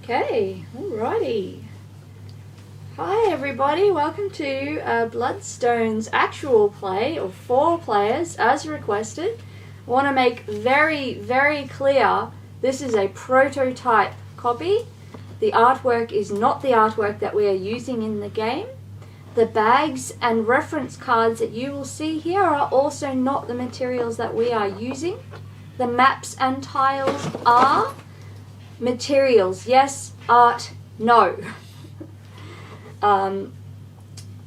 Okay, alrighty. Hi everybody, welcome to Bloodstones actual play of 4 players as requested. I want to make very, very clear this is a prototype copy. The artwork is not the artwork that we are using in the game. The bags and reference cards that you will see here are also not the materials that we are using. The maps and tiles are materials, yes, art, no.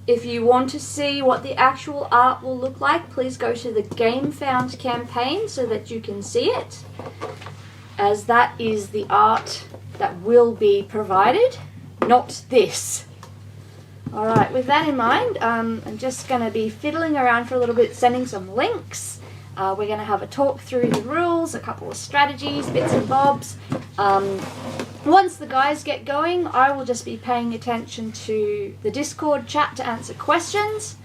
If you want to see what the actual art will look like, please go to the Gamefound campaign so that you can see it, as that is the art that will be provided, not this. Alright, with that in mind, I'm just going to be fiddling around for a little bit, sending some links. We're going to have a talk through the rules, a couple of strategies, bits and bobs. Once the guys get going, I will just be paying attention to the Discord chat to answer questions.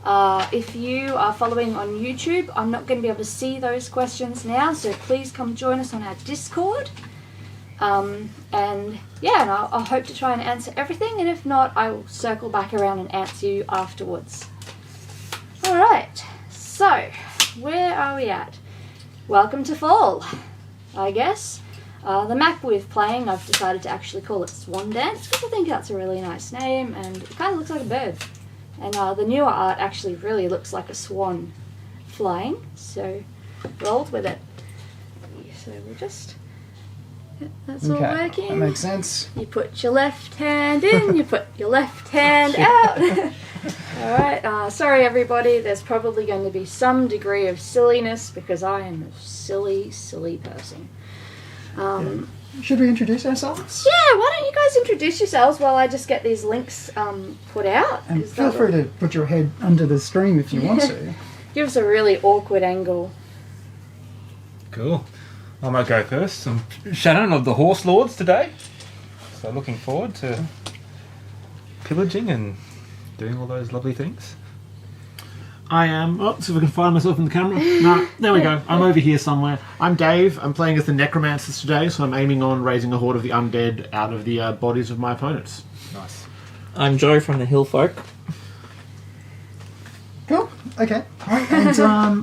If you are following on YouTube, I'm not going to be able to see those questions now, so please come join us on our Discord. And I'll hope to try and answer everything, and if not, I will circle back around and answer you afterwards. Alright, so where are we at? Welcome to Fall, I guess. The map we're playing, I've decided to actually call it Swan Dance because I think that's a really nice name and it kind of looks like a bird. And the newer art actually really looks like a swan flying, so rolled with it. So we'll just... That's all working. That makes sense. You put your left hand in, you put your left hand out. Alright, sorry everybody, there's probably going to be some degree of silliness because I am a silly, silly person. Should we introduce ourselves? Yeah, why don't you guys introduce yourselves while I just get these links put out? And feel free to put your head under the stream if you want to. Give us a really awkward angle. Cool. I might go first. I'm Shannon of the Horse Lords today. So looking forward to pillaging and doing all those lovely things. I am... see if I can find myself in the camera. No, there we go. I'm over here somewhere. I'm Dave. I'm playing as the Necromancers today, so I'm aiming on raising a horde of the undead out of the bodies of my opponents. Nice. I'm Joe from the Hill Folk. Cool. Okay. Hi, and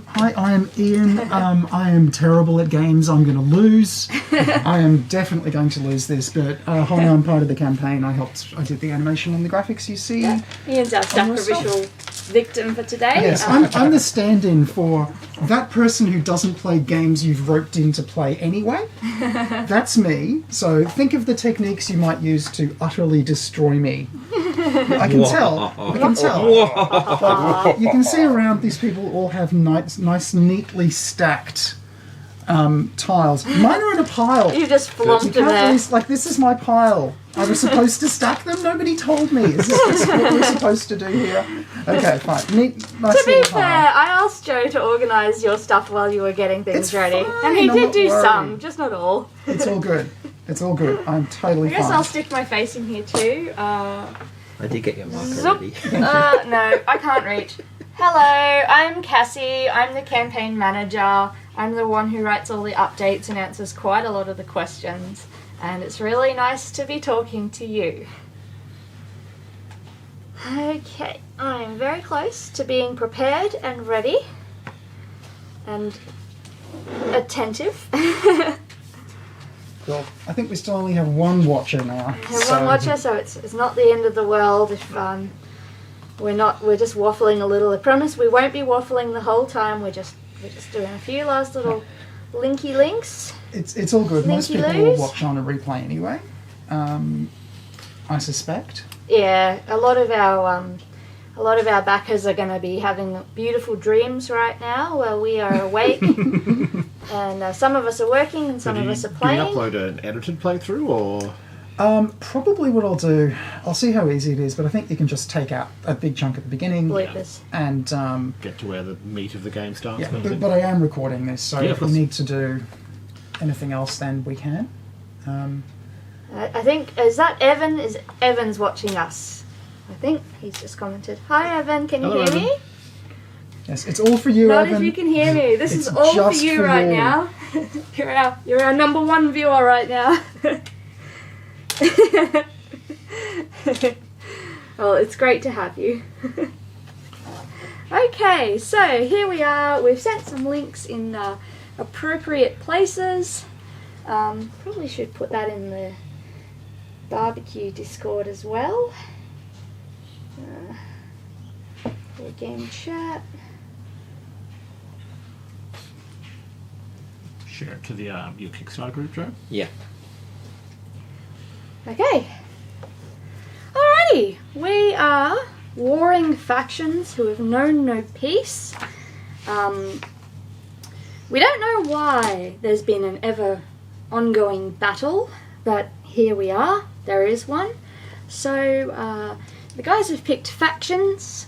hi, I am Ian. I am terrible at games. I'm going to lose. I am definitely going to lose this, but hi, I'm part of the campaign. I did the animation and the graphics you see. Yeah. Ian's our sacrificial victim for today. Yes, I'm the stand-in for that person who doesn't play games you've roped in to play anyway. That's me. So think of the techniques you might use to utterly destroy me. I can tell. You can see around these people all have nice neatly stacked tiles. Mine are in a pile. You just flomped them there. This is my pile. I was supposed to stack them? Nobody told me. Is this what we're supposed to do here? Okay, fine. Nice to be fair, I asked Joe to organise your stuff while you were getting things ready. Fine, and he did do some, just not all. It's all good. It's all good. I'm totally fine. I guess I'll stick my face in here too. I did get your marker ready. No, I can't reach. Hello, I'm Cassie. I'm the campaign manager. I'm the one who writes all the updates and answers quite a lot of the questions. And it's really nice to be talking to you. Okay, I am very close to being prepared and ready. And attentive. Cool. I think we still only have one watcher now. We have one watcher, so it's not the end of the world if we're just waffling a little. I promise we won't be waffling the whole time. We're just doing a few last little linky links. It's all good. Most people will watch on a replay anyway. I suspect. Yeah, a lot of our backers are going to be having beautiful dreams right now while we are awake. And some of us are working and some of us are playing. Do you upload an edited playthrough or...? Probably what I'll do, I'll see how easy it is, but I think you can just take out a big chunk at the beginning. Bloopers. And get to where the meat of the game starts. Yeah, but I am recording this, so if we need to do anything else, then we can. I think, is that Evan? Is Evan's watching us? I think he's just commented. Hi Evan, can you hear me? Yes, it's all for you, Not Evan. if you can hear me. This is all for you right now. You're our number one viewer right now. Well, it's great to have you. Okay, so here we are. We've sent some links in appropriate places. Probably should put that in the barbecue Discord as well. For game chat. Share it to the your Kickstarter group, Joe. Yeah. Okay. Alrighty, we are warring factions who have known no peace. We don't know why there's been an ever ongoing battle, but here we are. There is one. So the guys have picked factions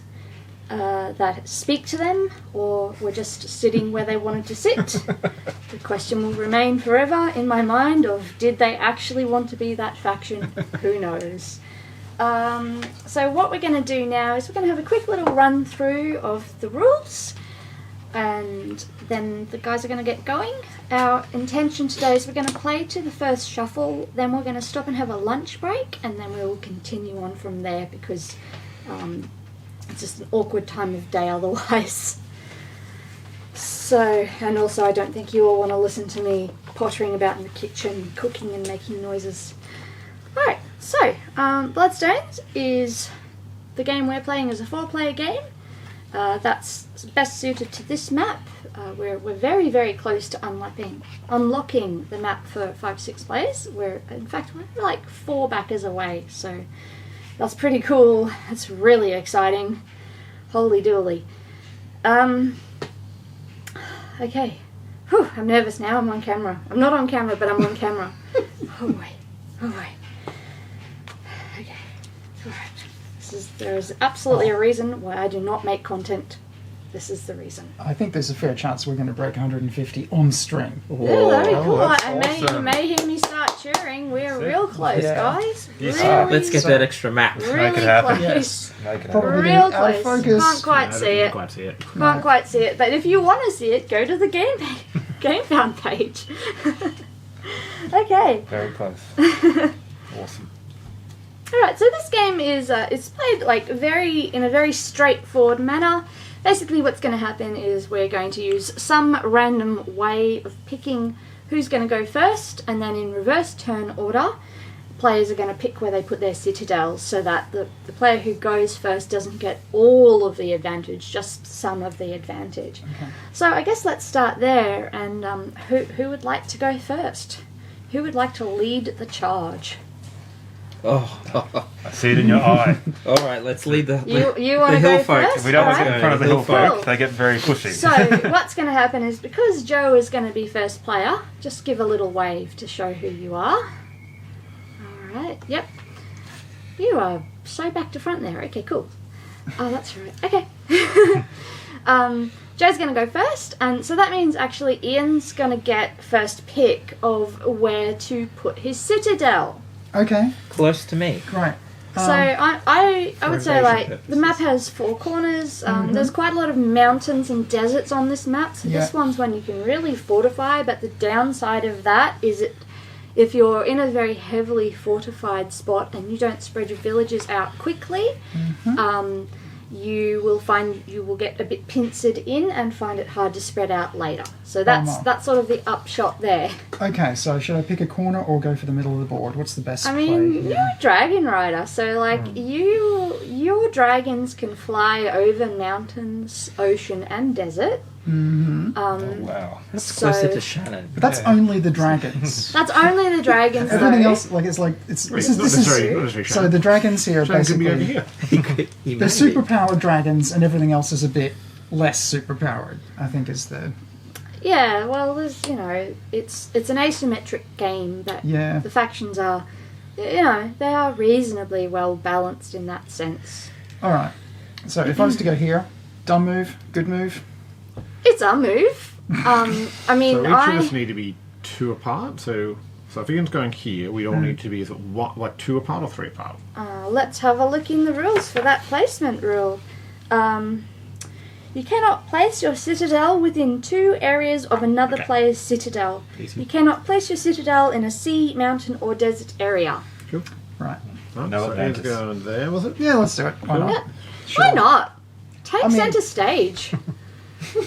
that speak to them, or were just sitting where they wanted to sit. The question will remain forever in my mind of, did they actually want to be that faction? Who knows? So what we're going to do now is we're going to have a quick little run through of the rules, and then the guys are going to get going. Our intention today is we're going to play to the first shuffle, then we're going to stop and have a lunch break, and then we'll continue on from there because it's just an awkward time of day otherwise. So, and also I don't think you all want to listen to me pottering about in the kitchen, cooking and making noises. Alright, so Bloodstones is the game we're playing as a 4-player game. That's best suited to this map. We're very, very close to unlocking the map for 5-6 players. We're like 4 backers away, so that's pretty cool. It's really exciting. Holy dooly. Okay. Whew, I'm nervous now. I'm on camera. I'm not on camera, but I'm on camera. Oh boy. Oh boy. Okay. Alright. There is absolutely a reason why I do not make content. This is the reason. I think there's a fair chance we're going to break 150 on stream. Ooh, that'd be cool. that's You may hear me start cheering. We're real close, Yeah. guys. Yes. Really, Let's get that extra map. really Make it happen. close. Yes. Make it Probably happen. Real out of close. focus. Can't quite I see didn't it. quite see it. Can't quite see it. But if you want to see it, go to the Gamefound page. Okay. Very close. Awesome. Alright, so this game is it's played like in a very straightforward manner. Basically what's going to happen is we're going to use some random way of picking who's going to go first, and then in reverse turn order, players are going to pick where they put their citadels so that the player who goes first doesn't get all of the advantage, just some of the advantage. Okay. So I guess let's start there, and who would like to go first? Who would like to lead the charge? Oh. I see it in your eye. All right, let's lead the You want to hill go folk. first? If we don't want to get in front of the hill Cool. folk, they get very pushy. So what's going to happen is, because Joe is going to be first player, just give a little wave to show who you are. Alright, yep. You are so back to front there. Okay, cool. Oh, that's right. Okay. Joe's going to go first, and so that means actually Ian's going to get first pick of where to put his citadel. Okay, Close to me. great. So I would say, invasion like, purposes. the map has 4 corners. There's quite a lot of mountains and deserts on this map, so this Yeah. one's one you can really fortify, but the downside of that is if you're in a very heavily fortified spot and you don't spread your villagers out quickly, you will get a bit pincered in and find it hard to spread out later. So that's sort of the upshot there. Okay, so should I pick a corner or go for the middle of the board? What's the best I play mean, here? you're a dragon rider, so like your dragons can fly over mountains, ocean, and desert. Mm-hmm. Wow. That's So- closer to Shannon. But that's Yeah. only the dragons. That's only the dragons, Everything though. else, like, it's like it's Wait, this not is this necessarily- is not necessarily so Shannon. the dragons here are Shannon could be over basically here. He they're may be. superpowered dragons, and everything else is a bit less superpowered. I think is the Yeah, well, there's it's an asymmetric game, but yeah. the factions are, they are reasonably well balanced in that sense. All right. So if I was to go here, dumb move, good move. It's a move. I mean, So each of us need to be 2 apart. So if Ian's going here, we all need to be is it what 2 apart or 3 apart? let's have a look in the rules for that placement rule. You cannot place your citadel within 2 areas of another Okay. player's citadel. Easy. You cannot place your citadel in a sea, mountain, or desert area. Cool. Right. Right, No so Ian's advantage. going there, was it? Yeah, let's do it. Why not? Yeah. Why not? Take I mean- centre stage.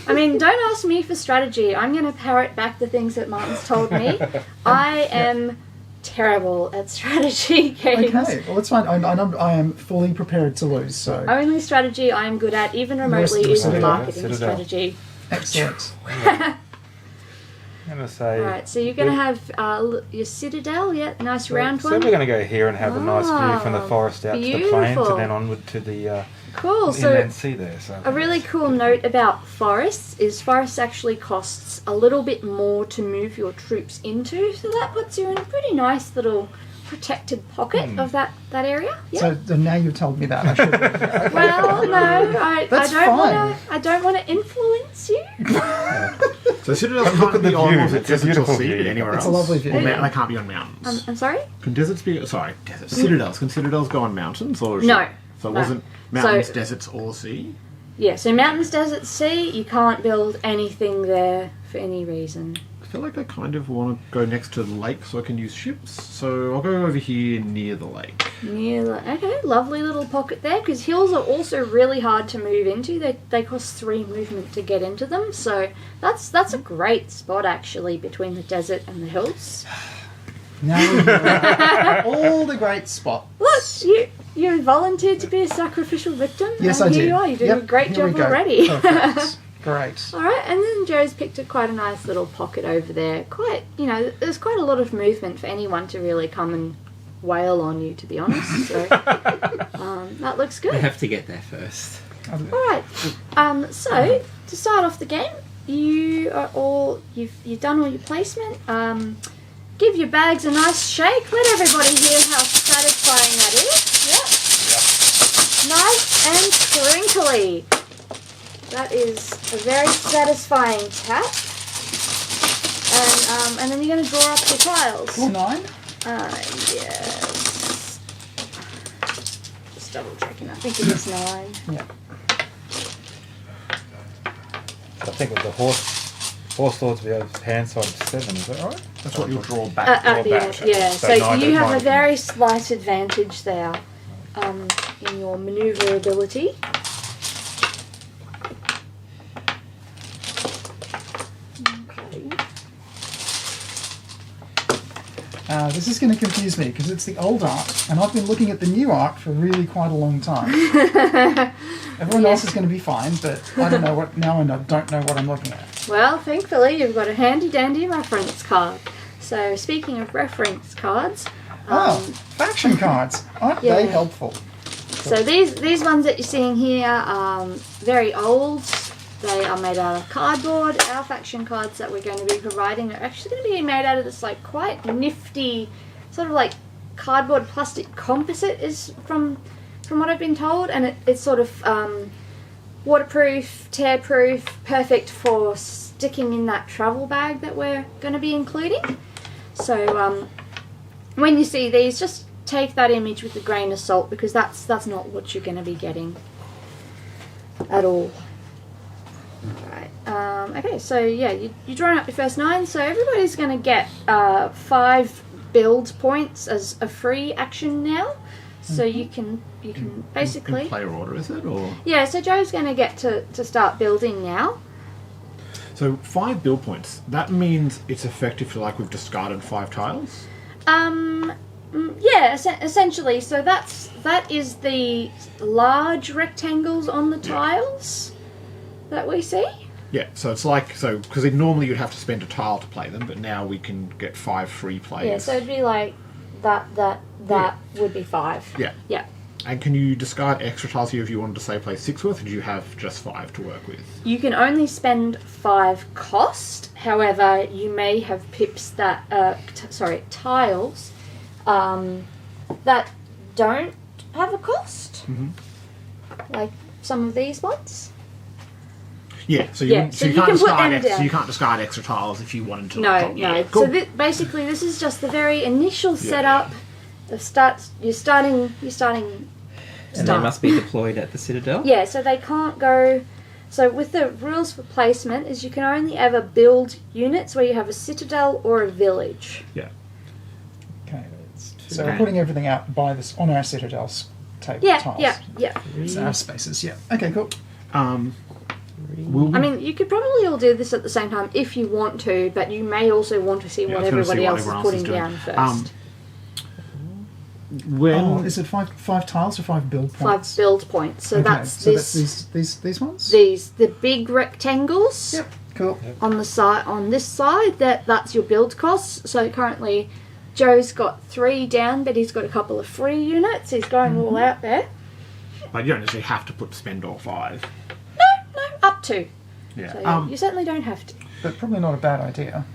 I mean, don't ask me for strategy. I'm going to parrot back the things that Martin's told me. I am terrible at strategy games. Okay, well, it's fine. I am fully prepared to lose, so Only strategy I'm good at, even remotely, Yours- is Citadel. marketing Citadel. strategy. excellent. I'm going to say... Alright, so you're going to have your citadel, yeah, nice round So one. we're going to go here and have a nice view from the Oh, forest out to the plains beautiful. and then onward to the Cool, so inland sea there. So I a think really that's- cool note about forests is forests actually costs a little bit more to move your troops into, so that puts you in a pretty nice little protected pocket of that area. Yeah. So now you've told me that. I should. Okay. Well, no, I That's don't fine. want to. I don't want to influence you. So Citadels Look can't at the be on view, was it it's a deserts or beautiful sea view. anywhere It's else. a lovely view. Or Yeah. they can't be on mountains. I'm sorry. Can deserts be sorry, deserts. Citadels. Can citadels go on mountains or is No. it, so it No. wasn't mountains, So- deserts or sea? Yeah. So mountains, desert, sea. You can't build anything there for any reason. I feel like I kind of want to go next to the lake so I can use ships. So I'll go over here near the lake. Near the, okay, lovely little pocket there. Because hills are also really hard to move into. They cost 3 movement to get into them. So that's a great spot actually between the desert and the hills. Now we know all the great spots. Look, you volunteered to be a sacrificial victim. Yes, and I here did. you are. You're doing a Yep, great here we job go. already. Perfect. Great. All right, and then Joe's picked quite a nice little pocket over there. Quite, there's quite a lot of movement for anyone to really come and wail on you, to be honest. So that looks We good. have to get there first. All right. So to start off the game, you've done all your placement. Give your bags a nice shake. Let everybody hear how satisfying that is. Yep. Nice and crinkly. That is a very satisfying tap. And then you're going to draw up your tiles. 9. Yes. Just double checking. I think it is 9. Yeah. I think with the horse lords we have hand side 7. Is that right? That's what you'll draw back. At the back, end, so- yeah. so So nine- you have a nine. very slight advantage there in your manoeuvrability. Okay. This is going to confuse me because it's the old art, and I've been looking at the new art for really quite a long time. Everyone else is going to be fine, but I don't know what now, and I don't know what I'm looking at. Well, thankfully you've got a handy dandy reference card. So speaking of reference cards, Faction cards. Aren't yeah. they helpful? so these ones that you're seeing here are very old. They are made out of cardboard. Our faction cards that we're going to be providing are actually going to be made out of this like quite nifty sort of like cardboard plastic composite is from what I've been told, and it's sort of waterproof, tear-proof, perfect for sticking in that travel bag that we're going to be including. So when you see these, just take that image with a grain of salt because that's not what you're going to be getting at all. Right. Okay, so yeah, you're drawing up your first 9, so everybody's going to get 5 build points as a free action now. So you can basically In player order, is it? Or yeah. So Joe's going to get to start building now. so 5 build points. That means it's effective like we've discarded 5 tiles. Yeah, essentially. So that is the large rectangles on the tiles that we see. Yeah, so it's like because normally you'd have to spend a tile to play them, but now we can get 5 free plays. Yeah, so it'd be like that would be 5. Yeah. Yeah. And can you discard extra tiles here if you wanted to say play 6 worth, or do you have just 5 to work with? You can only spend 5 cost. However, you may have pips that tiles that don't have a cost. Like some of these ones. Yeah, so Yeah, you, so you you can't can put discard them down. so you can't discard extra tiles if you wanted to. No. Yeah, cool. So basically, this is just the very initial Yeah, setup. The start. You're starting. And they must be deployed at the Citadel? Yeah, so they can't go. So with the rules for placement is you can only ever build units where you have a citadel or a village. Yeah. Okay, it's So we're putting everything out by this on our Citadel's table tiles. Yeah. So our spaces, yeah. Okay, cool. Will we, I mean, you could probably all do this at the same time if you want to, but you may also want to see what everybody else is putting down first. when Is it five tiles or 5 build points? 5 build points. So that's these ones? the big rectangles. Yep, cool. On the side, on this side, that's your build costs. So currently, Joe's got 3 down, but he's got a couple of free units. He's going all out there. but you don't necessarily have to spend all 5. No, up to. Yeah. So you certainly don't have to. But probably not a bad idea.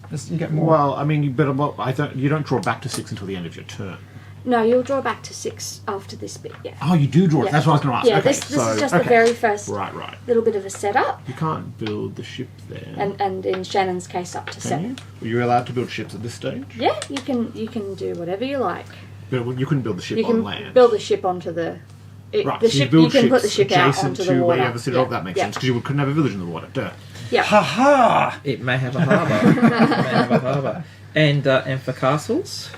Just you get more. Well, I mean, you don't draw back to 6 until the end of your turn. No, you'll draw back to 6 after this bit. Yeah. Oh, you do draw. Yeah. That's what I was going to ask. Yeah, okay, this is just the very first Right. little bit of a setup, You can't build the ship there. and in Shannon's case, up to Can 7. you? Were you allowed to build ships at this stage? Yeah, you can do whatever you like. But you couldn't build the ship You on can land. build a ship onto the. Right, The so ship. build You can put the ships ship out adjacent onto to the where water. you have the citadel. That makes sense because you couldn't have a village in the water. Duh. Yeah. Ha! It may have a harbour. And for castles,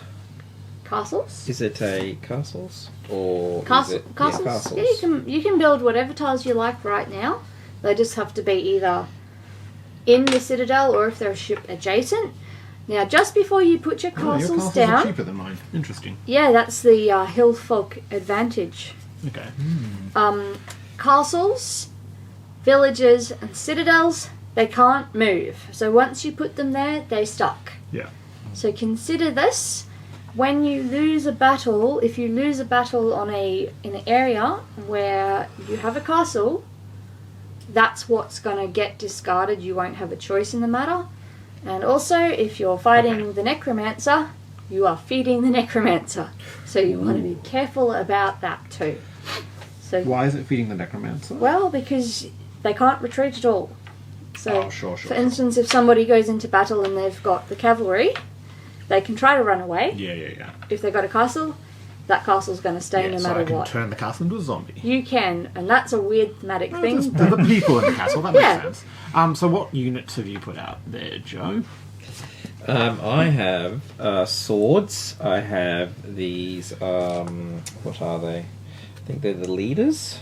Castles. is it a castles or Castles. Is it, Castles. Yeah, you can build whatever tiles you like right now. They just have to be either in the citadel or if they're a ship adjacent. Now, just before you put your Oh, your castles castles down, are cheaper than mine. Interesting. yeah, that's the hill folk advantage. Okay. Castles, villages, and citadels, they can't move. So once you put them there, they stuck. Yeah. So consider this: when you lose a battle, if you lose a battle in an area where you have a castle, that's what's going to get discarded. You won't have a choice in the matter. And also, if you're fighting the Necromancer, you are feeding the Necromancer. So you want to be careful about that too. So Why is it feeding the Necromancer? well, because they can't retreat at all. So, sure. for instance, if somebody goes into battle and they've got the cavalry, they can try to run away. Yeah. If they've got a castle, that castle's going to stay no so matter I can what. turn the castle into a zombie. You can, and that's a weird thematic thing. Just the people in the castle. That makes Yeah. sense. So what units have you put out there, Joe? I have swords. I have these. What are they? I think they're the leaders,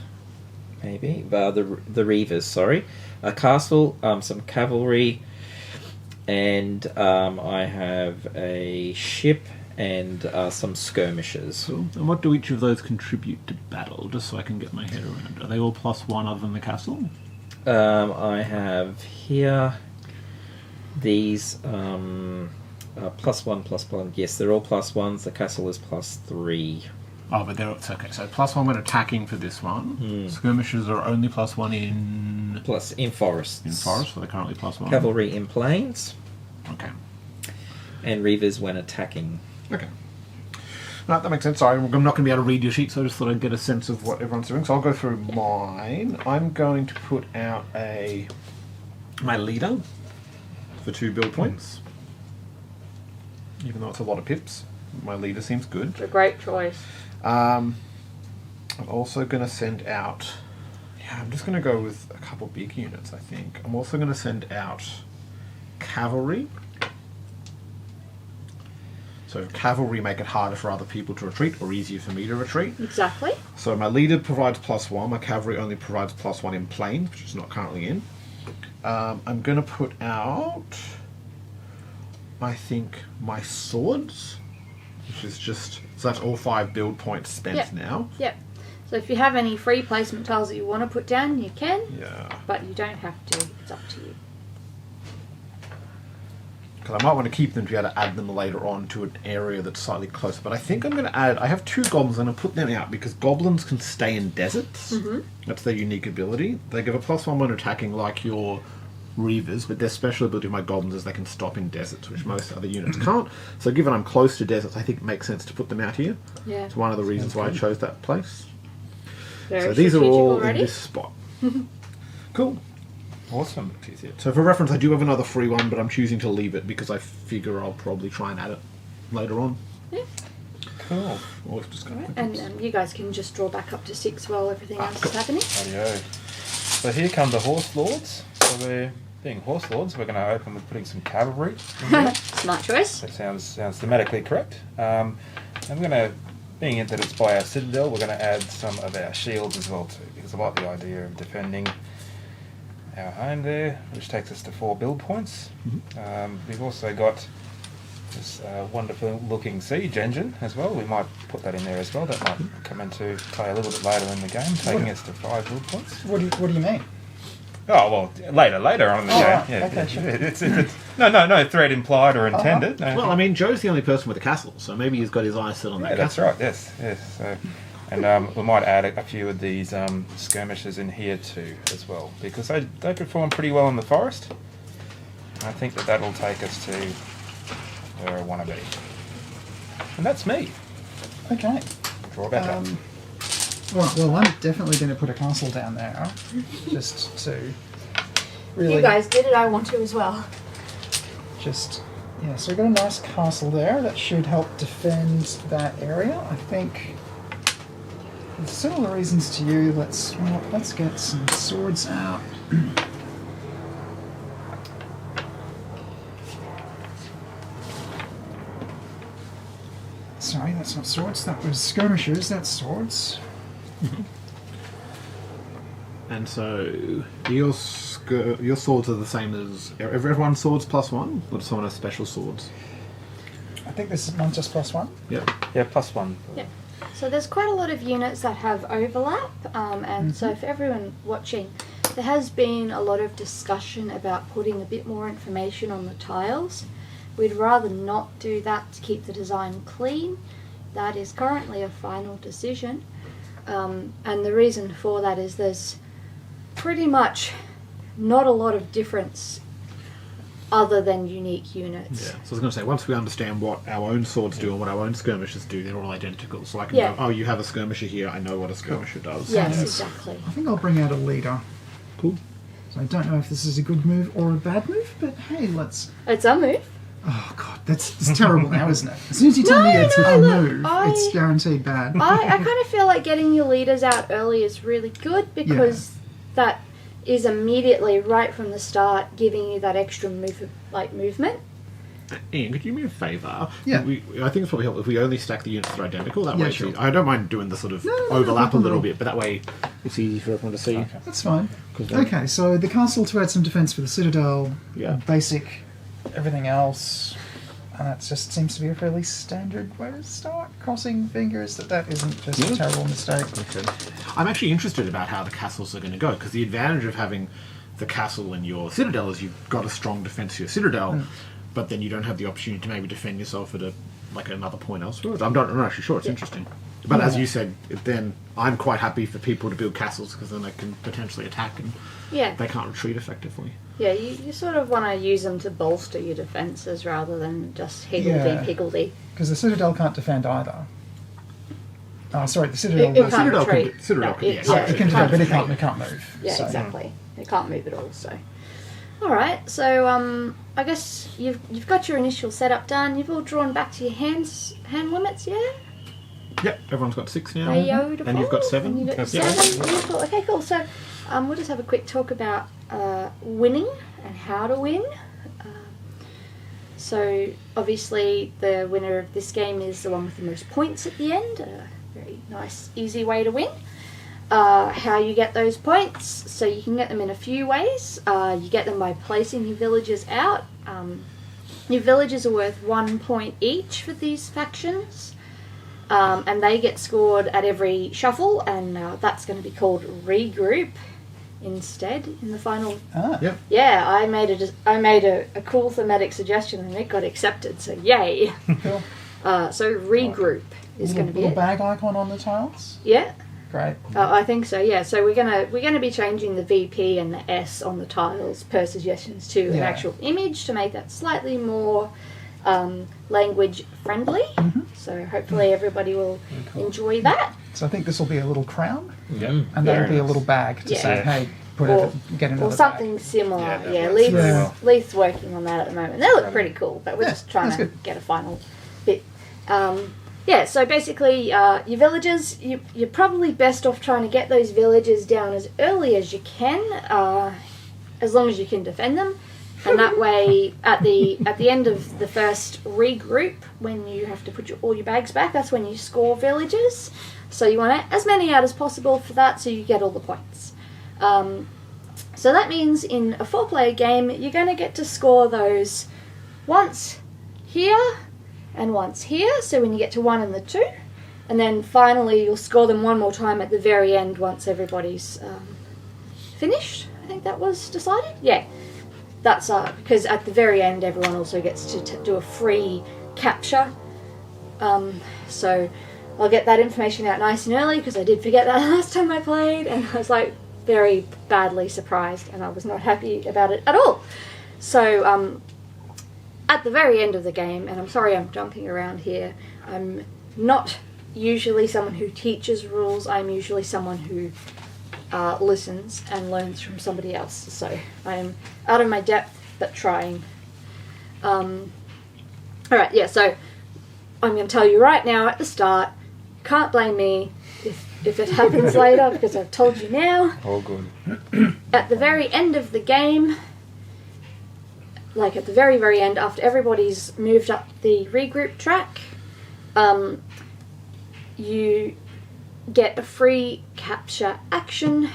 maybe. The reavers. Sorry, a castle, some cavalry, and I have a ship and some skirmishers. Cool. And what do each of those contribute to battle? Just so I can get my head around. Are they all +1 other than the castle? I have here these +1. Yes, they're all +1s. The castle is +3. Oh, but it's okay. So +1 when attacking for this one. Skirmishers are only +1 in Plus in forests. forest, so they're currently +1. Cavalry in plains, Okay. and reavers when attacking. Okay. No, that makes sense. Sorry, I'm not going to be able to read your sheet, so I just thought I'd get a sense of what everyone's doing. So I'll go through mine. I'm going to put out my leader for 2 build points. Even though it's a lot of pips, my leader seems good. It's a great choice. I'm also going to send out... Yeah, I'm just going to go with a couple big units, I think. I'm also going to send out cavalry. So cavalry make it harder for other people to retreat or easier for me to retreat. Exactly. So my leader provides +1. My cavalry only provides +1 in plains, which is not currently in. I'm going to put out, I think, my swords, which is just... So that's all 5 build points spent now. Yep. So if you have any free placement tiles that you want to put down, you can. Yeah. But you don't have to. It's up to you. Because I might want to keep them to be able to add them later on to an area that's slightly closer. But I think I'm going to add... I have 2 goblins and I'll put them out because goblins can stay in deserts. Mm-hmm. That's their unique ability. They give a +1 when attacking like your reavers, but their special ability of my goblins is they can stop in deserts, which most other units can't. So given I'm close to deserts, I think it makes sense to put them out here. Yeah. It's one of the reasons why I chose that place. Very So these are strategic all already. in this spot. Cool. Awesome. So for reference, I do have another free one, but I'm choosing to leave it because I figure I'll probably try and add it later on. Yeah. Cool. Or it's just kind of And you guys can just draw back up to 6 while everything else is happening. Rightio. So here come the horse lords. So we're being horse lords, we're going to open with putting some cavalry in there. Smart choice. That sounds thematically correct. I'm going to, being that it's by our citadel, we're going to add some of our shields as well too, because I like the idea of defending our home there, which takes us to 4 build points. We've also got this wonderful looking siege engine as well. We might put that in there as well. That might come into play a little bit later in the game, taking us to 5 build points. What do you mean? Oh, well, later on in the game. Right. Yeah, Okay, sure. it's no threat implied or intended. No. Well, I mean, Joe's the only person with a castle, so maybe he's got his eyes set on that Yeah, that's castle. right. Yes. So, and we might add a few of these skirmishers in here too, as well, because they perform pretty well in the forest. And I think that'll take us to where I want to be. And that's me. Okay. Draw back up. Well, I'm definitely going to put a castle down there, just to really. You guys did it. I want to as well. So we've got a nice castle there that should help defend that area. I think. For similar reasons to you, let's get some swords out. Sorry, that's not swords. That was skirmishers. That's swords. And so your swords are the same as everyone's swords +1, or does someone have special swords? I think this is not just +1. Yep. Yeah, +1. Yep. So there's quite a lot of units that have overlap, and so for everyone watching, there has been a lot of discussion about putting a bit more information on the tiles. We'd rather not do that to keep the design clean. That is currently a final decision, and the reason for that is there's pretty much not a lot of difference other than unique units. Yeah. So I was going to say, once we understand what our own swords do and what our own skirmishers do, they're all identical. So I can go, oh, you have a skirmisher here, I know what a skirmisher does. Yes, exactly. I think I'll bring out a leader. Cool. So I don't know if this is a good move or a bad move, but hey, let's... It's a move. Oh god, it's terrible now, isn't it? As soon as you tell me it's a move, it's guaranteed bad. I kind of feel like getting your leaders out early is really good because that is immediately, right from the start, giving you that extra movement. Ian, could you do me a favour? Yeah. I think it's probably helpful if we only stack the units that are identical. That Yeah, way, sure. I don't mind doing the sort of overlap a little bit, but that way it's easy for everyone to see. Okay. That's fine. Then- Okay, so the castle to add some defence for the citadel, Yeah. basic, everything else, and that just seems to be a fairly standard way to start. Crossing fingers that isn't just a terrible mistake. Okay. I'm actually interested about how the castles are going to go, because the advantage of having the castle in your citadel is you've got a strong defence to your citadel, but then you don't have the opportunity to maybe defend yourself at another point elsewhere. I'm not actually sure. It's interesting. But as you said, then I'm quite happy for people to build castles, because then they can potentially attack and they can't retreat effectively. Yeah, you sort of want to use them to bolster your defences rather than just higgledy-piggledy. Because the citadel can't defend either. Oh, sorry, the citadel... It does- can't Citadel retreat. yes. it can defend, but it can't retreat. move. Yeah, so. exactly. It can't move at all, so... Alright, so I guess you've got your initial setup done. You've all drawn back to your hand limits, yeah? Yep, everyone's got 6 now. Beautiful. And you've got 7. And you've got Yeah. 7. Beautiful. Okay, cool. So we'll just have a quick talk about winning and how to win. So obviously the winner of this game is the one with the most points at the end. A very nice, easy way to win. How you get those points, so you can get them in a few ways. You get them by placing your villagers out. Your villagers are worth 1 point each for these factions. And they get scored at every shuffle, and that's going to be called regroup instead in the final. Yep. Yeah, I made a cool thematic suggestion and it got accepted, so yay. Cool. So regroup is going to be little it. bag icon on the tiles. Yeah. Great. I think so. Yeah. So we're gonna be changing the VP and the S on the tiles per suggestions to an actual image to make that slightly more language friendly. So hopefully everybody will enjoy that. So I think this will be a little crown, Yeah. and that'll be a little bag to Yeah. say, hey, get another Or something similar. Yeah, that Yeah, works Leith's, very well. Leith's working on that at the moment. They look pretty cool, but we're Yeah, just trying that's to good. get a final bit. Yeah, so basically, your villagers, you're probably best off trying to get those villagers down as early as you can. as long as you can defend them. And that way, at the end of the first regroup, when you have to put all your bags back, that's when you score villages. So you want as many out as possible for that, so you get all the points. So that means in a 4-player game, you're going to get to score those once here and once here. So when you get to 1 and the 2, and then finally you'll score them one more time at the very end once everybody's finished. I think that was decided. Yeah, that's because at the very end everyone also gets to do a free capture. So I'll get that information out nice and early because I did forget that last time I played, and I was like very badly surprised, and I was not happy about it at all. So at the very end of the game, and I'm sorry I'm jumping around here, I'm not usually someone who teaches rules. I'm usually someone who listens and learns from somebody else. So I am out of my depth, but trying. Alright, yeah, so I'm going to tell you right now at the start, can't blame me if it happens later, because I've told you now. All good. At the very end of the game, like at the very, very end, after everybody's moved up the regroup track, you get a free capture action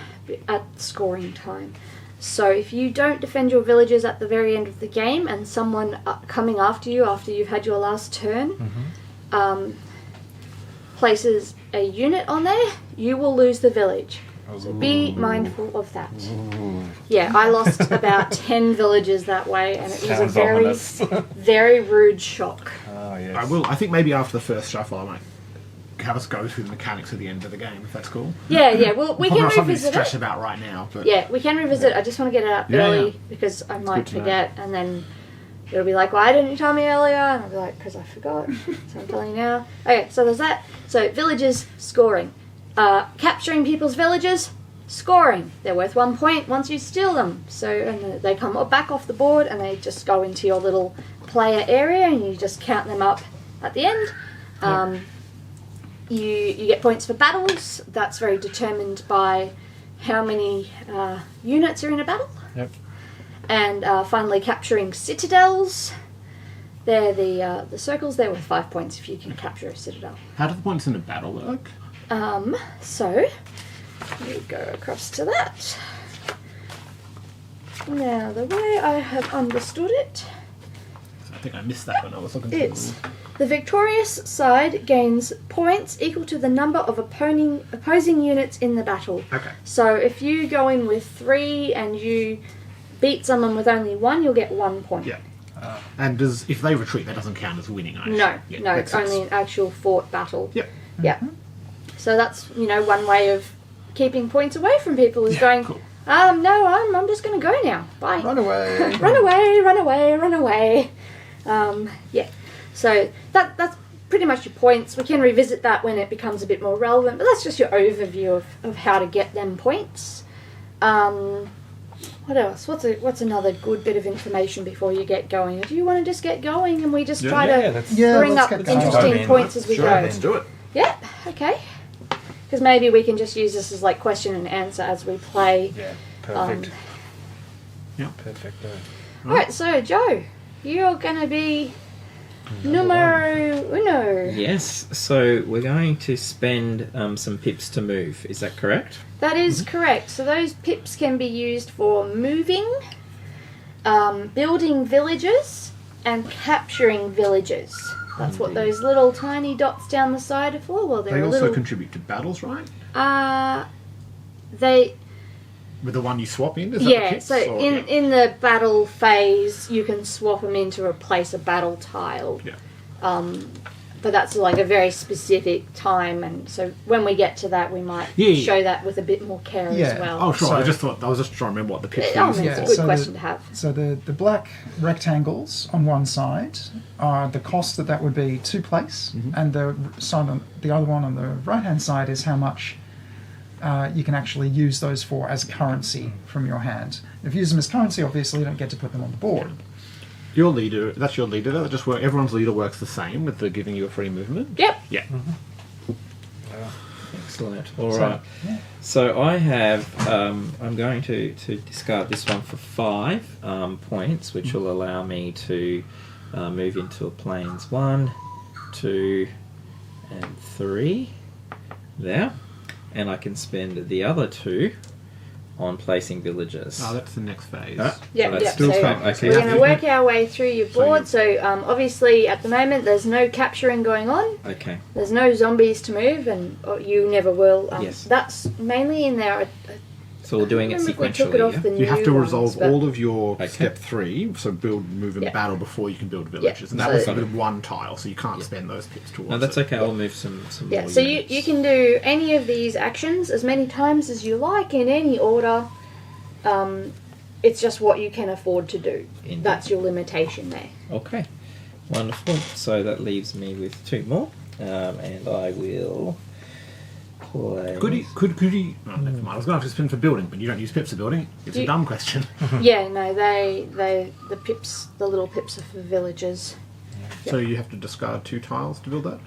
at scoring time. So if you don't defend your villages at the very end of the game and someone coming after you've had your last turn places a unit on there, you will lose the village. So be mindful of that. Yeah, I lost about 10 villages that way, and it was a very, very rude shock. Oh, yes. I think maybe after the first shuffle I might have us go through the mechanics at the end of the game, if that's cool. Yeah, well, we can not something to revisit stress it. about right now. But Yeah, we can revisit. I just want to get it out early because I might forget, and then it'll be like, why didn't you tell me earlier? And I'll be like, because I forgot. So I'm telling you now. Okay, so there's that. So villages, scoring. Capturing people's villages, scoring. They're worth 1 point once you steal them. So and they come back off the board and they just go into your little player area and you just count them up at the end. You get points for battles. That's very determined by how many units are in a battle. Yep. And finally, capturing citadels. They're the circles. They're worth 5 points if you can capture a citadel. how do the points in a battle work? So we go across to that. Now, the way I have understood it, I think I missed that when I was looking it's the victorious side gains points equal to the number of opposing units in the battle. Okay. So if you go in with 3 and you beat someone with only 1, you'll get 1 point. Yeah. And if they retreat, that doesn't count as winning, I assume. No, Yeah, no, makes it's sense. only an actual fought battle. Yep. Yeah. So that's, one way of keeping points away from people is going, cool. no, I'm just going to go now. Bye. Run away. Run away, run away, run away. Yeah. So that's pretty much your points. We can revisit that when it becomes a bit more relevant, but that's just your overview of how to get them points. What else? What's another good bit of information before you get going? Or do you want to just get going and we just try to bring let's up get going. interesting points as we Sure, go? let's do it. Yeah, okay. Because maybe we can just use this as like question and answer as we play. Yeah, perfect. Yeah. Perfect. Alright, so Joe, you're going to be numero uno. Yes, so we're going to spend some pips to move. Is that correct? That is correct. So those pips can be used for moving, building villages, and capturing villages. That's what those little tiny dots down the side are for. Well, they're They a also little. contribute to battles, right? They With the one you swap in? Is that the yeah. kits, So or- in the battle phase, you can swap them in to replace a battle tile. Yeah. But that's like a very specific time, and so when we get to that, we might Yeah, yeah. show that with a bit more care Yeah. as well. Oh, sure. I So- was just trying to remember what the pips Oh, were. it's Yeah, a good so question to have. So the black rectangles on one side, the cost that would be to place, and the other one on the right hand side is how much you can actually use those for as currency from your hand. If you use them as currency, obviously you don't get to put them on the board. Your leader, that's your leader. That just everyone's leader works the same with the giving you a free movement. Yep. Yeah. Excellent. All So, right. yeah. So I have. I'm going to discard this one for 5 points, which will allow me to move into a planes 1, 2, and 3 there, and I can spend the other 2 on placing villages. Oh, that's the next phase. Yeah, So that's yeah. still So fine. Okay. we're going to work our way through your So board. So obviously, at the moment, there's no capturing going on. Okay. There's no zombies to move, and you never will. Yes. That's mainly in there. So we're doing it I remember if we took it sequentially. off Yeah? the You have to new resolve ones, but- all of your Okay. step 3, so build, move, and Yeah. battle before you can build villages. And that So- was with 1 tile, so you can't spend those pips towards No, that's it. okay. I'll move some Yeah, more so units. you can do any of these actions as many times as you like in any order. It's just what you can afford to do. Indeed. That's your limitation there. Okay, wonderful. So that leaves me with 2 more, and I will play. Could he? Oh, never mind. I was going to have to spend for building, but you don't use pips for building. It's a You- dumb question. Yeah, no, the little pips are for villagers. So you have to discard 2 tiles to build that.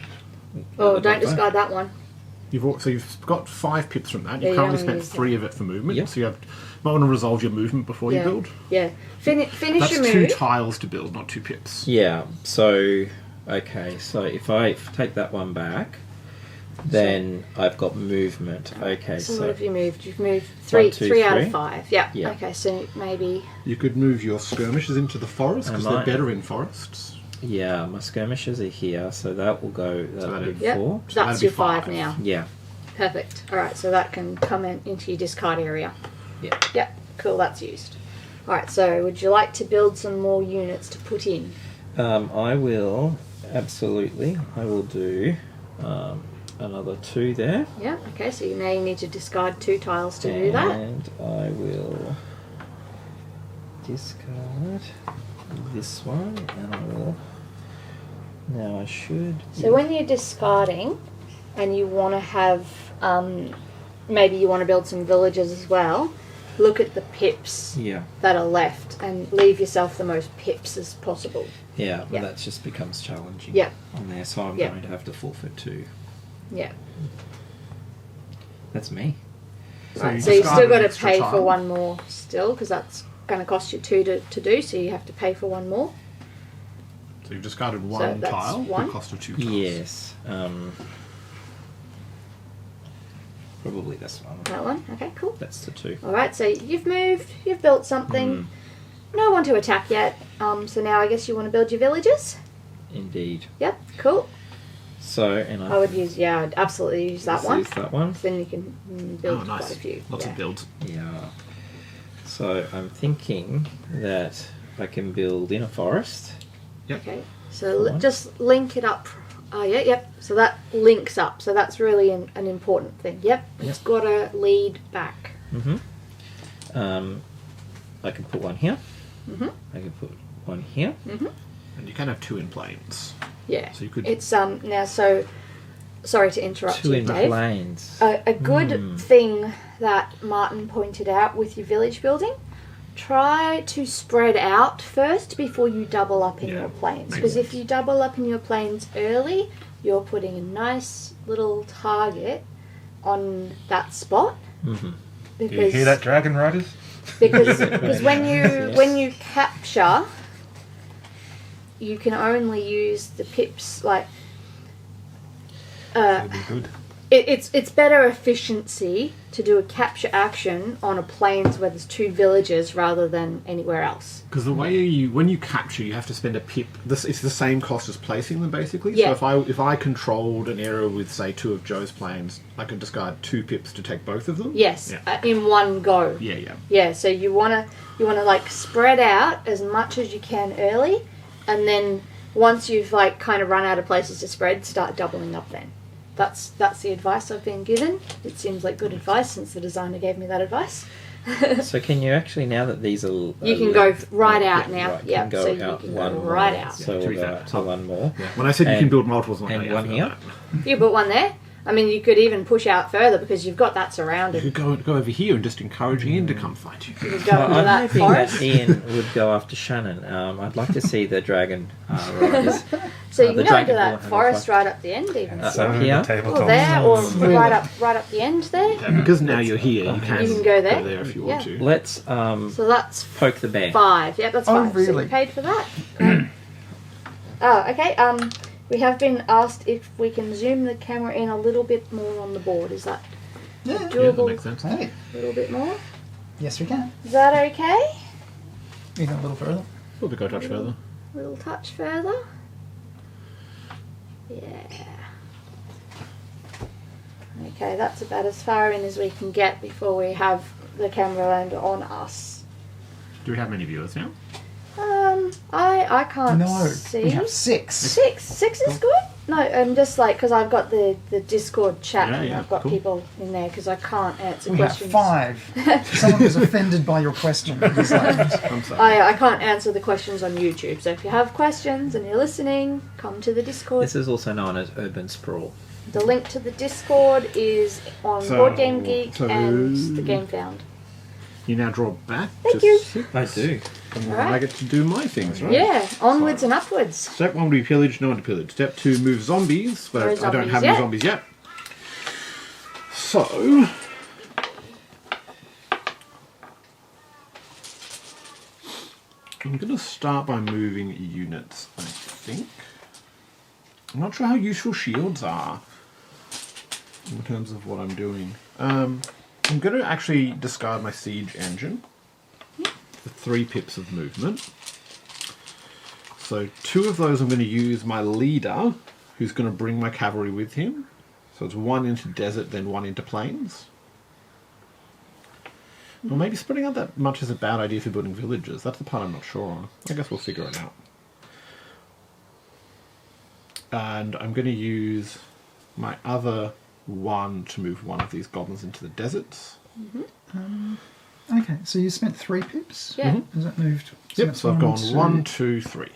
Oh, That don't would be discard that one. So you've got 5 pips from that. Yeah, You you currently only spent use 3 of it for movement. Yep. So you might want to resolve your movement before you Yeah. build. Yeah, finish That's your 2 move. tiles to build, not 2 pips. Yeah. So okay. So if I take that one back, then I've got movement. Okay. So what So have you moved? You've moved three 1, 2, three out of 3. 5. Yeah. Yeah. Okay, so maybe You could move your skirmishes into the forest because I they're might. better in forests. yeah, my skirmishes are here, so that will go. That'll that'd- be Yep. 4. So that'd that's be your 5 5. now. Yeah. Perfect. All right, so that can come into your discard area. Yeah. Yep. Cool. That's used. All right. So would you like to build some more units to put in? I will absolutely. I will do another 2 there. Yeah. Okay. So now you need to discard 2 tiles to do that. And I will discard this one, and I will. Now I should. So when you're discarding, and you want to have, maybe you want to build some villages as well, look at the pips Yeah, that are left and leave yourself the most pips as possible. yeah, Yeah. that just becomes challenging. Yeah. On there, so I'm Yeah. going to have to forfeit 2. Yeah. That's me. Right, so you still got to extra pay tile. for 1 more still, because that's going to cost you 2 to do, so you have to pay for 1 more. So you've discarded 1 that's tile, 1. the cost of 2 tiles. Yes. Probably this one. That one? Okay, cool. That's the 2. Alright, so you've moved, you've built something. No one to attack yet, so now I guess you want to build your villages? Indeed. Yep, cool. So, and I would use, yeah, I'd absolutely use that Let's one. use that one. Then you can build Oh, quite nice. a few. Lots yeah. of builds. Yeah. So I'm thinking that I can build in a forest. Okay, so Fine. just link it up. Oh, yeah, yep. So that links up. So that's really an important thing. Yep, it's got to lead back. I can put one here. Mhm. I can put one here. And you can have 2 in planes. Yeah. So you could. It's now. So sorry to interrupt 2 you, in Dave. planes. A good thing that Martin pointed out with your village building. Try to spread out first before you double up in Yeah, your planes. makes Because if sense. you double up in your planes early, you're putting a nice little target on that spot. Mhm. Do you hear that, Dragon Riders? Because when you capture, you can only use the pips like. That'd be good. It's better efficiency to do a capture action on a plains where there's 2 villages rather than anywhere else. Because the way when you capture, you have to spend a pip. It's the same cost as placing them, basically. Yeah. So if I controlled an area with, say, 2 of Joe's planes, I could discard 2 pips to take both of them. Yes, Yeah. in one go. Yeah. Yeah, so you wanna like spread out as much as you can early, and then once you've like kind of run out of places to spread, start doubling up then. That's the advice I've been given. It seems like good advice since the designer gave me that advice. So can you actually, now that these are... You can go right out now. Right, Yep, can go so you out can one go more. right out. So Yeah, we'll go out to one more. When I said you can And- build multiples, I'm like, and oh, yeah, I one forgot here? that. You put one there. I mean, you could even push out further because you've got that You surrounded. could go over here and just encourage Ian to come fight you. You could go into I'm that hoping forest. that Ian would go after Shannon. I'd like to see the dragon riders. So you the can go into Dragonborn that have a forest fight. right up the end, even. So here? Or Tabletop. there, or right up the end there. Yeah, because now you're here, you can, You can go there. if you want Yeah. to. Let's So that's poke the bear. 5. Yep, that's Oh, 5. So really? you paid for that. Great. Oh, okay. We have been asked if we can zoom the camera in a little bit more on the board. Is that Yeah. Yeah, that doable? makes sense. Hey. A little bit more. Yes, we can. Is that okay? Even a little further. We'll go a touch further. A little touch further. Yeah. Okay, that's about as far in as we can get before we have the camera land on us. Do we have many viewers now? I can't No, see. we have 6. 6 is good. No, just like because I've got the Discord chat Yeah, and yeah, I've got cool. people in there because I can't answer We have questions. 5. Someone was offended by your question. He's like, I'm sorry. I can't answer the questions on YouTube. So if you have questions and you're listening, come to the Discord. This is also known as urban sprawl. The link to the Discord is on So- Board Game Geek so- and the Gamefound. You now draw back. Thank to you. 6, I do. and then Alright. I get to do my things, right? Yeah, onwards and upwards. Step 1 would be pillage, no one to pillage. Step 2, move zombies, but No I don't zombies have yet. any zombies yet. So, I'm going to start by moving units, I think. I'm not sure how useful shields are in terms of what I'm doing. I'm going to actually discard my siege engine for 3 pips of movement. So 2 of those I'm going to use my leader, who's going to bring my cavalry with him. So it's 1 into desert, then 1 into plains. Well, maybe spreading out that much is a bad idea for building villages. That's the part I'm not sure on. I guess we'll figure it out. And I'm going to use my other 1 to move 1 of these goblins into the deserts. okay, so you spent 3 pips? Yeah. Has that moved? Yep, that's so I've gone 2. 1, 2, 3.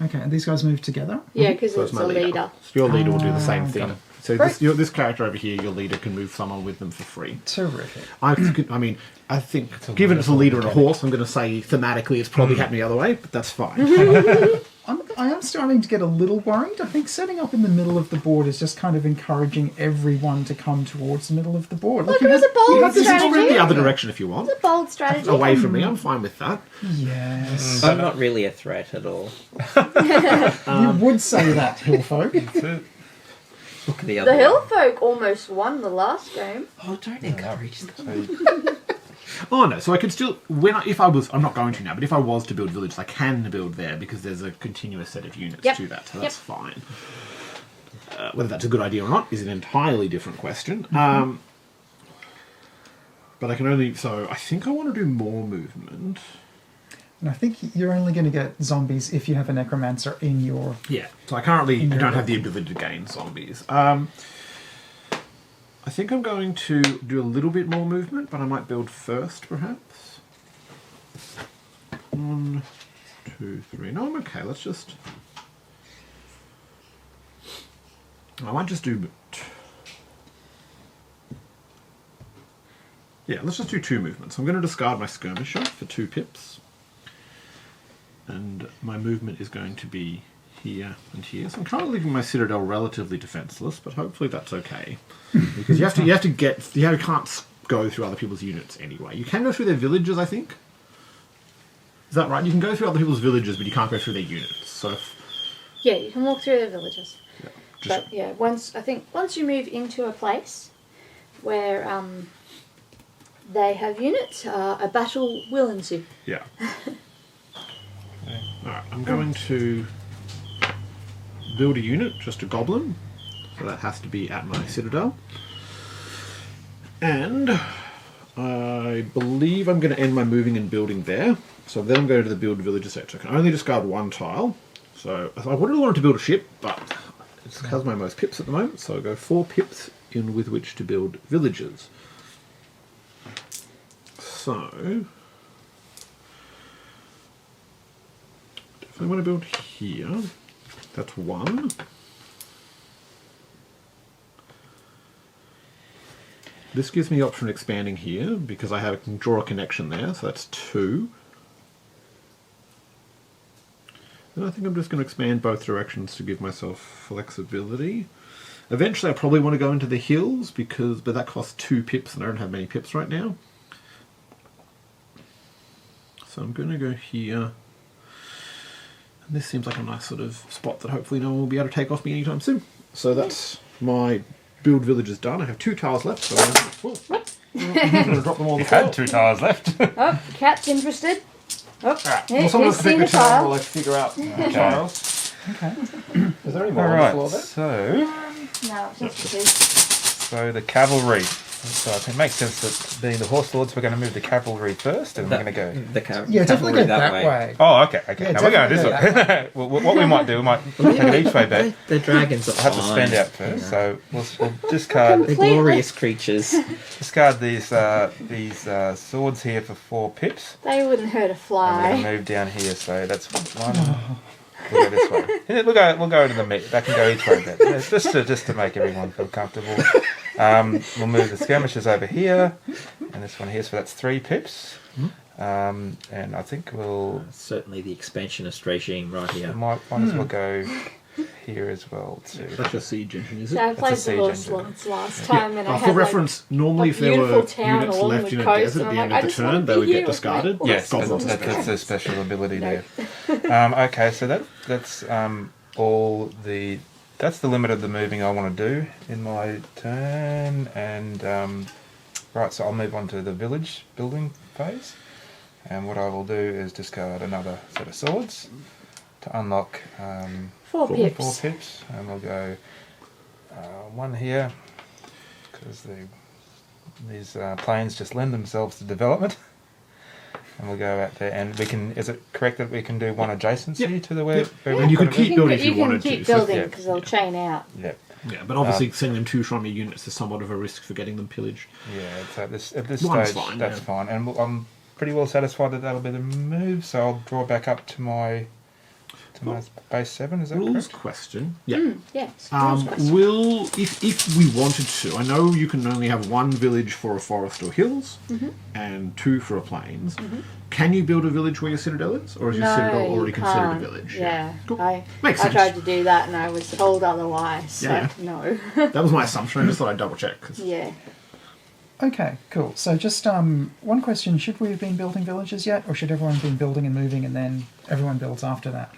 Okay, and these guys moved together? Yeah, because So it's my a leader. So your leader will do the same Ah, thing. got it. So Great. this character over here, your leader can move someone with them for free. Terrific. I think, given it's a leader and a horse, I'm going to say thematically it's probably happening the other way, but that's fine. I am starting to get a little worried. I think setting up in the middle of the board is just kind of encouraging everyone to come towards the middle of the board. Look, you it was a had- bold you had this strategy. Spread the other direction if you want. It's a bold strategy. Away from me, I'm fine with that. Yes. I'm not really a threat at all. You would say that, Hillfolk. That's it. Look at the The other Hill one. Folk almost won the last game. Oh, don't encourage them. So Oh no, so I could still, I'm not going to now, but if I was to build villages, I can build there because there's a continuous set of units Yep. to that, so that's fine. Whether that's a good idea or not is an entirely different question. But I can only, so I think I want to do more movement. And I think you're only going to get zombies if you have a necromancer in your... Yeah, so I don't have the ability to gain zombies. I think I'm going to do a little bit more movement, but I might build first, perhaps. 1, 2, 3. No, I'm okay. Let's just... I might just do... Yeah, let's just do 2 movements. I'm going to discard my skirmisher for 2 pips. And my movement is going to be here and here. So I'm kind of leaving my citadel relatively defenseless, but hopefully that's okay. Because you can't go through other people's units anyway. You can go through their villages, I think. Is that right? You can go through other people's villages, but you can't go through their units. So Yeah, you can walk through the villages. just, But yeah, once you move into a place where they have units, a battle will ensue. yeah. Alright, I'm going to build a unit, just a goblin. So that has to be at my citadel. And I believe I'm going to end my moving and building there. So then I'm going to the build villages section. I can only discard 1 tile. So I would have wanted to build a ship, but it has my most pips at the moment. So I'll go 4 pips in with which to build villages. So if I want to build here, that's 1. This gives me the option of expanding here because I can draw a connection there, so that's 2. And I think I'm just going to expand both directions to give myself flexibility. Eventually I probably want to go into the hills, but that costs 2 pips and I don't have many pips right now. So I'm going to go here. And this seems like a nice sort of spot that hopefully no one will be able to take off me anytime soon. So that's my build villages done. I have 2 tiles left, so I'm going to drop them all on the You floor. had 2 tiles left. Oh, cat's interested. Oh, Well, someone he's else pick seen a a tile tile. while I figure out tiles. Okay. Is there any more on the Alright, floor there? No, it's just the 2. so the cavalry. So I think it makes sense that being the horse lords, we're going to move the cavalry first, and we're going to go. Yeah, definitely go that way. Oh, okay. Yeah, Now we're going this definitely way. Well, what we might do, we might take it each way back. The dragons are I have to fine, spend out first, you know. so we'll discard They're glorious creatures. these swords here for 4 pips. They wouldn't hurt a And we're fly. going to move down here, so that's 1. We'll go this way. Yeah, we'll go to the meat. That can go each way. Then. Yeah, just to make everyone feel comfortable. We'll move the skirmishers over here, and this one here. So that's 3 pips. And I think we'll Certainly the expansionist regime right here. might as well go here as well too. That's your siege engine, is it? So I played a the siege horse engine. lords last time, and I For had reference, normally a if there were beautiful town units along left the in a coast, desert and at I'm the end like, of I the just wanna turn, they be would get here with my discarded. horse. Yes, Goblins that's are a special ability No. there. Okay, so that's that's the limit of the moving I want to do in my turn, and right, so I'll move on to the village building phase, and what I will do is discard another set of swords to unlock 4 4 pips. pips, and we'll go 1 here because these planes just lend themselves to development. And we'll go out there, and we can. Is it correct that we can do 1 adjacency to the where? Where And you we've could got to keep building if you can wanted keep to. So, building yeah. because they'll chain out. be? Yeah, yeah, but obviously sending them 2 Shrine units is somewhat of a risk for getting them pillaged. yeah. So at this One's stage, fine, that's yeah. fine, and I'm pretty well satisfied that that'll be the move. So I'll draw back up to my base 7. Is that Rules correct? question. Yeah. Yes. rules question. Will, if we wanted to, I know you can only have 1 village for a forest or hills, and 2 for a plains. Can you build a village where your citadel is, or is your citadel No, already you considered a can't. village? Yeah. Cool. I Makes sense. tried to do that and I was told otherwise. So Yeah. no. That was my assumption. I just thought I'd double check. 'Cause Yeah. Okay, cool. So just one question: should we have been building villages yet, or should everyone have been building and moving, and then everyone builds after that?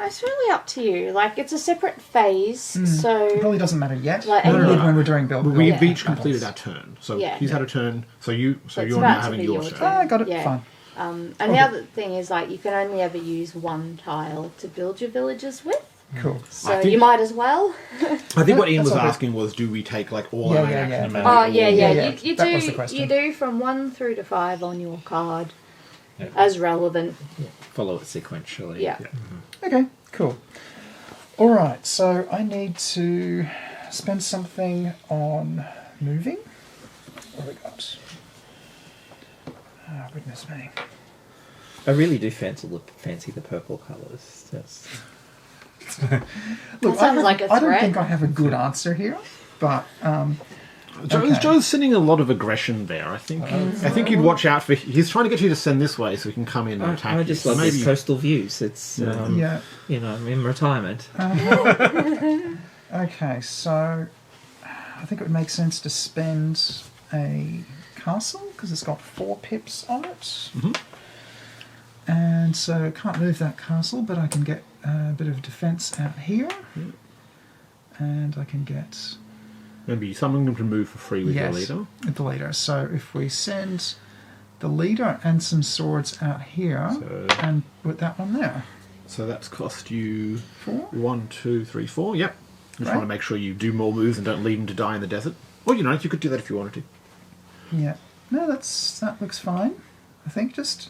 It's really up to you. Like, it's a separate phase, It so probably doesn't matter yet. Like, Only no. when we're doing build. We've build each battles. completed our turn. So Yeah. he's had a turn. So you're it's now about to having be your your turn. turn. Ah, I got it. Yeah. Fine. and Okay. the other thing is, like, you can only ever use 1 tile to build your villages with. Cool. So think- you might as well. I think what Ian was That's all good. asking was, do we take like all Yeah, our yeah, action yeah. and make Oh it yeah, all- yeah. Yeah, You that was the do. question. You do from 1 through to 5 on your card, Yeah. as relevant. Follow it sequentially. Yeah. Okay, cool. All right, so I need to spend something on moving. What have we got? Oh, goodness me. I really do fancy the purple colours. That's Look, sounds like a I don't threat. think I have a good answer here, but Joe's, Joe's sending a lot of aggression there. I think you'd watch out for. He's trying to get you to send this way so he can come in and attack. I just you. love Maybe these coastal views. It's yeah. you know, I'm in retirement. Okay, so I think it would make sense to spend a castle because it's got 4 pips on it. And so I can't move that castle, but I can get a bit of defense out here. And I can get maybe someone can move for free with your yes, leader. with the leader. So if we send the leader and some swords out here So- and put that one there. So that's cost you 4. 1, 2, 3, 4. Yep. Just Right. want to make sure you do more moves and don't leave them to die in the desert. Or you could do that if you wanted to. Yeah. No, that looks fine. I think just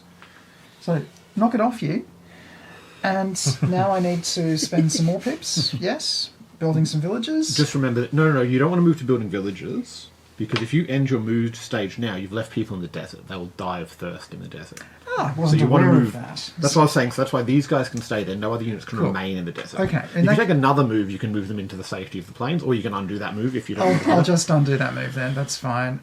so knock it off you. And now I need to spend some more pips. Yes, building some villages. Just remember that no, you don't want to move to building villages. Because if you end your move stage now, you've left people in the desert. They will die of thirst in the desert. I wasn't you wanna aware move. of that. That's what I was saying. So that's why these guys can stay there. No other units can remain in the desert. Okay, If and you that- take another move, you can move them into the safety of the plains, or you can undo that move if you don't. I'll just undo that move then. That's fine.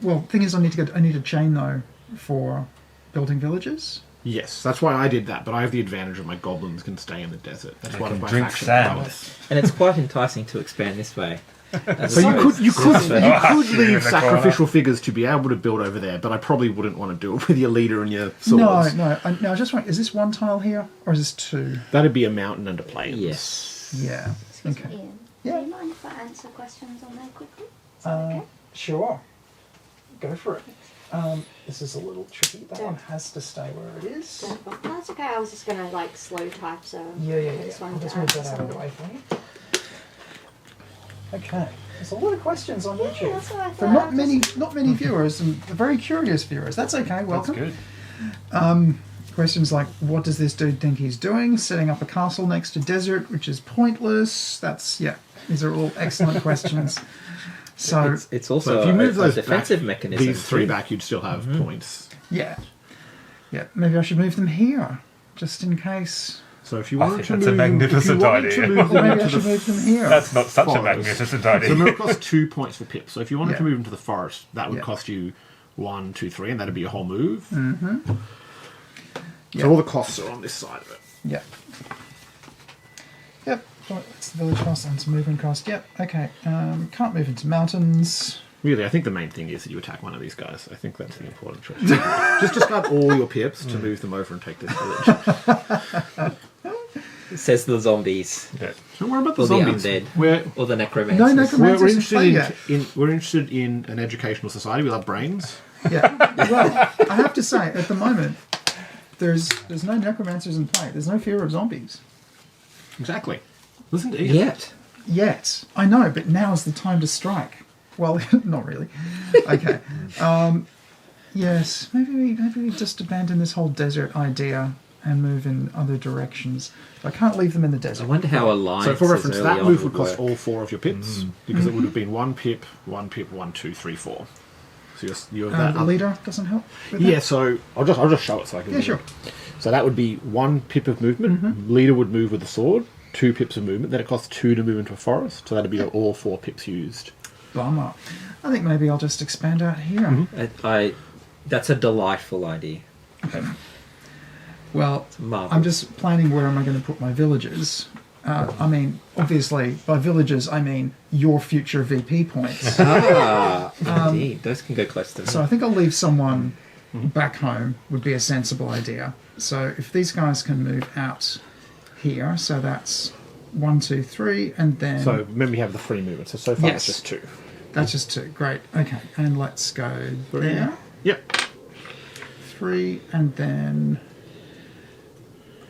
Well, thing is, I need a chain though for building villages. Yes, that's why I did that. But I have the advantage of my goblins can stay in the desert. That's one can of my drink faction sand. powers. And it's quite enticing to expand this way. So you could Shoot in leave the sacrificial figures to be able to build over there, but I probably wouldn't want to do it with your leader and your swords. No. Now, I just want. Is this one tile here, or is this two? That'd be a mountain and a plains. Yes. Yeah. Excuse Okay. me, Ian. Yeah. Do you mind if I answer questions on there quickly? Is that okay? Sure. Go for it. This is a little tricky. That one has to stay where it is. No, that's okay. I was just gonna like slow type, so Yeah. I just I'll wanted just to move answer that out some of the of way for you. Okay. There's a lot of questions on YouTube. that's what I For thought. not many viewers and very curious viewers. That's okay. That's Welcome. good. Questions like, what does this dude think he's doing? Setting up a castle next to desert, which is pointless. These are all excellent questions. So, It's So also if you move a those defensive back, mechanism. these three too. back, you'd still have points. yeah. Maybe I should move them here, just in case. So if you I wanted think to that's a move, magnificent if you wanted idea. to move Or them maybe I into should the move them here. That's not such a forest. magnificent So idea. it costs 2 points for pips. So if you wanted to Yeah. move into the forest, that would Yeah. cost you 1, 2, 3, and that'd be a whole move. Yeah. So all the costs are on this side of it. Yep. Right, that's the village cost and some movement cost. Yep. Okay. Can't move into mountains. Really, I think the main thing is that you attack one of these guys. I think that's the important choice. Just discard all your pips to move them over and take this village. Says the zombies. Yeah. Don't worry about the Or the zombies. undead. Or the necromancers. No necromancers. We're in play yet. interested in an educational society. We love brains. Yeah. Well, I have to say, at the moment, there's no necromancers in play. There's no fear of zombies Exactly. Listen to Ian. yet. I know, but now's the time to strike. Well, not really. Okay. Yes. Maybe we just abandon this whole desert idea and move in other directions. I can't leave them in the I desert. wonder how alliances So for reference, early that on move would cost work. all 4 of your pips because it would have been 1 pip, 1 pip, 1, 2, 3, 4. So you have that. The up. leader doesn't help. With that? Yeah, so I'll just show it so I can. Yeah, sure. So that would be 1 pip of movement. Leader would move with the sword. 2 pips of movement. Then it costs 2 to move into a forest. So that'd be all 4 pips used. Bummer. I think maybe I'll just expand out here. That's a delightful idea. Well, Marvelous. I'm just planning where am I going to put my villages. I mean, obviously, by villages, I mean your future VP points. Indeed. Those can go close to me. So I think I'll leave someone back home would be a sensible idea. So if these guys can move out here, so that's 1, 2, 3, and then So remember you have the free movement. So far Yes. it's just 2. that's just 2. Great. Okay, and let's go there. Yep. 3, and then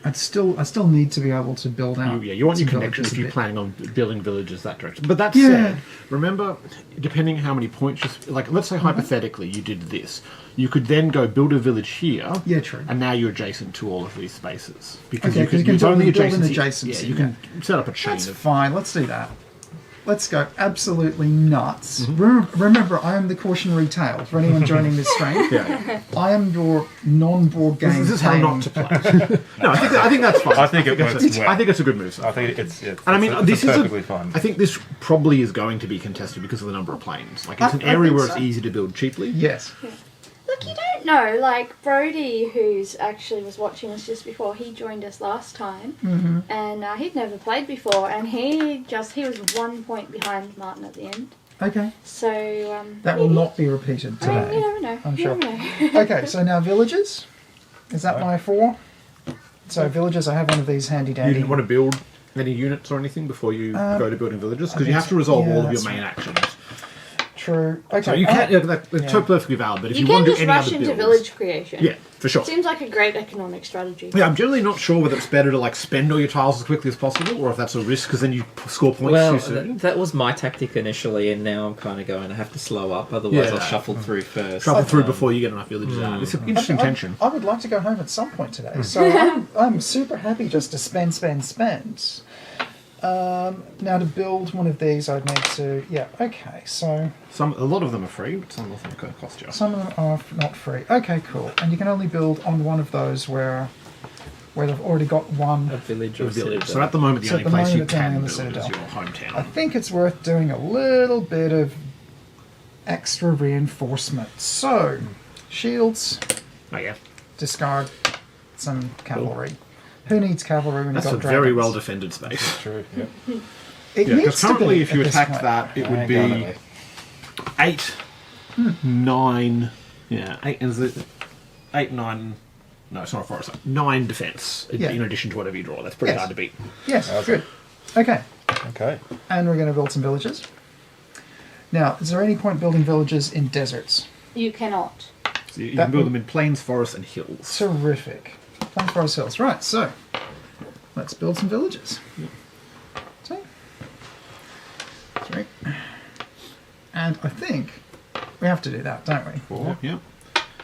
I still need to be able to build out. You want your some connections villages if a you're bit. planning on building villages that direction. But that Yeah. said, remember, depending how many points, like let's say hypothetically you did this, you could then go build a village here. Yeah, true. And now you're adjacent to all of these spaces because Okay, you 'cause you can can use build only an adjacency. adjacency, Yeah, you can set up a chain That's of. fine. Let's do that. Let's go absolutely nuts. Remember, I am the cautionary tale for anyone joining this stream. Yeah. I am your non-board game. This is how playing- not to play. No, I think that's fine. I think it works well. I think it's a good move. I think it's And I mean, it's this is perfectly fine. I think this probably is going to be contested because of the number of planes. Like it's an I area think where so. it's easy to build cheaply. Yes. Look, you don't know. Like Brody, who's actually was watching us just before, he joined us last time, and he'd never played before, and he was 1 point behind Martin at the end. Okay. So That will not be repeated I mean, you today. never know. I'm you sure. never know. Okay, so now villages. Is that my 4? So villages, I have one of these handy You dandy. didn't want to build any units or anything before you go to building villages because I you have think to resolve so. all Yeah, of your that's main right. actions. True. Okay. So you can't. That's Yeah. so perfectly valid. But if You you, want can to do just any rush other into builds, village creation. yeah, for sure. Seems like a great economic strategy. Yeah, I'm generally not sure whether it's better to like spend all your tiles as quickly as possible, or if that's a risk because then you score points Well, too soon. that was my tactic initially, and now I'm kind of going, I have to slow up, otherwise Yeah. I'll shuffle through first. Trouble through Um, before you get enough villages out. It's an interesting tension. I would like to go home at some point today, so I'm super happy just to spend. Now to build one of these, I'd need to. Yeah. Okay. So A lot of them are free, but some of them could cost you. some of them are not free. Okay. Cool. And you can only build on one of those where they've already got one. A village or Village. citadel. So at the moment, the So only at the place moment you it's only can in build the is Citadel. your I hometown. think it's worth doing a little bit of extra reinforcement. So, shields, Oh yeah, discard some cavalry. Who needs cavalry when that's a you've got very dragons? well defended space. True. Yeah. It Yeah, needs because to currently, be if you at this attacked point. that, it would Hang be on a minute. 8, 9. Yeah, 8 is it? 8, 9. No, it's not a forest. 9 defense Yeah. in addition to whatever you draw. That's pretty Yes. hard to beat. Yes, Okay. good. Okay, Okay. and we're going to build some villages. Now, is there any point building villages in deserts? You cannot. So you That can build would- them in plains, forests, and hills. Terrific. Plain Forest Hills. Right, so let's build some villages. So, 3. And I think we have to do that, don't we? 4. Yeah.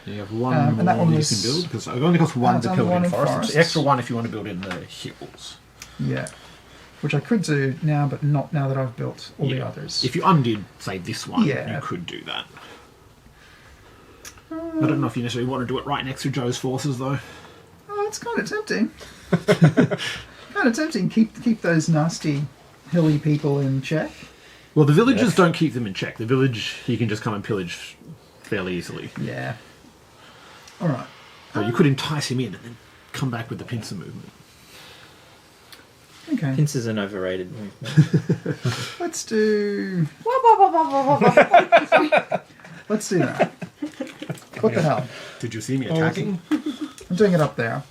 You have one and more that one you was- can build because it only costs 1 it's to only build one in in forests. It's forests. the extra 1 if you want to build in the hills. Yeah. Which I could do now, but not now that I've built all the Yeah. others. If you undid, say, this one, Yeah. you could do that. I don't know if you necessarily want to do it right next to Joe's forces, though. Oh, it's kind of tempting. Kind of tempting. Keep those nasty hilly people in check. Well, the villagers don't keep them in check. The village, he can just come and pillage fairly easily. Yeah. All right. So you could entice him in and then come back with the pincer movement. Okay. Pince is an overrated movement. Let's do. Let's do that. What the hell? Did you see me attacking? I'm doing it up there.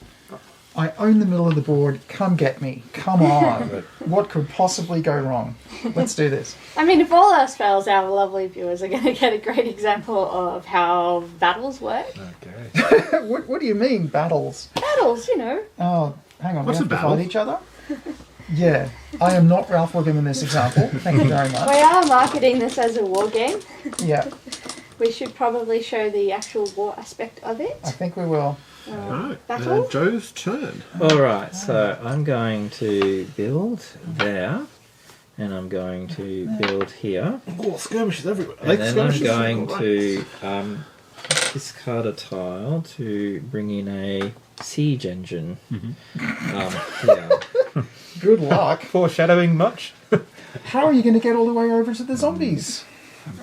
I own the middle of the board. Come get me. Come on. What could possibly go wrong? Let's do this. I mean, if all else fails, our lovely viewers are going to get a great example of how battles work. Okay. What do you mean, battles? Battles, you know. Oh, hang on. What's we a have to battle? fight each other? Yeah. I am not Ralph Wiggum in this example. Thank you very We much. are marketing this as a war game. Yeah, We should probably show the actual war aspect of it. I think we will. Right. Battle? Joe's turn. Alright, so I'm going to build there, and I'm going to build here, Oh, skirmishes everywhere. and then I'm going to discard a tile to bring in a siege engine. Here. Good luck. Foreshadowing much? How are you going to get all the way over to the zombies?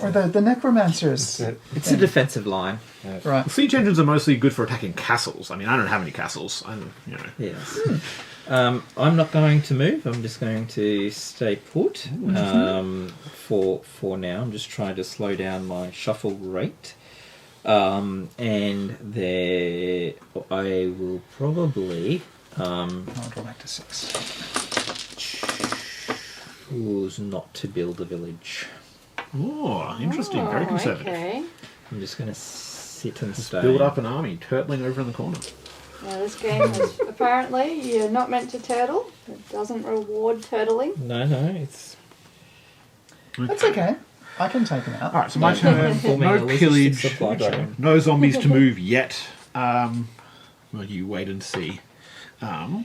Or the necromancers? It's a defensive line. Right. Siege engines are mostly good for attacking castles. I mean, I don't have any castles. Yes. I'm not going to move. I'm just going to stay put for now. I'm just trying to slow down my shuffle rate. And there I will probably I'll go back to 6. choose not to build a village. Oh, interesting. Very Oh, conservative. okay. I'm just going to sit and stay. Build up an army, turtling over in the corner. Now, this game is apparently you're not meant to turtle. It doesn't reward turtling. No, it's That's okay. I can take them out. All right, so my turn. forming a No logistics pillage, supply chain. no zombies to move yet. Well, you wait and see. I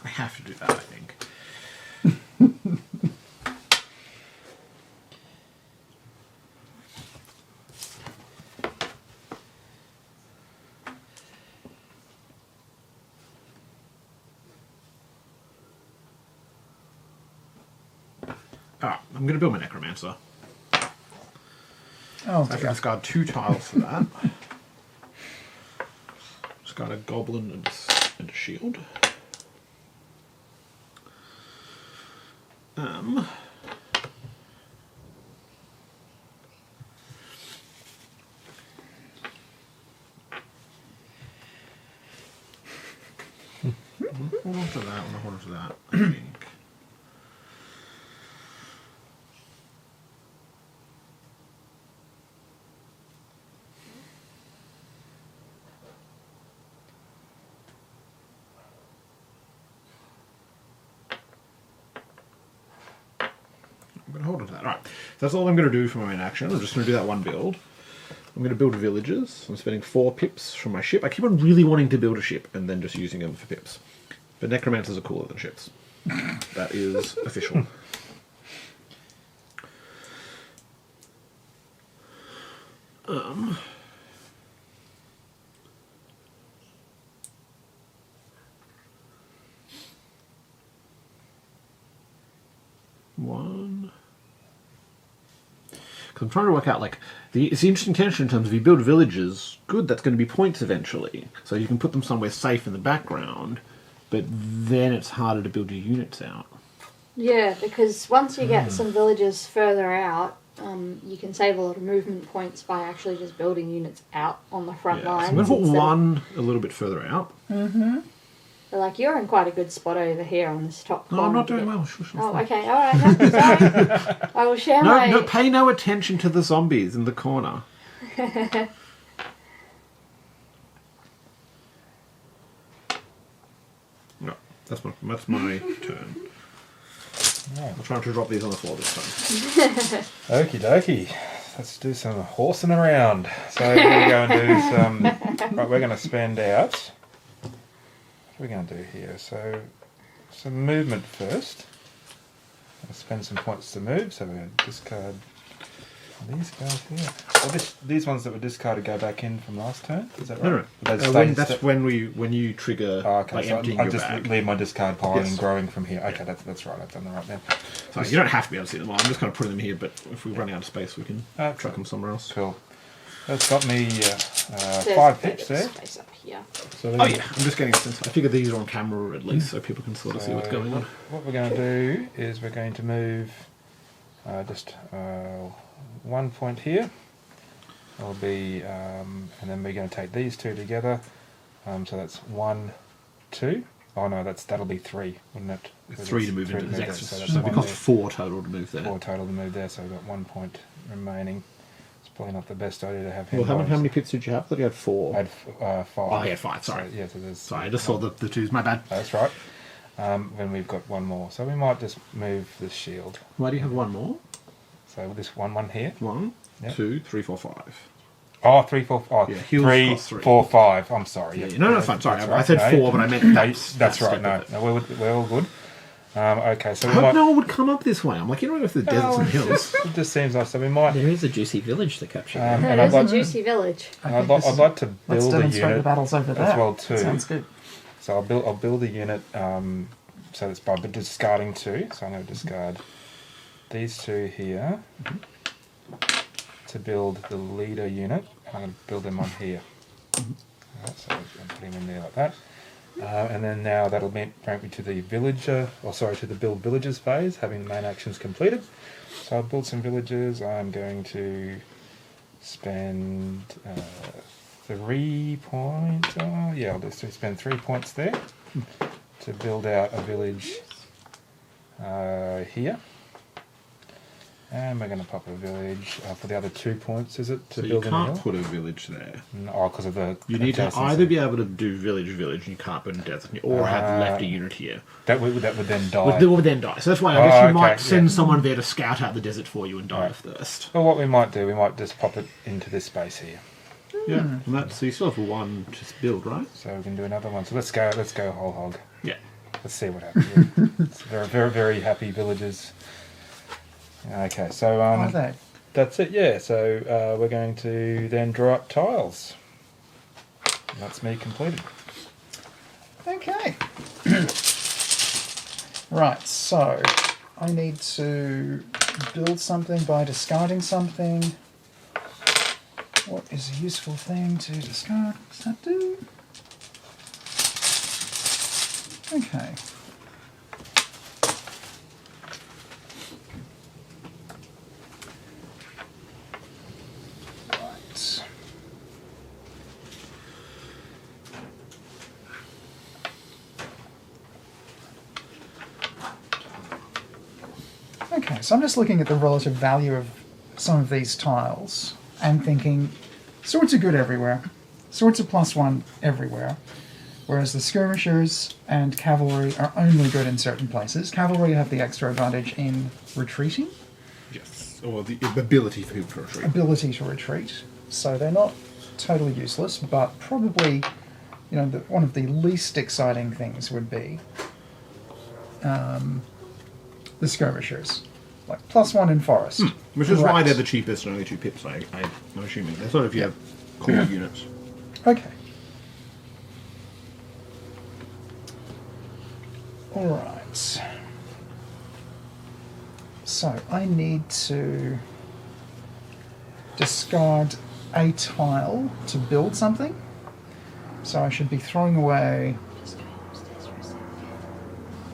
have to do that, I think. Alright, I'm going to build my Necromancer. Oh, I have to discard 2 tiles for that. Discard a goblin and a shield. Hold on to that, hold on to that, I think. I'm going to hold on to that. Right. So that's all I'm going to do for my main action. I'm just going to do that one build. I'm going to build villages. I'm spending 4 pips from my ship. I keep on really wanting to build a ship and then just using them for pips. But necromancers are cooler than ships. That is official. One. Because I'm trying to work out, like, it's the interesting tension in terms of you build villages, good, that's going to be points eventually. So you can put them somewhere safe in the background, but then it's harder to build your units out. Yeah, because once you get some villages further out, you can save a lot of movement points by actually just building units out on the front lines. So I'm going to put one a little bit further out. Mm-hmm. But, like, you're in quite a good spot over here on this top corner. No, I'm not doing well. Shush, oh, okay, alright, no, sorry. I will share my... No, pay no attention to the zombies in the corner. No, that's my turn. I'm trying to drop these on the floor this time. Okie dokie. Let's do some horsing around. So we're going to go and do some... Right, we're going to spend out... What are we going to do here? So, some movement first. I'll spend some points to move, so we're going to discard these guys here. Well, these ones that were discarded go back in from last turn, is that right? No. That's when you trigger by so emptying I your just bag. leave my discard pile and growing from here. Okay, that's right, I've done the right now. So you don't have to be able to see them all. I'm just kind of putting them here, but if we run out of space, we can chuck them somewhere else. Cool. That's got me 5 pitch there. Space up here. So I'm just getting a sense. I figure these are on camera at least, so people can sort of see what's going on. What we're going to do is we're going to move just 1 point here. It'll be, and then we're going to take these two together. So that's 1, 2. Oh no, that'll be 3, wouldn't it? It's 3 to move into the next. So it becomes 4 total to move there. 4 total to move there. So we've got 1 point remaining. Probably not the best idea to have. Well, how many pits did you have? I thought you had 4. I had 5. Oh, you had 5. Sorry. So, yeah, so there's. Sorry, I just saw the 2s. My bad. That's right. Then we've got 1 more, so we might just move the shield. Why do you have 1 more? So this one here. 1, Yep. 2, 3, 4, 5. Oh, 3, 4, 5. Yeah, heals 3, plus 3. 4, 5. I'm sorry. Yeah, no, fine. Sorry, That's I right. said 4, but I meant that's right. No, we're all good. Okay, so I we hope might. no one would come up this way. I'm like, you don't go through the deserts and hills. It just seems like so. We might. There is a juicy village to capture. And It I'd is a like, juicy village. I'd like to Let's build a demonstrate the unit battles over there. as well too. Sounds good. So I'll build a unit. So it's by discarding 2. So I'm going to discard these 2 here to build the leader unit. I'm going to build them on here. Alright, so I'm putting them in there like that. And then now that'll bring me to the to the build villages phase, having the main actions completed. So I'll build some villages. I'm going to spend 3 points. I'll just spend 3 points there to build out a village here. And we're going to pop a village for the other 2 points, is it? To So you build can't put a village there. No, because of the. You need to adjacency. either be able to do village, and you can't put a desert, or have left a unit here. That would then die. Would then die. So that's why I guess you might okay, send someone there to scout out the desert for you and die of thirst. Well, what we might do, we might just pop it into this space here. Yeah. And so you still have 1 to build, right? So we can do another one. So let's go whole hog. Yeah. Let's see what happens. It's very, very, very happy villagers. Okay, so Are they? that's it. Yeah. So we're going to then draw up tiles. And that's me completed. Okay. Right, so I need to build something by discarding something. What is a useful thing to discard? What does that do? Okay. Right. Okay, so I'm just looking at the relative value of some of these tiles and thinking swords are good everywhere. Swords are +1 everywhere. Whereas the skirmishers and cavalry are only good in certain places. Cavalry have the extra advantage in retreating, Yes. Or the ability for people to retreat. ability to retreat. So they're not totally useless, but probably, one of the least exciting things would be the skirmishers. Like +1 in forest. Which is why Right. they're the cheapest and only 2 pips, I'm assuming. They're sort of your core units. Okay. Alright. So, I need to discard a tile to build something. So I should be throwing away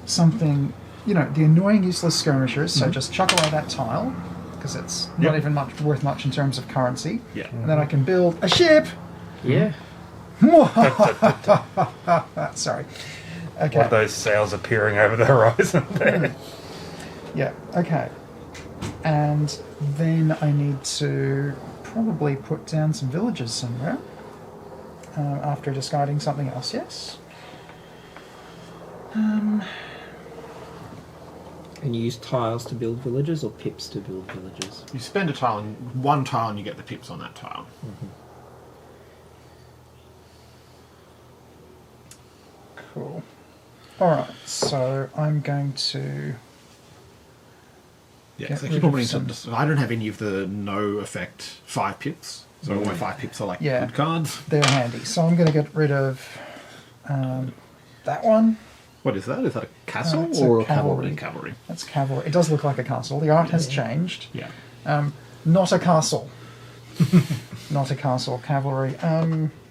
something, the annoying useless skirmishers, so just chuck away that tile, because it's not even worth much in terms of currency. Yeah. And then I can build a ship! Yeah. Sorry. One Okay. of those sails appearing over the horizon there. Yeah, okay. And then I need to probably put down some villages somewhere after discarding something else, yes? And you use tiles to build villages or pips to build villages? You spend a tile, and one tile, and you get the pips on that tile. Cool. Alright, so I'm going to... Yeah, Get so I rid keep on of wanting some- to. I don't have any of the no effect 5 pips, so all my 5 pips are like Yeah. good cards. They're handy. So I'm going to get rid of that one. What is that? Is that a castle it's a or a cavalry. cavalry? That's cavalry. It does look like a castle. The art has changed. Yeah. Not a castle. Not a castle. Cavalry.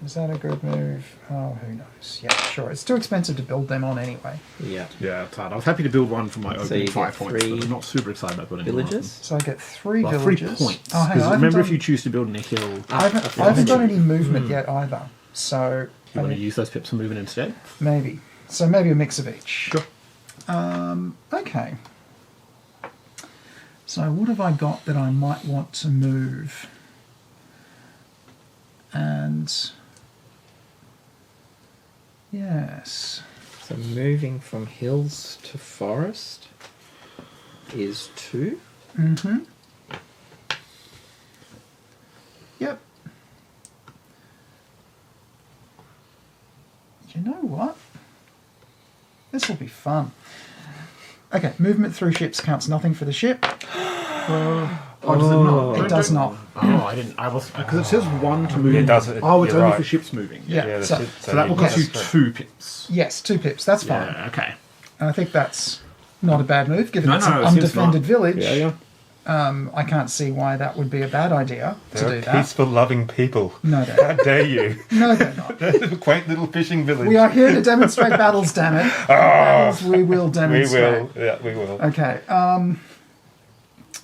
Is that a good move? Oh, who knows? Yeah, sure. It's too expensive to build them on anyway. Yeah. Yeah, it's hard. I was happy to build one for my So opening you get 5 points, three but I'm not super excited about building one. Villages? So I get 3 Well, villages. 3 points. Oh, hang on. I Because haven't remember, if done- you choose to build in a hill, I haven't done any movement yet either. So you I want to mean, use those pips for moving instead. maybe. So maybe a mix of each. Sure. Okay. So what have I got that I might want to move? And yes. So moving from hills to forest is 2. Mm-hmm. Yep. You know what? This will be fun. Okay, movement through ships counts nothing for the ship. Oh, does it not? It does not. Oh, I didn't. I was because it says 1 to move. It does. Oh, it's You're only right. for ships moving. Yeah. Yeah, so, So that will cost you that's 2 pips. yes, 2 pips. That's fine. Yeah. Okay. And I think that's not a bad move, given No, it's no, an it seems undefended not. village. Yeah, yeah. I can't see why that would be a bad idea to They're do that. peaceful, loving people. No, they're How dare you? no, they're not. Quaint little fishing village. We are here to demonstrate battles, damn it. Battles we will We demonstrate. will. Yeah, we will. Okay.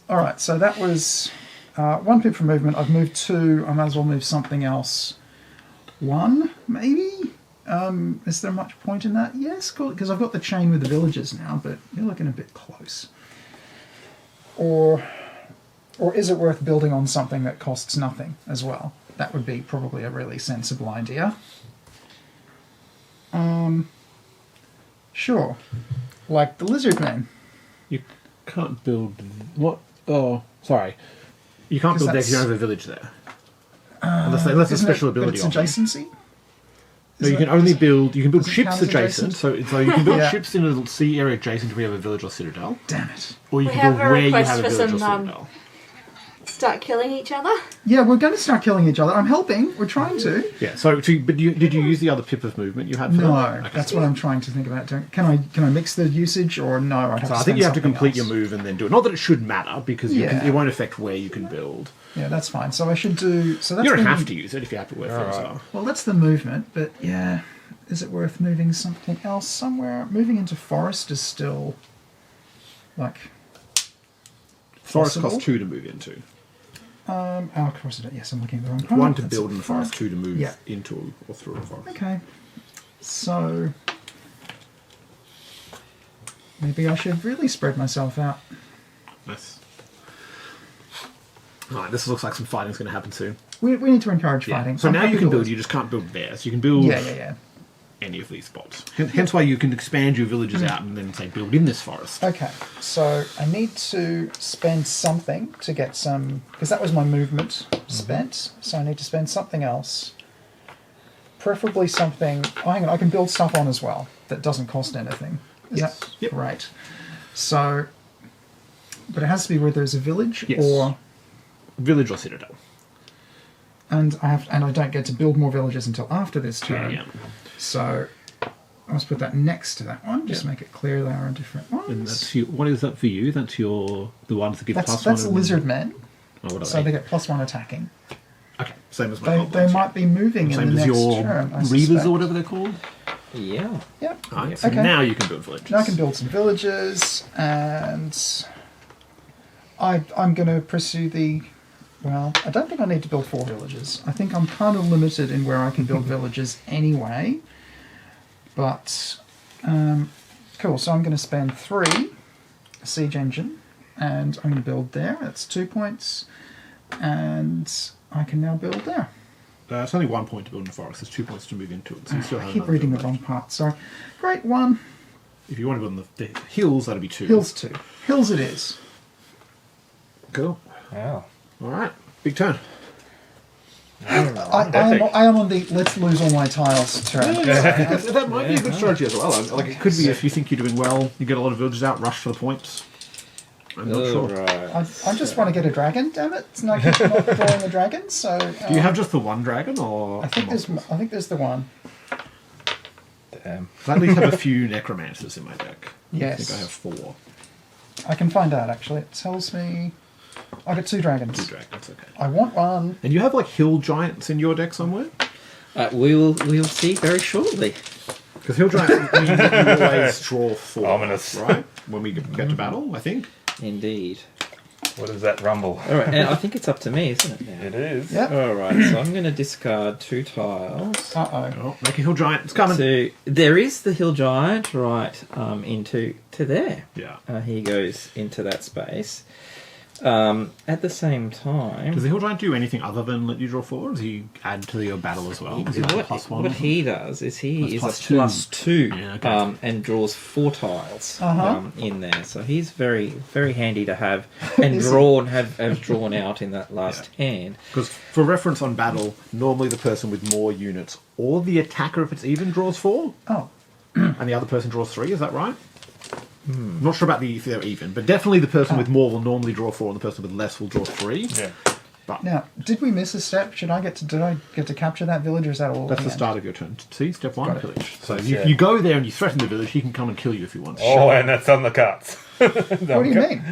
All right. So that was 1 pip for movement. I've moved 2. I might as well move something else. 1, maybe. Is there much point in that? Yes, cool. Because I've got the chain with the villages now, but you're looking a bit close. Or is it worth building on something that costs nothing as well? That would be probably a really sensible idea. Sure. Like the lizard man. You can't build what? Oh, sorry. You can't 'Cause build there because you don't that's- have a village there. Unless a Isn't special it, but ability it's on it. adjacency? No, you can only build. You can build Does it ships count as adjacent. adjacent? So you can build Yeah. ships in a sea area adjacent to where you have a village or citadel, Damn it. or you We can have build a where you request have a for village or some, citadel. Start killing each other. Yeah, we're going to start killing each other. I'm helping. We're trying to. Yeah. So, but did you use the other pip of movement you had? For No, that? Okay. that's what I'm trying to think about doing. Can I mix the usage or no? I have So to I think you have to spend complete your something move and then do it. Not that it should matter because Yeah. it won't affect where you can build. else. Yeah, that's fine. So I should do. So that's You don't the- have to use it if you're happy where things Alright. are. Well, that's the movement, but yeah, is it worth moving something else somewhere? Moving into forest is still like. Forest Possible? costs 2 to move into. Oh, of course it is. Yes, I'm looking at the wrong. 1 part. to That's build in the forest, fine. 2 to move Yeah. into or through a forest. Okay, so maybe I should really spread myself out. Nice. Alright, this looks like some fighting's going to happen soon. We need to encourage fighting. So I'm now happy you can to- build. You just can't build there. So you can build Yeah. any of these spots. Hence why you can expand your villages out and then say build in this forest. Okay, so I need to spend something to get some, because that was my movement spent, so I need to spend something else. Preferably something, oh hang on, I can build stuff on as well that doesn't cost anything. Is Yes. that Yep. right? So, but it has to be where there's a village, Yes. or Village or citadel. and I don't get to build more villages until after this turn. Yeah. So, let's put that next to that one. Just Yeah. make it clear they are different ones. And that's what is that for you? That's the ones that give That's plus one. lizard men, Oh, what are so they they? get +1 attacking. Okay, same as my They goblins, might be moving Same in the as next your turn. I reavers suspect. or whatever they're called. Yeah. Yep. Alright, so Okay. now you can build villages. Now I can build some villages, and I'm going to pursue the. Well, I don't think I need to build 4 villages. I think I'm kind of limited in where I can build villages anyway. But cool. So I'm going to spend 3 siege engine, and I'm going to build there. That's 2 points, and I can now build there. It's only 1 point to build in the forest. There's 2 points to move into it. So you still I have keep another reading the village. wrong part. Sorry. Great one. If you want to build in the hills, that'll be 2. Hills 2. Hills it is. Cool. Wow. All right. Big turn. I am on the let's lose all my tiles turn. That might be a good strategy as well. Like it could be if you think you're doing well, you get a lot of villages out, rush for the points. I'm not sure. Alright. I just want to get a dragon, damn it! And I keep not drawing a dragon, so. Do you have just the one dragon, or I think there's the one. Damn. I at least have a few necromancers in my deck. Yes. I think I have 4. I can find out actually. It tells me I got 2 dragons. 2 dragons, okay. I want one. And you have like hill giants in your deck somewhere? We'll see very shortly. Because hill giants mean that you always draw 4. Ominous. Right? When we get to battle, I think. Indeed. What is that rumble? All right, and I think it's up to me, isn't it now? It is. Yep. All right, so I'm going to discard 2 tiles. Uh-oh. Oh, make a hill giant. It's coming. So there is the hill giant right into there. Yeah. He goes into that space. At the same time, Does the hill giant do anything other than let you draw 4? Does he add to your battle as well? Is he like a +1? what he does is he That's is +2. a +2 Yeah, okay. and draws 4 tiles Uh-huh. in there. So he's very very handy to have and Is he? have drawn out in that last hand. Because for reference on battle, normally the person with more units, or the attacker if it's even, draws 4, Oh. and the other person draws 3. Is that right? Not sure about if they're even, but definitely the person with more will normally draw 4, and the person with less will draw 3. Yeah. Now, did we miss a step? Did I get to capture that village, or is that all? That's the again? start of your turn. See, step 1, Got it. pillage. So Yeah. if you go there and you threaten the village, he can come and kill you if he wants. Oh, and that's on the cards. What do you mean?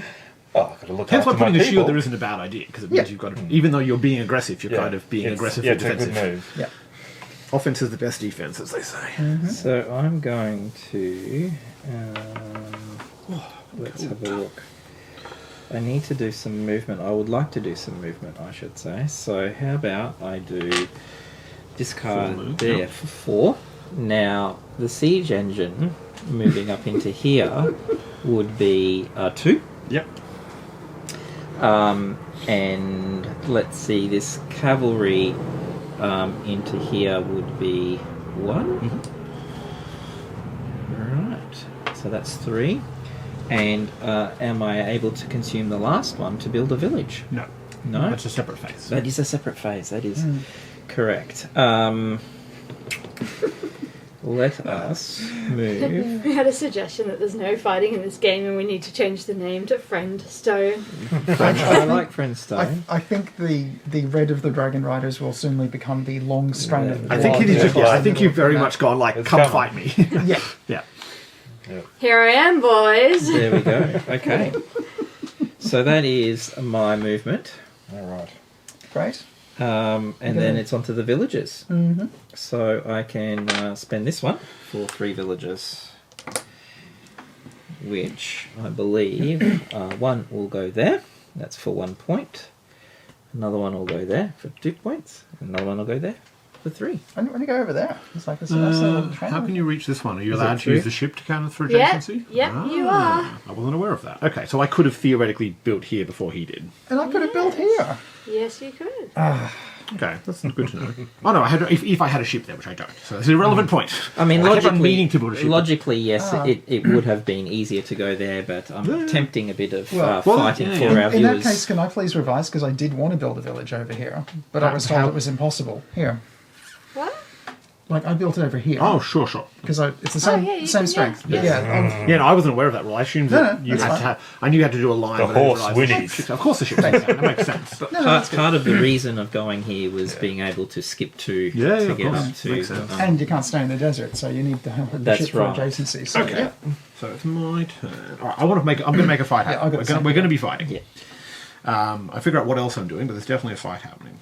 Oh, I've got to look Hence after why my putting the shield people. there isn't a bad idea, because it means Yeah. you've got to, even though you're being aggressive, you're kind of being It's- aggressive yeah, for it's a good defensive. move. Yeah. Offense is the best defense, as they say. So I'm going to let's have a look. I need to do some movement. I would like to do some movement, I should say. So how about I do discard 4 move, there yeah. for 4. Now the siege engine moving up into here would be 2. Yep. And let's see, this cavalry into here would be 1. Right, so that's 3. And am I able to consume the last one to build a village? No. No? That's a separate phase. That is a separate phase, that is correct. Let us move. We had a suggestion that there's no fighting in this game and we need to change the name to Friend Stone. I like Friendstone. I think the red of the Dragon Riders will soonly become the long strain of I think blood it is. across Yeah, I the think middle you've of the very map. much gone like, It's come coming. fight me. Yeah. Yeah. Here I am, boys. There we go. Okay. So that is my movement. All right. Great. And then it's onto the villages. Mm-hmm. So I can spend this one for 3 villages, which I believe one will go there. That's for 1 point. Another one will go there for 2 points. Another one will go there for 3. When do you go over there? It's like this nice little train. How can you reach this one? Are you Is allowed it to use true? the ship to counter for Yeah, adjacency? yeah, you are. I wasn't aware of that. Okay, so I could have theoretically built here before he did. And I could have built here. Yes, you could. Okay, that's good to know. Oh no, I had if I had a ship there, which I don't. So it's an irrelevant point. I mean, I kept on meaning to build a ship. logically, yes, it would have been easier to go there, but I'm attempting a bit of Well, fighting yeah, for yeah. our In that viewers. case, can I please revise? Because I did want to build a village over here, but I was told How- it was impossible. Here. What? Like, I built it over here. Oh, sure. Because it's the same yeah, you same can, strength. yeah. Yeah. Yeah, no, I wasn't aware of that rule. I assumed that No, you that's had to fine. have... I knew you had to do a line. The but I didn't horse realise winning. Of course the ship takes that. That makes sense. Part of the reason of going here was being able to skip to of get course. up to. Makes sense. And you can't stay in the desert, so you need to have the That's ship for right. adjacency. So, Okay. yeah. So it's my turn. All right, I'm going to make a fight Yeah, happen. I got the same. We're going to be fighting. Yeah. I figure out what else I'm doing, but there's definitely a fight happening.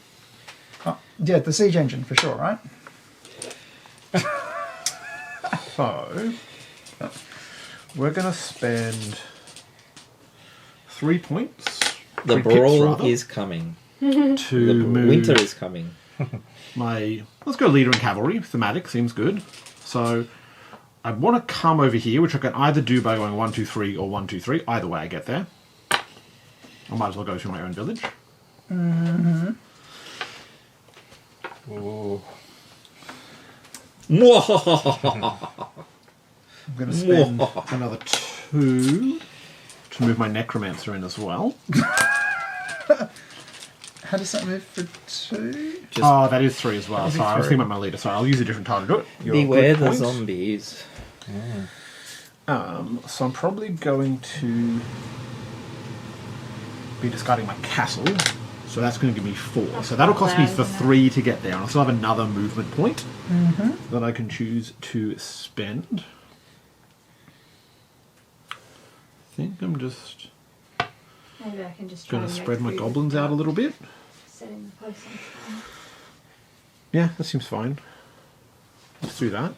Oh, yeah, the siege engine for sure, right? So we're going to spend 3 points. The 3 pips, brawl rather, is coming. to The move winter is coming. let's go leader and cavalry. Thematic seems good. So I want to come over here, which I can either do by going 1, 2, 3 or 1, 2, 3. Either way I get there. I might as well go through my own village. Ooh. I'm going to spend... Another 2 to move my necromancer in as well. How does that move for 2? Oh, that is 3 as well. That'll be Sorry, I was 3. thinking about my leader. Sorry, I'll use a different tile to do it. You're Beware good the point. zombies. So I'm probably going to be discarding my castle. So that's going to give me 4. So that'll cost me the 3 to get there. And I'll still have another movement point that I can choose to spend. I think I'm just Maybe I can just going to spread my goblins out a little bit. Setting the post on time. Yeah, that seems fine. Let's do that.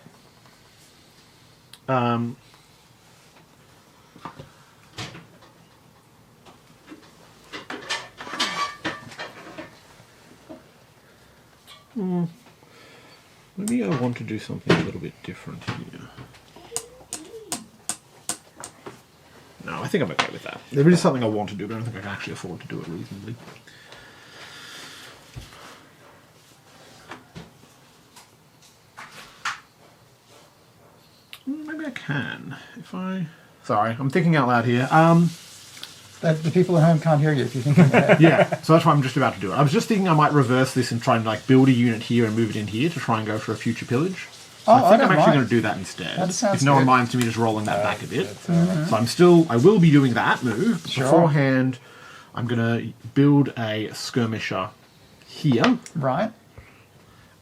Maybe I want to do something a little bit different here. No, I think I'm okay with that. There is something I want to do, but I don't think I can actually afford to do it reasonably. Maybe I can. If I... Sorry, I'm thinking out loud here. The people at home can't hear you if you're thinking about it. Yeah, so that's what I'm just about to do. I was just thinking I might reverse this and try and like build a unit here and move it in here to try and go for a future pillage. So Oh, I think I I'm don't actually mind. going to do that instead. That sounds if no one good. minds me just rolling that back a bit. So I will be doing that move. Sure. Beforehand, I'm going to build a skirmisher here, Right.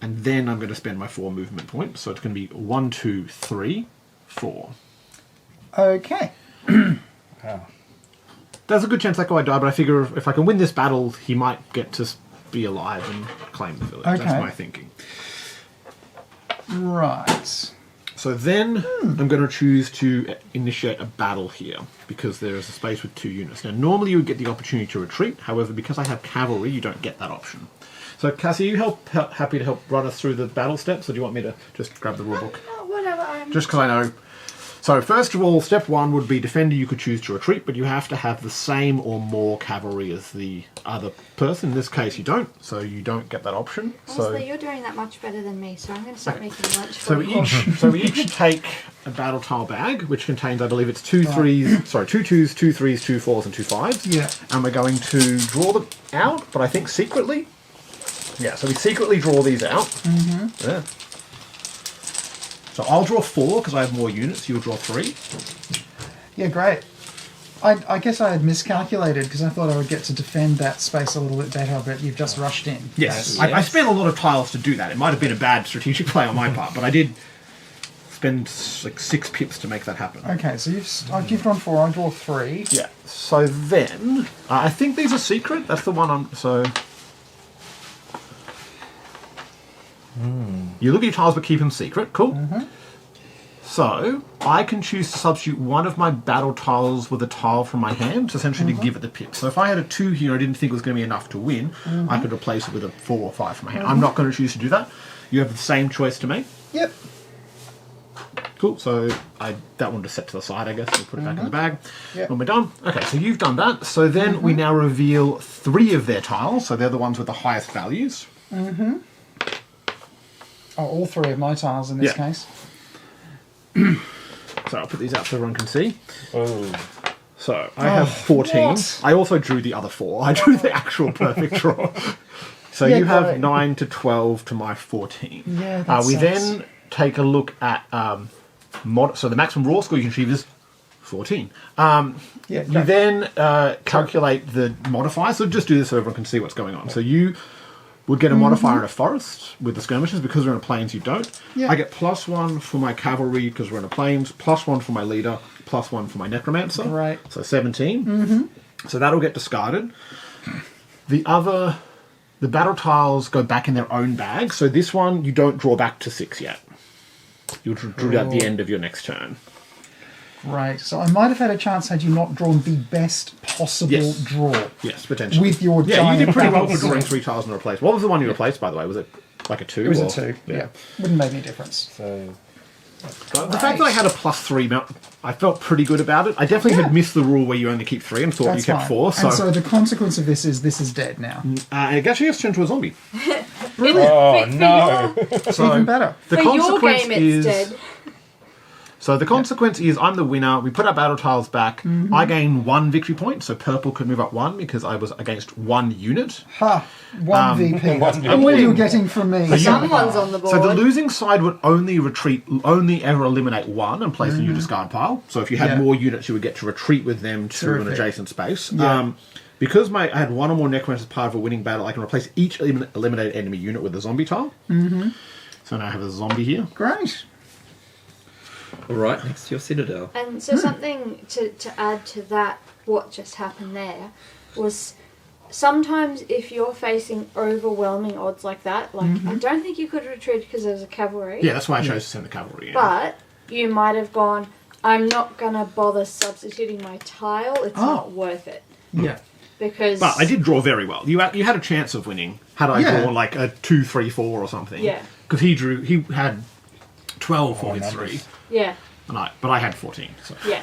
and then I'm going to spend my 4 movement points. So it's going to be 1, 2, 3, 4. Okay. Wow. There's a good chance that guy die, but I figure if I can win this battle, he might get to be alive and claim the village. Okay. That's my thinking. Right. So then I'm going to choose to initiate a battle here because there is a space with 2 units. Now, normally you would get the opportunity to retreat. However, because I have cavalry, you don't get that option. So, Cassie, are you happy to help run us through the battle steps, or do you want me to just grab the rulebook? Oh, whatever. Just because I know. So, first of all, step 1 would be defender. You could choose to retreat, but you have to have the same or more cavalry as the other person. In this case, you don't, so you don't get that option. Honestly, you're doing that much better than me, so I'm going to start making lunch So for we you. each take a battle tile bag, which contains, I believe, it's 2 2s, 2 3s, 2 4s, and 2 5s. Yeah. And we're going to draw them out, but I think secretly. Yeah, so we secretly draw these out. Mm-hmm. Yeah. So I'll draw 4 because I have more units. You'll draw 3. Yeah, great. I guess I had miscalculated because I thought I would get to defend that space a little bit better, but you've just rushed in. Yes. Yes. I spent a lot of tiles to do that. It might have been a bad strategic play on my part, but I did spend like 6 pips to make that happen. Okay, so you've drawn 4, I draw 3. Yeah. So then, I think these are secret. That's the one I'm... So... You look at your tiles but keep them secret. Cool. So, I can choose to substitute one of my battle tiles with a tile from my hand, to essentially to give it the pip. So if I had a 2 here I didn't think was going to be enough to win, I could replace it with a 4 or 5 from my hand. I'm not going to choose to do that. You have the same choice to make. Yep. Cool, so that one just set to the side, I guess. We'll put it back in the bag Yep. when we're done. Okay, so you've done that. So then we now reveal 3 of their tiles, so they're the ones with the highest values. Oh, all 3 of my tiles in this Yeah. case. So I'll put these out so everyone can see. Oh. So I have 14. what? I also drew the other 4. I drew the actual perfect draw. So Yeah, you have great. 9 to 12 to my 14. Yeah, that we sucks. then take a look at so the maximum raw score you can achieve is 14. Yeah, You great. then calculate the modifier. So just do this so everyone can see what's going on. So you would get a modifier in a forest with the skirmishers. Because we're in a plains, you don't. Yeah. I get +1 for my cavalry because we're in a plains, +1 for my leader, +1 for my necromancer. Right. So 17. So that'll get discarded. The battle tiles go back in their own bag. So this one, you don't draw back to 6 yet. You'll draw it at the end of your next turn. Right, so I might have had a chance had you not drawn the best possible Yes. draw. Yes, potentially. With your you giant did pretty well for battles. drawing 3 tiles and replace. What was the one you replaced, by the way? Was it like a 2? It was or? a 2, yeah. Wouldn't make any difference. So But the fact that I had a +3, I felt pretty good about it. I definitely had missed the rule where you only keep 3 and thought That's you kept fine. 4. And so the consequence of this is dead now. It actually gets turned to a zombie. oh For no! So Even better. the For your consequence game, is it's dead. So the consequence is I'm the winner. We put our battle tiles back. I gain 1 victory point, so purple could move up 1 because I was against 1 unit. Ha! 1 VP. That's VP. all you're getting from me. Someone's on the board. So the losing side would only ever eliminate 1 and place in your discard pile. So if you had Yeah. more units, you would get to retreat with them to an Terrific. adjacent space. Yeah. Because I had 1 or more necromancers as part of a winning battle, I can replace each eliminated enemy unit with a zombie tile. So now I have a zombie here. Great. Right next to your citadel. And so something to add to that, what just happened there, was sometimes if you're facing overwhelming odds like that, like I don't think you could retreat because there's a cavalry, Yeah, that's why I chose to send the cavalry in. but you might have gone, I'm not going to bother substituting my tile, it's not worth it. Yeah. Because... But I did draw very well. You had a chance of winning had I Yeah. drawn like a 2, 3, 4 or something. Yeah. Because he had 12 for his numbers. 3, Yeah, but I had 14. So. yeah.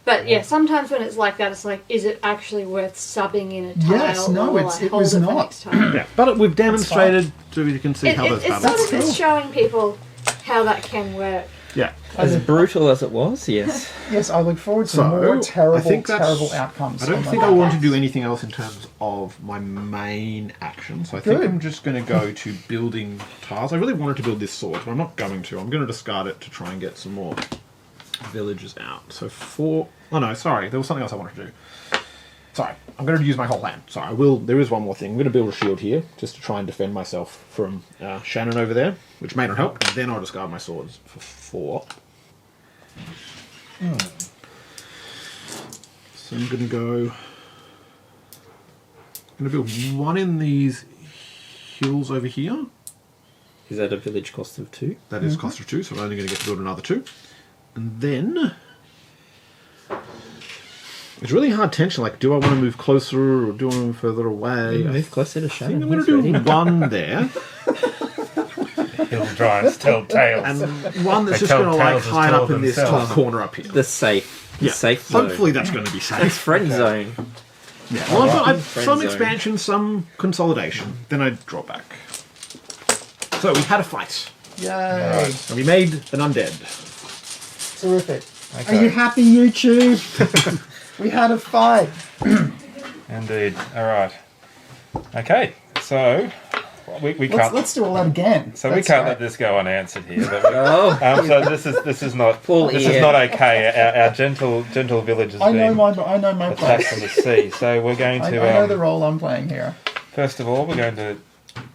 But yeah, sometimes when it's like that, it's like, is it actually worth subbing in a tile? Yes, no, or will it's- I it hold was for not. next time? Yeah, but we've demonstrated so you can see how those It's battles. sort of cool. it's showing people how that can work. Yeah. As brutal as it was, yes. Yes, I look forward to So, more I terrible, think that's- terrible outcomes. I don't on my think I podcast. want to do anything else in terms of my main action, so I think Good. I'm just going to go to building tiles. I really wanted to build this sword, but I'm not going to. I'm going to discard it to try and get some more villages out. So 4... Oh no, sorry, there was something else I wanted to do. Sorry, I'm going to use my whole hand. Sorry, I will. There is one more thing. I'm going to build a shield here, just to try and defend myself from Shannon over there, which may not help. And then I'll discard my swords for 4. So I'm going to go... I'm going to build 1 in these hills over here. Is that a village cost of 2? That is cost of 2, so I'm only going to get to build another 2. And then... It's really hard tension, like, do I want to move closer or do I want to move further away? Move closer to I think Shannon. I'm going to do 1 there, Hill giants tell tales. and 1 that's They just tell going to, like, tales as hide told up in this top themselves. corner up here. The safe. The Yeah, safe zone. hopefully that's going to be It's safe. friend zone. Yeah. Well, I've Friend some zone. expansion, some consolidation, then I draw back. So we had a fight, Yay. and we made an undead. Terrific. Okay. Are you happy, YouTube? We had a fight. Indeed. All right. Okay. So we can't. Let's do all that again. So we That's can't right. let this go unanswered here. But Oh, so this is not Full this ear. is not okay. Our gentle village has I been know my attacked place. from the sea. So we're going I to know the role I'm playing here. first of all we're going to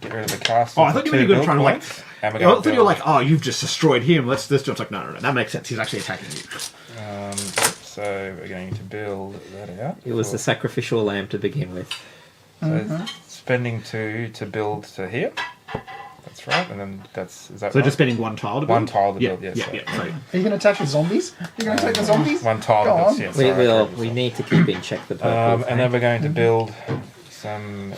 get rid of the castle. Oh, I thought you were going to try and like. And we're I going thought to you were like, oh, you've just destroyed him. Let's this job's like, no, that makes sense. He's actually attacking you. so we're going to build that out. it was the sacrificial lamb to begin with. So spending 2 to build to here. That's right, and then is that So right? just spending 1 tile to build. One tile to yeah, build, yes. Yeah, so- yeah. So, Are you going to attack the zombies? You're going to attack the zombies? One tile Go to on. build, yes. We sorry, will. correct. We need to keep in check the purple. And then we're going to build some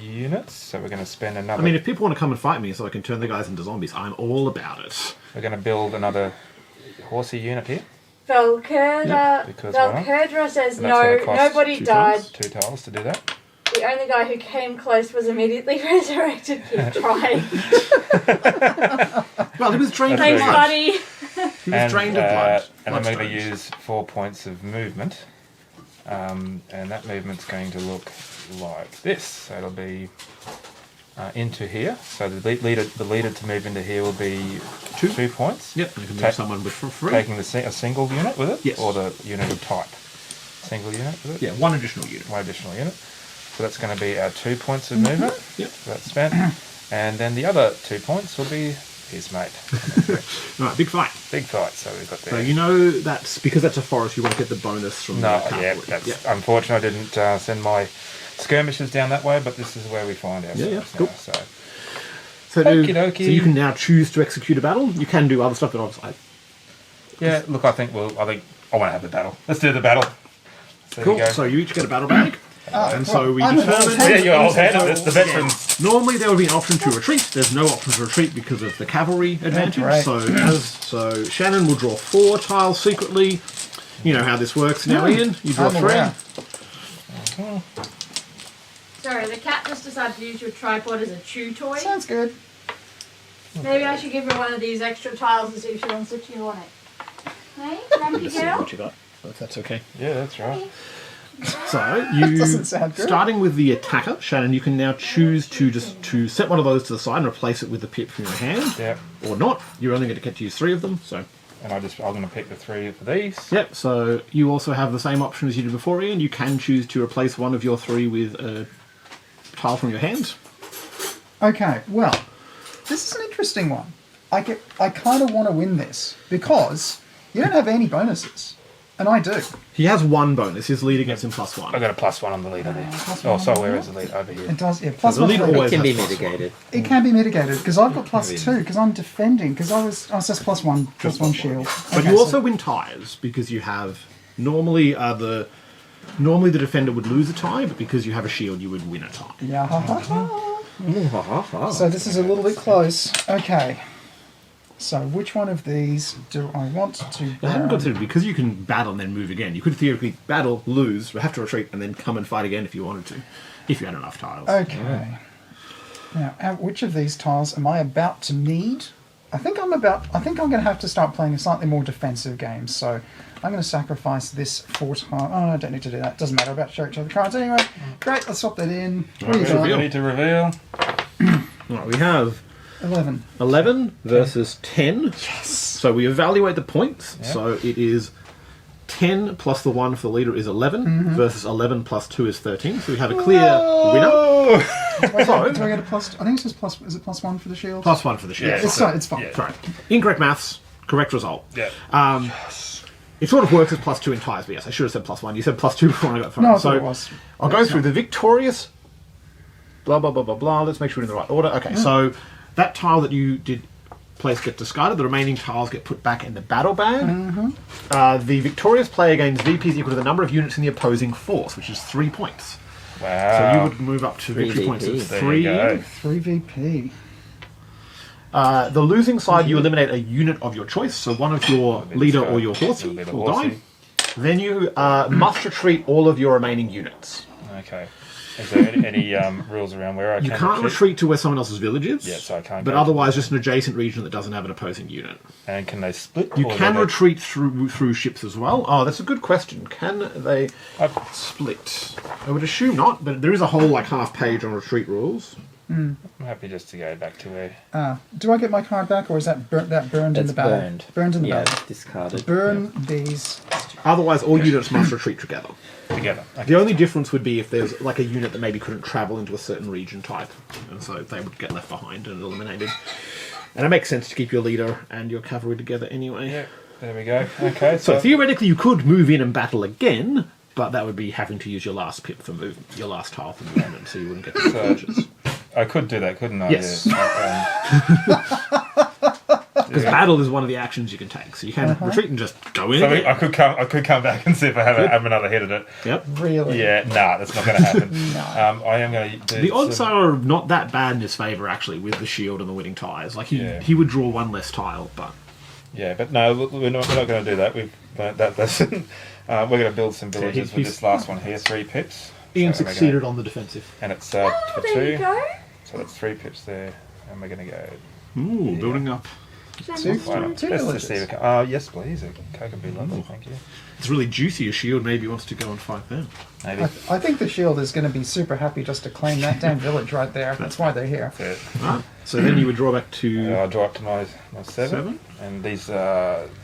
units. So we're going to spend another. I mean, if people want to come and fight me so I can turn the guys into zombies, I'm all about it. We're going to build another horsey unit here. Valkerdra, because why not? Valkerdra says And that's no, gonna cost nobody 2 died. tiles. 2 tiles to do that. The only guy who came close was immediately resurrected. Keep trying. Well, he was drained of That's Thanks, very blood. buddy. He was drained of blood. And I'm going to Bloodstones. use 4 points of movement. And that movement's going to look like this. So it'll be into here. So the leader to move into here will be 2 points. Yep, you can move someone with for free. Taking a single unit with it? Yes. Or the unit of type? Single unit with it? Yeah, one additional unit. One additional unit. So that's going to be our 2 points of movement. Yep. So that's spent. And then the other 2 points will be his mate. Right, big fight. Big fight. So we've got So there. you know that's because that's a forest. You want to get the bonus from No, the cavalry. yeah, that's unfortunate. I didn't send my skirmishers down that way, but this is where we find ourselves Yeah, now. cool. So So Okie dokie. you can now choose to execute a battle. You can do other stuff, but obviously, yeah, look, I think I want to have the battle. Let's do the battle. So cool. there you go. So you each get a battle bag, and so we I'm determine. Yeah, you're old hand. It's the veterans. Normally there would be an option to retreat. There's no option to retreat because of the cavalry advantage. right. So Shannon will draw 4 tiles secretly. You know how this works now, Ian. You draw I'm 3. aware. Sorry, the cat just decided to use your tripod as a chew toy. Sounds good. Maybe I should give her one of these extra tiles and see if she wants to chew on it. Hey, grumpy Let's see girl. what you got, if that's okay. Yeah, that's right. So you, doesn't sound good. starting with the attacker, Shannon, you can now choose to set one of those to the side and replace it with the pip from your hand, Yeah. or not. You're only going to get to use 3 of them. So And I'm going to pick the 3 for these. yep. So you also have the same option as you did before, Ian. You can choose to replace one of your 3 with a tile from your hand. Okay, well, this is an interesting one. I kind of want to win this because you don't have any bonuses, and I do. He has 1 bonus. His leader gets him +1. I got a +1 on the leader there. +1 Oh, so on where the is the leader? Over here. It does, yeah. Plus the one. lead for the- always It can be has +1. mitigated. It can be mitigated because I've got +2 because I'm defending because I was just +1 shield. But Okay, you so- also win ties because you have normally the defender would lose a tie, but because you have a shield, you would win a tie. Yeah. Ha, ha, ha. So this is a little bit close. Okay. So which one of these do I want to? I haven't considered because you can battle and then move again. You could theoretically battle, lose, have to retreat, and then come and fight again if you wanted to, if you had enough tiles. Okay. Now, which of these tiles am I about to need? I think I'm going to have to start playing a slightly more defensive game. So I'm going to sacrifice this 4 tile. Oh, I don't need to do that. Doesn't matter. I'm about to show each other the cards anyway. Great. Let's swap that in. What do you got? Ready to reveal. Right, we have 11. 11 versus 10. Yes. So we evaluate the points. Yeah. So it is 10 plus the 1 for the leader is 11 versus 11 plus 2 is 13. So we have a clear winner. Wait, So- do I get a plus? I think it says plus. Is it +1 for the shield? +1 for the shield. Yeah. It's fine. It's fine. Yeah. Sorry. Incorrect maths. Correct result. Yeah. It sort of works as +2 in ties, but yes, I should have said +1. You said +2 before I got thrown. No, I so thought it was. I'll go through the victorious. Blah blah blah blah blah. Let's make sure we're in the right order. Okay, so that tile that you did place gets discarded. The remaining tiles get put back in the battle bag. The victorious player gains VP is equal to the number of units in the opposing force, which is 3 points. Wow. So you would move up to 3 victory points VP. of There 3. you go. 3 VP. The losing side, you eliminate a unit of your choice. So one of your leader or your horsey It'll be the will die. horsey. Then you must retreat all of your remaining units. Okay. Is there any rules around where I You can can't retreat to where someone else's village is. Yeah, so I can't But go otherwise, just an adjacent region that doesn't have an opposing unit. And can they split? You or can do they- retreat through ships as well. Oh, that's a good question. Can they I- split? I would assume not, but there is a whole half page on retreat rules. I'm happy just to go back to where. Do I get my card back, or is that burned in It's the battle? burned. Burned in the Yeah, battle. it's discarded. Burn these. Otherwise, all units must retreat together. Together. Okay. The only difference would be if there's a unit that maybe couldn't travel into a certain region type, and so they would get left behind and eliminated. And it makes sense to keep your leader and your cavalry together anyway. Yeah, there we go. Okay, So so theoretically, you could move in and battle again, but that would be having to use your last pip for movement, your last tile for movement, so you wouldn't get the advantages. I could do that, couldn't I? Yes. Yeah. Because battle is one of the actions you can take, so you can retreat and just go in. So again. I could come back and see if I have another hit at it. Yep. Really? Yeah, nah, that's not going to happen. I am going to do The odds some- are not that bad in his favour, actually, with the shield and the winning ties. Yeah. He would draw 1 less tile, but Yeah, but no, we're not going to do that. We've learnt that lesson. We're going to build some villages with he's- this last one here, 3 pips. Ian So we're succeeded on the defensive. and it's Oh, for there 2. you go. So that's 3 pips there, and we're going to go. Ooh, building up. Two Why not? Let's villages. just see. Yes, please. A Coke would be lovely. Thank you. It's really juicy, a shield. Maybe he wants to go and fight them. Maybe. I think the shield is going to be super happy just to claim that damn village right there. That's why they're here. That's it. Right. So then you would draw back to... I'll draw up to my 7. Seven? And these They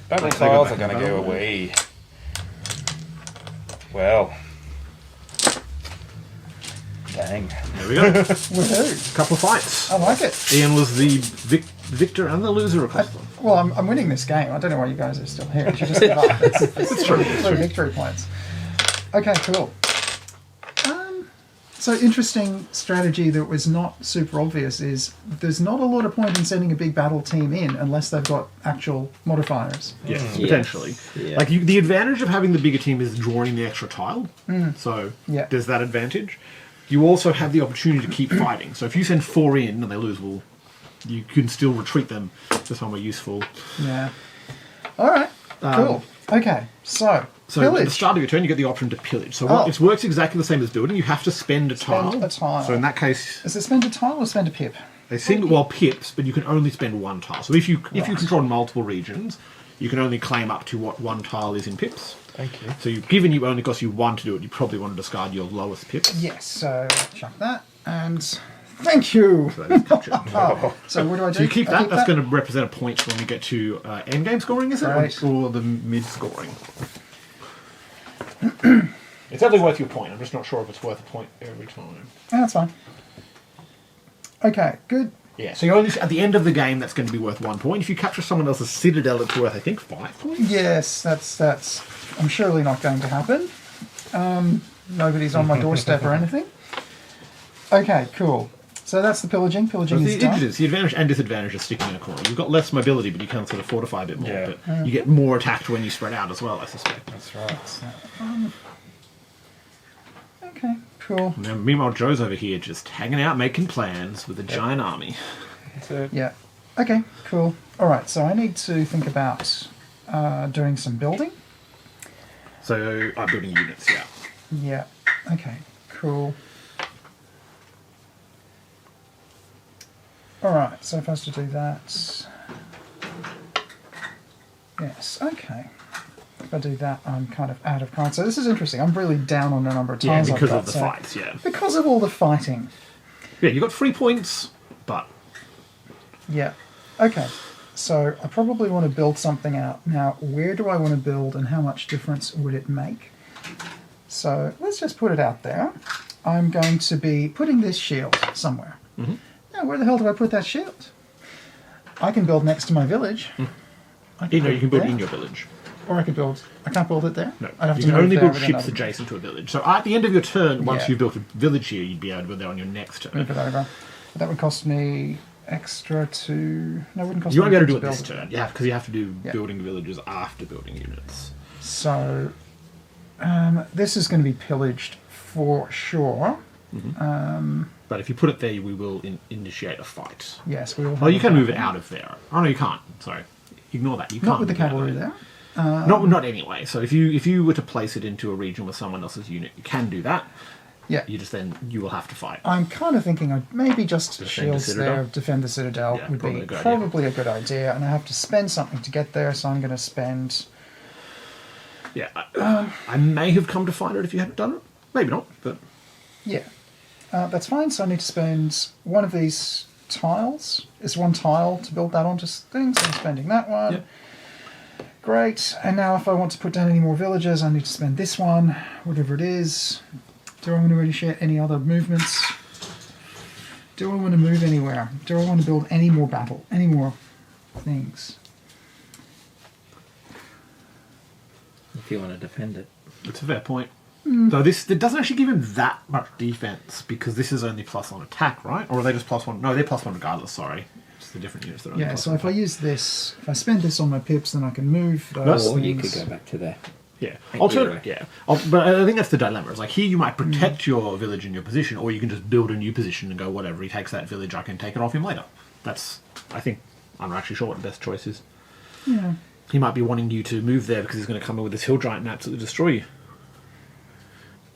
battle go tiles back are going in to go battle. away. Well. Dang. There we go. Woohoo! Couple of fights. I like it. Ian was the victor and the loser, of course. Well, I'm winning this game. I don't know why you guys are still here. You should just give up. It's true. 3 victory points. Okay, cool. So interesting strategy that was not super obvious is there's not a lot of point in sending a big battle team in unless they've got actual modifiers. Yes, Yes. potentially. Yeah. Like the advantage of having the bigger team is drawing the extra tile. So Yeah. there's that advantage. You also have the opportunity to keep fighting. So if you send 4 in and they lose, well, you can still retreat them to somewhere useful. Yeah. All right. Cool. Okay. So So at the pillage. start of your turn, you get the option to pillage. So Oh. it works exactly the same as building. You have to spend a tile. Spend a tile. So in that case, Is it spend a tile or spend a pip? they pips, but you can only spend 1 tile. So if you control multiple regions, you can only claim up to what 1 tile is in pips. Thank you. So given you only cost you 1 to do it, you probably want to discard your lowest pips. Yes. So chuck that and thank you. So that is captured. So what do I do? So you keep I that. That's going to represent a point when we get to end game scoring, is it? Right. Or the mid scoring? It's definitely worth your point. I'm just not sure if it's worth a point every time. Yeah, that's fine. Okay. Good. Yeah, so you only at the end of the game that's going to be worth 1 point. If you capture someone else's citadel, it's worth I think 5 points. Yes. That's. I'm surely not going to happen. Nobody's on my doorstep or anything. Okay. Cool. So that's the pillaging. Pillaging The is done. advantage, the advantage and disadvantage of sticking in a corner. You've got less mobility, but you can sort of fortify a bit more. Yeah. But you get more attacked when you spread out as well, I suspect. That's right. Okay. Cool. Now, meanwhile, Joe's over here just hanging out, making plans with a giant army. That's it. Yeah. Okay. Cool. All right. So I need to think about doing some building. So I'm building units, yeah. Yeah. Okay. Cool. All right. So if I was to do that, yes. Okay. If I do that, I'm kind of out of cards. So this is interesting. I'm really down on the number of Yeah, tiles I've because got, of the so- fights, yeah. Because of all the fighting. Yeah, you got 3 points, but Yeah. Okay. So I probably want to build something out. Now, where do I want to build and how much difference would it make? So let's just put it out there. I'm going to be putting this shield somewhere. Mm-hmm. Now, where the hell do I put that shield? I can build next to my village. I you know, you can build there. in your village. Or I could build... I can't build it there? No, I'd have you to can move only there build with ships another- adjacent to a village. So at the end of your turn, once Yeah. you've built a village here, you'd be able to build there on your next turn. Move it over. But that would cost me extra to... No, it wouldn't cost You me won't be able to do anything it this build turn, yeah, because you have to do Yeah. building villages after building units. So, this is going to be pillaged for sure. But if you put it there, we will initiate a fight. Yes, we will. Oh, you can move it out of there. Oh no, you can't. Sorry, ignore that. You can't. Not with the move it out of cavalry there. there. Not anyway. So if you were to place it into a region with someone else's unit, you can do that. Yeah. You will have to fight. I'm kind of thinking I'd maybe just Defend the shields citadel? there, defend the citadel Yeah, would probably be a good idea. probably a good idea, and I have to spend something to get there, so I'm going to spend. Yeah, I may have come to find it if you hadn't done it. Maybe not, but Yeah, that's fine. So I need to spend one of these tiles. It's 1 tile to build that onto things. So I'm spending that one. Yep. Great. And now if I want to put down any more villages, I need to spend this one, whatever it is. Do I want to initiate any other movements? Do I want to move anywhere? Do I want to build any more battle? Any more things? If you want to defend it. it's a fair point. Though it doesn't actually give him that much defense because this is only +1 attack, right? Or are they just +1? No, they're +1 regardless. Sorry, it's the different units that are only Yeah, +1. so if I use this, if I spend this on my pips, then I can move those Or you could things. go back to there. Yeah, Either yeah. But I think that's the dilemma. It's like here you might protect your village and your position, or you can just build a new position and go whatever. He takes that village, I can take it off him later. That's I think I'm not actually sure what the best choice is. Yeah. He might be wanting you to move there because he's going to come in with this hill giant and absolutely destroy you.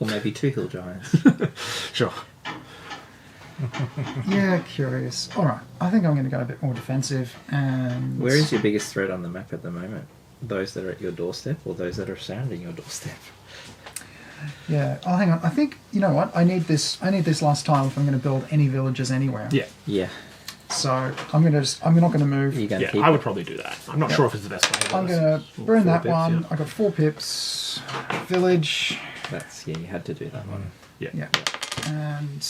Or maybe 2 hill giants. Sure. Yeah, curious. All right, I think I'm going to go a bit more defensive. And Where is your biggest threat on the map at the moment? Those that are at your doorstep or those that are surrounding your doorstep? Yeah. Oh, hang on. I think you know what. I need this last tile if I'm going to build any villages anywhere. Yeah. Yeah. So I'm not going to move. You're going to Yeah, keep I it? would probably do that. I'm not sure if it's the best way. I'm going to burn Four that pips, one. yeah. I got 4 pips. Village. That's, yeah, you had to do that one. Yeah. Yeah. And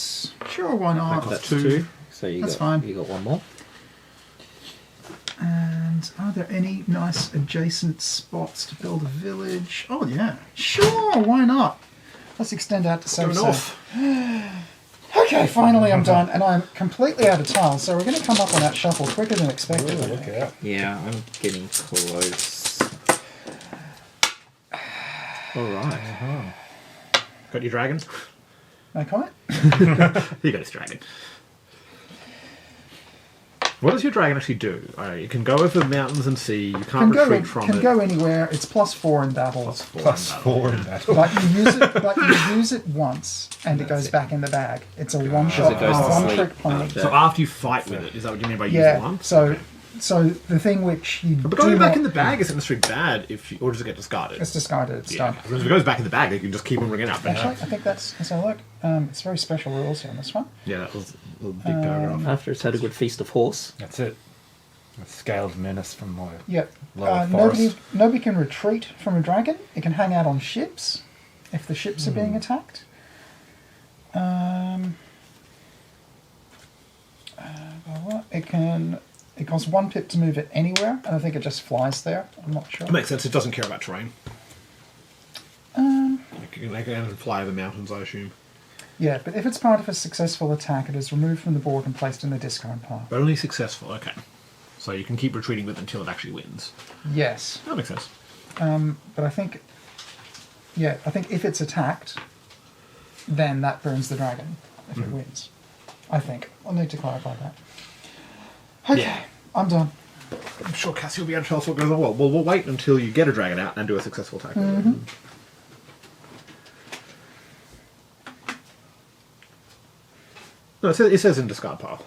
sure, why not? That's two. 2. So you That's got fine. you got one more. And are there any nice adjacent spots to build a village? Oh yeah, sure, why not? Let's extend out to Go 7 north. Okay, finally I'm done, and I'm completely out of tiles, so we're going to come up on that shuffle quicker than expected. Ooh, look out. Yeah, I'm getting close. All right. Got your dragon? No comment? You got his dragon. What does your dragon actually do? It can go over mountains and sea. You can't retreat from Can it. go anywhere. It's +4 in battle, +4 in battle. but you use it once, and it goes back in the bag. It's a one-shot, it goes to one sleep trick pony. after. So after you fight with it, is that what you mean by use Yeah. one? So the thing which you But do going back not- in the bag isn't necessarily bad or does it get discarded? it's discarded. It's Yeah. done. Because if it goes back in the bag, you can just keep on bringing it up. Actually, I think that's. Let's have a look. It's very special rules here on this one. Yeah, that was a big paragraph. After it's had a good feast of horse. That's it. A scaled menace from my Yep. lower Nobody forest. can retreat from a dragon. It can hang out on ships if the ships are being attacked. It costs 1 pip to move it anywhere, and I think it just flies there. I'm not sure. It makes sense. It doesn't care about terrain. They can fly over mountains, I assume. Yeah, but if it's part of a successful attack, it is removed from the board and placed in the discard pile. But only successful, okay. So you can keep retreating with it until it actually wins. Yes, That makes sense. but I think if it's attacked, then that burns the dragon if it wins. I think. I'll need to clarify that. Okay, Yeah. I'm done. I'm sure Cassie will be able to tell us what goes on. Well, we'll wait until you get a dragon out and do a successful attack. No, it says in discard pile.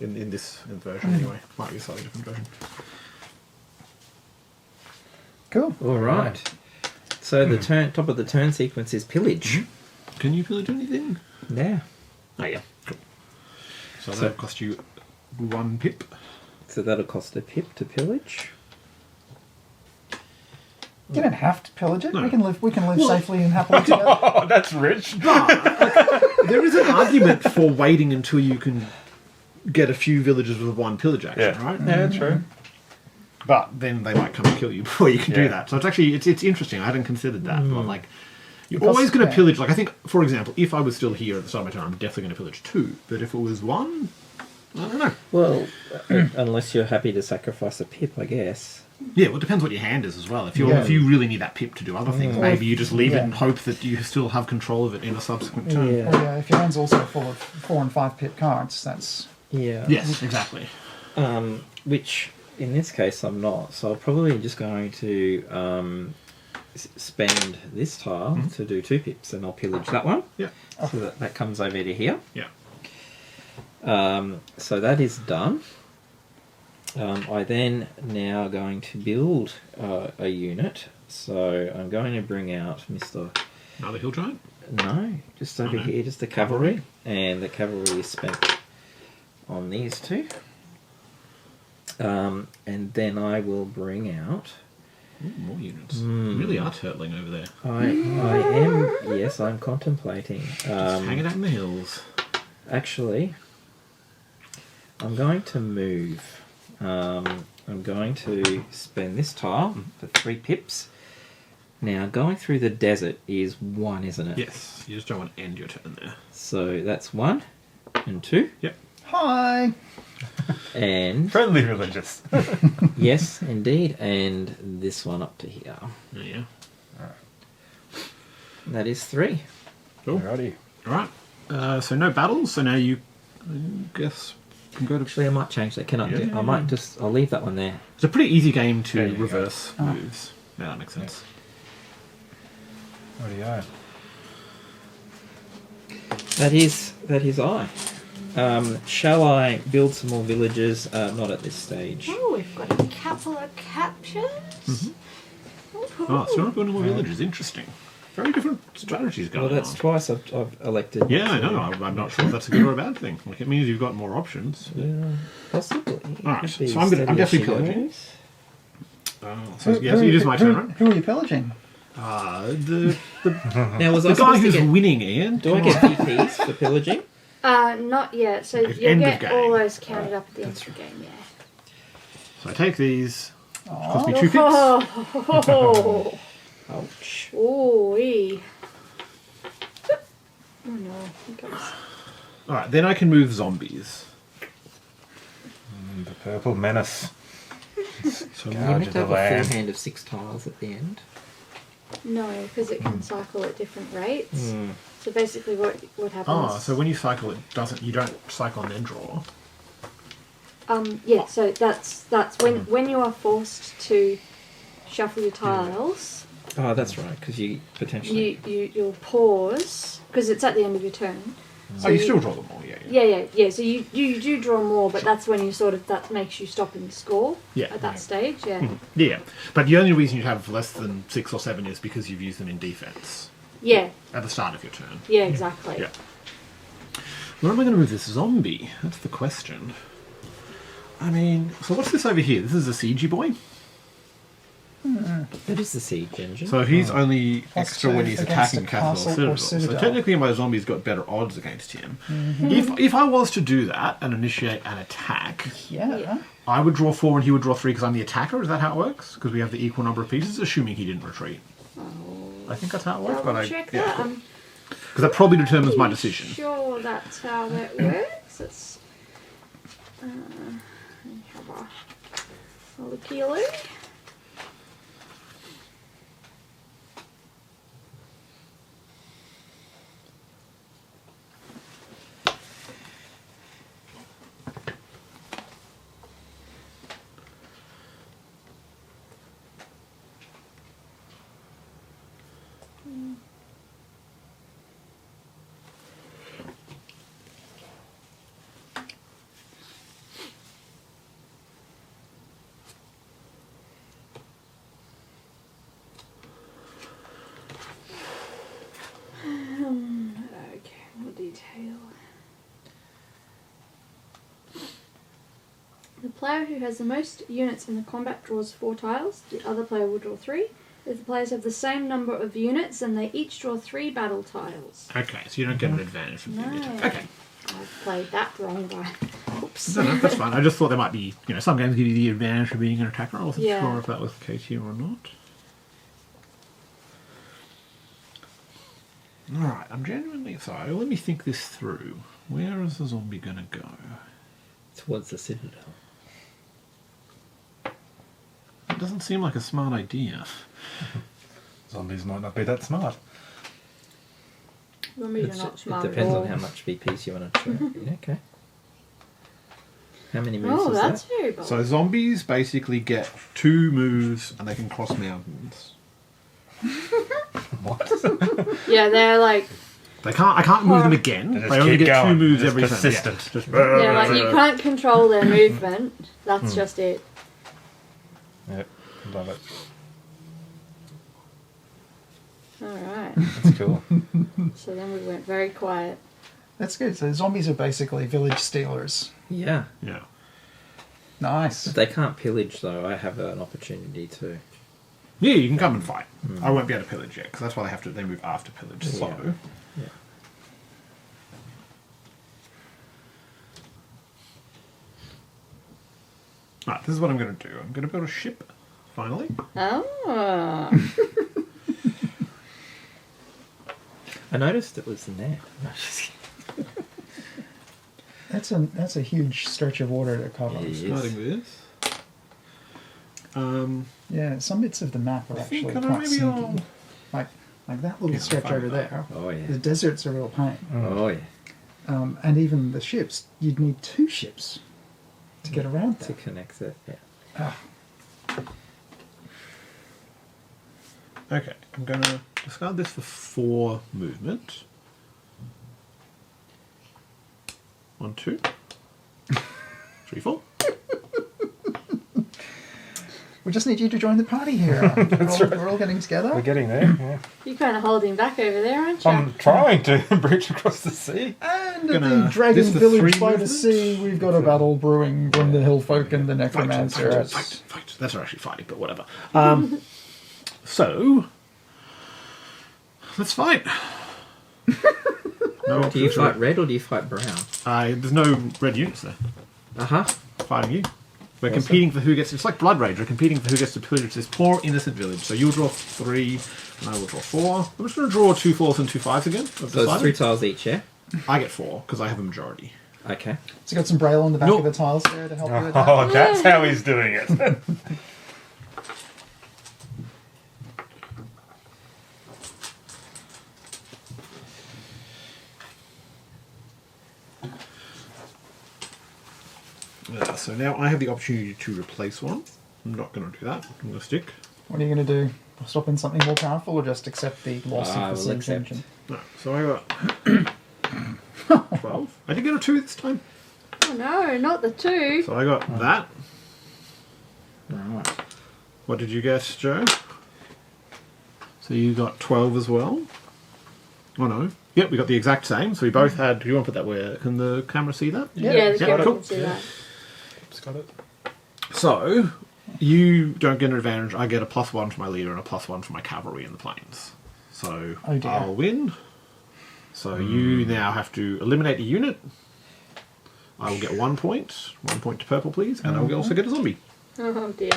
In this version, anyway. Might be a slightly different version. Cool. All right. So the top of the turn sequence is pillage. Can you really do anything? Yeah. Oh, yeah. Cool. So that'll cost you 1 pip. So that'll cost a pip to pillage. You don't have to pillage it. No. We can live safely and happily together. Oh, that's rich. There is an argument for waiting until you can get a few villages with 1 pillage action, Yeah. right? Yeah, true. But then they might come and kill you before you can do Yeah. that. So it's actually it's interesting. I hadn't considered that. But like, you're Because- always going to yeah. pillage. Like I think, for example, if I was still here at the start of my turn, I'm definitely going to pillage 2. But if it was 1, I don't know. Well, unless you're happy to sacrifice a pip, I guess. Yeah, well, it depends what your hand is as well. If Yeah. you really need that pip to do other things, Or maybe if- you just leave it yeah. and hope that you still have control of it in a subsequent turn. Yeah. Or, yeah, if your hand's also full of 4 and 5 pip cards, that's Yeah. Yes, exactly. Which in this case I'm not. So I'm probably just going to spend this tile to do 2 pips, and I'll pillage that one. Yeah. So that comes over to here. Yeah. So that is done. I then now going to build a unit. So I'm going to bring out Mr. Another hill giant. No, just over here, just the cavalry. And the cavalry is spent on these 2. And then I will bring out... Ooh, more units. You really are turtling over there. I am... Yes, I'm contemplating. Just hanging out in the hills. Actually, I'm going to move. I'm going to spend this tile for 3 pips. Now, going through the desert is 1, isn't it? Yes, you just don't want to end your turn there. So that's 1 and 2. Yep. hi. And Friendly religious. yes, indeed. And this one up to here. Yeah. That is 3. Cool. Alrighty. All right. So no battles. So now you, I guess, can go to. Actually, I might change that. Can I? Yeah. I might just. I'll leave that one there. It's a pretty easy game to There you go. reverse moves. Yeah, that makes sense. Rightio. That is I. Shall I build some more villages? Not at this stage. Oh, we've got a couple of captures. Oh, so you're not building more villages. Interesting. Very different strategies going Well, that's on. twice I've elected. Yeah, I to- know. I'm not sure if that's a good or a bad thing. Like, it means you've got more options. Yeah, possibly. Alright, Could be so I'm steady as definitely she pillaging. goes. So yes, it is my turn, right? Who are you pillaging? The Now, was I guy supposed to who's get? winning, Ian. Do I get VPs for pillaging? Not yet. So At you'll end of get game. all those counted up at the end of the game, yeah. So I take these. Cost me Oh, 2 pips. Oh, Ouch. ooh-wee. Oh no, here comes. All right, then I can move zombies. The purple menace. So You Gouge meant of to have the a full land. hand of 6 tiles at the end. No, because it can cycle at different rates. Hmm. So basically, what happens? Oh, so when you cycle, you don't cycle and then draw. Yeah. So that's when you are forced to shuffle your tiles. Oh, that's right, because you potentially. You'll pause because it's at the end of your turn. Oh, you still draw them all, yeah. Yeah. So you do draw more, but that's when you that makes you stop and score. Yeah. At that stage, yeah. Yeah, but the only reason you have less than 6 or 7 is because you've used them in defense Yeah. at the start of your turn. Yeah. Exactly. Yeah. Where am I going to move this zombie? That's the question. I mean, so what's this over here? This is a siegey boy. That is the siege engine. So he's only Plus extra 2 when he's against attacking a castle or castle or citadel. So citadel. technically my zombie's got better odds against him. If I was to do that and initiate an attack, Yeah. I would draw 4 and he would draw 3 because I'm the attacker. Is that how it works? Because we have the equal number of pieces, assuming he didn't retreat. I think that's how it works. Double check yeah, that. I'm because that probably determines my pretty decision. Sure, that's how that works. It's have a looky loo. Okay, more detail. The player who has the most units in the combat draws 4 tiles. The other player will draw 3. If the players have the same number of units, then they each draw 3 battle tiles. Okay, so you don't get an advantage from doing it. No. Okay. I've played that wrong by. Oops. No, that's fine. I just thought there might be, some games give you the advantage for being an attacker. I wasn't Yeah. sure if that was the case here or not. Alright, I'm genuinely sorry. Let me think this through. Where is the zombie going to go? Towards the citadel. It doesn't seem like a smart idea. Zombies might not be that smart. Zombies are It's- not it smart at depends all. on how much VPs you want to try. Okay. How many moves Oh, is that's that? very bold. So zombies basically get 2 moves and they can cross mountains. What? Yeah, they're like, I can't move them again. They just They only keep get 2 going. moves Just every persistent. turn. Yeah, just- yeah, like you can't control their movement. That's just it. Yep, love it. Alright. That's cool. So then we went very quiet. That's good. So zombies are basically village stealers. Yeah. Yeah. Nice. If they can't pillage, though, I have an opportunity to. Yeah, you can come and fight. I won't be able to pillage yet, because that's why they move after pillage. Yeah. So, Yeah. right, this is what I'm going to do. I'm going to build a ship, finally. Oh. I noticed it was the net. No, just kidding. That's a huge stretch of water to cover. Yeah. Yes. Starting this. Yeah, some bits of the map are I think actually I know, quite maybe sneaky. Like that little Yeah, stretch fine over with that. there. Oh, yeah. The desert's a real pain. Oh, yeah. And even the ships, you'd need 2 ships to get around To that. connect it, yeah. Ah, Okay, I'm going to discard this for 4 movement. 1, 2, 3, 4. We just need you to join the party here. We're all getting together. We're getting there. Yeah. You're kind of holding back over there, aren't you? I'm trying to breach across the sea. And at Gonna- the Dragon this the Village three by the movements? sea, we've got a battle brewing from the hill folk and the necromancers. Fight. That's not actually fighting, but whatever. So, let's fight. No, Do you fight red or do you fight brown? there's no red units there. Uh-huh. Fighting you. We're competing for who gets... It's like Blood Rage. We're competing for who gets to pillage this poor, innocent village. So you'll draw 3, and I will draw 4. I'm just going to draw 2 4s and 2 5s again. So it's 3 tiles each, yeah? I get 4, because I have a majority. Okay. So you got some braille on the back Nope. of the tiles there to help you with that. Oh, that's how he's doing it. So now I have the opportunity to replace one. I'm not going to do that. I'm going to stick. What are you going to do? Swap in something more powerful or just accept the loss I of the will siege accept. engine? No. So I got 12. I did get a 2 this time. Oh no, not the 2. So I got that. Right. What did you get, Joe? So you got 12 as well. Oh no. Yep, we got the exact same. So we both had... Do you want to put that where? Can the camera see that? Yeah, the camera cool. can see that. Just got it. So, you don't get an advantage. I get a +1 for my leader and a +1 for my cavalry in the plains. So, Oh dear. I'll win. So you now have to eliminate a unit. I will get 1 point. 1 point to purple, please. And I will also get a zombie. Oh dear.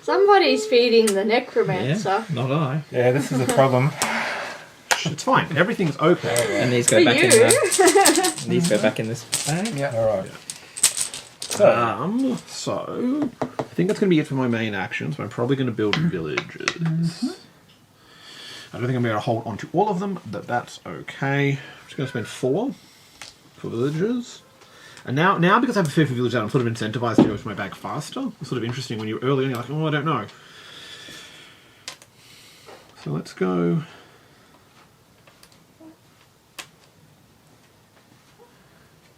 Somebody's feeding the necromancer. Yeah, not I. Yeah, this is a problem. It's fine. Everything's okay. And these For go back in you. the... These go back in this bag? Yeah. All right. So, I think that's going to be it for my main actions, but I'm probably going to build villages. I don't think I'm going to hold on to all of them, but that's okay. I'm just going to spend 4 for villages. And now because I have a fair few villages out, I'm sort of incentivized to go to my bag faster. It's sort of interesting when you're early and you're like, oh, I don't know. So let's go...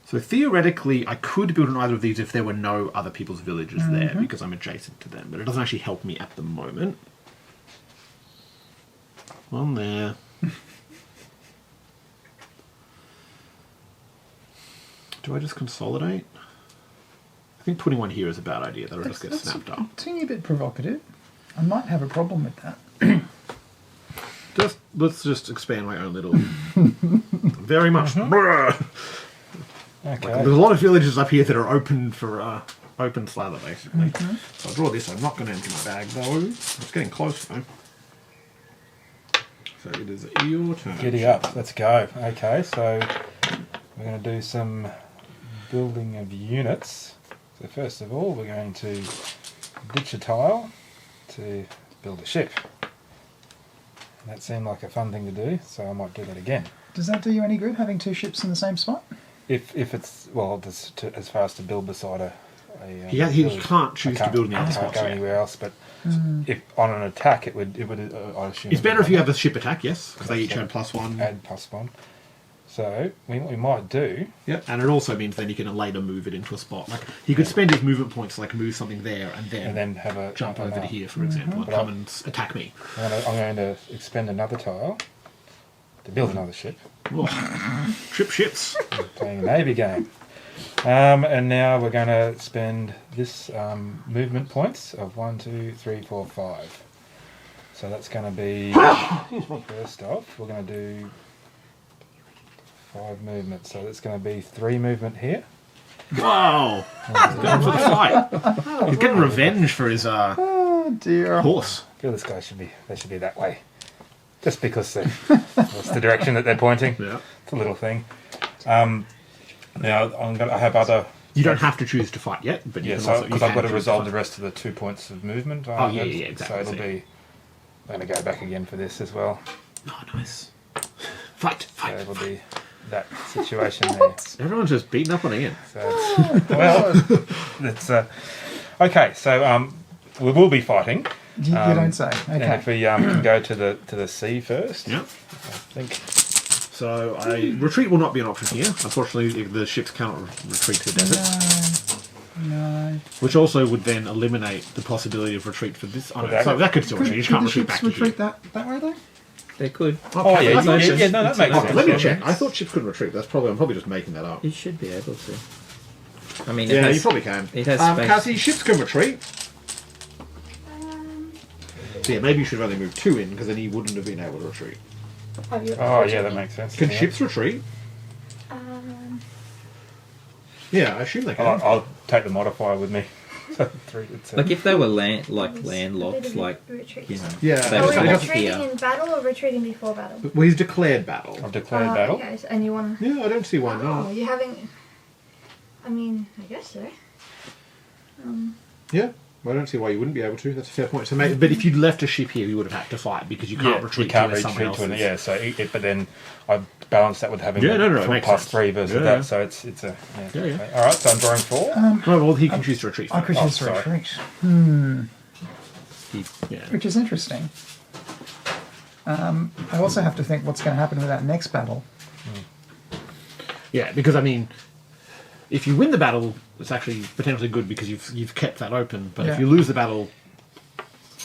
So theoretically, I could build on either of these if there were no other people's villages there, because I'm adjacent to them. But it doesn't actually help me at the moment. One there. Do I just consolidate? I think putting one here is a bad idea. That'll just get snapped up. A teeny bit provocative. I might have a problem with that. Let's just expand my own little... Very much. Brrr. Okay. Like, there's a lot of villages up here that are open for open slather, basically. So I'll draw this. I'm not going to empty my bag, though. It's getting close, though. So it is your turn. Giddy up. Let's go. Okay, so we're going to do some building of units. So first of all, we're going to ditch a tile to build a ship. And that seemed like a fun thing to do, so I might do that again. Does that do you any good, having 2 ships in the same spot? If it's, well, just as far as to build beside a He village. can't choose to build in the other I can't spots. go Yeah. anywhere else, but if on an attack, it would I assume... It's better if you have a ship attack, yes, because they each add +1. Add +1. So, we might do... Yep, and it also means then you can later move it into a spot. Like, he could spend his movement points to, like, move something there and And then have a... jump over to here, for example, and But come and attack me. I'm going to expend another tile to build another ship. Oh. Trip ships. Playing a navy game. And now we're going to spend this movement points of 1, 2, 3, 4, 5. So that's going to be... First off, we're going to do 5 movements. So that's going to be 3 movement here. Wow! He's going for the fight. He's getting revenge for his Oh dear. horse. I feel this guy should be that way. Just because that's the direction that they're pointing. Yeah. It's a little thing. Now I have other... You don't have to choose to fight yet, but you Yeah, can so also... because I've got to resolve the rest of the 2 points of movement. Exactly. So it'll be... I'm going to go back again for this as well. Oh, nice. Fight! So it'll be that situation there. Everyone's just beating up on Ian. So it's okay. So we will be fighting. You don't say. And Okay. if we can go to the sea first, Yep. I think. So retreat will not be an option here. Unfortunately, the ships cannot retreat to the desert. No. Which also would then eliminate the possibility of retreat for this. Oh, no, that- so that could still retreat. You just can't the retreat ships back to retreat here. that way though? They could. Oh, yeah, I thought yeah, ships- yeah, no, that makes Oh, sense. let me Yeah. check. I thought ships couldn't retreat. I'm probably just making that up. You should be able to. I mean, Yeah, it has, you probably can. It has space. Cassie, ships can retreat. Um, So yeah, maybe you should have only moved 2 in, because then he wouldn't have been able to retreat. Oh, yeah, that makes sense. Can yeah. ships retreat? Yeah, I assume they can. I'll take the modifier with me. It's, Like if they were landlocked, like retreat. you know. Yeah. they Are would we come up retreating here. in battle or retreating before battle? Well, he's declared battle. I've declared battle. Okay, and you want to... Yeah, I don't see why Oh, not. you're having... I mean, I guess so. Yeah, I don't see why you wouldn't be able to. That's a fair point. So, but if you'd left a ship here, you would have had to fight because you can't retreat you can't to where someone retreat to else it. is. Yeah, so but then I balance that with having Yeah, no, it full makes plus sense. 3 versus Yeah. that. So it's a Yeah, yeah. Okay. All right, so I'm drawing 4. No, well, he can choose to retreat. I could Oh, choose to sorry. retreat. Yeah. Which is interesting. I also have to think what's going to happen with that next battle. Yeah, because I mean, if you win the battle, it's actually potentially good because you've kept that open. But if Yeah. you lose the battle,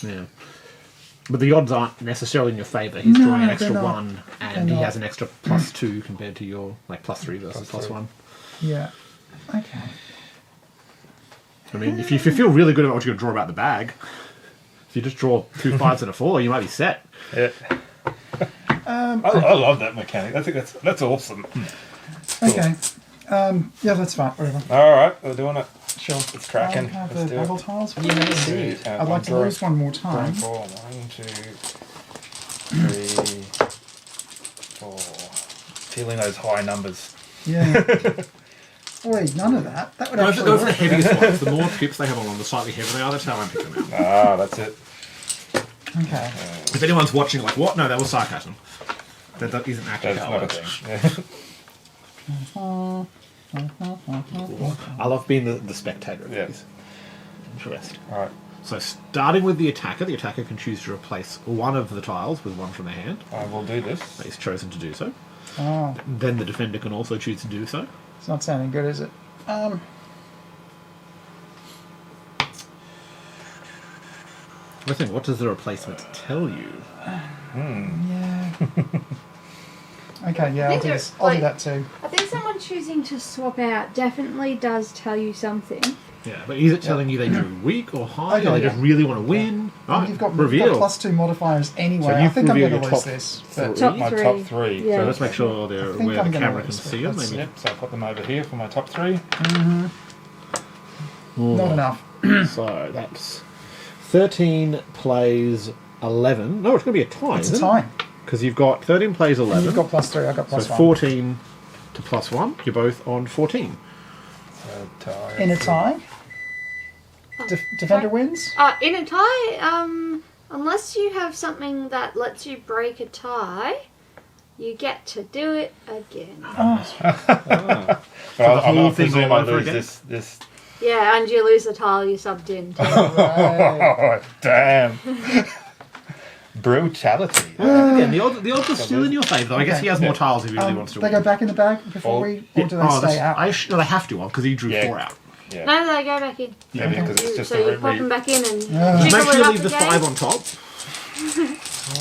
yeah. But the odds aren't necessarily in your favour. He's No, drawing an they're extra not. 1, and They're he not. has an extra +2 compared to your +3 versus Plus +1. Yeah. Okay. I mean, if you feel really good about what you're going to draw about the bag, if you just draw 2 5s and a 4, you might be set. Yeah. I love that mechanic. I think that's awesome. Okay. Yeah, that's fine. Whatever. All right, we're doing it. Sure. It's cracking. Have Let's the do battle it. tiles. Indeed. I'd like to lose one more Drawing time. 4. 1, 2, 3, 4. Feeling those high numbers. Yeah. Wait, none of that. That would actually Those are the work. heaviest ones. The more chips they have on, the slightly heavier they are. That's how I pick them out. Ah, that's it. Okay. If anyone's watching, like, what? No, that was sarcasm. That isn't actually That's how it not a works. thing. I love being the spectator of Yeah. these. Interesting. All right, So starting with the attacker can choose to replace one of the tiles with one from their hand. I will do this. He's chosen to do so. Oh, Then the defender can also choose to do so. it's not sounding good, is it? Listen, what does the replacement tell you? Yeah. Okay, yeah, I'll These do, are, this. I'll do like- that too. I think someone choosing to swap out definitely does tell you something. Yeah, but is it telling you they drew weak or high? Okay, or they yeah. just really want to win? Right, You've got reveal. +2 modifiers anyway. So I you've think I'm going to revealed your lose top this. But Top My 3. top 3. Yeah. So let's make sure they're I think where I'm the gonna camera can lose, see but them. let's- Maybe. Yep, so I'll put them over here for my top 3. not enough. So that's 13 plays 11. No, it's going to be a tie. It's a tie. Because you've got 13 plays 11. And you've got +3, I've got so +1. 14 to +1. You're both on 14. So tie. In a tie? Defender wins? In a tie, unless you have something that lets you break a tie, you get to do it again. But the I'll whole thing presume all I over lose again? this. Yeah, and you lose the tile you subbed in. too. Right. Oh, damn. Brutality. Again, the odds are still in your favour, though. I guess Okay. he has more tiles if he really wants to They win. go back in the bag before Or- we... Or do they stay out? No, they have to, because he drew Yeah. 4 out. Yeah. No, they go back in. Maybe because it's just So a you pop them back in and Just jiggle make sure it you up leave the again. 5 on top.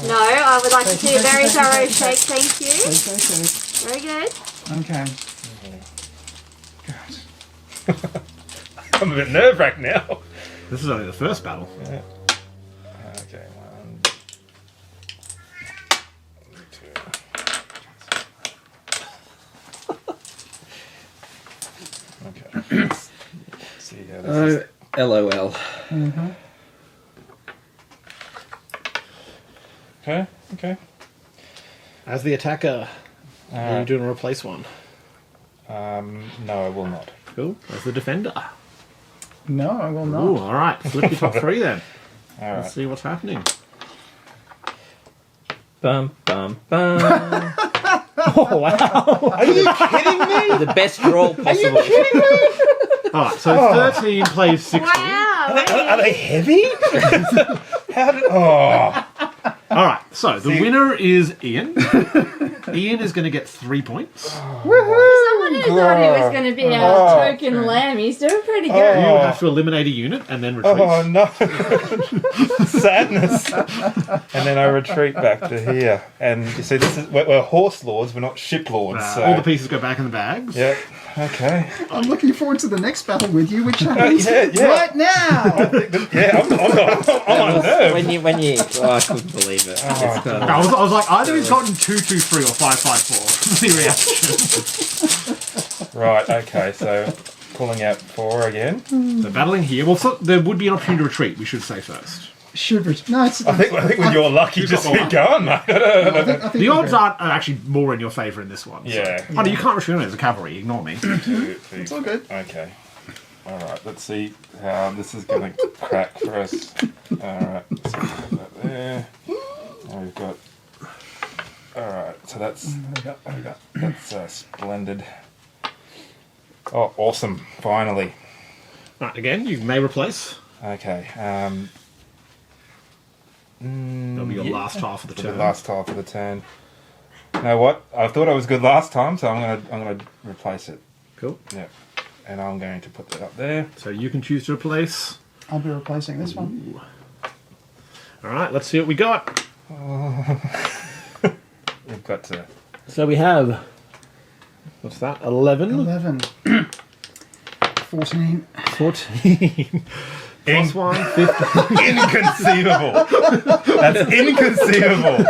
No, I would like to see a very Thank you, thorough thank shake, thank you. Very good. Okay. God. I'm a bit nerve-wracked now. This is only the first battle. Okay, 1, 2. Okay. Let's see how this is. LOL. Okay. As the attacker, are you doing a replace one? No, I will not. Cool. As the defender. No, I will not. Ooh, alright. Flip your top 3 then. All right. Let's see what's happening. Bum bum bum. Oh, wow. Are you kidding me? The best roll possible. Alright, so 13 plays 16. Wow. Are they heavy? How did? Oh, Alright, so the winner is Ian. Ian is going to get 3 points. Someone who thought he was going to be our token lamb. He's doing pretty good. You have to eliminate a unit and then retreat. Oh no! Sadness. And then I retreat back to here. And you see, this is we're horse lords. We're not ship lords. So. All the pieces go back in the bags. Yep. Okay. I'm looking forward to the next battle with you, which happens yeah. right now. Yeah, I'm on nerve. When you oh, I couldn't believe it. It's kind of- I was like, either he's gotten 2-2-3 or 5-5-4. The reaction. Right. Okay. So pulling out 4 again. So battling here. Well, so there would be an opportunity to retreat. We should say first. No, it's. I think with your luck, you just keep going, mate. I think The odds are actually more in your favour in this one. Yeah. So. Oh, no, you can't retreat as a cavalry. Ignore me. It's all good. Okay. All right. Let's see how this is going to crack for us. All right. So put that there. Now we've got. All right. So that's splendid. Oh, awesome! Finally. Right, again, you may replace. Okay. That'll be your last tile for the turn. The last tile for the turn. You know what? I thought I was good last time, so I'm gonna replace it. Cool. Yeah. And I'm going to put that up there. So you can choose to replace. I'll be replacing this one. All right, let's see what we got. We've got to. So we have. What's that? 11. 11. 14. 14. Plus 1, 15. Inconceivable. That's inconceivable.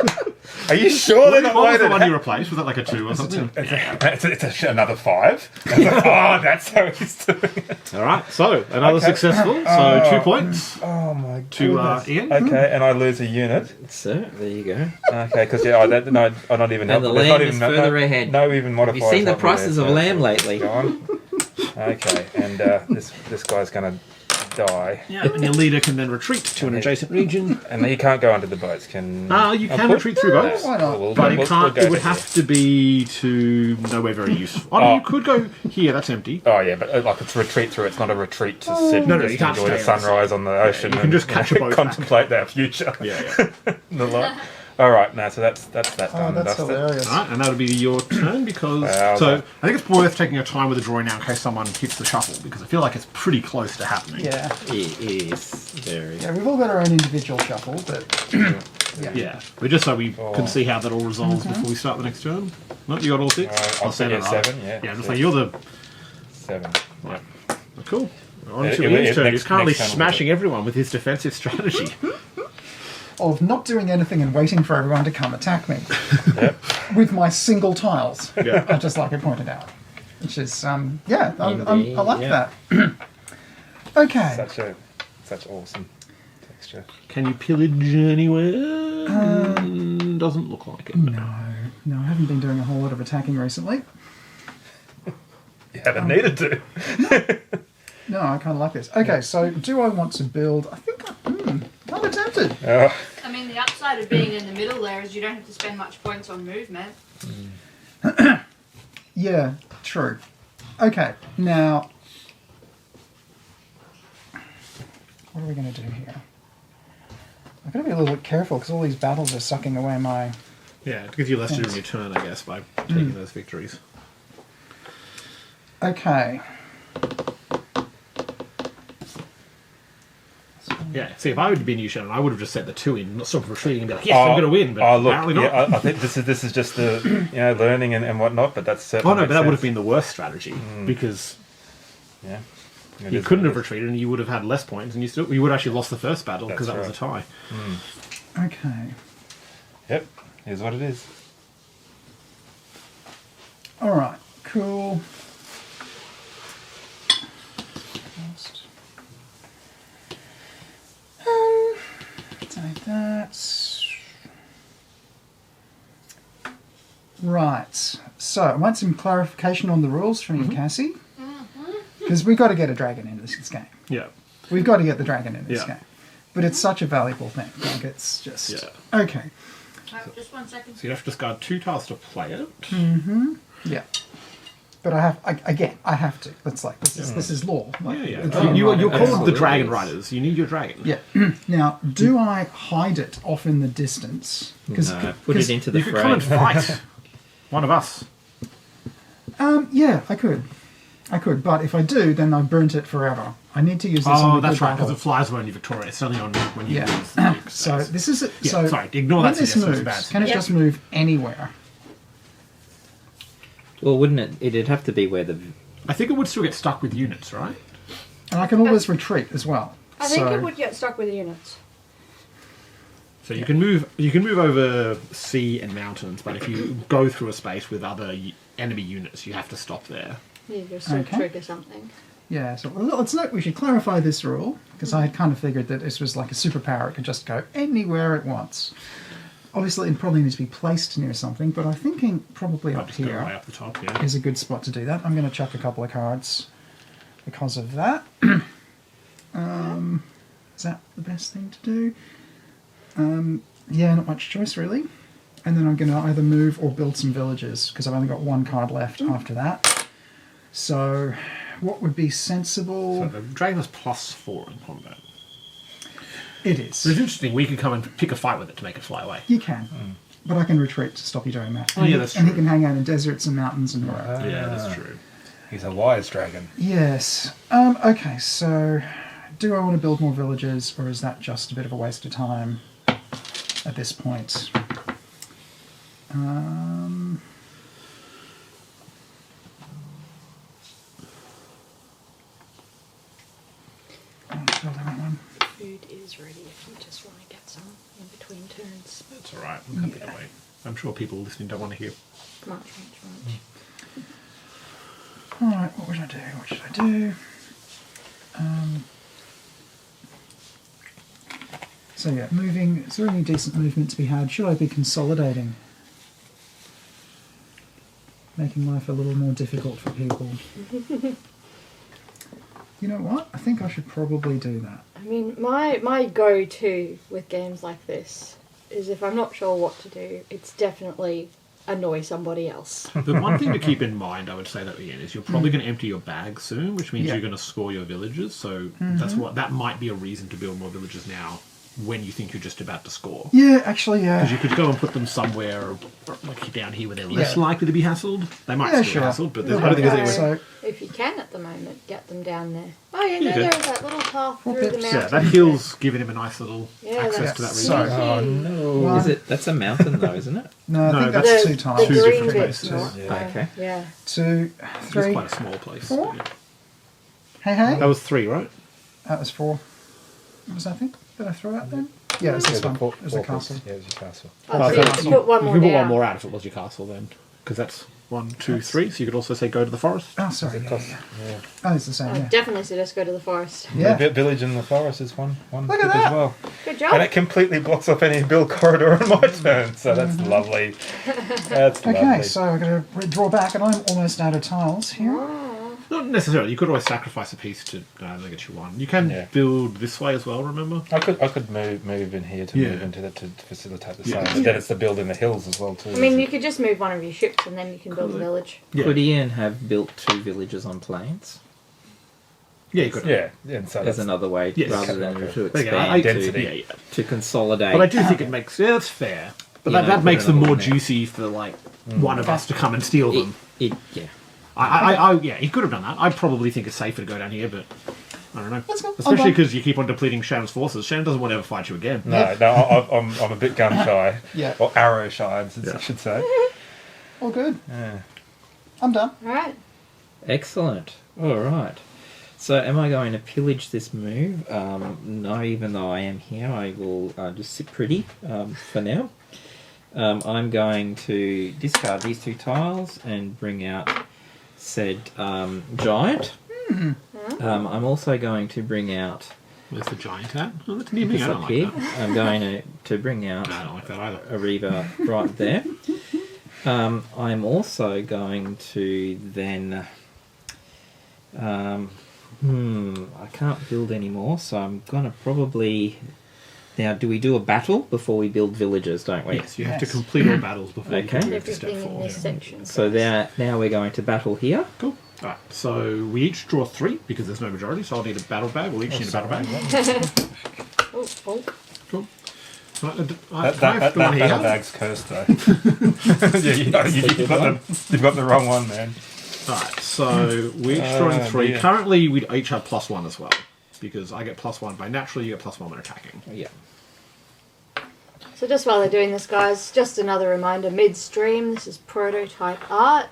Are you sure they're not What was the weighted? one you replaced? Was that like a 2 or something? It's another 5. Oh, that's how he's doing it. All right, so another Okay. successful. So 2 points Oh my god. to Ian. Okay, and I lose a unit. So there you go. Okay, because I'm not even. And the there's lamb not is further ahead. No even Have modifiers. you seen the help me prices there, of so lamb lately? go on. Okay, and this guy's gonna die, Yeah, and your leader can then retreat to an adjacent region. and he can't go under the boats. Can You can retreat through boats, Why not? but you we'll can't. go It would to have here. to be to nowhere very useful. Oh, no, you could go here. That's empty. Oh yeah, but like it's a retreat through. It's not a retreat to sit No, and you just can't enjoy the stay on sunrise on the ocean. you can and just catch a boat back. contemplate our future. Yeah. The lot. All right, now so that's that Oh, done. that's Dusted. hilarious. All right, and that'll be your turn because. Wow, So okay. I think it's worth taking your time with the drawing now in case someone hits the shuffle because I feel like it's pretty close to happening. Yeah. It is very. Yeah, we've all got our own individual shuffle, but Yeah, but just so we Oh. can see how that all resolves before we start the next turn. No, you got all 6? I'll say it up. 7. Yeah. Yeah, just like you're the 7. Yeah. cool. On Yeah, to it- Ian's it- turn. next- He's currently next turn will be smashing everyone with his defensive strategy. of not doing anything and waiting for everyone to come attack me Yep. with my single tiles. Yeah. I just like I pointed out, which is I like yeah. that. Okay. Such awesome texture. Can you pillage anywhere? Doesn't look like it. No, I haven't been doing a whole lot of attacking recently. You haven't needed to. No, I kind of like this. Okay, so do I want to build? I think I'm kind of tempted. Oh, I mean, the upside of being in the middle there is you don't have to spend much points on movement. Yeah, true. Okay, now what are we going to do here? I've got to be a little bit careful because all these battles are sucking away my... Yeah, it gives you less to do in your turn, I guess, by taking those victories. Okay. Yeah, see, if I would have been you, Shannon, I would have just set the 2 in, not stop retreating and be like, yes, I'm going to win, but look, apparently not. yeah, I think this is just the learning and whatnot, but that's certainly Oh no, but makes that would have sense. been the worst strategy because Yeah. It you is couldn't what have it is. retreated and you would have had less points, and you would have actually lost the first battle because that That's was a tie. Okay. Yep. Here's what it is. All right. Cool. Take that. Right. So I want some clarification on the rules from you, Cassie. Because we've got to get a dragon in this game. Yeah. We've got to get the dragon in this Yeah. game. But it's such a valuable thing. Like, it's just... Yeah. Okay. Just 1 second. So you have to discard 2 tiles to play it. Yeah. But I have to. It's like, this is law. Like, Yeah, it's- yeah. You're called the Absolutely. Dragon Riders. You need your dragon. Yeah. Now, do I hide it off in the distance? No, put it into the You could come frame. and fight. one of us. Yeah, I could. But if I do, then I've burnt it forever. I need to use this on Oh, a that's good right, because battle. it flies when you're victorious. It's only on when you Yeah. lose the big So space. this is Yeah, so. sorry, ignore when that this suggestion, it's moves, bad. can it Yep. just move anywhere? Well, wouldn't it? It'd have to be where the. I think it would still get stuck with units, right? And I can always retreat as well. I think So- it would get stuck with units. So you can move over sea and mountains, but if you go through a space with other enemy units, you have to stop there. You just sort of Okay. trigger something. Yeah, so let's note we should clarify this rule, because I had kind of figured that this was like a superpower, it could just go anywhere it wants. Obviously, it probably needs to be placed near something, but I'm thinking probably Might up just go way here up the top, yeah. is a good spot to do that. I'm going to chuck a couple of cards because of that. Is that the best thing to do? Yeah, not much choice really. And then I'm going to either move or build some villages, because I've only got one card left after that. So, what would be sensible? So the dragon has +4 in combat. It is. So it's interesting, we could come and pick a fight with it to make it fly away. You can. But I can retreat to stop you doing that. Oh, And yeah, he- that's And he true. can hang out in deserts and mountains and wherever. Yeah, that's true. He's a wise dragon. Yes. Okay, so do I want to build more villages, or is that just a bit of a waste of time at this point? I'm building that one. Food is ready if you just want to get some in between turns. That's alright, we'll cut it away. I'm sure people listening don't want to hear. Much. Alright, what should I do? What should I do? So yeah, moving. Is there any decent movement to be had? Should I be consolidating? Making life a little more difficult for people. You know what? I think I should probably do that. I mean, my go-to with games like this is if I'm not sure what to do, it's definitely annoy somebody else. The one thing to keep in mind, I would say that Ian, is you're probably going to empty your bag soon, which means Yeah. you're going to score your villages. So that might be a reason to build more villages now when you think you're just about to score. Yeah, actually, Because yeah. you could go and put them somewhere like down here where they're less Yeah. likely to be hassled. They might Yeah, still be sure. hassled, but there's, Yeah, I don't think there's yeah. anywhere. So If you can at the moment, get them down there. Oh yeah, You no, do. there's that little path Four through the pips. mountain. Yeah, that hill's giving him a nice little Yeah, access that's to that so- region. Oh no. One, Is it? That's a mountain, though, isn't it? No, I No, think that's that's the, two the times. Two green different bit's places. not. Yeah. Okay. Yeah. 2, It's 3. quite a small place. Four? Yeah. Hey, hey. That was 3, right? That was 4. What was that thing? Did I throw out then? Yeah, it was this one. It was a castle. Yeah, it was a castle. Oh, Oh, so so you can put one you more could put down. one more out if it was your castle then. Because that's 1, 2, 3. So you could also say go to the forest. Oh, sorry. It costs, yeah. Oh, it's the same, I yeah. definitely suggest go to the forest. Yeah. The village in the forest is one Look at tip that. as well. Good job. And it completely blocks off any build corridor on my turn, so that's lovely. That's Okay, lovely. so I'm going to draw back, and I'm almost out of tiles here. Not necessarily. You could always sacrifice a piece to get you one. You can Yeah. build this way as well, remember? I could move in here to Yeah. move into the to facilitate the Yeah. same. But then it's the build in the hills as well too. I mean, you could just move one of your ships and then you can build a village. Yeah. Could Ian have built 2 villages on plains? Yeah, you could. yeah, and so There's that's another way, Yes. rather than Okay. to There you go. expand, Density. Yeah, yeah. to consolidate. But I do think it makes... Yeah, that's fair. But You that, know, that makes put them another more one there. juicy for, like, one of us to come and steal it, them. yeah. Yeah, he could have done that. I probably think it's safer to go down here, but I don't know. Let's go. Especially I'm because you keep on depleting Shan's forces. Shan doesn't want to ever fight you again. I'm a bit gun shy. Yeah. Or arrow shy, I Yeah. should say. All good. Yeah. I'm done. Alright. Excellent. All right. So, am I going to pillage this move? No, even though I am here, I will just sit pretty for now. I'm going to discard these 2 tiles and bring out said giant. I'm also going to bring out Where's the giant at? Oh, that's near me. this I don't up like here. that. I'm going to bring out No, I don't like that either. a Reaver right there. I'm also going to then... I can't build anymore, so I'm going to probably... Now, do we do a battle before we build villages, don't we? Yes, you have to Yes. complete all battles before you Okay. can move to step Everything in 4. this section. So now we're going to battle here. Cool. Alright, so we each draw 3 because there's no majority, so I'll need a battle bag. We'll each need a battle bag. Oh, bonk. Cool. That battle bag's cursed though. Yeah, you've got the wrong one, man. Alright, so we're each drawing 3. dear. Currently, we each have +1 as well. Because I get +1 by natural, you get +1 when attacking. Yeah. So just while they're doing this, guys, just another reminder, midstream, this is prototype art.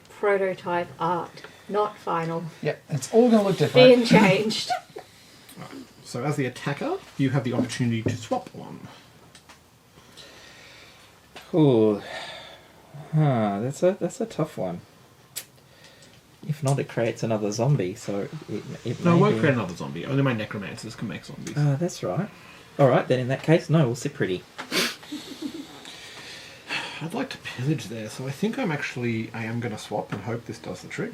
Prototype art, not final. Yeah, it's all going to look different. Being changed. So as the attacker, you have the opportunity to swap one. Ooh. That's a tough one. If not, it creates another zombie, so it No, may it won't be- create another zombie. Only my necromancers can make zombies. That's right. Alright, then in that case, no, we'll sit pretty. I'd like to pillage there, so I think I am going to swap and hope this does the trick.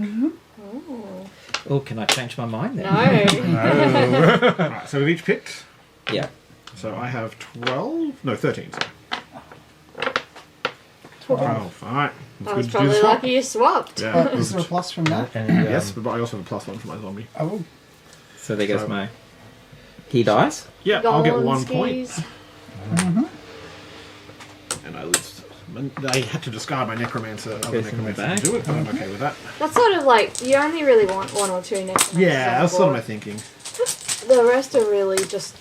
Oh, can I change my mind then? No. Alright, so we've each picked. Yeah. So I have 13. Sorry. 12. Alright. I was probably lucky you swapped. Yeah. Is there a plus from that? Yes, but I also have a +1 for my zombie. Oh, So there goes So- my... He dies? Yeah, I'll get 1 point. Golanskis. And I lose. I had to discard my necromancer. Other Goes in the necromancer bag. to do it, but I'm okay with that. That's sort of like, you only really want 1 or 2 necromancers. Yeah, on that's sort of board. my thinking. The rest are really just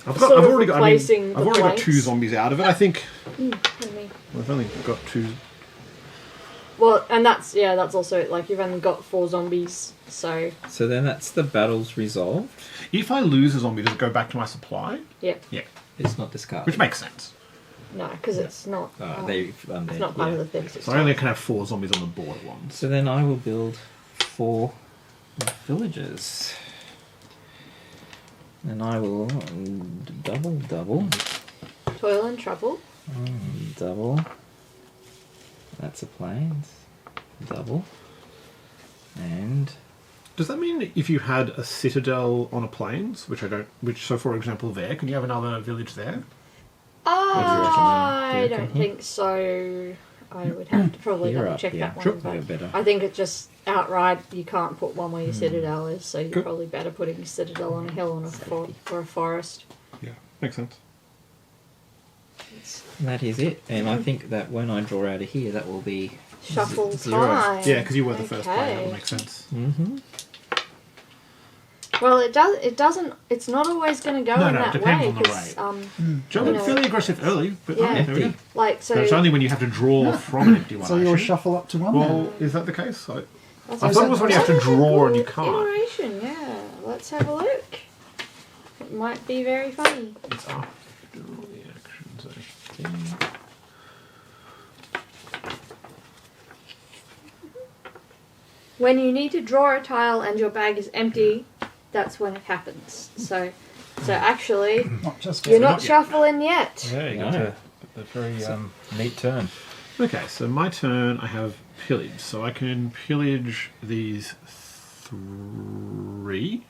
I've Sort of already got. replacing I've the already got blanks. 2 zombies out of it. I think I mean, I've only got 2. well, and that's also like you've only got 4 zombies, so So then that's the battle's resolved. If I lose a zombie, does it go back to my supply? yeah, Yeah, It's not discarded. which makes sense. no, because it's not. They've it's not part of the thing. So I only can have 4 zombies on the board at once. So then I will build 4 villagers. And I will double. Toil and trouble. Double. That's a plains. Double. And Does that mean if you had a citadel on a plains, so for example there, can you have another village there? I Yeah, don't can he? think so. I would have to probably You're double up, check yeah. that Sure. one. But you're better. I think it just outright you can't put one where your citadel is, so you're Good. probably better putting a citadel on a hill on or a forest. Yeah, makes sense. That is it. And I think that when I draw out of here, that will be Shuffle zero. time. Yeah, because you were the first player. That Okay. would make sense. Mm-hmm. Well, it does. It doesn't. It's not always going to go No, in no, it that depends way on the because, rate. Joe looked fairly aggressive early, but Yeah. there we go. like so. So it's only when you have to draw from an empty one. so I you'll assume. shuffle up to 1 Well, is that the case? that's I thought it was when you have to that's a draw and you good can't. Iteration, yeah. Let's have a look. It might be very funny. It's after the actions, I think. When you need to draw a tile and your bag is empty, that's when it happens. So actually, Not just you're yet. not shuffling yet. Yeah, you got No. a very neat turn. Okay, so my turn, I have pillage. So I can pillage these 3,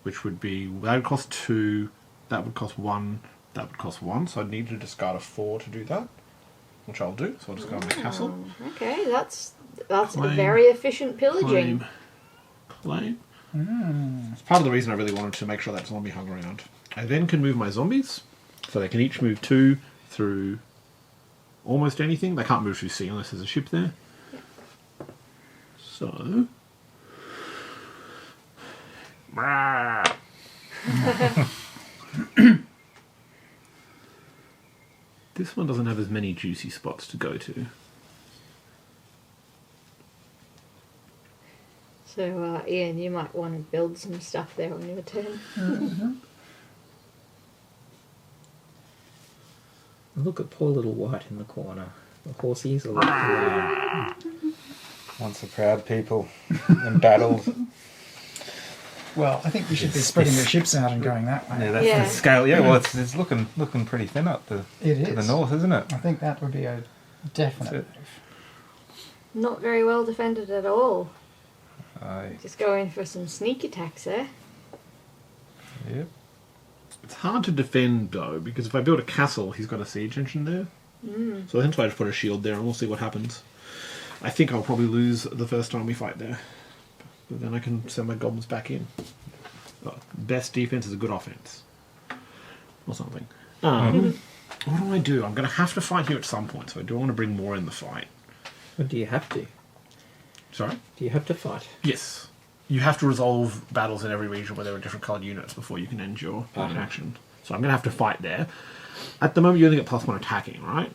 which would be, that would cost 2, that would cost 1, that would cost 1. So I'd need to discard a 4 to do that, which I'll do. So I'll discard my castle. Okay, that's a Claim. very efficient pillaging. Claim. It's part of the reason I really wanted to make sure that zombie hung around. I then can move my zombies, so they can each move 2 through almost anything. They can't move through sea unless there's a ship there. So... This one doesn't have as many juicy spots to go to. So Ian, you might want to build some stuff there on your turn. Look at poor little White in the corner. The horsies are left alone. Once a proud people, embattled. Well, I think we should be spreading the ships out and going that way. Yeah, that's Yeah. the scale. Yeah, well, it's looking pretty thin up to It the is. north, isn't it? I think that would be a definite That's it. move. Not very well defended at all. Aye. Just going for some sneak attacks there. Yep. It's hard to defend though, because if I build a castle, he's got a siege engine there. So that's why I just put a shield there and we'll see what happens. I think I'll probably lose the first time we fight there. But then I can send my goblins back in. Best defense is a good offense. Or something. What do? I'm going to have to fight here at some point, so I do want to bring more in the fight. But do you have to? Sorry? Do you have to fight? Yes. You have to resolve battles in every region where there are different coloured units before you can end your action. So I'm going to have to fight there. At the moment, you only get +1 attacking, right?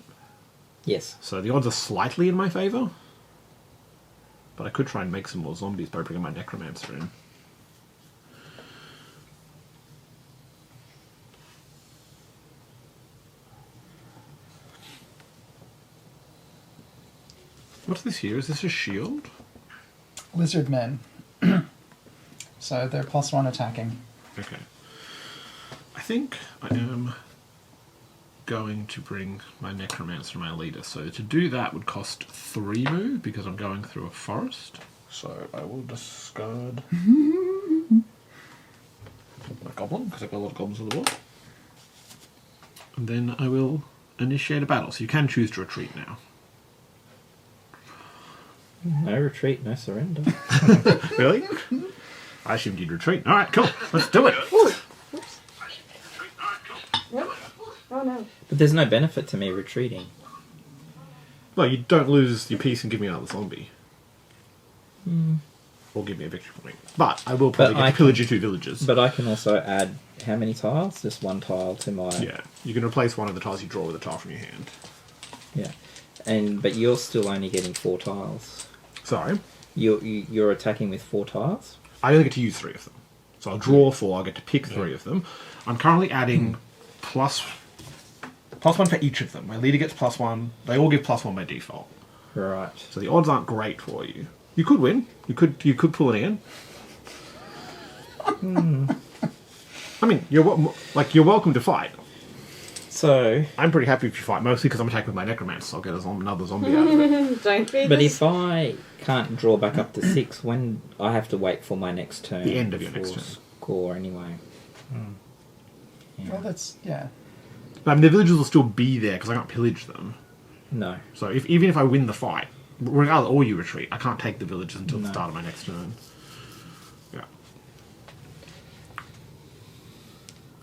Yes. So the odds are slightly in my favour. But I could try and make some more zombies by bringing my Necromancer in. What's this here? Is this a shield? Lizard men. So they're +1 attacking. Okay. I think I am going to bring my Necromancer, my leader. So to do that would cost 3 move because I'm going through a forest. So I will discard my goblin because I've got a lot of goblins on the board. And then I will initiate a battle. So you can choose to retreat now. No retreat, no surrender. Really? I assumed you'd retreat. All right, cool. Let's do it. Yep. Oh no. But there's no benefit to me retreating. Well, you don't lose your piece and give me another zombie. Or give me a victory point. But I will probably get to pillage your 2 villages. But I can also add how many tiles? Just 1 tile to my... Yeah, you can replace one of the tiles you draw with a tile from your hand. Yeah. But you're still only getting 4 tiles. Sorry? You're attacking with 4 tiles? I only get to use 3 of them. So I'll draw 4, I'll get to pick 3 of them. I'm currently adding +1 for each of them. My leader gets +1. They all give +1 by default. Right. So the odds aren't great for you. You could win. You could pull it in. I mean, you're welcome to fight. So... I'm pretty happy if you fight, mostly because I'm attacking with my Necromancer, so I'll get another zombie out of it. Don't be. But if I can't draw back up to 6, when I have to wait for my next turn... The end of your next turn. Score, anyway. Yeah. Well, that's, yeah. But I mean, the villages will still be there because I can't pillage them. No. So even if I win the fight, regardless, or you retreat, I can't take the villages until the start of my next turn. Yeah.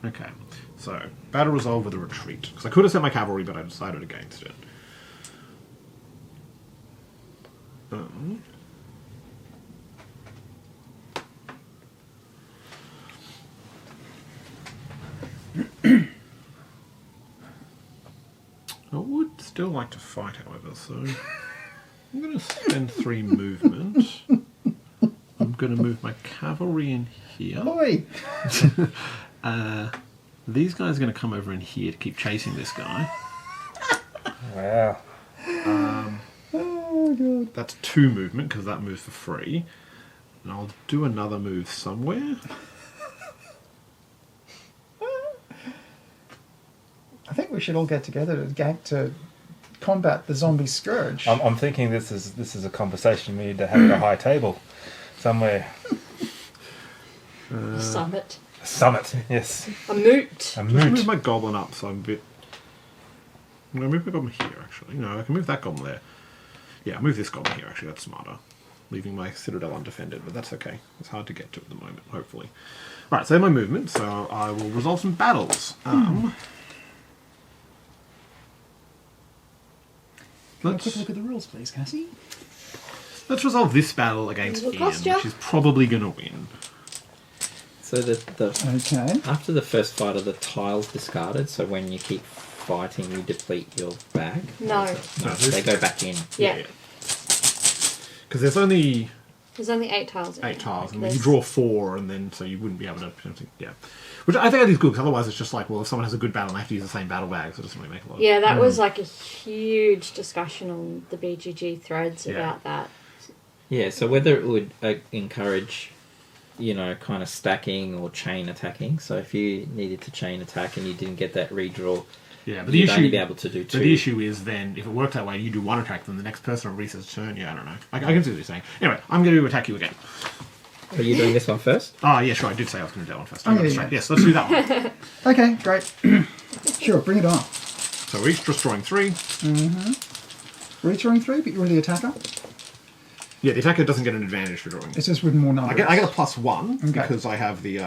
Okay. So, battle resolved with a retreat. Because I could have sent my cavalry, but I decided against it. I would still like to fight, however, so I'm going to spend 3 movement. I'm going to move my cavalry in here. Oi! These guys are going to come over in here to keep chasing this guy. Wow. Oh, God. That's 2 movement, because that moves for free. And I'll do another move somewhere. I think we should all get together to combat the zombie scourge. I'm thinking this is a conversation we need to have at a high table somewhere. Summit. A summit, yes. A moot. A I'm going to moot. move my goblin up, so I'm a bit... I'm going to move my goblin here, actually. No, I can move that goblin there. Yeah, I'll move this goblin here, actually. That's smarter. Leaving my citadel undefended, but that's okay. It's hard to get to at the moment, hopefully. Right, so my movement, so I will resolve some battles. Have a quick look at the rules, please, Cassie. Let's resolve this battle against It'll Ian, cost ya. which is probably going to win. So Okay. after the first fight, are the tiles discarded? So when you keep fighting, you deplete your bag? No. No, they go back in. Yeah. Because there's only There's only 8 tiles. in 8 it. tiles, and then There's- you draw 4, and then so you wouldn't be able to... Yeah. Which I think is good, because otherwise it's just like, well, if someone has a good battle, they have to use the same battle bag, so it doesn't really make a lot of... Yeah, that was like a huge discussion on the BGG threads Yeah. about that. Yeah, so whether it would encourage, kind of stacking or chain attacking. So if you needed to chain attack and you didn't get that redraw, Yeah, but the you'd issue... only be able to do 2. But the issue is then, if it worked that way, you do 1 attack, then the next person on reset's turn, I don't know. I can see what you're saying. Anyway, I'm going to attack you again. Are you doing this one first? Oh, yeah, sure, I did say I was going to do that one first. Oh, I got yeah, it straight. yeah. Yes, let's do that one. Okay, great. Sure, bring it on. So we're each destroying 3. We're each drawing 3, but you're the attacker. Yeah, the attacker doesn't get an advantage for drawing. It's just with more numbers. I get a +1, Okay. because I have the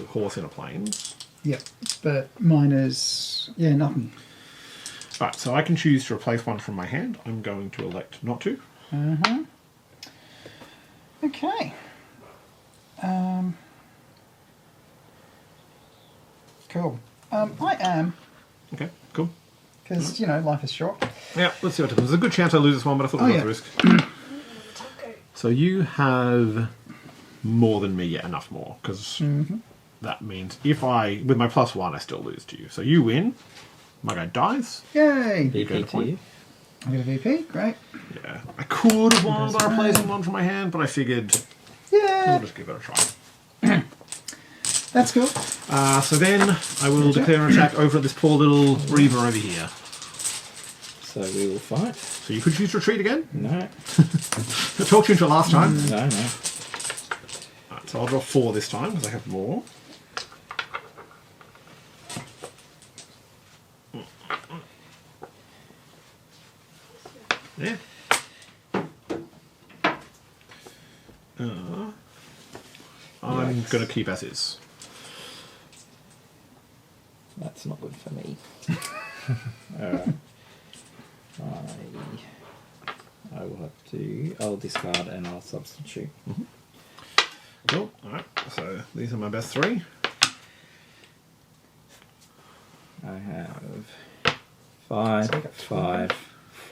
horse in a plains. Yep. But mine is nothing. Right, so I can choose to replace one from my hand. I'm going to elect not to. Okay. Cool. I am, Okay, cool. because, life is short. Yeah, let's see what happens. There's a good chance I lose this one, but I thought it was worth the risk. So you have more than me, enough more, because that means with my +1, I still lose to you. So you win. My guy dies. Yay! VP to you. I get a VP, great. Yeah, I could have won by replacing one from my hand, but I figured Yeah, we'll just give it a try. that's cool. So then I will declare an attack over at this poor little Reaver over here. So we will fight. So you could choose to retreat again. No. I talked you into it last time. No. Right, so I'll draw 4 this time because I have more. Yeah. I'm going to keep as is. That's not good for me. Alright. I will have to... I'll discard and I'll substitute. Cool. Alright, so these are my best 3. I have 5, 5,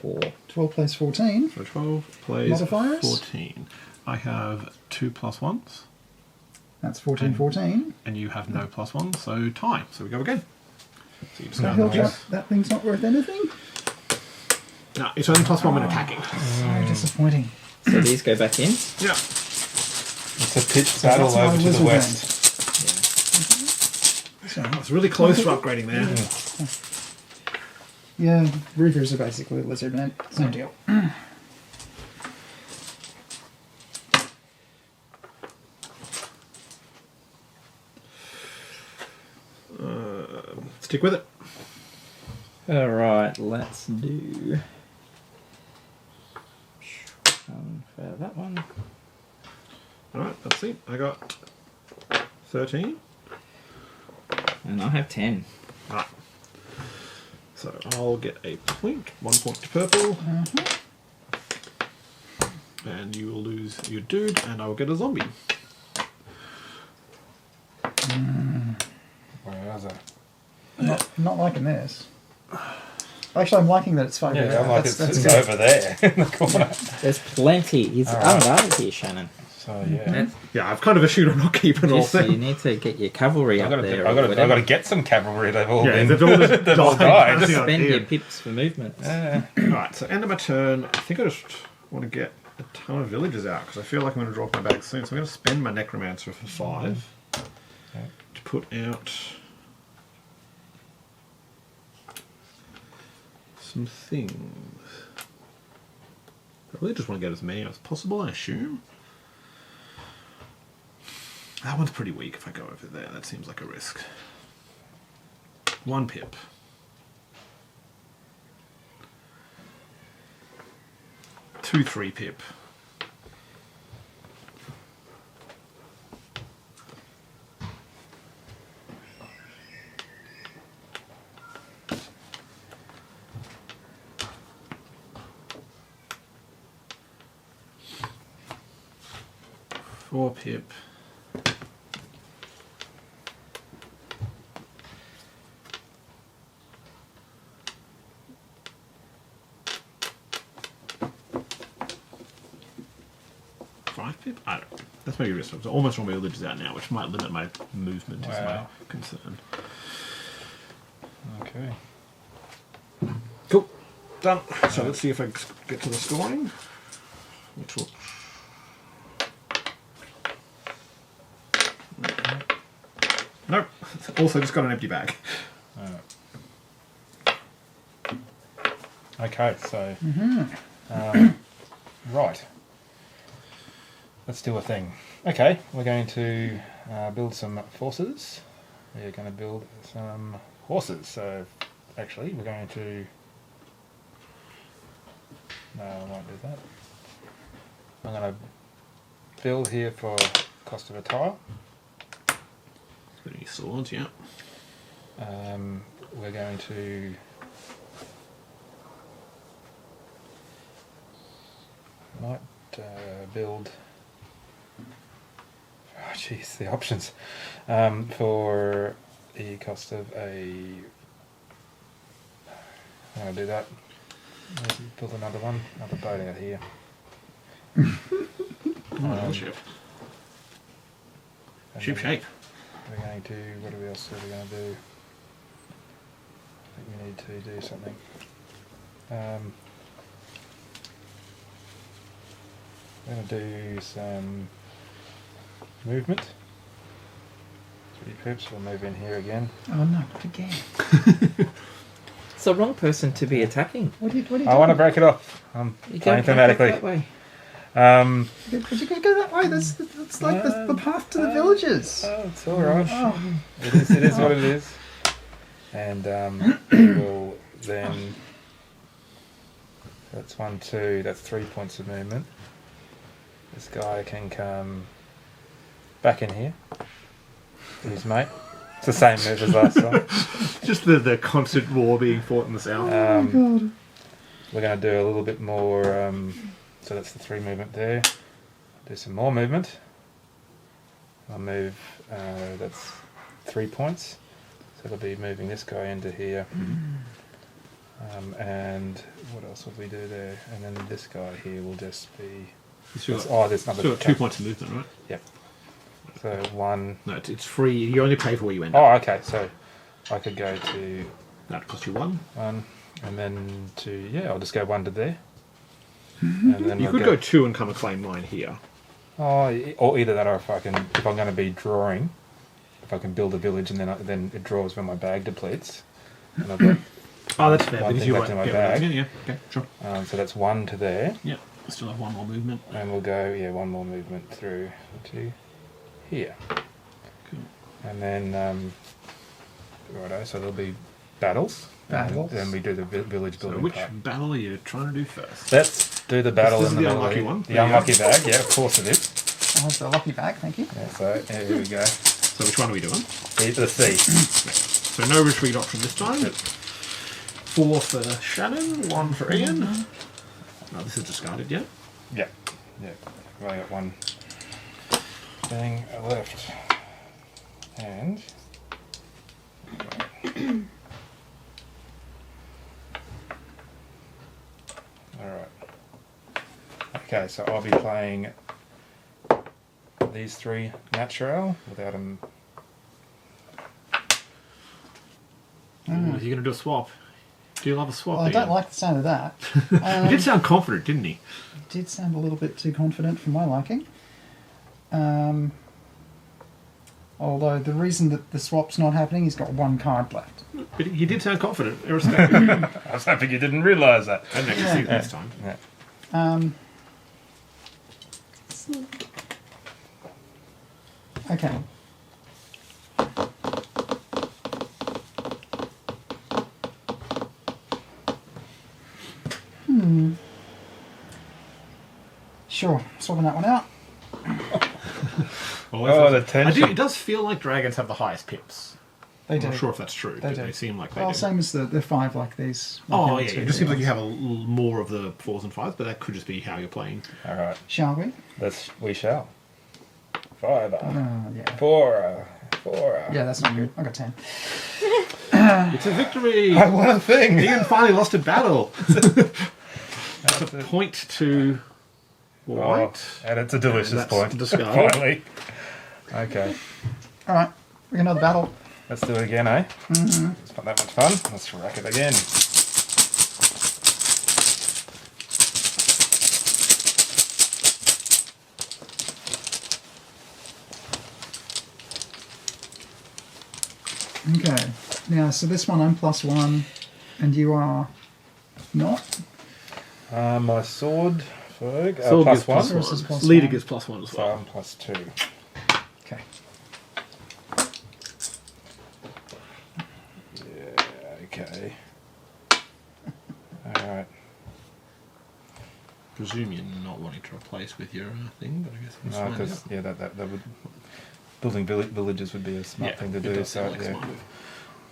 4. 12 plus 14. So 12 plays Modifiers? 14. I have 2 +1s. That's 14, 14. And you have no +1, so tie. So we go again. So you The discard hell, those. Jack, that thing's not worth anything? No, it's only +1 when attacking. So disappointing. So these go back in. Yeah. It's a pitched battle that's my over to the wizard west. So, It's really close to upgrading there. yeah, Reavers are basically lizard men. Same deal. Stick with it. Alright, let's do... for that one. Alright, let's see. I got 13. And I have 10. Alright. So I'll get a point. 1 point to purple. And you will lose your dude, and I will get a zombie. Where is it? Not liking this. Actually, I'm liking that it's 5. Yeah, I'm like, it's good. over there in the corner. There's plenty. He's unguarded here, Shannon. So, yeah. Yeah, I've kind of assumed I'm not keeping all Yes, you thing. need to get your cavalry I've up got there. to get some cavalry. They've all Yeah, been... they've all just they've all died. died. Yeah. Spend your pips for movement. Alright, so end of my turn. I think I just want to get a ton of villagers out because I feel like I'm going to drop my bag soon. So I'm going to spend my Necromancer for 5 to put out some things. I really just want to get as many as possible, I assume. That one's pretty weak if I go over there. That seems like a risk. 1 pip. 2 3 pip. Four pip. Pip? I don't know. That's maybe risk. So almost all my villages out now, which might limit my movement, is my Wow. concern. Okay. Cool. Done. So let's see if I get to the scoring. Which will... Nope. Also just got an empty bag. Okay, so... right. Let's do a thing. Okay, we're going to build some forces. We're going to build some horses. So, actually, we're going to... No, I won't do that. I'm going to build here for cost of a tile. Any swords, yeah. we're going to might build. Oh, jeez, the options for the cost of a. I'll do that. Build another one, another boat out here. Ship. Ship shape. We're going to. What else are we going to do? I think we need to do something. We're going to do some movement. 3 pips. We'll move in here again. Oh no, not again. It's the wrong person to be attacking. What are you doing? I want to break it off. I'm You playing don't break it thematically. that way. Could you go that way? That's like the path to the villages. Oh, it's all right. Oh. It is what it is. And we will then. That's 1, 2. That's 3 points of movement. This guy can come back in here. His mate. It's the same move as last time. Just the constant war being fought in the south. We're going to do a little bit more. So that's the 3 movement there. Do some more movement. I'll move. That's 3 points. So they'll be moving this guy into here. And what else will we do there? And then this guy here will just be. There's another. Still got 2 points of movement, right? Yep. So 1. No, it's free. You only pay for where you end up. Oh, okay. So I could go to That cost you 1. 1, and then to I'll just go 1 to there. And then You we'll could go 2 and come and claim mine here. Oh, or either that, or if I'm going to be drawing, if I can build a village and then it draws when my bag depletes. And I've got Oh, that's fair. one Because thing you left in my bag. Yeah, okay, sure. So that's 1 to there, Yeah, still have 1 more movement. and we'll go 1 more movement through to here. Cool. And then righto, so there'll be battles. Battles. And then we do the village So building which part. battle are you trying to do first? Let's do the battle This in is the the middle. unlucky one. The There you unlucky bag, yeah, of course it is. Oh, it's a lucky bag, thank you. Yeah, so here we go. So which one are we doing? The C. So no retreat option this time. 4 for Shannon, 1 for Ian. No, this is discarded yet. Yeah. I've only got 1 thing left. And alright. Okay, so I'll be playing these 3 natural without them. You're going to do a swap. Do you love a swap? Well, I don't Ian? like the sound of that. He did sound confident, didn't he? Did sound a little bit too confident for my liking. Although the reason that the swap's not happening, he's got 1 card left. But he did sound confident, irrespective. I was hoping you didn't realise that. I didn't actually see it this time. Yeah. Okay. Sure, swapping that one out. Oh, the tension. It does feel like dragons have the highest pips. They I'm do. not sure if that's true, but do. they seem like they Well, do. same as the 5 like these. Oh, like yeah, the it two just seems like you ones. have a little more of the 4s and 5s, but that could just be how you're playing. Alright, Shall we? we shall. 5. Yeah. 4. Yeah, that's not good. I got 10. It's a victory! I won a thing! Ian finally lost a battle! That's a point to white. And it's a delicious That's point. discarded. Finally. Okay. All right, we're going to another battle. Let's do it again, eh? Mm-hmm. It's not that much fun. Let's rack it again. Okay. Now, so this one I'm +1, and you are not. My sword, Ferg, Sword gives +1. Source is +1. Leader gives +1 as So well. I'm +2. Okay. Yeah, okay. Alright. Presume you're not wanting to replace with your thing, but I guess we'll No, find because out. that would building villages would be a smart Yeah, thing to it do. does So sound like a yeah. smart move.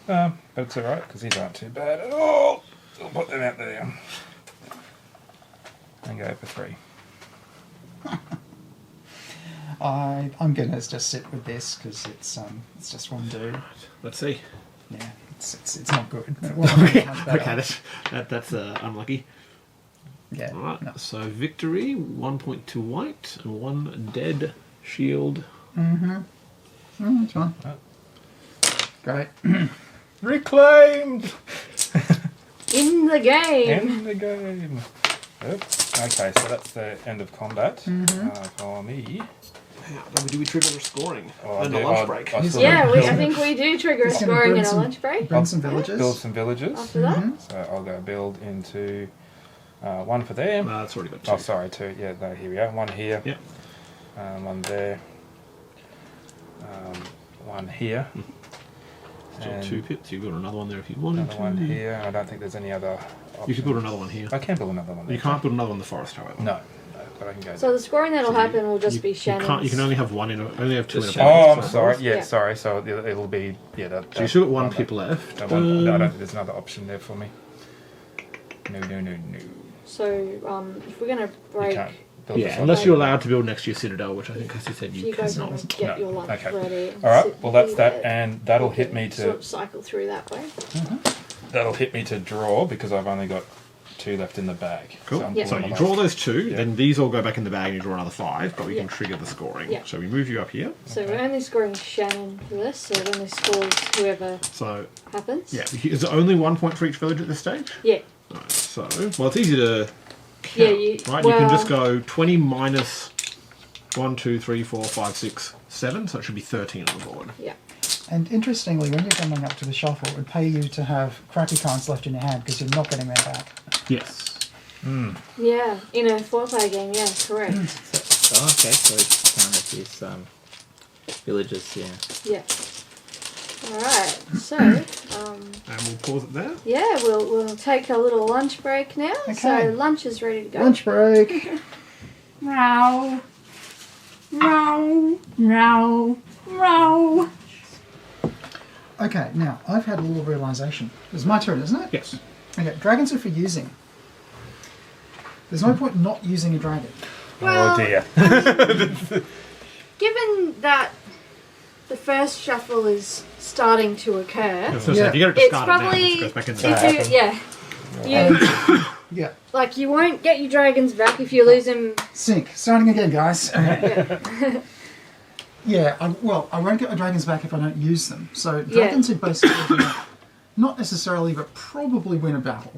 But it's alright, because these aren't too bad at all. I'll put them out there. And go for 3. I'm gonna just sit with this because it's just one dude. Let's see. Yeah, it's not good. Okay, that's unlucky. Yeah. Alright, No. so victory, 1 point to white, and 1 dead shield. It's fine. Great. Reclaimed! In the game. In the game. Yep. Okay, so that's the end of combat for me. Do we trigger a scoring? Oh, And I a do- lunch I- break. I still Yeah, need to I think we do trigger a It's gonna scoring burn and a some- lunch break. Build some villages. build some villages. After that, So I'll go build into 1 for them. That's already got 2. Oh, sorry, 2. Yeah, no, here we go. 1 here. Yep. 1 there. 1 here. Still And 2 pips. You've got another one there if you wanted another to. 1 here. And I don't think there's any other options. You could build another one here. I can build another one there. You can't build another one in the forest, however. No, but I can go. so the scoring that'll happen will just be You Shannon's. can only have one in only have 2 in a Just party. Oh, I'm so- sorry. Yeah, Yeah. sorry. So it'll be that. So you still got 1 pip left. No, I don't think there's another option there for me. No. So if we're gonna You break, can't build this Yeah, one. unless you're allowed to build next to your citadel, which I think, as you said, you you guys cannot. want to get No. your lunch Okay. ready. and All right. sit Well, that's that, there. and that'll We hit can me to sort of cycle through that way. draw because I've only got 2 left in the bag. Cool. I'm Yeah. So pulling you them draw off. those 2, Yeah. then these all go back in the bag and you draw another 5, but we can Yeah. trigger the scoring. Yeah. So we move you up here. So we're only scoring Shannon for this, so it only scores whoever So, happens. yeah, is it only 1 point for each village at this stage? Yeah. Right, so, well, it's easy to count, Yeah, right? You can well- just go 20 minus 1, 2, 3, 4, 5, 6, 7, so it should be 13 on the board. Yeah. And interestingly, when you're coming up to the shuffle, it would pay you to have crappy cards left in your hand because you're not getting them back. Yes. Yeah. In a 4-player game, yeah, correct. Oh, okay, so it's counted his villages, yeah. Yeah. Alright, so And we'll pause it there. yeah, we'll take a little lunch break now. Okay. So lunch is ready to go. Lunch break. Meow. Meow. Meow. Meow. Okay, now I've had a little realization. It's my turn, isn't it? Yes. Okay, dragons are for using. There's no point not using a dragon. Well, Oh dear. given that the first shuffle is starting to occur, So Yeah. if you get it it's discarded now, it probably just goes back in the if you Yeah, like you won't get your dragons back if you lose them. sink. Starting again, guys. Yeah, I won't get my dragons back if I don't use them. So dragons are basically gonna, not necessarily, but probably win a battle.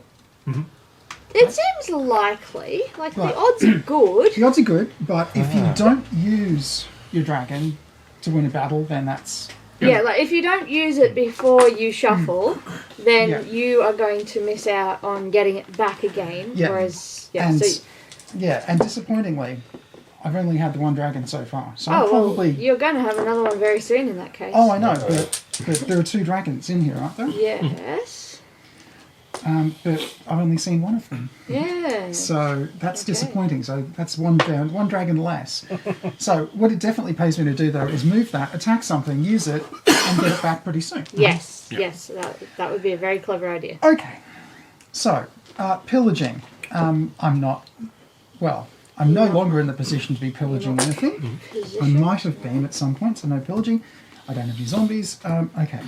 It seems likely. Like Right. the odds are good. The odds are good, but if you don't use your dragon to win a battle, then that's... Yeah, like if you don't use it before you shuffle, then Yeah. you are going to miss out on getting it back again. Yeah. Whereas, yeah, and, so yeah, and disappointingly, I've only had the one dragon so far. So oh I'm well, probably... you're going to have another one very soon in that case. Oh, I know, but there are 2 dragons in here, aren't there? Yes. But I've only seen one of them. Yeah. So that's Okay. disappointing. So that's one down, one dragon less. So what it definitely pays me to do though is move that, attack something, use it, and get it back pretty soon. Yes. Yeah. Yes. That would be a very clever idea. Okay. So pillaging. I'm no longer in the position to be pillaging anything. I Position. might have been at some point, so no pillaging. I don't have any zombies. Okay.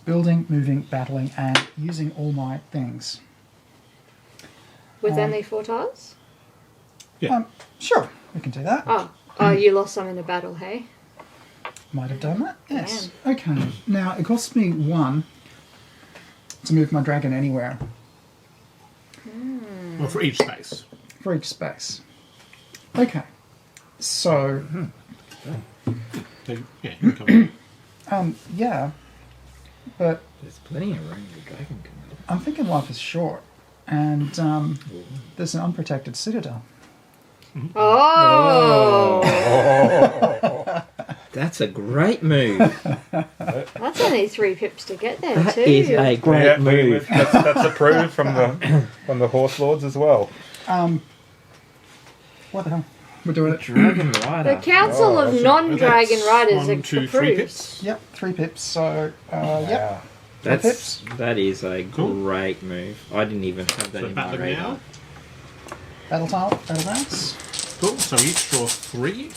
Building, moving, battling, and using all my things. With only 4 tiles. Yeah. Sure, we can do that. Oh, you lost some in a battle, hey? Might have done that, yes. Okay, now it costs me 1 to move my dragon anywhere Well, for each space. for each space. Okay, so, So, yeah, you can come in. yeah, but There's plenty of room the dragon can live. I'm thinking life is short, and there's an unprotected citadel. Oh, That's a great move. that's only 3 pips to get there That too. is a great Yeah, move. that's approved from the horse lords as well. What the hell? We're doing it. Dragon Rider. The Council of that's- Non-Dragon that's Riders 1, 2, 3 approves. pips. Yep, 3 pips, so, yep. That is a Cool. great move. I didn't even have that So in my battling radar. now. Battle tile, battle dice. Cool. So we each draw 3.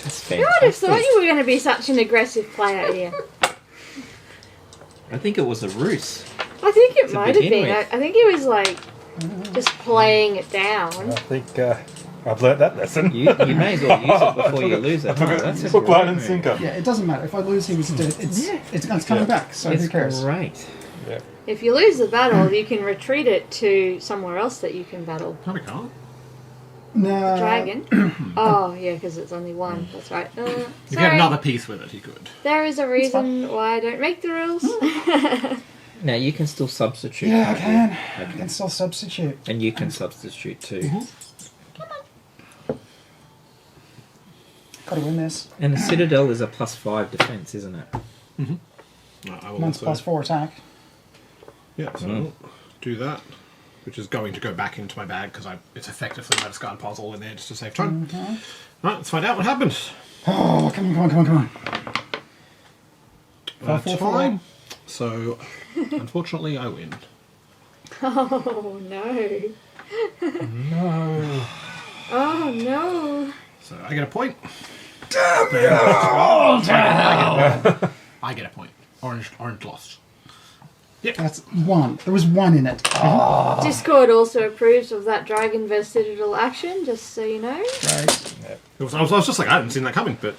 That's Who would have thought fantastic. you were going to be such an aggressive player here? I think it was a ruse. I think it To might have begin been. I with. think he was like just playing it down. I think I've learnt that lesson. You may as well use it before you lose it. I took Huh? it That's a hook, great line, and move. sinker. Yeah, it doesn't matter. If I lose, he was dead. It's coming back, so It's who cares? great. Yeah. If you lose the battle, you can retreat it to somewhere else that you can battle. No, we can't. No. Dragon. Oh, yeah, because it's only one. That's right. If you Sorry. had another piece with it, you could. There is a reason why I don't make the rules. Now you can still substitute. Yeah, I can't can. you? I Okay. can still substitute. And you can substitute too. Gotta win this. And the Citadel is a +5 defense, isn't it? No, I will Mine's also... +4 attack. Yeah, so I'll do that, which is going to go back into my bag because it's effectively my discard puzzle in there just to save time. Right, let's find out what happens. Oh, come on. That's 4, 4, 4. fine. So, unfortunately, I win. Oh, no. No. Oh, no. So I get a point. I get a point. Orange lost. That's 1. There was 1 in it. Discord also approves of that Dragon vs Citadel action, just so you know. Right. I was just like, I hadn't seen that coming, but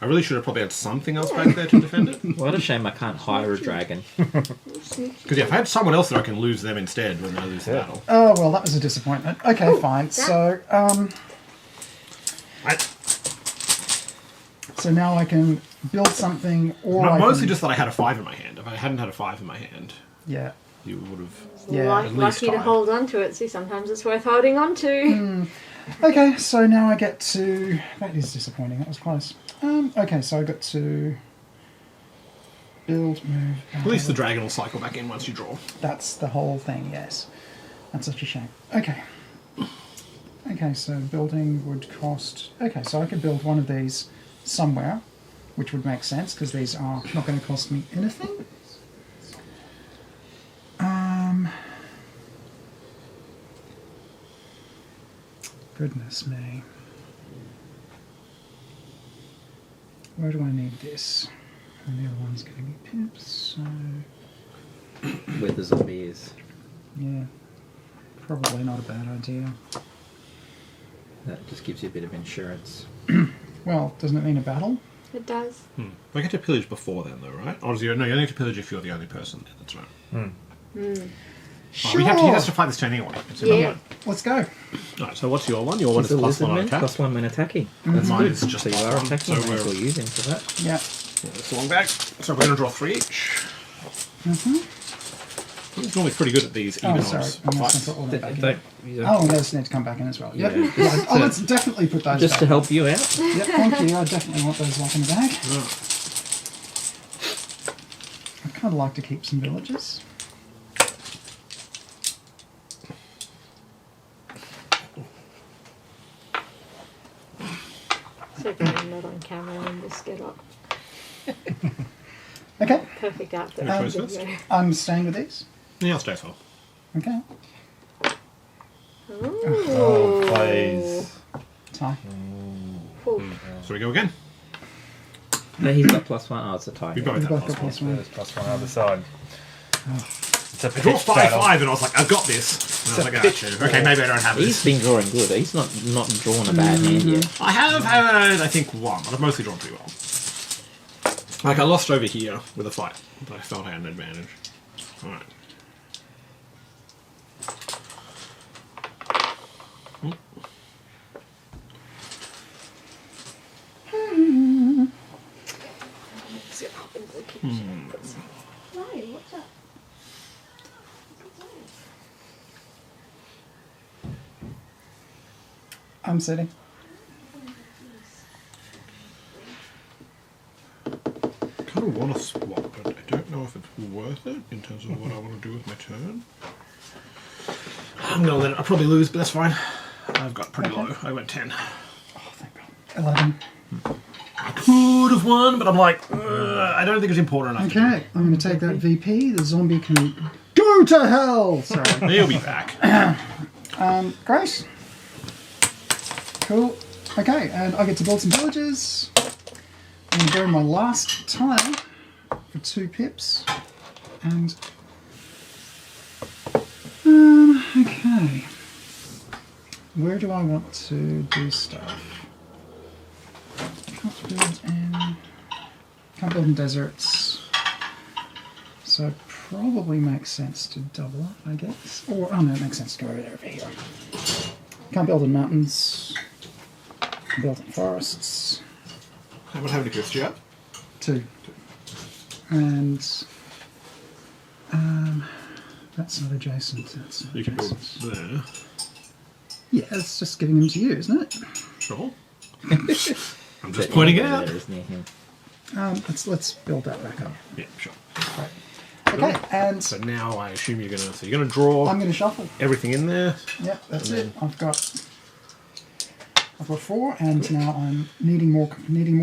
I really should have probably had something else back there to defend it. What a shame I can't hire a dragon. Because if I had someone else there, I can lose them instead when I lose the battle. Oh, well, that was a disappointment. Okay, fine. So, so now I can build something, or I Mostly can... just that I had a 5 in my hand. If I hadn't had a 5 in my hand, Yeah. you would have... Yeah, at least Lucky to tied. hold on to it. See, sometimes it's worth holding on to. Okay, so now I get to... That is disappointing. That was close. Okay, so I got to build, move... At least the dragon will cycle back in once you draw. That's the whole thing, yes. That's such a shame. Okay. Okay, so building would cost... Okay, so I could build one of these somewhere, which would make sense, because these are not going to cost me anything. Goodness me. Where do I need this? And the other one's going to be pips, so... Where the zombie is. Yeah. Probably not a bad idea. That just gives you a bit of insurance. Well, doesn't it mean a battle? It does. I get to pillage before then, though, right? Or you only get to pillage if you're the only person there. That's right. Sure. He has to fight this turn anyway. It's in Yeah. Let's go. Right, so what's your one? Your one is Is it +1 lizard on man? attack. +1 when attacking. That's Mine good. is just so you +1, are attacking, so you may as we're- well use him for that. Yeah. It's a long bag. So we're going to draw 3 each. He's normally pretty good at these even Oh, sorry. odds I'm not fights. going to put all that back in. Don't- Oh, those need to come back in as well. Yep. Yeah, Yeah. just Oh, to- let's definitely put those Just back. to help you out. Yep, thank you. I definitely want those back in the bag. I'd kind of like to keep some villagers. So glad I'm not on camera in this get up. Okay, Perfect outfit. Who for goes the first? video. I'm staying with these. Yeah, I'll stay as well. Okay. Oh, please. Tie. Cool. So we go again. No, he's got +1. Oh, it's a tie. We both We've have both got +1. +1. There's +1 on the other side. It's a I draw pitch battle. 5-5 and I was like, I've got this. And I was like, oh, shit. Okay, maybe I don't have He's this. been drawing good. He's not drawn a bad hand yet. I have had, I think, 1, but I've mostly drawn pretty well. Like, I lost over here with a fight, but I felt I had an advantage. Alright. Let's get up into the kitchen. Right, what's up? I'm sitting. Kind of want to swap, but I don't know if it's worth it in terms of what I want to do with my turn. I'm gonna let it. I'll probably lose, but that's fine. I've got pretty low. I went 10. Oh, thank God. 11. I could have won, but I'm like, I don't think it's important enough. Okay, I'm going to take that VP. The zombie can go to hell. Sorry. He'll be back. Great. Cool. Okay, and I get to build some villages. I'm going to burn my last tile for 2 pips. And... okay. Where do I want to do stuff? Can't build in deserts. So it probably makes sense to double up, I guess. Or, oh no, it makes sense to go over here. Can't build in mountains. Can't build in forests. How many gifts do you have? 2. And that's not adjacent. That's not You can build adjacent. there. Yeah, it's just giving them to you, isn't it? Sure. I'm just pointing it out. There is near him. Let's build that back up. Yeah, sure. Okay, and So now I assume you're gonna draw I'm going to shuffle. everything in there. Yep, that's it. I've got 4, and now I'm needing more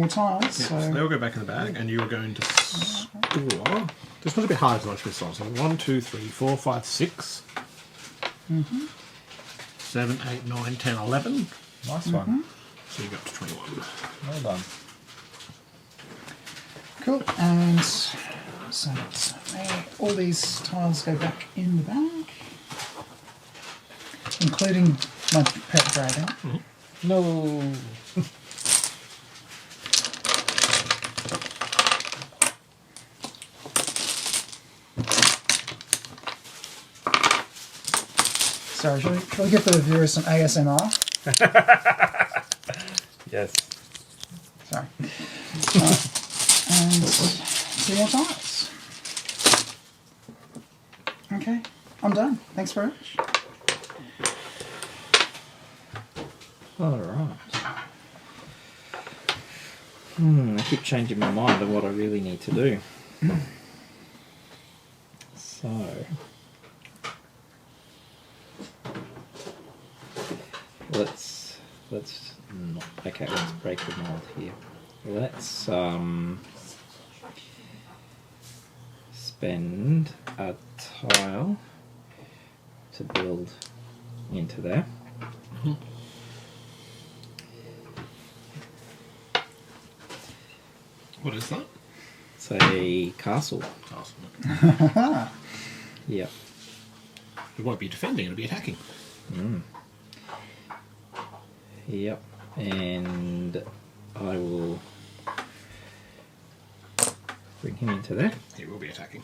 tiles. Yeah, So so they'll go back in the bag, and you are going to score. This one's a bit hard to watch this on. So 1, 2, 3, 4, 5, 6, 7, 8, 9, 10, 11. Nice one. So you got to 21. Well done. cool. And so all these tiles go back in the bag, including my pet dragon. No. Sorry, shall we give the viewers some ASMR? Yes. Sorry. And 2 more tiles. Okay, I'm done. Thanks very much. Alright. I keep changing my mind on what I really need to do. So... Let's not... Okay, let's break the mold here. Let's spend a tile to build into there. What is that? It's a castle. Castle. Yep. It won't be defending, it'll be attacking. Yep. And I will bring him into there. He will be attacking.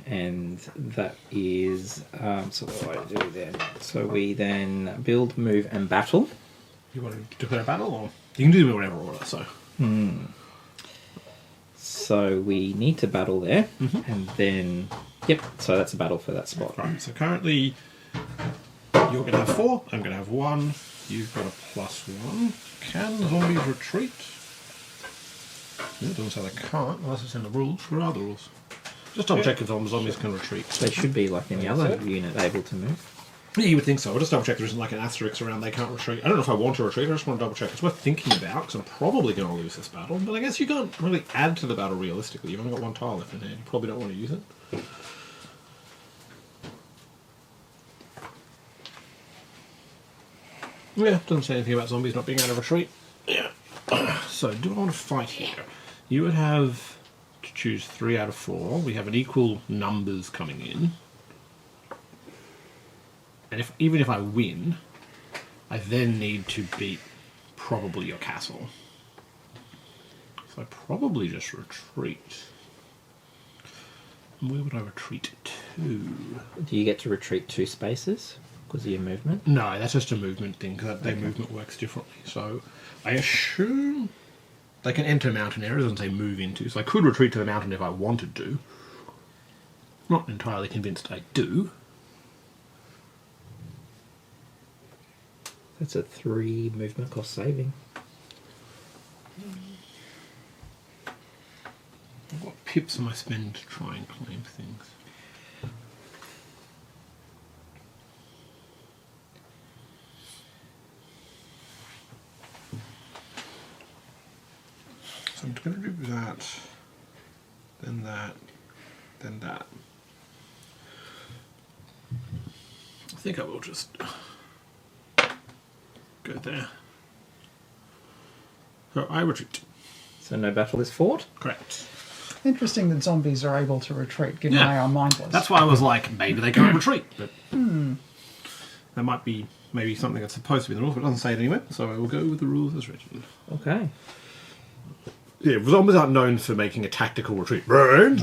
And that is so what do I do then? So we then build, move, and battle. You want to declare a battle, or you can do it whatever order. So So we need to battle there, and then so that's a battle for that spot. right. So currently, you're going to have 4. I'm going to have 1. You've got a +1. Can zombies retreat? It doesn't say they can't, unless it's in the rules. Where are the rules? Just double check if zombies can retreat. They should be like any other unit able to move. Yeah, you would think so. I'll just double check there isn't like an asterisk around they can't retreat. I don't know if I want to retreat, I just want to double check. It's worth thinking about, because I'm probably going to lose this battle, but I guess you can't really add to the battle realistically. You've only got 1 tile left in hand. You probably don't want to use it. Yeah, doesn't say anything about zombies not being able to retreat. Yeah. So, do I want to fight here? You would have to choose 3 out of 4. We have an equal numbers coming in. And even if I win, I then need to beat probably your castle. So I probably just retreat. Where would I retreat to? Do you get to retreat 2 spaces because of your movement? No, that's just a movement thing, because their movement works differently. So I assume they can enter mountain areas and say move into. So I could retreat to the mountain if I wanted to. Not entirely convinced I do. That's a 3 movement cost saving. What pips am I spending to try and claim things? So I'm going to do that, then that, then that. I think I will just go there. So I retreat. So no battle is fought. Correct. Interesting that zombies are able to retreat, given Yeah. they are mindless. That's why I was like, maybe they can't retreat, but that might be maybe something that's supposed to be in the rules, but it doesn't say it anywhere, so I will go with the rules as written. Okay. Yeah, zombies aren't known for making a tactical retreat. Brains!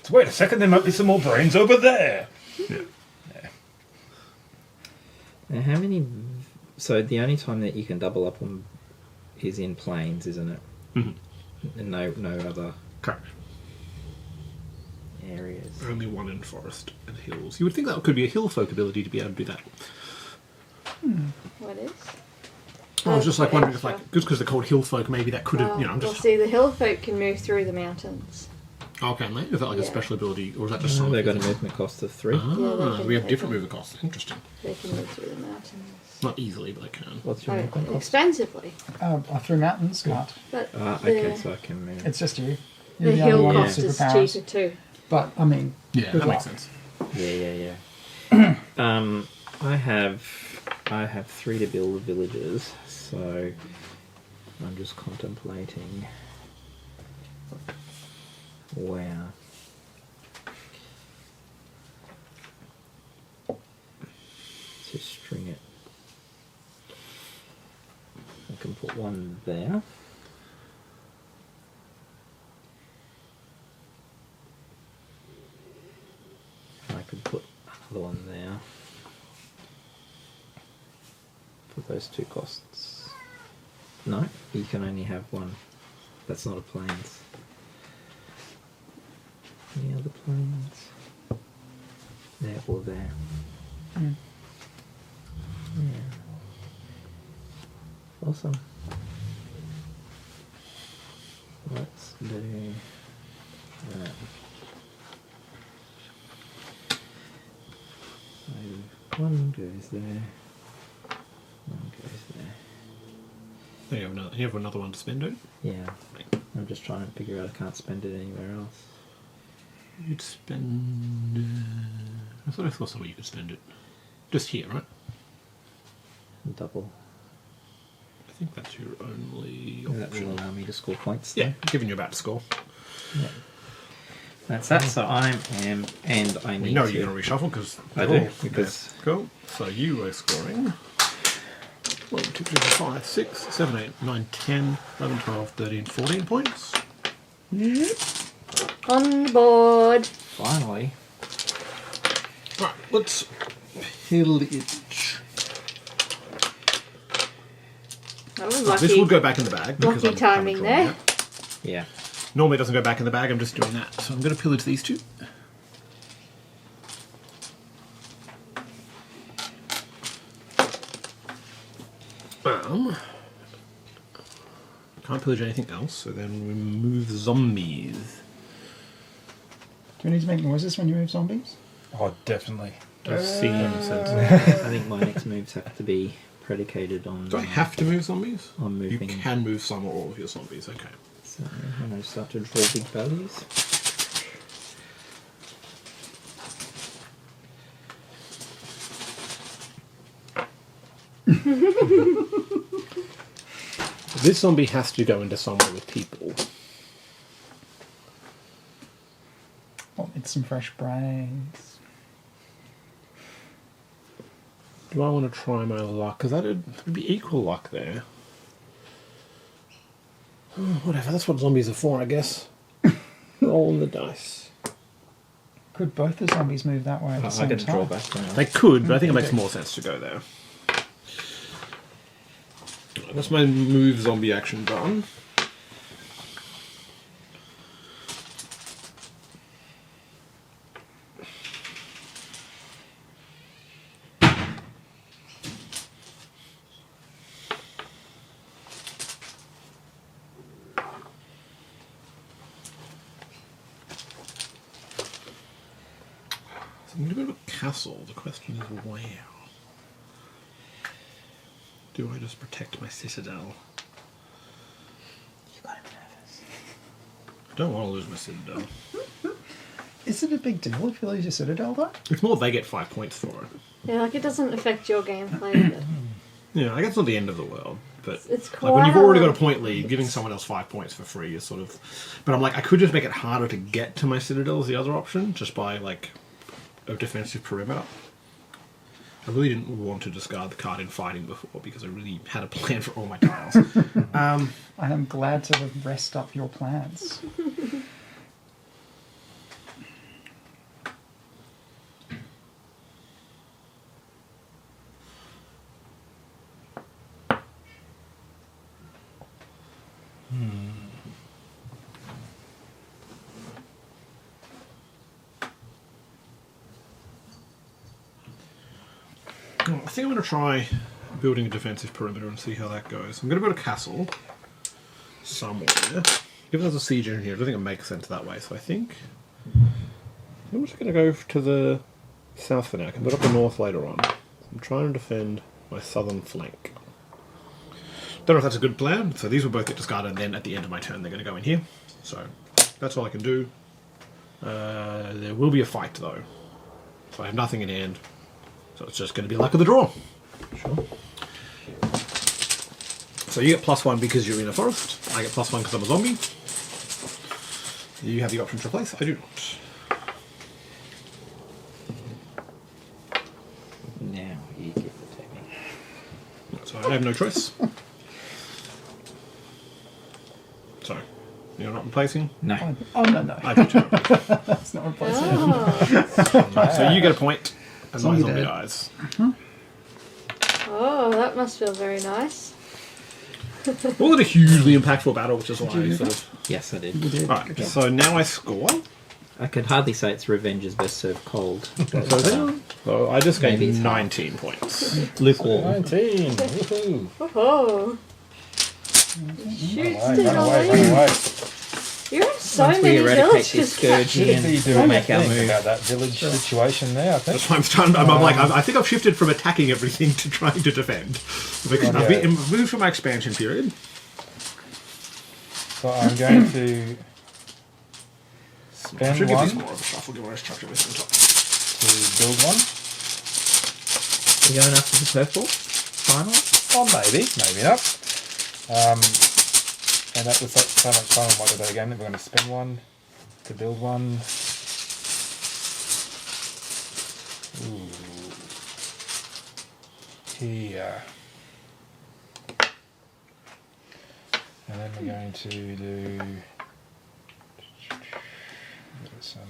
So wait a second, there might be some more brains over there. Now, how many? So the only time that you can double up on is in plains, isn't it? And no other Correct. areas. Only one in forest and hills. You would think that could be a hill folk ability to be able to do that. What is? I was just like wondering if, extra. like, just because they're called hill folk, maybe that could have, you know, I'm Well, just. see, the hill folk can move through the mountains. Oh, can they? Is that like a Yeah. special ability, or is that just So something? they've got a movement cost of 3. Ah, Yeah, they can- we have they different can- mover costs. Interesting. They can move through the mountains. Not easily, but they can. What's your movement cost? Expensively. Through mountains, can't. But Okay, the, so I can move. It's just you. the You're the only hill one with cost is superpowers. cheaper too. But, I mean, Yeah, Good that makes luck. sense. Yeah. I have 3 to build the villages, so I'm just contemplating where to string it. I can put one there. I could put another one there for those 2 costs. No, you can only have one. That's not a plains. Any other plains? There or there. Mm. Yeah. Awesome. Let's do that. So one goes there. One goes there. You have another one to spend, don't you? Yeah. I'm just trying to figure out I can't spend it anywhere else. You'd spend. I thought I saw somewhere you could spend it. Just here, right? Double. I think that's your only That will option. allow me to score points. Yeah, then. given you're about to score. Yeah. That's that. So I am, and I need We know to. you're going to reshuffle because I do, because- cool. So you are scoring 1, 2, 3, 4, 5, 6, 7, 8, 9, 10, 11, 12, 13, 14 points. On the board. Finally. Right, let's pillage. That was lucky. This will go back in the bag. because Lucky I'm timing drawing there. it. Yeah. Normally it doesn't go back in the bag, I'm just doing that. So I'm going to pillage these 2. Can't pillage anything else, so then we move zombies. do we need to make noises when you move zombies? Oh, definitely. Does seem sensible. I think my next moves have to be predicated on. Do I have to move zombies? On moving. You can move some or all of your zombies, okay. So when I start to draw big values. This zombie has to go into somewhere with people. Oh, it's some fresh brains. Do I want to try my luck? Because that would be equal luck there. Whatever, that's what zombies are for, I guess. Rolling the dice. Could both the zombies move that way at the I same can time? draw back now. They could, but I think it Okay. makes more sense to go there. That's my move zombie action done. So I'm going to go to a castle. The question is where? Do I just protect my citadel? Don't want to lose my Citadel. Is it a big deal if you lose your Citadel, though? It's more they get 5 points for it. Yeah, like it doesn't affect your gameplay. But Yeah, I guess it's not the end of the world, but it's like quite when you've already got a lot. point lead, giving someone else 5 points for free is sort of. But I'm like, I could just make it harder to get to my Citadel as the other option, just by like a defensive perimeter. I really didn't want to discard the card in fighting before because I really had a plan for all my tiles. I am glad to have rest up your plans. I think I'm going to try building a defensive perimeter and see how that goes. I'm going to build a castle somewhere. Given there's a siege in here, I don't think it makes sense that way, so I think I'm just going to go to the south for now. I can build up the north later on. I'm trying to defend my southern flank. Don't know if that's a good plan, so these will both get discarded, and then at the end of my turn they're going to go in here. So that's all I can do. There will be a fight though, so I have nothing in hand. So it's just going to be luck of the draw. Sure. So you get +1 because you're in a forest. I get +1 because I'm a zombie. You have the option to replace. I do not. Now you give it to me. So I have no choice. So you're not replacing. No. Oh, no. I do too. That's not replacing. Oh. So you get a point, and my Zombie zombie dead. dies. Oh, that must feel very nice. Wasn't a hugely impactful battle, which is why I sort of. Yes, I did. You did. Right. So now I score. I could hardly say it's revenge is best served cold. So I just Maybe gained it's half. 19 points. Lukewarm. 19. Woohoo. Oh. Shoot, Run away. You're in so Once we many eradicate villages. this scourge You again, do we'll make our think move. about that village situation there, I think. That's why I'm starting. I'm like, I think I've shifted from attacking everything to trying to defend. Because I've moved from my expansion period. So I'm going to I spend should give one these more of a shuffle, give more structure with on top. to build one. We're going after the purple. Final. Oh, maybe not. And that was so much fun on what that again that we're going to spend one to build one. Ooh. Here. And then we're going to do some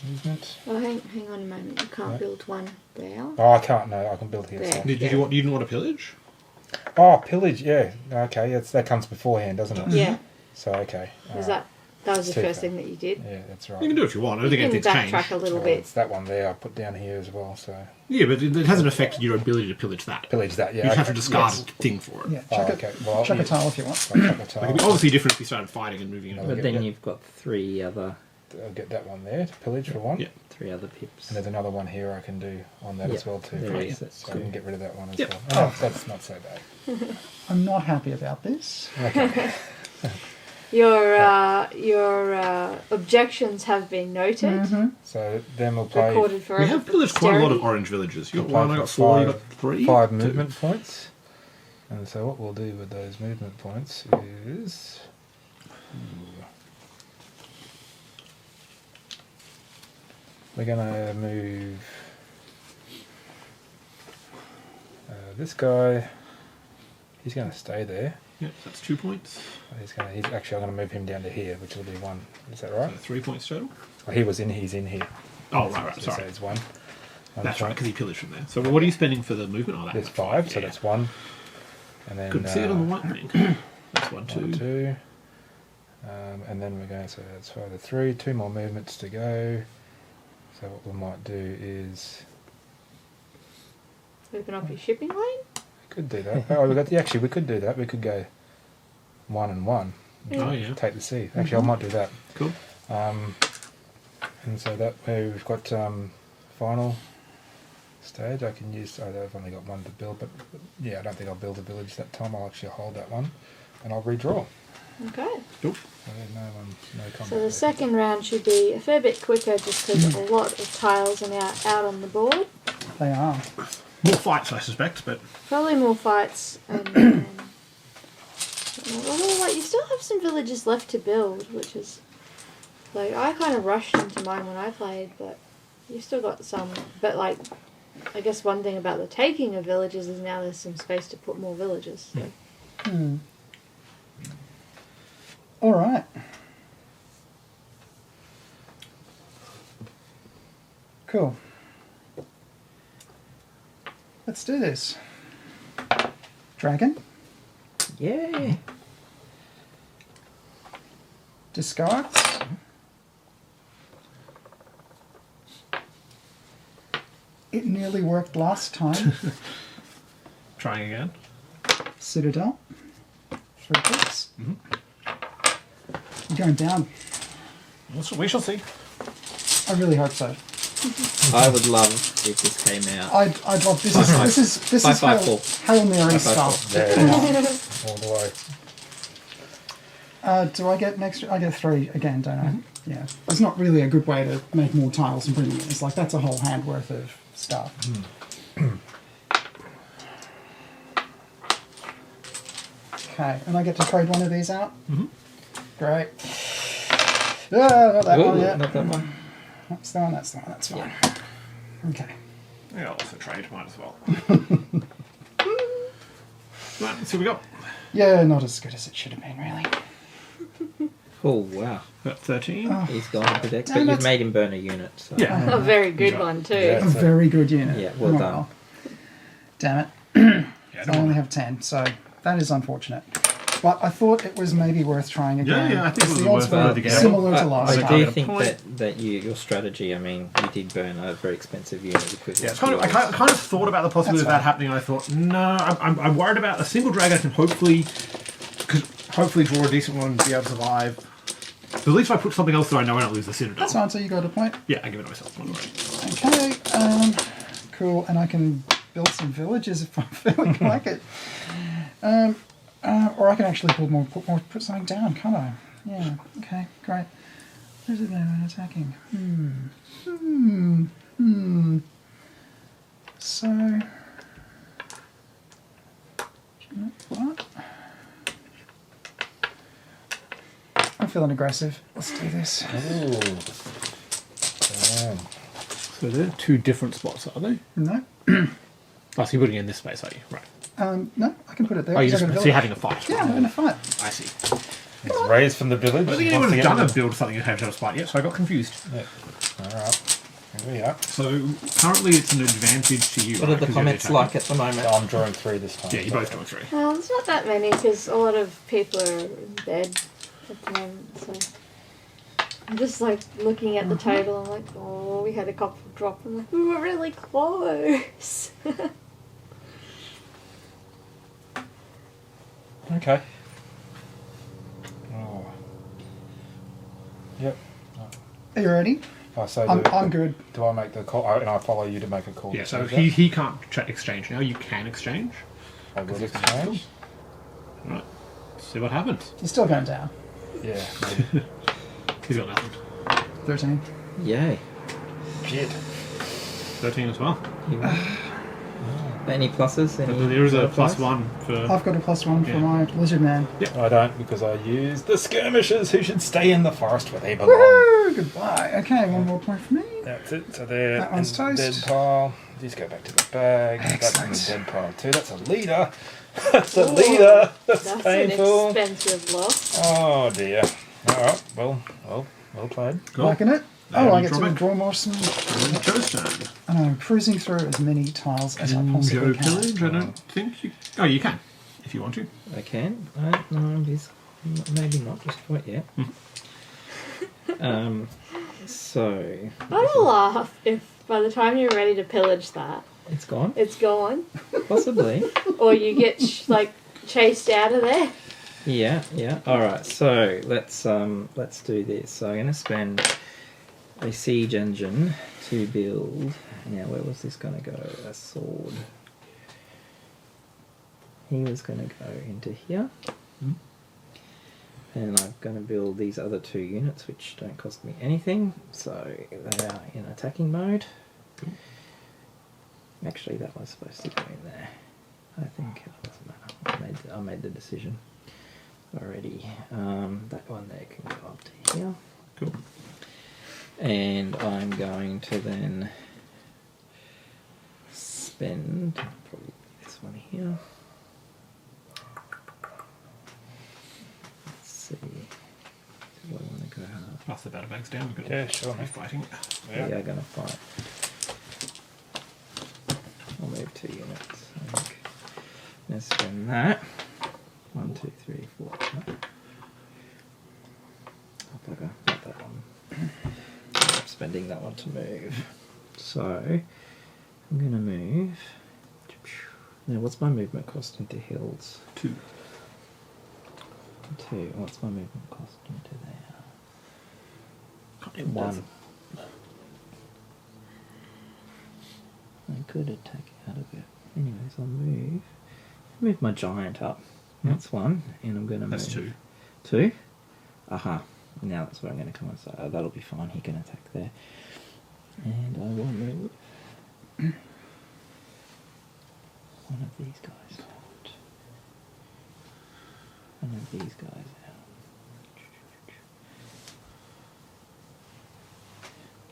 movement. Oh, hang on a moment. You can't Yeah. build one there. Oh, I can't. No, I can build here. There. So. You didn't want to pillage? Oh, pillage. Yeah. Okay. That comes beforehand, doesn't it? Yeah. So okay. Was alright. that was the Super. first thing that you did? Yeah, that's right. You can do it if you want. I don't think You can anything's backtrack changed. a little Well, bit. it's that one there I put down here as well. So Yeah, but it hasn't affected your ability to pillage that. pillage that. Yeah. You have okay. to discard Yes. a thing for it. Yeah, Oh, chuck, okay. Well, chuck yeah. a tile if you want. I'll chuck the Like, it'd be tile. obviously different if you started fighting and moving in. But Okay, then yeah. you've got three other I'll get that one there to pillage for one. Yeah. pips. And there's another one here I can do on that Yeah, as well too. there is. That's So I can cool. get rid of that one as Yep. well. Oh, that's not so bad. I'm not happy about this. Okay. Your objections have been noted. So then we'll play Recorded for We have pillaged quite a lot of posterity. orange villages. You got We'll one, play I got for 4, you got 3. 5 2. movement points. And so what we'll do with those movement points is we're going to move this guy. He's going to stay there. Yeah, that's 2 points. He's actually I'm going to move him down to here, which will be 1. Is that right? So 3 points total. Oh, he's in here. Oh, right, So sorry. it's 1. That's right, because he pillaged from there. So what are you spending for the movement? Oh, There's 5, so yeah. that's 1. And then Couldn't see it on the white thing. That's 1, 2. 1, 2. And then we're going, so that's further 3, 2 more movements to go. So what we might do is, Open up your shipping lane. we could do that. Oh, actually we could do that. We could go 1 and 1. Oh, yeah. Take the C. Actually, I might do that. Cool. And so that way we've got final stage. I can use, I've only got 1 to build, but yeah, I don't think I'll build a village that time. I'll actually hold that one and I'll redraw. Okay. Cool. No combat. So the second round should be a fair bit quicker just because a lot of tiles are now out on the board. They are. More fights, I suspect, but Probably more fights. Although, like, you still have some villages left to build, which is... Like, I kind of rushed into mine when I played, but you've still got some. But, like, I guess one thing about the taking of villages is now there's some space to put more villages. So. All right. Cool. Let's do this. Dragon. Yay! Discards. It nearly worked last time. trying again. Citadel. 3 picks. You're going down. We shall see. I really hope so. I would love if this came out. I'd love this. This is Hail Mary stuff. There it is. All the way. Do I get an extra? I get 3 again, don't I? Yeah. It's not really a good way to make more tiles and bring them in. It's like that's a whole hand worth of stuff. Okay, and I get to trade one of these out? Great. Not that one yet. Not that one. That's the one, that's fine. Okay. Yeah, I'll also trade, might as well. Right, let's see what we got. Yeah, not as good as it should have been, really. Oh, wow. Got 13. He's gone to protect, but Damn you've it. made him burn a unit. So. Yeah. A very good one, too. Yeah. A very good unit. Yeah, well Oh, done. Damn it. Yeah, I only have 10, so that is unfortunate. But I thought it was maybe worth trying again. Yeah, I think it was the odds worth were it again. similar to last I time. do time. think Point. that your strategy, I mean, you did burn a very expensive unit equivalent. Yeah, it's to kind of, yours. I kind of thought about the possibility of That's that happening, and I thought, no, I'm worried about a single dragon can hopefully draw a decent one, be able to survive. But at least if I put something else there, I know I don't lose the Citadel. That's fine, so you got a point. Yeah, I give it to myself. Don't worry. Okay, cool, and I can build some villages if I'm feeling like it. Or I can actually put something down, can't I? Yeah, okay, great. Where's it now attacking? So... What? I'm feeling aggressive. Let's do this. Ooh. Damn. So they're 2 different spots, are they? No? Oh, so you're putting it in this space, are you? Right. No, I can put it there. Oh, because I got a so you're village. having a fight. Yeah, I'm having a fight. I see. It's raised from the village. I think Wants to anyone's get done into a build something in Hotel Spot yet, so I got confused. Yeah. Alright. Here we are. So currently it's an advantage to you. What are right? the 'Cause you're comments attacking. like at the moment? I'm drawing 3 this time. Yeah, you both got 3. Well, there's not that many because a lot of people are in bed at the moment, so... I'm just, like, looking at the table, I'm like, oh, we had a couple drop, I'm like, we were really close. Okay. Oh. Yep. Are you ready? Oh, so I'm good. do I make the call? And I follow you to make a call. Yeah, so Is he can't exchange now. You can exchange. that- I will exchange. Right. See what happens. You're still going down. Yeah. Maybe. He's got nothing. 13. Yay. Shit. 13 as well. Any pluses? Any There is a plus? +1 for... I've got a +1 for Yeah. my lizard man. I don't because I used the skirmishers who should stay in the forest where they belong. Woo! Goodbye. Okay, 1 more point for me. That's it. So they're That one's in the toast. dead pile. These go back to the bag. That's in the Excellent. dead pile too. That's a leader. That's a leader. That's That's painful. an expensive loss. Oh dear. All right. Well played. Cool. Liking it? And Oh, I get to drawback. draw more some. Joe's turn. And I'm cruising through as many tiles as I Go possibly can. pillage? I don't think you... Oh, you can. If you want to. I can. No, he's maybe not just quite yet. So I'd laugh if by the time you're ready to pillage that, it's gone. it's gone, Possibly. or you get chased out of there. Yeah. All right. So let's do this. So I'm going to spend a siege engine to build. Now, where was this going to go? A sword. He was going to go into here. And I'm going to build these other 2 units, which don't cost me anything. So they are in attacking mode. Cool. Actually, that was supposed to go in there. I think it doesn't matter. I made the decision already. That one there can go up to here. Cool. And I'm going to then spend probably this one here. Let's see. Do I want to go half? Pass the battle bags down. We're Yeah, sure, be mate. fighting. Yeah, I'm going to fight. I'll move 2 units. I think. Let's spend that. 1, 2, 3, 4. No. Oh, bugger. Not that one. I'm spending that one to move. So, I'm going to move. Now, what's my movement cost into hills? 2. 2. What's my movement cost into there? Can't even 1. I could attack out of it. Anyways, I'll move my giant up. That's 1, and I'm going to move. That's 2. 2? Aha. Now that's where I'm going to come on. So that'll be fine. He can attack there. And I will move one of these guys out. One of these guys out.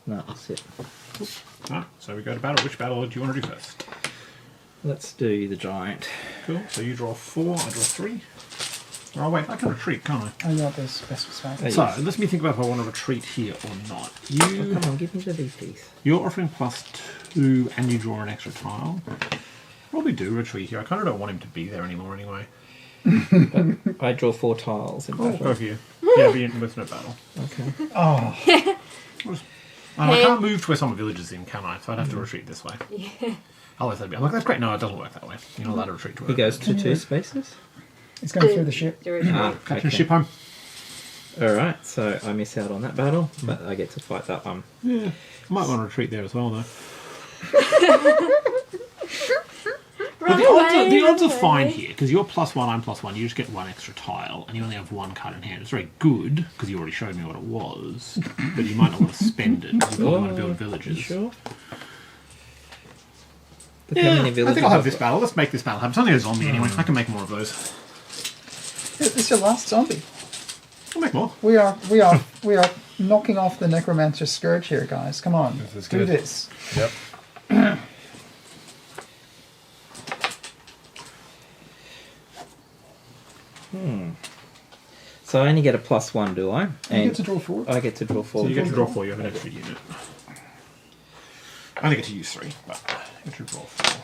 No, that's it. Ah, so we go to battle. Which battle do you want to do first? Let's do the giant. Cool. So you draw 4, I draw 3. Oh wait, I can retreat, can't I? Oh, yeah, there's best space. Oh, So yes. let me think about if I want to retreat here or not. Oh, come on, give me the VPs. You're offering +2 and you draw an extra tile. Probably do retreat here. I kind of don't want him to be there anymore anyway. I draw 4 tiles in Oh, battle. go for you. Yeah, but with no battle. Okay. Oh, I can't move to where some villages in, can I? So I'd have to retreat this way. Yeah. Otherwise I'd be like, that's great. No, it doesn't work that way. You're not allowed to retreat to He it. goes to 2 spaces. it's going through the ship. Ah, Capture okay. ship home. Alright, so I miss out on that battle, but I get to fight that one. Yeah. I might want to retreat there as well, though. But the odds are fine here, because you're +1, I'm +1. You just get 1 extra tile, and you only have 1 card in hand. It's very good, because you already showed me what it was, but you might not want to spend it, because you probably want to build villages. Sure. Yeah, I think I'll have this battle. Let's make this battle happen. It's only a zombie anyway. I can make more of those. This is your last zombie. I'll make more. We are knocking off the Necromancer Scourge here, guys. Come on, This is do good. this. Yep. So I only get a +1, do I? You And get to draw 4. I get to draw 4. So you get to draw 4. You have an extra unit. I only get to use 3, but you get to draw 4.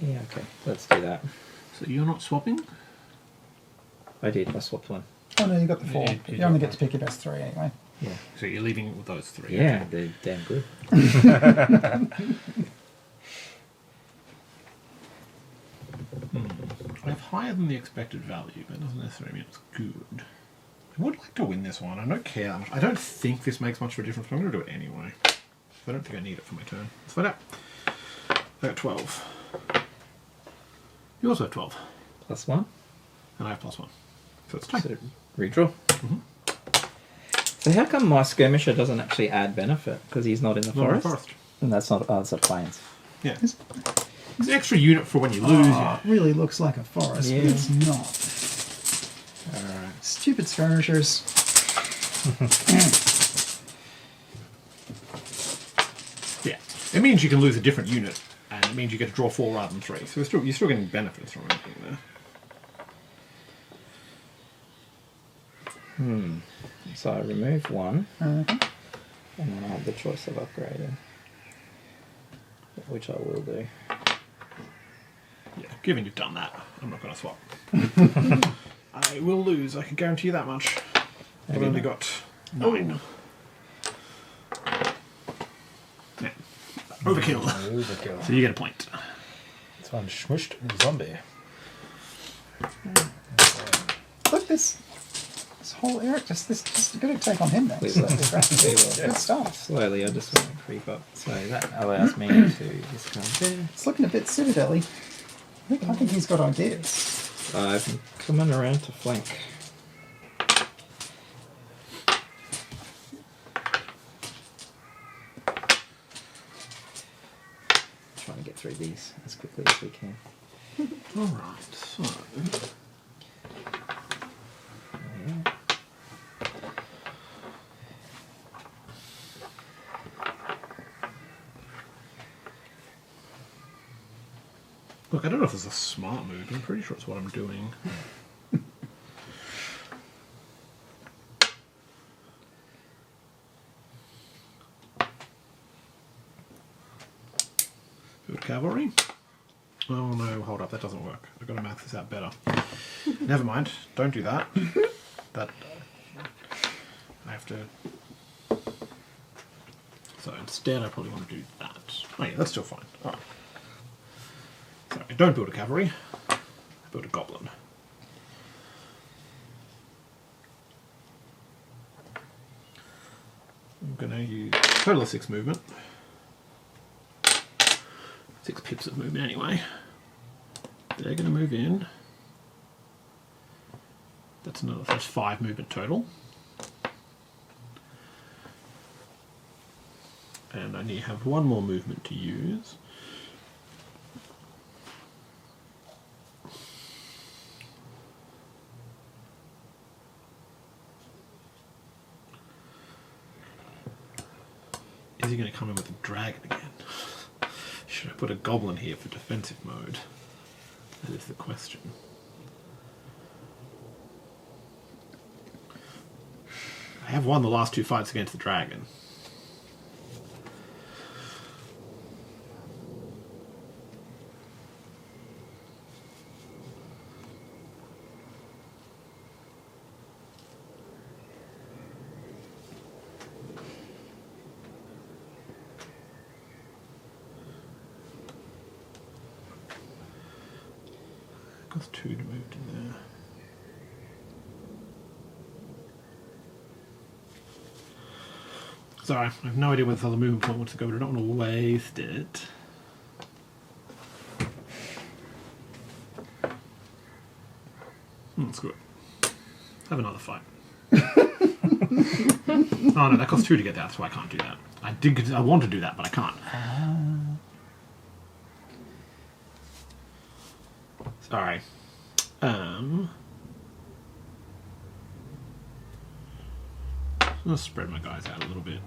Yeah, okay. Let's do that. So you're not swapping? I did. I swapped 1. Oh no, you got the 4. Yeah, You only get to pick your best 3 anyway. Yeah. So you're leaving with those 3. Yeah, they're damn good. I have higher than the expected value, but it doesn't necessarily mean it's good. I would like to win this one. I don't care that much. I don't think this makes much of a difference, but I'm going to do it anyway. I don't think I need it for my turn. Let's find out. I got 12. You also have 12. +1. And I have +1. So it's 2. So redraw. So how come my skirmisher doesn't actually add benefit? Because he's not in the Not in the forest? And that's not... Oh, it's a plains. Yeah. It's an extra unit for when you lose. Oh, it really looks like a forest, Yeah. but it's not. Alright. Stupid skirmishers. Yeah. It means you can lose a different unit, and it means you get to draw 4 rather than 3. So you're still getting benefits from everything there. So I remove 1, Uh-huh. and then I have the choice of upgrading. Which I will do. Yeah, given you've done that, I'm not going to swap. I will lose, I can guarantee you that much. I've Maybe only not. got 9. Yeah. Overkill. Overkill. So you get a point. This one smushed zombie. Look, this whole Eric, just a good take on him, We then. will. Good stuff. Slowly, I just want to creep up. So that allows me to discard there. It's looking a bit Citadel-y. I think he's got ideas. I'm coming around to flank. Trying to get through these as quickly as we can. Alright, so... Yeah. Look, I don't know if this is a smart move, but I'm pretty sure it's what I'm doing. Good cavalry. Oh no, hold up, that doesn't work. I've got to math this out better. Never mind, don't do that. That... I have to... So instead I probably want to do that. Oh yeah, that's still fine. Alright. So I don't build a cavalry, I build a goblin. I'm going to use total of 6 movement. 6 pips of movement anyway. They're going to move in. That's 5 movement total. And I only have 1 more movement to use. Is he going to come in with a dragon again? Should I put a goblin here for defensive mode? That is the question. I have won the last 2 fights against the dragon. Cost 2 to move in there. Sorry, I have no idea where this other movement point wants to go, but I don't want to waste it. Screw it. Have another fight. Oh no, that costs 2 to get that, so I can't do that. I want to do that, but I can't. Sorry. I'll spread my guys out a little bit.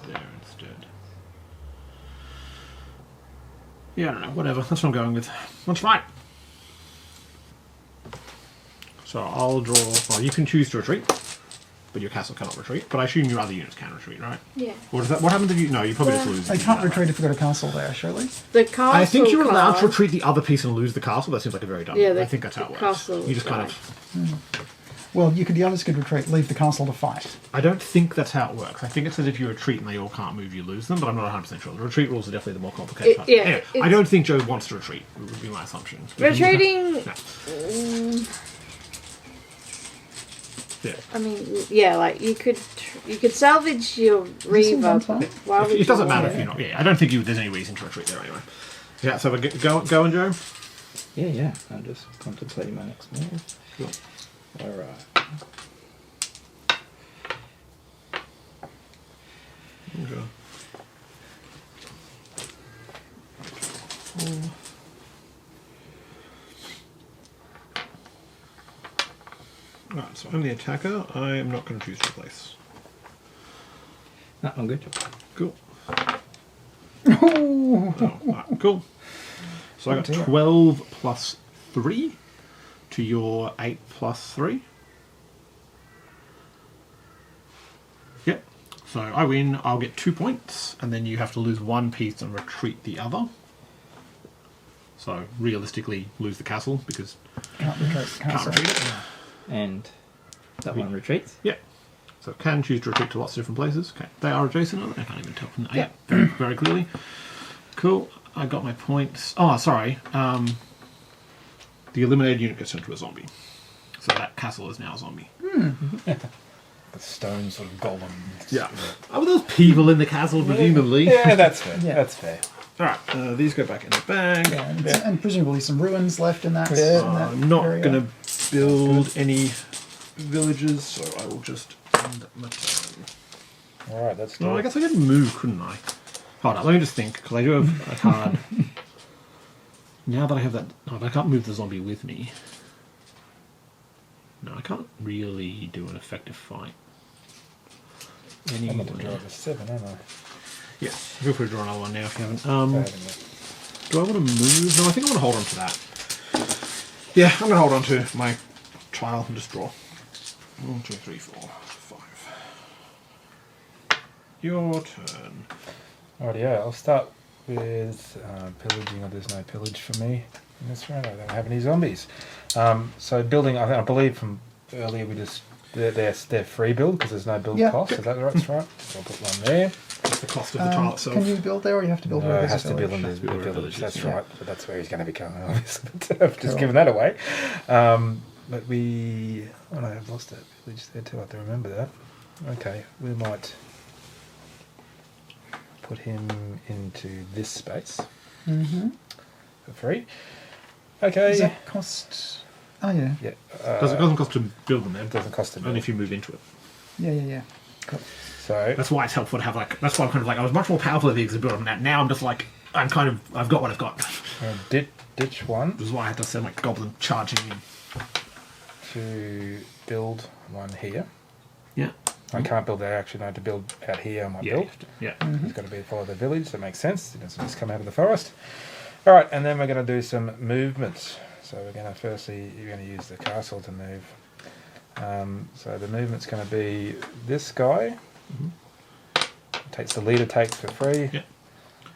There instead. Yeah, I don't know, whatever. That's what I'm going with. Let's fight! So I'll draw... Well, you can choose to retreat, but your castle cannot retreat. But I assume your other units can retreat, right? Yeah. Or does that, what happens if you... No, you probably just lose. They can't retreat if they've got a castle there, surely. The castle. I think you're allowed to retreat the other piece and lose the castle. That seems like a very dumb... Yeah, I think that's how it works. castle You just kind is of... Well, the others could retreat, leave the castle to fight. I don't think that's how it works. I think it says if you retreat and they all can't move, you lose them, but I'm not 100% sure. The retreat rules are definitely the more complicated part. Yeah, Anyway, I don't think Joe wants to retreat, would be my assumption. Retreating. No. Yeah. I mean, yeah, like you could salvage your Reaver. But why would It doesn't you matter want if you're not. Yeah, I don't think there's any reason to retreat there anyway. Yeah, so we're going, Joe? Yeah. I'm just contemplating my next move. Cool. Alright. Okay. Right, so I'm the attacker. I am not going to choose to replace. No, I'm good. Cool. Oh, right, cool. So I got 12 plus 3 to your 8 plus 3. Yep. So I win, I'll get 2 points, and then you have to lose 1 piece and retreat the other. So realistically, lose the castle because Can't retreat the can't castle. retreat it. And that one retreats. Yeah. So can choose to retreat to lots of different places. Okay. They are adjacent. I can't even tell from that. Yeah, very, very clearly. Cool. I got my points. Oh, sorry. The eliminated unit gets turned to a zombie. So that castle is now a zombie. The stone sort of golem. Yeah. Oh, were those people in the castle, presumably? Yeah, that's fair. Yeah. That's fair. Alright, these go back in the bag. Yeah, and presumably some ruins left in that. Yeah. in that I'm not area. going to build any villages, so I will just end my turn. Alright, that's No, I good. guess I could move, couldn't I? Hold on, let me just think, because I do have a card. Now that I have that... No, but I can't move the zombie with me. No, I can't really do an effective fight. I'm Anyway. going to draw the 7, aren't I? Yeah, feel free to draw another one now if you haven't. I haven't Do I want to move? No, I think I want to hold on to that. Yeah, I'm going to hold on to my tile and just draw. 1, 2, 3, 4, 5. Your turn. Alrighty, yeah, I'll start with pillaging. Oh, there's no pillage for me in this round. I don't have any zombies. So building, I believe from earlier we just they're free build because there's no build Yeah. cost. Is that right? That's right. So I'll put one there. What's the cost of the tile itself? Can you build there, or you have to build No, where it there's has a to build village? in Has to the be where village. villages, That's yeah. right. But that's where he's going to be coming. Obviously, but I've just given that away. But we, oh no, I've lost that village there too. I have to remember that. Okay, we might put him into this space Mm-hmm. for free. Okay. Does that cost? Oh yeah, Yeah. It doesn't cost to build them there. It doesn't cost to Only build. if you move into it. yeah. Cool. So That's why it's helpful to have that's why I'm kind of like, I was much more powerful at the exit build on that. Now I'm just like, I've got what I've got. ditch one This is why I had to send like goblin charging in. to build one here. Yeah. I can't build there actually. No, to build out here I might Yeah. build. Yeah. It's got to be follow the village. That makes sense. It doesn't just come out of the forest. All right, and then we're going to do some movement. So we're going to firstly, you're going to use the castle to move. So the movement's going to be this guy. Takes the leader takes for free. Yeah.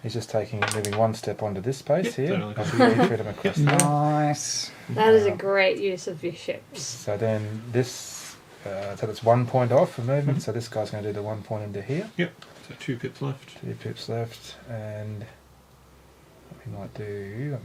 He's just moving one step onto this space Yep, here. totally. I'll treat him across there. Nice. That is a great use of your ships. So then this, so that's 1 point off for movement. So this guy's going to do the 1 point into here. Yep. So 2 pips left. 2 pips left, and what we might do,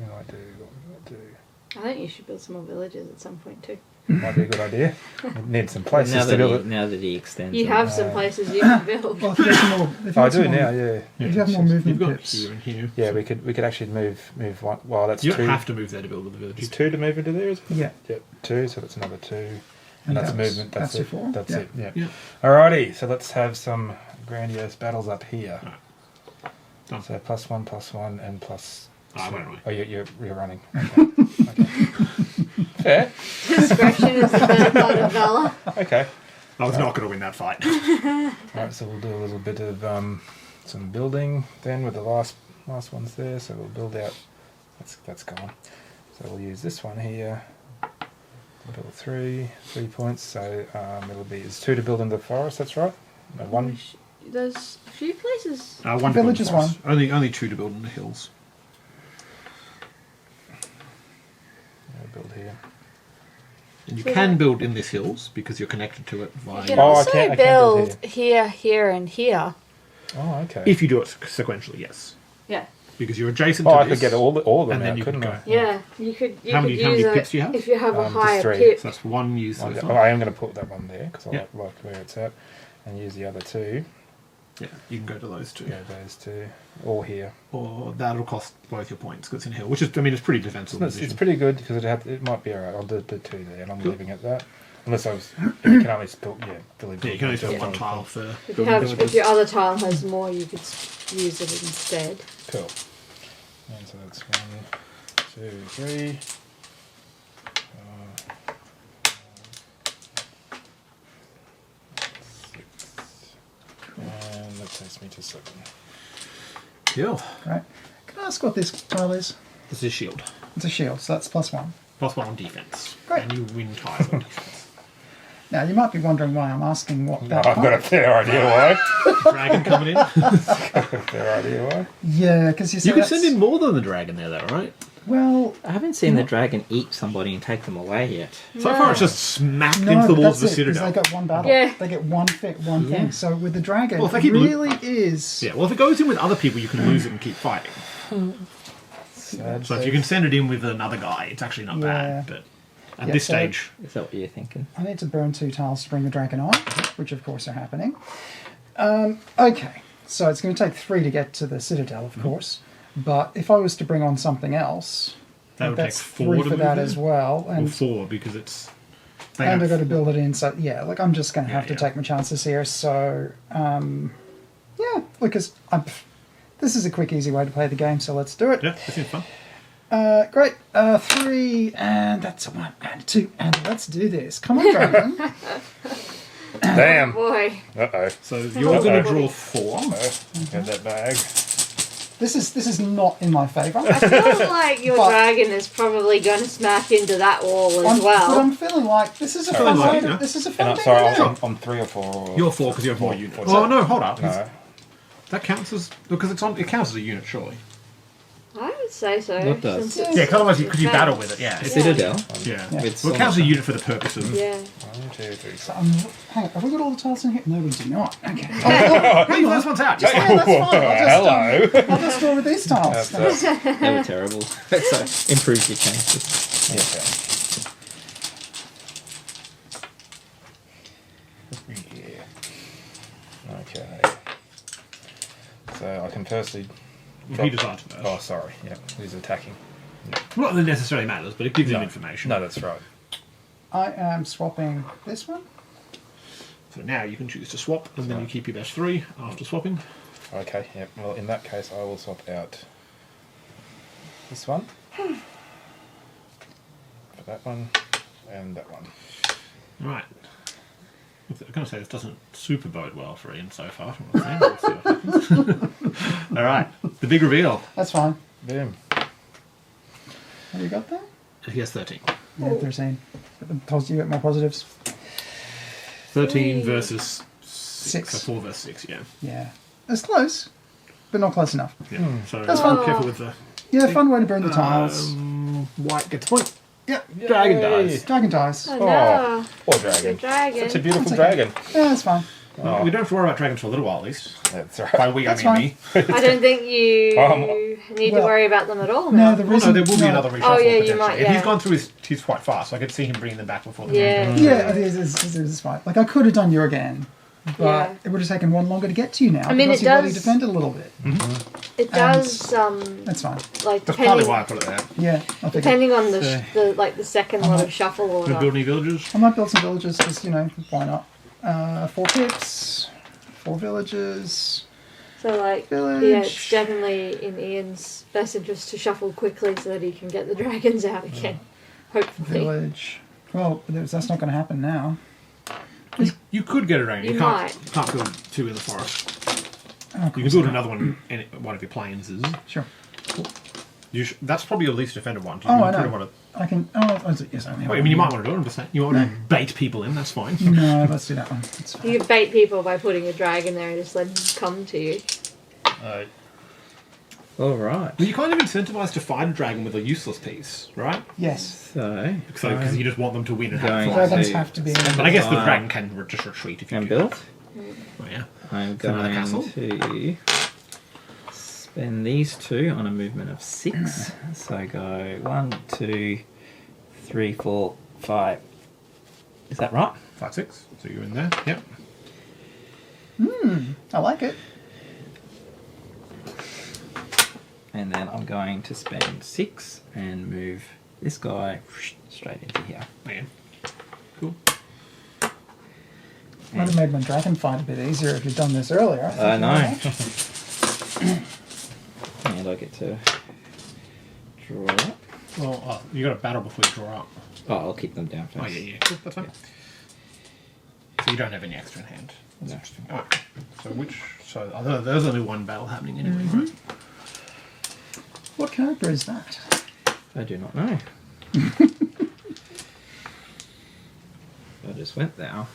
I think you should build some more villages at some point too. might be a good idea. We need some places now, to that build he, it. now that he extends You it. have some places you can build. Well, if you have some more, if you I have some do more, now, yeah. If you have more movement You've got pips, here and here. Yeah, we could actually move one. Well, that's You 2. don't have to move there to build the It's villages. 2 to move into there, is it? yeah, Yep, 2. So that's another 2, and And that's that's- movement. That's that's it. your 4? That's Yeah. it. Yeah. Yeah. Alrighty, so let's have some grandiose battles up here. Done. So +1, and plus. I went away. Oh, you're running. Okay. Fair. Discretion is the better part of valor. Okay. I was not going to win that fight. Alright, so we'll do a little bit of some building then with the last ones there. So we'll build out. That's gone. So we'll use this one here. Build 3 points. So it's 2 to build into the forest. That's right. No, 1. There's a few places. One Village build is forest. Only 2 to build in the hills. We'll build here. And you So can that- build in this hills because you're connected to it You via. can Oh, I also can't- I can't build build here, here, and here. Oh, okay. If you do it sequentially, yes, Yeah. because you're adjacent. Oh, to I this, could get all of them and then out, you couldn't could I? go. Yeah, you could. You How could many- use how many it pips do you have? if you have a Just higher 3. pip. So that's one use. Oh, Of, I am going to put that one there because I Yeah. like where it's at, and use the other 2. yeah, you can go to those 2, Go those 2, all here. or that'll cost both your points because it's in hill, which is, I mean, it's pretty defensible It's position. pretty good because it might be alright. I'll do the 2 there, and I'm leaving it that. Unless you can only build, village. Yeah, you can only build Yeah. one tile for If, you building have, villages. if your other tile has more, you could use it instead. Cool. And so that's 1, 2, 3. 6. And that takes me to 7. Yeah, right? Can I ask what this tile is? this is shield. It's a shield, so that's +1. +1 on defense. Great. And you win tiles on defense. Now you might be wondering why I'm asking what Oh, that. I've got a fair idea why. Dragon coming in. Fair idea why. Yeah, because you You said could send in more than the dragon there, though, right? Well, I haven't seen the dragon eat somebody and take them away yet. So far, it's just smacked no, into the but walls that's of the it, 'cause citadel. they got one battle. Yeah. They get one Yeah. thing. So with the dragon, Well, if they it keep really is. Yeah, well, if it goes in with other people, you can lose it and keep fighting. Sad So if you can send it in with another guy, it's actually not Yeah. bad. But at Yeah, this so- stage, Is that what you're thinking? I need to burn 2 tiles to bring the dragon on, which of course are happening. Okay, so it's going to take 3 to get to the citadel, of course. But if I was to bring on something else, That would take that's 4 3 to for move that in? as well. Or And 4 because it's. and I've got to build it in. So yeah, like I'm just going to Yeah, have to yeah. take my chances here. So yeah, because this is a quick, easy way to play the game. So let's do it. Yeah, that seems fun. Great. 3 and that's a 1 and a 2 and let's do this. Come on, Dragon. Damn. Boy. Uh-oh. So you're going to draw 4. Get that bag. This is not in my favour. I feel like your But- dragon is probably going to smash into that wall as But well. I'm feeling like this is a Feeling fun like way it, to, yeah. this is a And fun I'm thing sorry, to do. I'm 3 or 4. You're 4 because you have more units. What's Oh that? no, hold up. No. That counts as because it counts as a unit, surely. I would say so. What does? since it's- Yeah, because otherwise because you it's battle bad. with it. Yeah. Citadel. Yeah. Yeah. With Well, it counts as a unit for the purpose of. Yeah. 1, 2, 3, So 4. hang on, have we got all the tiles in here? No, we do not. Okay. Hey, the first one's out. Just Yeah, that's fine. Hello. I'll just draw with these tiles. They were terrible. So improve your chances. Yeah. Okay. So I can firstly. he decides first. Oh, sorry. Yeah, who's attacking? Not that it necessarily matters, but it gives him No. information. No, that's right. I am swapping this one. So now you can choose to swap, and then you keep your best 3 after swapping. Okay. Yep. Well, in that case, I will swap out this one for that one and that one. Right. I'm going to say this doesn't super bode well for Ian so far. From what I'm saying. We'll see what happens. All right. The big reveal. That's fine. Boom. Have you got that? He has 13. Yeah, 13. You get more positives. 13 versus 6. 6. So 4 versus 6, yeah. Yeah. It's close, but not close enough. Yeah. So That's fine. careful with the Yeah, fun way to burn the tiles. white gets the point. Yep. Dragon dies. Dragon dies. Oh Oh, no. poor The dragon. dragon. Such a beautiful That's okay. dragon. Yeah, that's fine. Oh. We don't have to worry about dragons for a little while, at least. That's right. By we, I That's mean fine. me. I don't think you need to well, worry about them at all No, now. the Well, reason. no, there will be another reshuffle. Oh, yeah, you potentially. might, If he's yeah. gone through he's quite fast. So I could see him bringing them back before the Yeah. Yeah, it is fine. Like, I could have done you again, but Yeah. it would have taken one longer to get to you now. I mean, because it you've already does- defended a little bit. It does, That's fine. like, That's partly depending, why I put it there. Yeah, I think depending on the second lot of shuffle We've built order. any villages? I might build some villages, just, why not? 4 pips, 4 villages. So, like, Village. yeah, it's definitely in Ian's best interest to shuffle quickly so that he can get the dragons out again. Hopefully. Village. Well, that's not going to happen now. You could get a dragon. You You can't build 2 in the forest. Oh, You can build another one in one of your plains. Sure. That's probably your least defended one. You Oh, I might know. want I can. yes, I to, I mean, you might want to do it. I'm just saying. You want to bait people in. That's fine. No, let's do that one. That's fine. You can bait people by putting a dragon there and just let him come to you. All right. Well, you kind of incentivise to fight a dragon with a useless piece, right? Yes. So Because you just want them to win and Going have fun. Dragons to have to be. But I guess the Fine. dragon can just retreat if you and do built. that. Oh, yeah. I'm another going castle? to spend these 2 on a movement of 6. So go 1, 2, 3, 4, 5. Is that right? 5, 6. So you're in there. Yep. I like it. And then I'm going to spend 6 and move this guy straight into here. Man. Cool. Might have made my dragon fight a bit easier if you'd done this earlier. I know. And I get to draw up. Well, you got to battle before you draw up. Oh, I'll keep them down first. Oh, yeah. Cool. That's fine. So you don't have any extra in hand. That's No. interesting. Alright. So there's only one battle happening anyway, right? What character is that? I do not know. I just went there.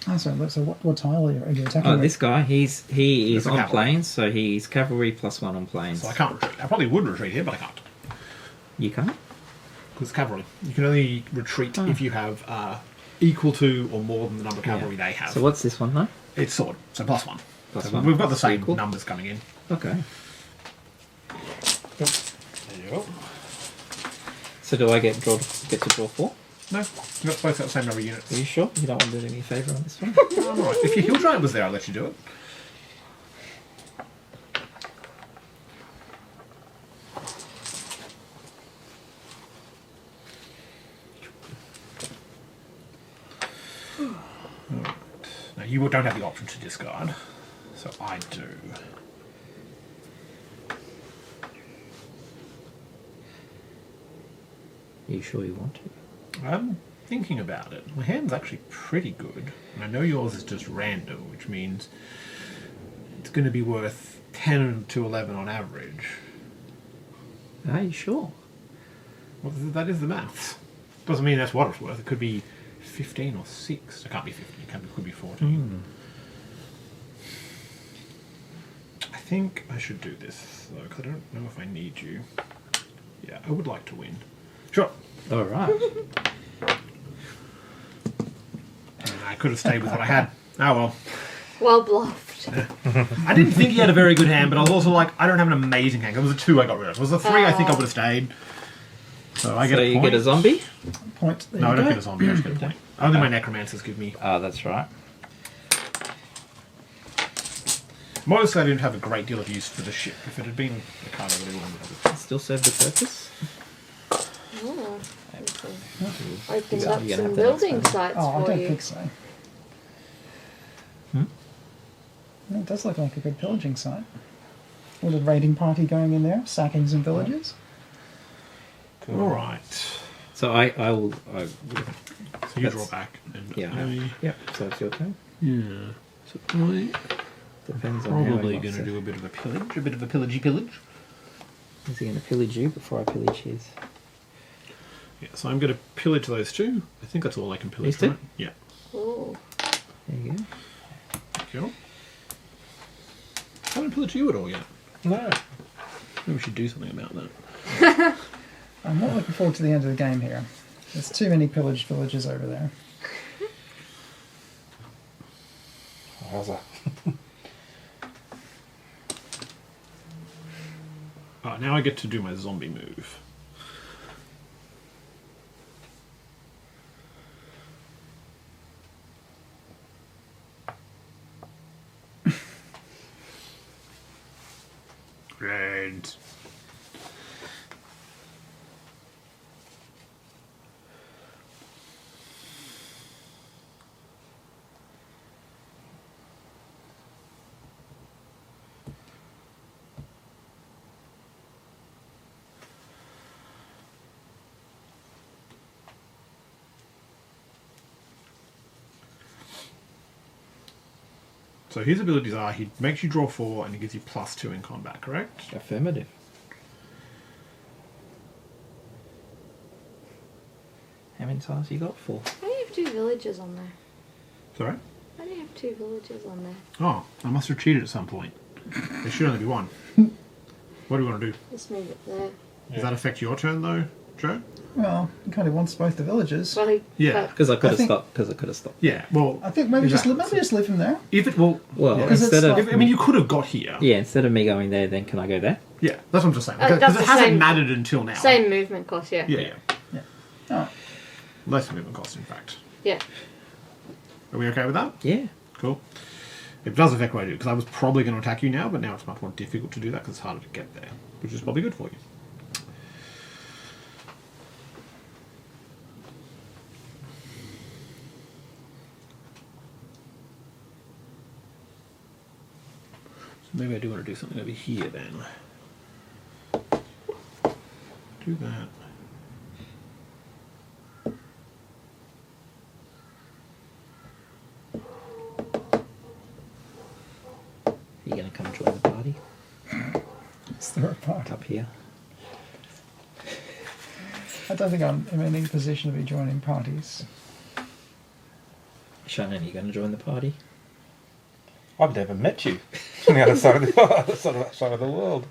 Oh, so what tile are you attacking Oh, with? this guy, he is That's a on cavalry. planes, so he's cavalry +1 on planes. So I can't retreat. I probably would retreat here, but I can't. You can't? Because it's cavalry. You can only retreat if you have equal to or more than the number of cavalry they have. So what's this one though? It's sword, so +1. Plus So one. we've got the same Equal. numbers coming in. Okay. There you go. So do I get to draw 4? No, we've got both got the same number of units. Are you sure? You don't want to do me a favour on this one? I'm alright. If your hill giant was there, I'll let you do it. you don't have the option to discard, so I do. Are you sure you want to? I'm thinking about it. My hand's actually pretty good, and I know yours is just random, which means it's going to be worth 10 to 11 on average. Are you sure? Well, that is the maths. Doesn't mean that's what it's worth. It could be 15 or 6. It can't be 15. It could be 14. I think I should do this, though, because I don't know if I need you. Yeah, I would like to win. Sure. All right. I could have stayed with what I had. Oh, well. Well bluffed. I didn't think he had a very good hand, but I was also like, I don't have an amazing hand. It was a 2 I got rid of. It was a 3 I think I would have stayed. So I get a point. You get a zombie? Point. There No, you I don't go. get a zombie. I just get a point. Only my necromancers give me. Oh, that's right. Mostly I didn't have a great deal of use for the ship. If it had been the card I really wanted to. Still serve the purpose. Oh, opened up You're gonna some have the building next sites Oh, I for don't you. think so. It does look like a good pillaging site. With a raiding party going in there, sacking some villages. All right. So I will. So you That's- draw back. And Yeah. Yep. So it's your turn. Yeah. So I Depends on how he probably wants going to it. do a bit of a pillage. A bit of a pillagey pillage. Is he going to pillage you before I pillage his? Yeah, so I'm going to pillage those 2. I think that's all I can pillage. These two? Right? Yeah. Ooh. There you go. Cool. I haven't pillaged you at all yet. No. Maybe we should do something about that. I'm not looking forward to the end of the game here. There's too many pillaged villages over there. How's that? Alright, now I get to do my zombie move. Red. So his abilities are, he makes you draw 4 and he gives you +2 in combat, correct? Affirmative. How many times you got? 4. Why do you have 2 villages on there? Sorry? Why do you have 2 villages on there? Oh, I must have cheated at some point. There should only be 1. What do we want to do? Let's move it there. Does that affect your turn though, Joe? Well, he kind of wants both the villages. Well, he, Yeah. Because I could I have think- stopped. Because I could have stopped. Yeah, well... I think maybe exactly. just leave him there. If it... Well, Well, yeah. Because instead it's of like- I mean, you could have got here. yeah, instead of me going there, then can I go there? Yeah, that's what I'm just saying. That's Because it the hasn't same- mattered until now. same movement cost, yeah. Yeah, yeah. Oh, Less movement cost, in fact. Yeah. Are we okay with that? Yeah. Cool. It does affect what I do, because I was probably going to attack you now, but now it's much more difficult to do that because it's harder to get there, which is probably good for you. So maybe I do want to do something over here then. Do that. Are you going to come join the party it's the right part. up here? I don't think I'm in any position to be joining parties. Shannon, are you going to join the party? I've never met you on the other side of the other side of the world.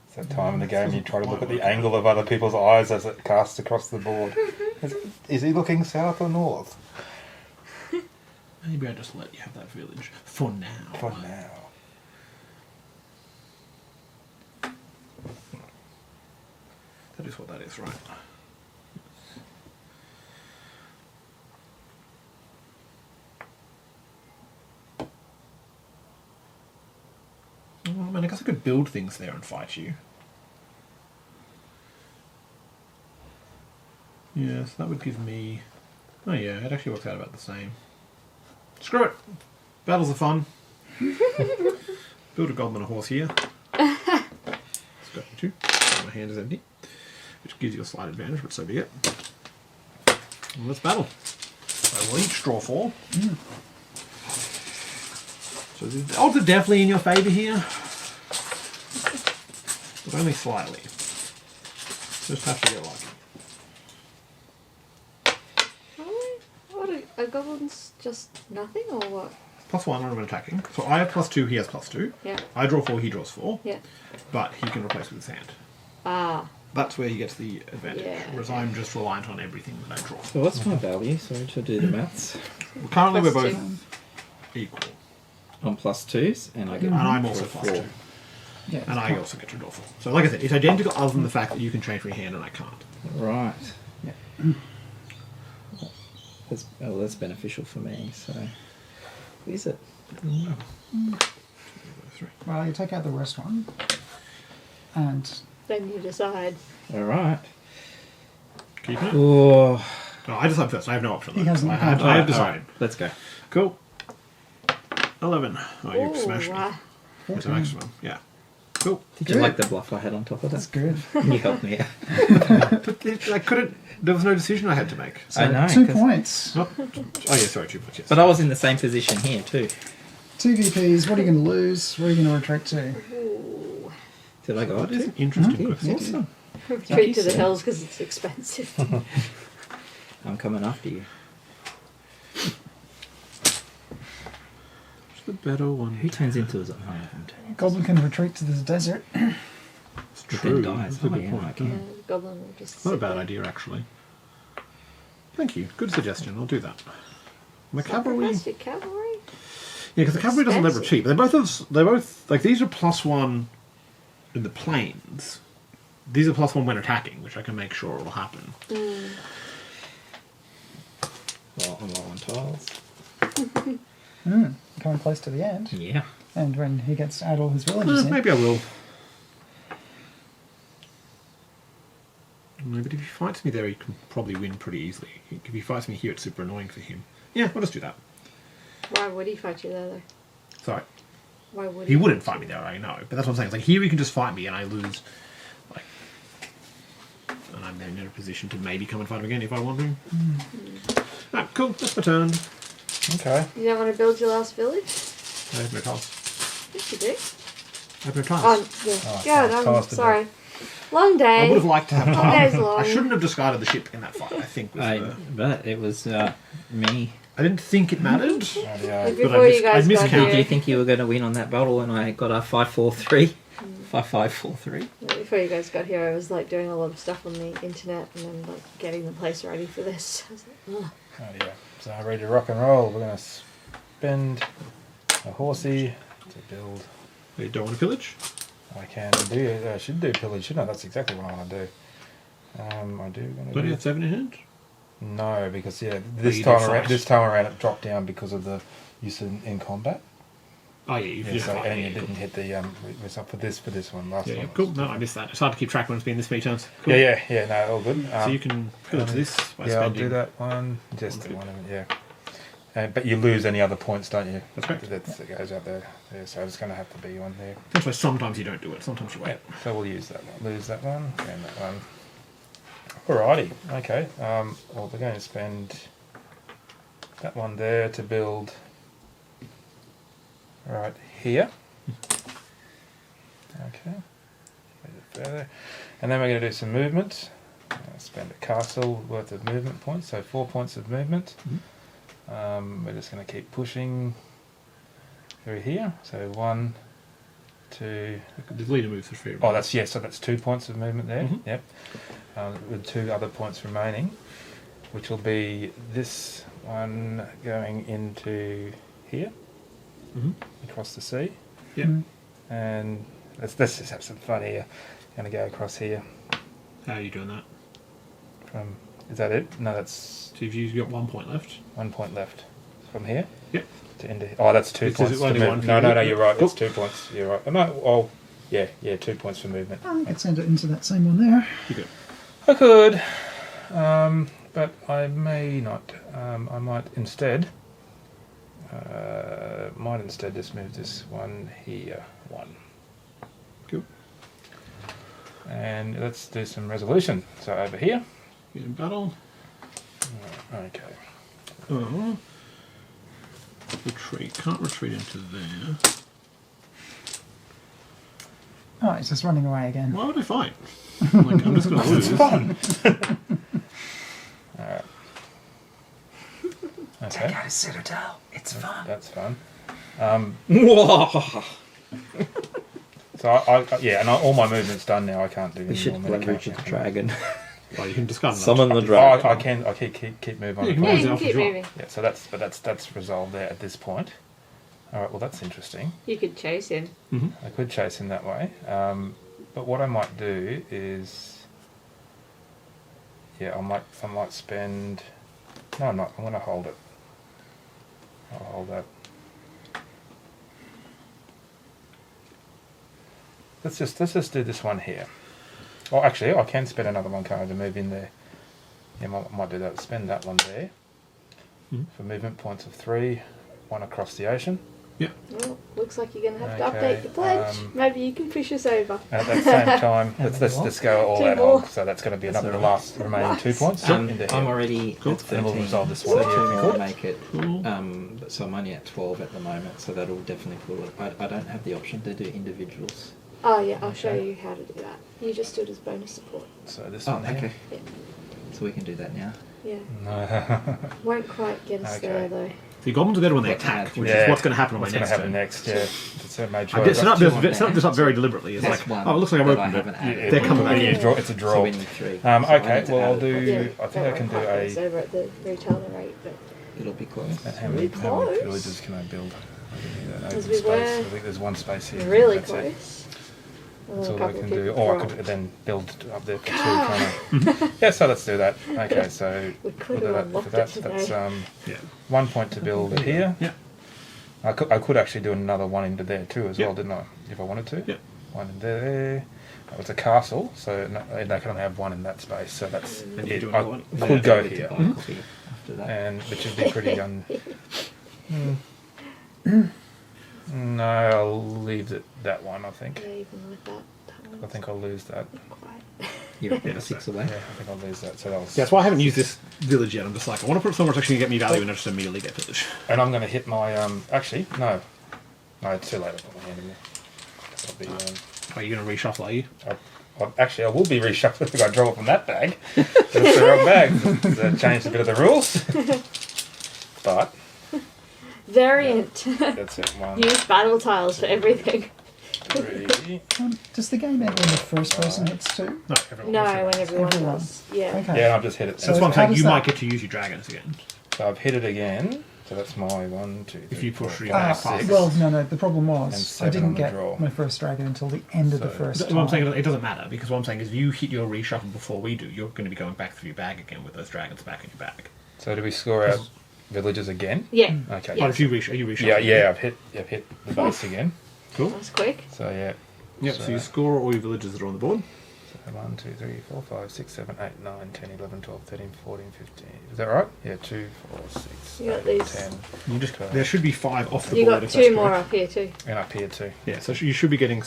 It's that time in the game you try to look at the angle of other people's eyes as it casts across the board. Is he looking south or north? Maybe I just let you have that village for now. For now. That is what that is, right? I mean, I guess I could build things there and fight you. Yeah, so that would give me... Oh yeah, it actually works out about the same. Screw it! Battles are fun. Build a goblin a horse here. It's got two. My hand is empty. Which gives you a slight advantage, but so be it. Well, let's battle. I will each draw 4. So the odds are definitely in your favour here. But only slightly. Just have to get lucky. What are goblins just nothing or what? +1 when attacking. So I have +2, he has +2. Yeah. I draw 4, he draws 4. Yeah. But he can replace with his hand. Ah. That's where he gets the advantage. Yeah, Whereas I'm just reliant on everything that I draw. So what's my value? Sorry to do the maths. Well, currently we're +2. both equal. On +2s, and I get. And I'm also draw +2. Yeah. And I also get to draw 4. So like I said, it's identical other than the fact that you can change your hand and I can't. Right. Yeah. That's beneficial for me. So, is it? No. 3. Well, you take out the worst one. And Then you decide. All right. Keep it? Oh, No, I decide first. I have no option. He Though, hasn't- I have all right, decided. let's go. Cool. 11. Oh, you Ooh, smashed me. It's a maximum. Yeah. Cool. Did Good. you like the bluff I had on top of that's that? good. You helped me out. But I couldn't... There was no decision I had to make. So I know, 2 'cause- points. Oh, yeah, sorry, 2 points, yes. But I was in the same position here too. 2 VPs. What are you going to lose? Where are you going to retreat to? Ooh. Did I go up That is to? an interesting Yeah, question. awesome. Retreat to the sir. hills because it's expensive. I'm coming after you. What's the better one? Who turns into us at home? Goblin can retreat to the desert. It's But true. then dies. That's a good Yeah, point. okay. Yeah, the goblin will just. Not a sit bad there. idea, actually. Thank you. Good suggestion. I'll do that. My Is that cavalry... Yeah, domestic cavalry? because the cavalry doesn't let Expensive. retreat. But they're both... Like, these are +1 in the plains. These are +1 when attacking, which I can make sure will happen. Well, I'm low on tiles. Coming close to the end. Yeah. And when he gets to add all his villages in. Maybe I will. No, but if he fights me there, he can probably win pretty easily. If he fights me here, it's super annoying for him. Yeah, we'll just do that. Why would he fight you there, though? Sorry. Why would He wouldn't fight me there, I know. But that's what I'm saying. It's like, here he can just fight me and I lose. Like, and I'm then in a position to maybe come and fight him again if I want to. Right, cool. That's my turn. Okay. You don't want to build your last village? I have no tiles. Yes, you do. I have no tiles. Oh, yeah. Oh, God, tiles I'm to do. sorry. Long I day. would have liked to have Day's tiles. long. I shouldn't have discarded the ship in that fight, I think. But it was me. I didn't think it mattered. Yeah. Like But before you guys I got miscounted. Did you here, think you were going to win on that battle and I got a 5-4-3? 5-5-4-3? before you guys got here, I was like doing a lot of stuff on the internet and then like getting the place ready for this. I was like, ugh. Oh, yeah. So I'm ready to rock and roll. We're going to spend a horsey to build. You don't want to pillage? I can do. I should do pillage, shouldn't I? That's exactly what I want to do. I do. Don't you have 7 in hand? No, because yeah, you this do time fight. around, it dropped down because of the use in combat. Oh, yeah, you Yeah, did so, fight. and Yeah, you didn't hit the result for this one last Yeah, one. yeah, cool. No, I missed that. It's hard to keep track when it's been this many turns. Cool. Yeah. No, all good. So you can pillage this by Yeah, I'll spending. do that one. Just Okay. one of them. Yeah. But you lose any other points, don't you? That's correct. That goes out there. Yeah, so it's going to have to be one there. That's why sometimes you don't do it. Sometimes you wait. Yeah, so we'll use that one. Lose that one and that one. Alrighty. Okay. Well, we're going to spend that one there to build right here. Okay. A bit further. And then we're going to do some movement. Spend a castle worth of movement points, so 4 points of movement. We're just going to keep pushing through here. So 1, 2. The leader moves for free. Oh, that's so that's 2 points of movement there. Mhm. Yep. With 2 other points remaining, which will be this one going into here, across the sea, Yeah. and let's just have some fun here. Going to go across here. How are you doing that? Is that it? No, that's So you've got 1 point left. 1 point left. from here. Yep. To end oh, that's 2 points. Is it only to one move. for No, you? no, no. You're right. Cool. It's 2 points. You're right. No, oh, yeah, 2 points for movement. I could send it into that same one there. You go. I could, but I may not. I might instead. Just move this one here. 1. Cool. And let's do some resolution. So over here. Get in battle. Okay. Retreat. Can't retreat into there. Oh, it's just running away again. Why would I fight? Like, I'm just going to lose. Fun. Alright. Okay. out a citadel. It's fun. That's fun. Whoa! So all my movement's done now. I can't do any We should more leverage the medication. dragon. Well, you can discard another Summon the Oh, dragon. I can. I keep moving on. Yeah, you can Yeah, always you can alpha keep drop. moving. Yeah, so that's resolved there at this point. All right, well that's interesting. You could chase him. I could chase him that way, but what I might do is, I might spend. No, I'm not. I'm going to hold it. I'll hold that. Let's just do this one here. Well, actually, I can spend another one card to move in there. Yeah, I might do that. Spend that one there for movement points of 3, 1 across the ocean. Well, looks like you're going to have to Okay, update the pledge. Maybe you can push us over. And at that same time, let's go all 2 out more. hog. So that's going to be That's another the all right. last remaining 2 points. I'm into I'm here. already Cool. at And we'll 13. resolve this So one 2 here. more Cool. will make it. Cool. So I'm only at 12 at the moment, so that'll definitely pull it. I don't have the option to do individuals. Oh, yeah, I'll show Okay. you how to do that. You just do it as bonus support. So this Oh, one here. okay. Yeah. So we can do that now. Yeah. No. Won't quite get us Okay. there, though. The goblins are better when they What's attack, that? which Yeah. is what's going to happen on my What's going next to happen turn. next? Yeah, it's a major. I did set up Two this, on set up there. this up very deliberately. It's That's like, one oh, it looks like I've that I opened haven't it. added. They're coming back Yeah, in. it's a draw. So we need 3. So I Okay, need to well I'll add it. do. Yeah, I think I can do quite get us a. over at the retailer rate, but It'll be close. How many close. villages can I build? I can do that Because open we space. were I think there's one space here. really That's it. close. That's A all I couple can of do. people Or I dropped. could then build up there for 2, can't I? Yeah, so let's do that. Okay, so We could we'll do have that for unlocked that. it That's today. Yeah. 1 point to build it here. Yeah. I could actually do another one into there too as Yeah. well, didn't I? If I wanted to. Yeah. One in there. That was a castle, so they can only have one in that space. So that's Then you it. do I another one. could go Need to here, buy coffee after that. and which would be pretty No, I'll leave that one. I think. Yeah, even with that I think I'll lose that. not quite. You're a 6 away. Yeah, I think I'll lose that. So that was. Yeah, that's why I haven't used this village yet. I'm just like, I want to put somewhere that's actually going to get me value and not just immediately get village. And I'm going to hit my actually no, it's too late. I put my hand in there. That'll be, Are you going to reshuffle, are you? actually, I will be reshuffling if I draw it from that bag. It's the wrong bag. That changed a bit of the rules. But Variant. that's it. 1, Use battle tiles for everything. 3. Does the game end when the first person hits 2? No, everyone. No, when everyone Everyone. does. Yeah. Okay. Yeah, and I've just hit it. So That's what I'm how saying. does You that- might get to use your dragons again. So I've hit it again. So that's my 1, 2, 3. If you push 4, your 5, back 6. fast. Well, no. The problem And was I 7 didn't on the get draw. my first dragon until the end of the So- first What I'm time. saying is it doesn't matter, because what I'm saying is if you hit your reshuffle before we do, you're going to be going back through your bag again with those dragons back in your bag. So do we score our villages again? Yeah. Okay. Yeah. But if you are you reshuffling? Yeah. I've hit the base again. Cool. That's quick. So yeah. Yep, so you score all your villages that are on the board. So 1, 2, 3, 4, 5, 6, 7, 8, 9, 10, 11, 12, 13, 14, 15. Is that right? Yeah, 2, 4, 6, You got 8, these. 10. You just 12. there should be 5 off the You board. got if that's 2 more correct. up here too. And up here too. Yeah, so you should be getting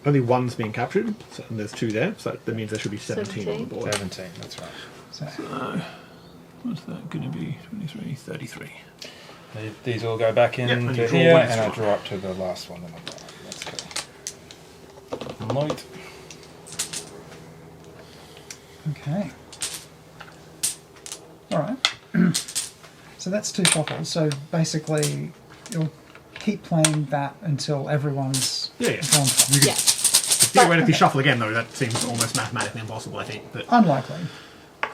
only 1's being captured, so, and there's 2 there, so that means there should be 17 on the board. 17, that's right. So, What's that going to be? 23, 33. These all go back Yep, and into you draw here, one and I extra. draw up to the last one. Let's go. Light. okay. All right. So that's 2 fossils. So basically, you'll keep playing that until everyone's Yeah, yeah. gone. You could Yeah. theoretically shuffle again, though. That seems almost mathematically impossible, I think. But Unlikely.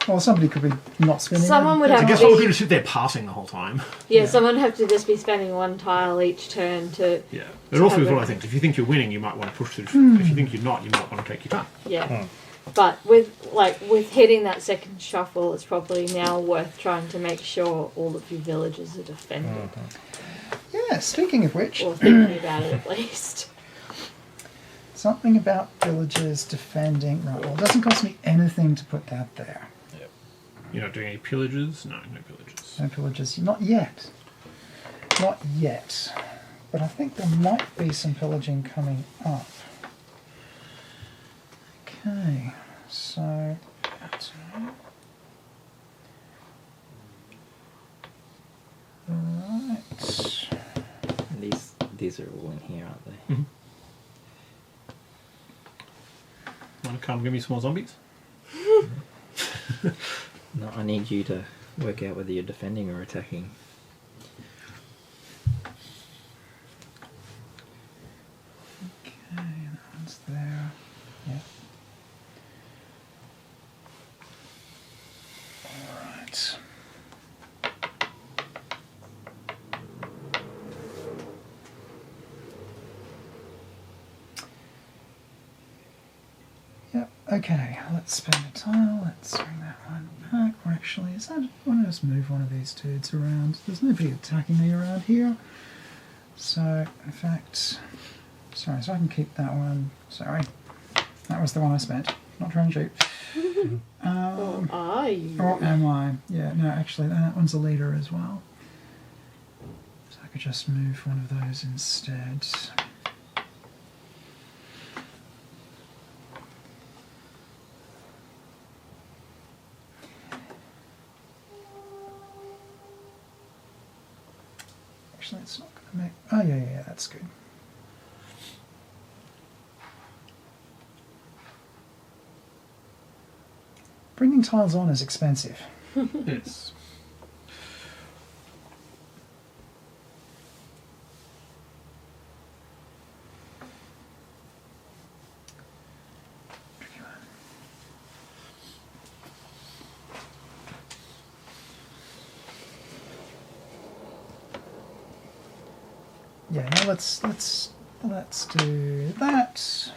Well, somebody could be not spinning. Someone it. would I have guess to what we're be, going to sit there passing the whole time. yeah, someone would have to just be spending 1 tile each turn to, Yeah. But also, is what I think. If you think you're winning, you might want to push through. If you think you're not, you might want to take your time. yeah. But with hitting that second shuffle, it's probably now worth trying to make sure all of your villages are defended. Yeah, speaking of which... Or thinking about it at least. Something about villagers defending... Right, well, it doesn't cost me anything to put that there. Yep. You're not doing any pillages? No pillages. No pillagers. Not yet. Not yet. But I think there might be some pillaging coming up. Okay, so... Right. And these are all in here, aren't they? Want to come give me some more zombies? No, I need you to work out whether you're defending or attacking. Okay, that one's there. Yeah. Alright. Yep, okay, let's spend a tile, let's bring that one back. Or actually, is that, I want to just move one of these dudes around. There's nobody attacking me around here. So, in fact, sorry, so I can keep that one. Sorry, that was the one I spent. Not trying to shoot. Or are you? Or am I? Yeah, no, actually, that one's a leader as well. So I could just move one of those instead. Actually, it's not going to make... Oh, yeah, that's good. Bringing tiles on is expensive. Yes. Yeah, now let's do that,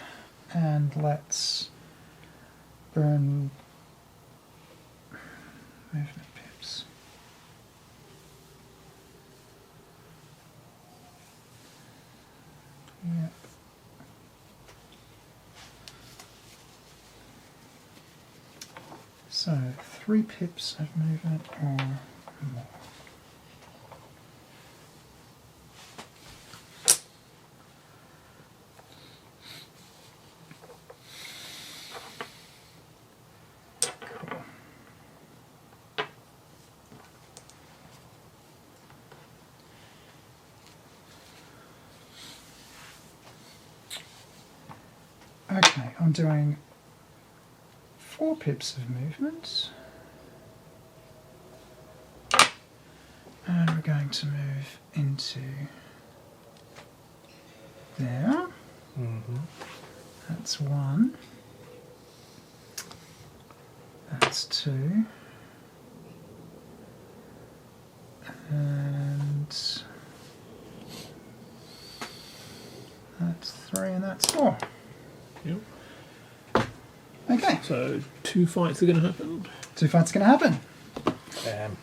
and let's burn movement pips. Yep. So 3 pips of movement or more. Okay, I'm doing 4 pips of movement. And we're going to move into there. That's 1. That's 2. And that's 3, and that's 4. Yep. Okay. So 2 fights are going to happen. 2 fights are going to happen. Damn.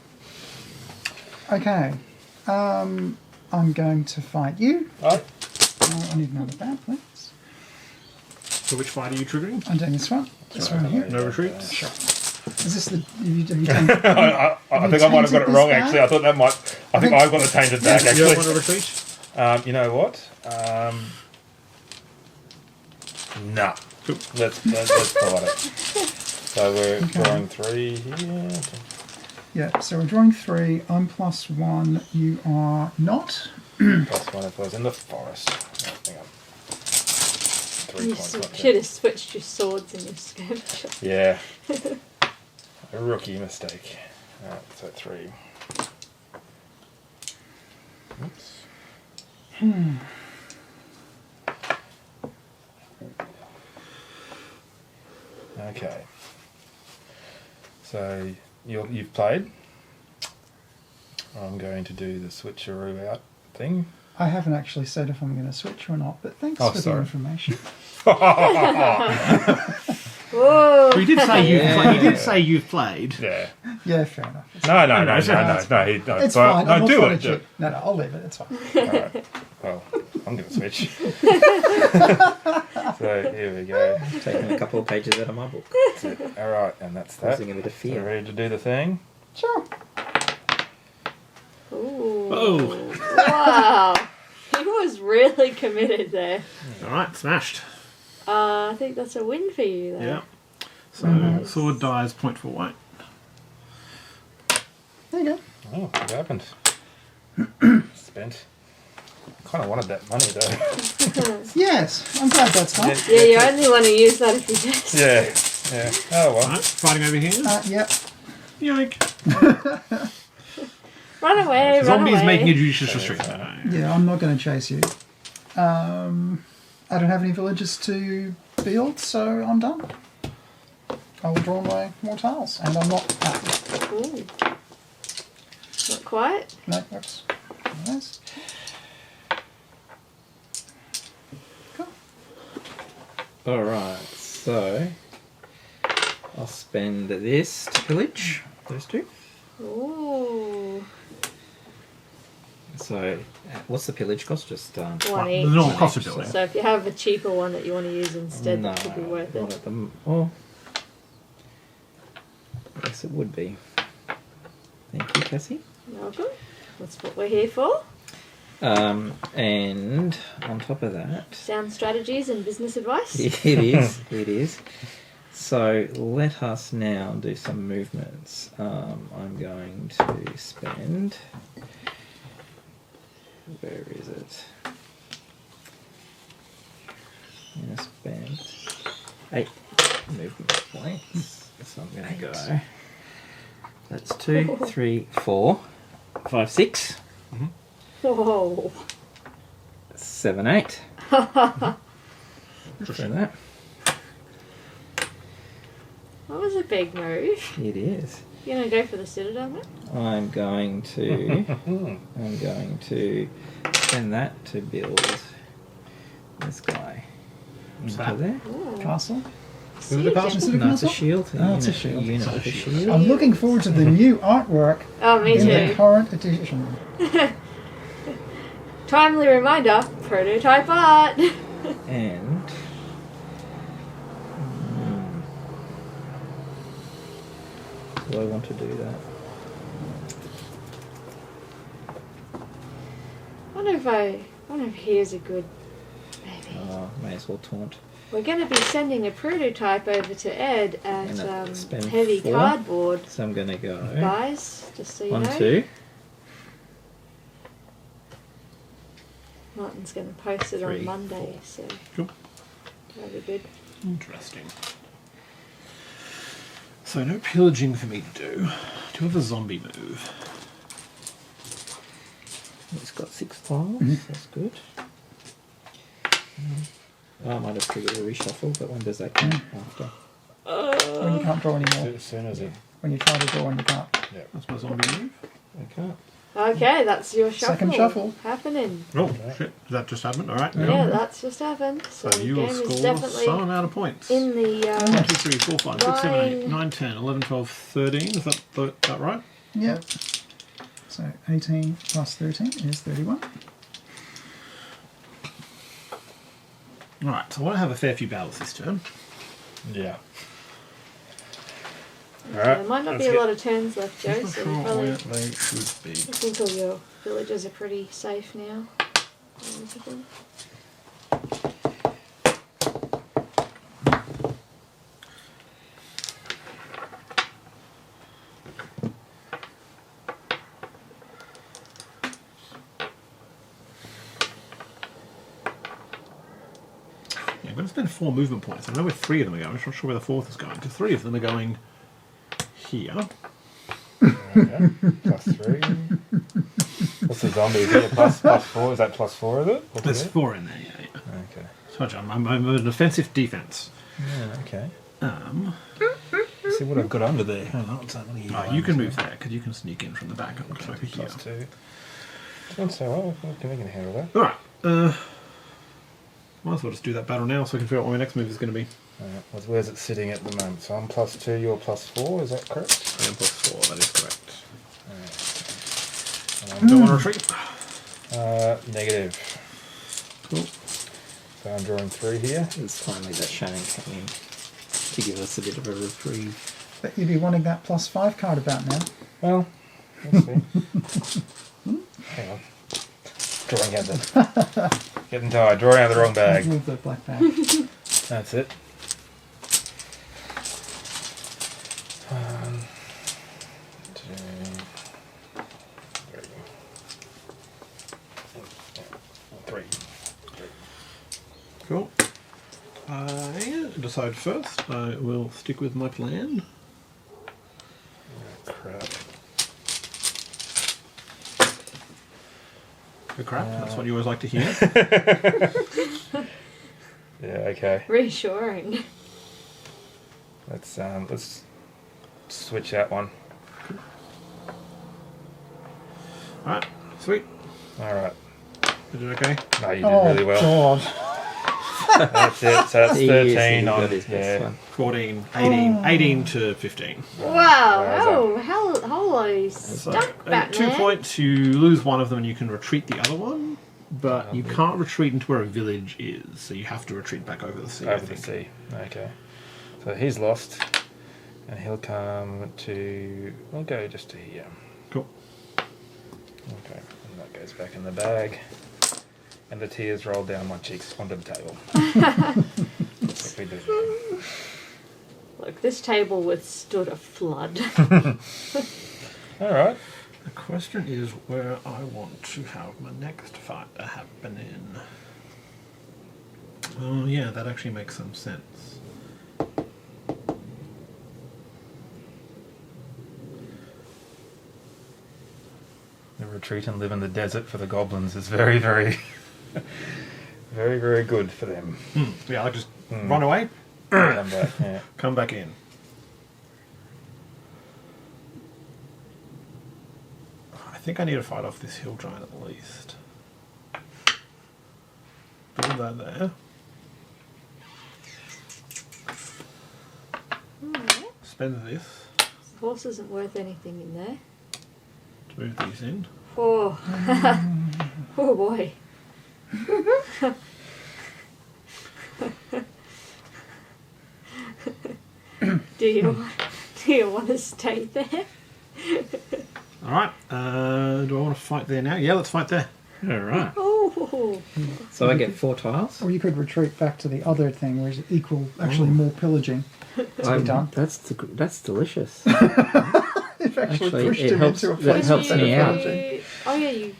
Okay. I'm going to fight you. Right. I need another bat, please. So which fight are you triggering? I'm doing this one. This one here. No retreats? Sure. Is this the... Have you done... I think I might have got it wrong, actually. I thought that might... I think I've got the tainted back, You don't want actually. to retreat? You know what? Nah. Cool. Let's fight it. So we're drawing 3 here. Yeah, so we're drawing 3. I'm +1. You are not. +1 if I was in the forest. Oh, hang on. 3 You points. not should have switched your swords in your skirmisher. Yeah. A rookie mistake. Alright, so 3. Oops. Okay. So you've played. I'm going to do the switcheroo out thing. I haven't actually said if I'm going to switch or not, but thanks Oh, for sorry. the information. Whoa. Well, he did say Yeah. He did say you've played. Yeah. Yeah, fair enough. No. No, it's But, fine. I'm No, not do trying it. to cheat. No, I'll leave it. It's fine. Alright. Well, I'm going to switch. So, here we go. Taking a couple of pages out of my book. That's it. Alright, and that's that. Causing a bit of So, fear. ready to do the thing? Sure. Ooh. Oh. Wow. He was really committed there. Alright, smashed. I think that's a win for you, though. Yeah. So, Nice. sword dies point for white. There you go. Oh, what happened? Spent. Kind of wanted that money though. Yes, I'm glad that's done. Yeah, you only want to use that if you just. Yeah. Oh well. Alright, fighting over here. Yep. Yoink. Run away, run Zombies away. making a judicious retreat. Yeah, I'm not going to chase you. I don't have any villages to build, so I'm done. I will draw my more tiles, and I'm not happy. Ooh. Not quite. No, that's nice. Cool. Alright, so I'll spend this to pillage those two. Ooh. So, what's the pillage cost? Just One The each. normal cost of building. So if you have a cheaper one that you want to use instead, no, that could be worth not it. at the oh, yes, it would be. Thank you, Cassie. Welcome. That's what we're here for. And on top of that, Sound strategies and business advice. it is. So let us now do some movements. I'm going to spend. Where is it? I'm going to spend 8 movement points. So I'm going to go. That's 2, 3, 4, 5, 6, Whoa. 7, 8. For that. That was a big move. It is. You gonna go for the Citadel, mate? I'm going to spend that to build this guy. What's Over that? there. Ooh. Castle. Who's the castle? Is it a No, it's a castle? shield. Oh, it's a shield. Unit with a shield. I'm looking forward to the new artwork Oh, me in the too. current edition. Timely reminder, prototype art. And do I want to do that? I wonder if here's a good, maybe. May as well taunt. We're going to be sending a prototype over to Ed And at spend Heavy 4. Cardboard, So I'm going to go guys, just so you 1, know. 2, Martin's going to post it 3, on Monday, so Cool. that'll be good. Interesting. So no pillaging for me to do. Do you have a zombie move? It's got 6 tiles. That's good. I might have triggered a reshuffle, but when does that count? After. When you can't draw anymore. As soon as it. When you try to draw and you can't. That's my zombie move. I can't. Okay, that's your shuffle. Second shuffle. Happening. Oh, shit. Did that just happen? Alright. Yeah, that's just happened. So So the you game will is score definitely some amount of points. in the... 1, 2, 3, 4, 5, 6, 7, 8, Nine. 9, 10, 11, 12, 13. Is that right? Yep. So 18 plus 13 is 31. Alright, so I want to have a fair few battles this turn. Yeah. There might not be a lot of turns left, Joe, Not so sure you probably... where they should be. I think all your villages are pretty safe now. Most of them. Yeah, I'm going to spend 4 movement points. I know where 3 of them are going. I'm just not sure where the 4th is going. Because 3 of them are going here. Okay. Plus 3. What's the zombies here? Plus 4. Is that plus 4 of it? There's 4 in there, yeah. Okay. So I'm an offensive defense. Yeah, okay. Um, See what I've got under there. Hang on, what's that one here? you can move there because you can sneak in from the back and go over here. Plus 2. Don't say well. We can handle that. Alright. Might as well just do that battle now so we can figure out what my next move is going to be. Well, where's it sitting at the moment? So I'm +2, you're +4, is that correct? I am +4, that is correct. Alright. Don't want to retreat. Negative. Cool. So I'm drawing 3 here. It's finally that Shannon came in to give us a bit of a reprieve. Bet you'd be wanting that +5 card about now. Well, let's see. Hang on. Drawing out the... Getting tired. Drawing out the wrong bag. With the black bag. That's it. 1, 2, 3. Cool. I decide first. I will stick with my plan. Oh, crap. Good crap. That's what you always like to hear. Yeah, okay. Reassuring. Let's switch that one. Alright, sweet. Alright. Is it okay? No, you did really well. God. That's it. So that's He 13 got on... his best Yeah. one. 14, 18 to 15. Wow, holy So, stuck, 2 Batman. points, you lose one of them and you can retreat the other one, but you can't retreat into where a village is, so you have to retreat back over the sea. I Over the think. sea. Okay. So he's lost. And he'll come to... We'll go just to here. Cool. Okay. And that goes back in the bag. And the tears roll down my cheeks onto the table. That's what we do. Look, this table withstood a flood. Alright. The question is where I want to have my next fight happen in. Oh yeah, that actually makes some sense. The retreat and live in the desert for the goblins is very, very, very, very good for them. Yeah, I just run away, Come back, yeah. come back in. I think I need to fight off this hill giant at least. Build that there. Spend this The horse isn't worth anything in there. to move these in. Oh, oh boy. Do you want to stay there? Alright, do I want to fight there now? Yeah, let's fight there. Alright. Oh, So I get 4 tiles. Or you could retreat back to the other thing where it's equal, actually more pillaging to be done. That's delicious. You've actually pushed it him helps, into a that place helps of me out. pillaging. Oh yeah, you.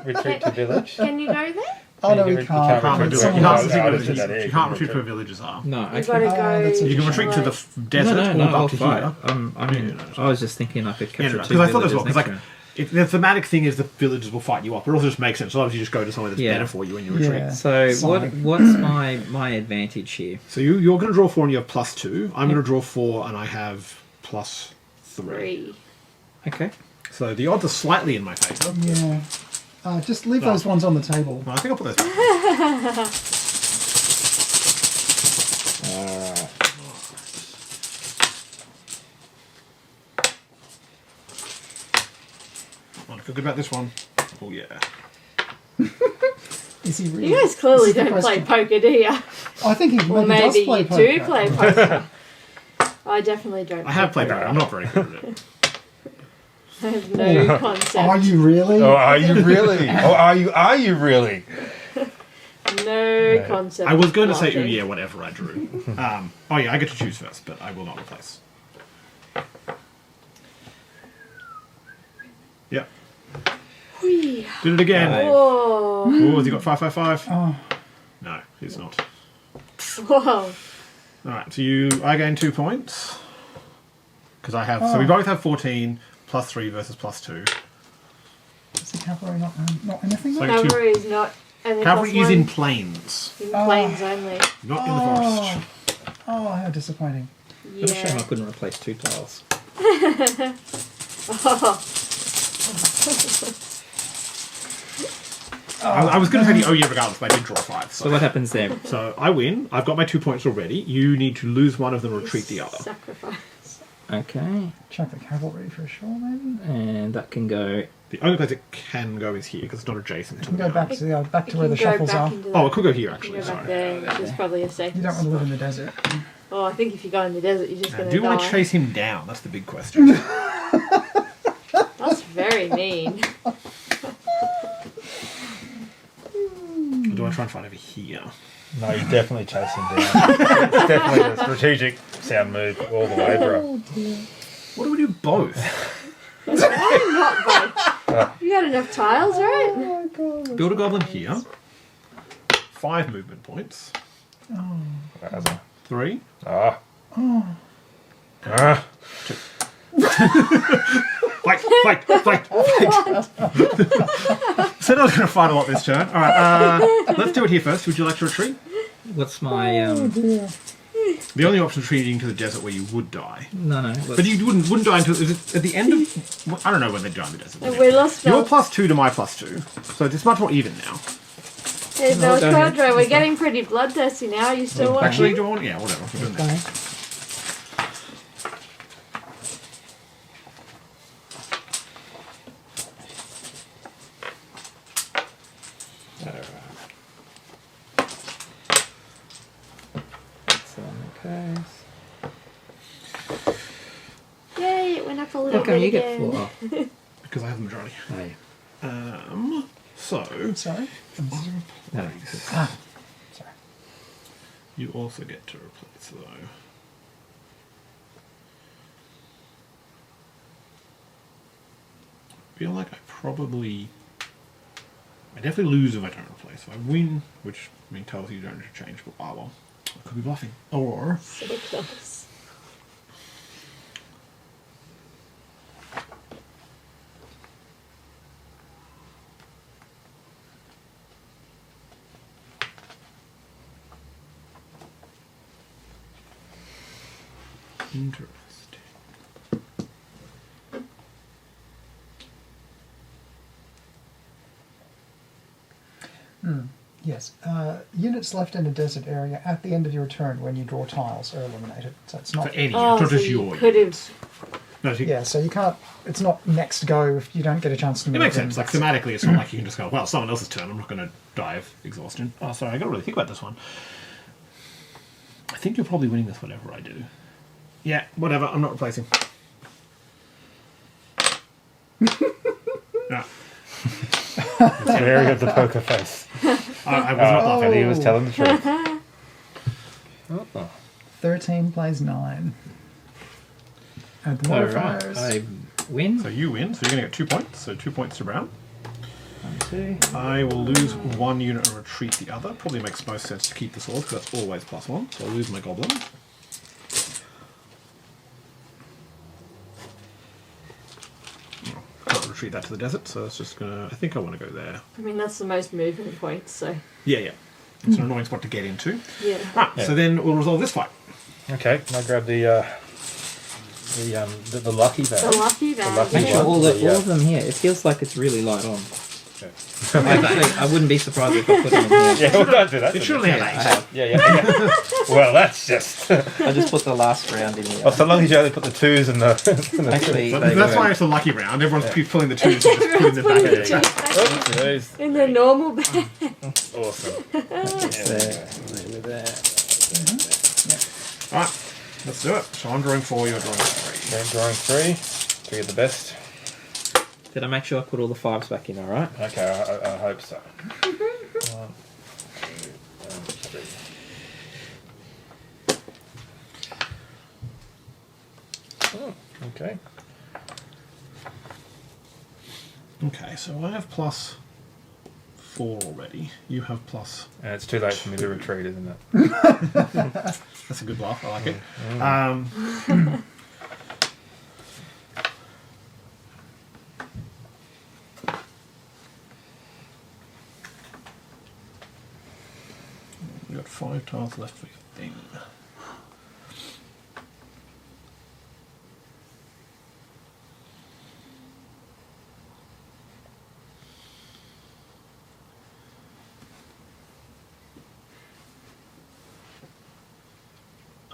Retreat to village. Can you go there? Oh no, You we can't can't. retreat You to Someone it. can't else No, is I retreat just to did that villages. here. You can't retreat to where villages are. No, I You can. gotta go. that's You can retreat to the desert or I'll up to fight. here. I mean, I was just thinking I could capture 2 Because I thought as villages well, because next like, round. the thematic thing is the villages will fight you up. It also just makes sense. Sometimes you just go to somewhere that's Yeah. better for you when you retreat. Yeah. So Fine. what's my advantage here? So you're going to draw 4 and you have +2. I'm going to draw 4 and I have +3. 3. Okay. So the odds are slightly in my favour. Yeah. Just leave those ones on the table. Well, I think I'll put those back. I feel good about this one. Oh yeah. Is he really? You guys clearly This is the don't play question. poker, do you? I think he Or maybe does maybe play you poker. do play poker. I definitely don't. I have play played poker. I'm not very good at it. I have no concept. Are you really? Oh, are you really? Oh, are you really? No concept. I was going to say, Martin. ooh yeah, whatever I drew. Oh yeah, I get to choose first, but I will not replace. Yep. Whee. Did it again. Right. Whoa. Oh, has he got 555? Oh, No, he's not. Whoa. Alright, so I gain 2 points. Because I have, so we both have 14, +3 versus +2. is the cavalry not anything? So- then? Cavalry is not. And Cavalry is in plains, in plains only. not in the forest. Oh, how disappointing. What a shame I Yeah. couldn't replace 2 tiles. I was going to say the yeah regardless, but I did draw 5. So what happens then? So I win. I've got my 2 points already. You need to lose one of them, retreat the other. Sacrifice. Okay. Check the cavalry for sure, maybe. And that can go... The only place it can go is here because it's not adjacent to We the can go back to where the shuffles are. Oh, it could go here You actually. can go back Sorry. there, which is probably a safe. You don't want to live in the desert. Oh, I think if you go in the desert, you're just going Do to you die. want to chase him down? That's the big question. That's very mean. Or do I try and find over here? No, you definitely chase him down. It's definitely a strategic sound move all the way, bro. What do we do both? Not both. You got enough tiles, right? Build a goblin here. 5 movement points. Wowza. 3. Ah. Fight! Said I was going to fight a lot this turn. Alright, let's do it here first. Would you like to retreat? What's my... The only option is retreating to the desert where you would die. No. But you wouldn't die until... Is it at the end of... I don't know when they die in the desert. We lost You're Bel- +2 to my +2. So it's much more even now. Hey, No, go ahead. Belcodro, we're getting pretty bloodthirsty now. You still want Actually, do I want... Yeah, whatever. We're doing that. Okay. That's on the case. Yay, it went up a little How come bit you get again. 4 off? Because I have the majority. Oh, yeah. So... Sorry? No. Ah. Sorry. You also get to replace though. I feel like I definitely lose if I don't replace. If I win, which tells you don't have to change, but well, I could be bluffing. Or So close. interesting. Yes. Units left in a desert area at the end of your turn when you draw tiles are eliminated. So it's For not. any, Oh, it's not so just you your. could units. have. No, so Yeah, so you can't. It's not next go if you don't get a chance to it move. makes them. sense. Like thematically, it's not like you can just go, well, someone else's turn. I'm not going to die of exhaustion. Oh, sorry, I got to really think about this one. I think you're probably winning this, whatever I do. Yeah, whatever. I'm not replacing. No, Very of the poker face. I was not laughing. And he was telling the truth. Oh. 13 plays 9. Add the All modifiers. I win. So you win. So you're going to get 2 points. So 2 points to Brown. 1, 2. I will lose 1 unit and retreat the other. Probably makes most sense to keep the sword because that's always +1. So I'll lose my goblin. Can't retreat that to the desert, so it's just gonna. I think I want to go there. I mean, that's the most movement points, so Yeah. It's an annoying spot to get into. yeah. Right, Yeah. so then we'll resolve this fight. Okay, can I grab the lucky bag? The lucky bag. lucky Make sure one. all Yeah. of them here. It feels like it's really light on. Okay. Actually, I wouldn't be surprised if I put them in here. Yeah, well, don't do that. It shouldn't have I 8. have. Yeah. Well, that's just. I just put the last round in here. Oh, so long as you only put the 2s and the. Actually, So they that's were. why it's a lucky round. Everyone's pulling the 2s and just putting them back There in. you go. Oops, those. In the normal bag. Awesome. There. Over there. Alright, let's do it. So I'm drawing 4, you're drawing 3. Okay, drawing 3. 3 are the best. Did I make sure I put all the 5s back in? All right. Okay, I hope so. 1, 2, and 3. Oh, okay. Okay, so I have +4 already. You have plus. And it's too late for me to retreat, isn't it? That's a good bluff. I like it. We've got 5 tiles left for your thing.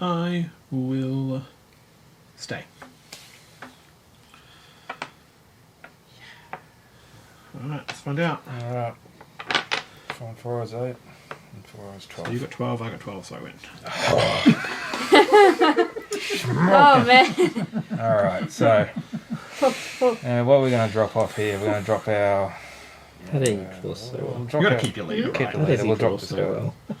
I will stay. Alright, let's find out. Alright. 4 and 4 is 8. And 4 is 12. So you got 12, I got 12, so I win. Oh man. Alright, so what are we going to drop off here? We're going to drop our... How do you draw so we'll well? drop You gotta our- keep your leader, keep right? the How does leader. he We'll draw drop the so spell. well?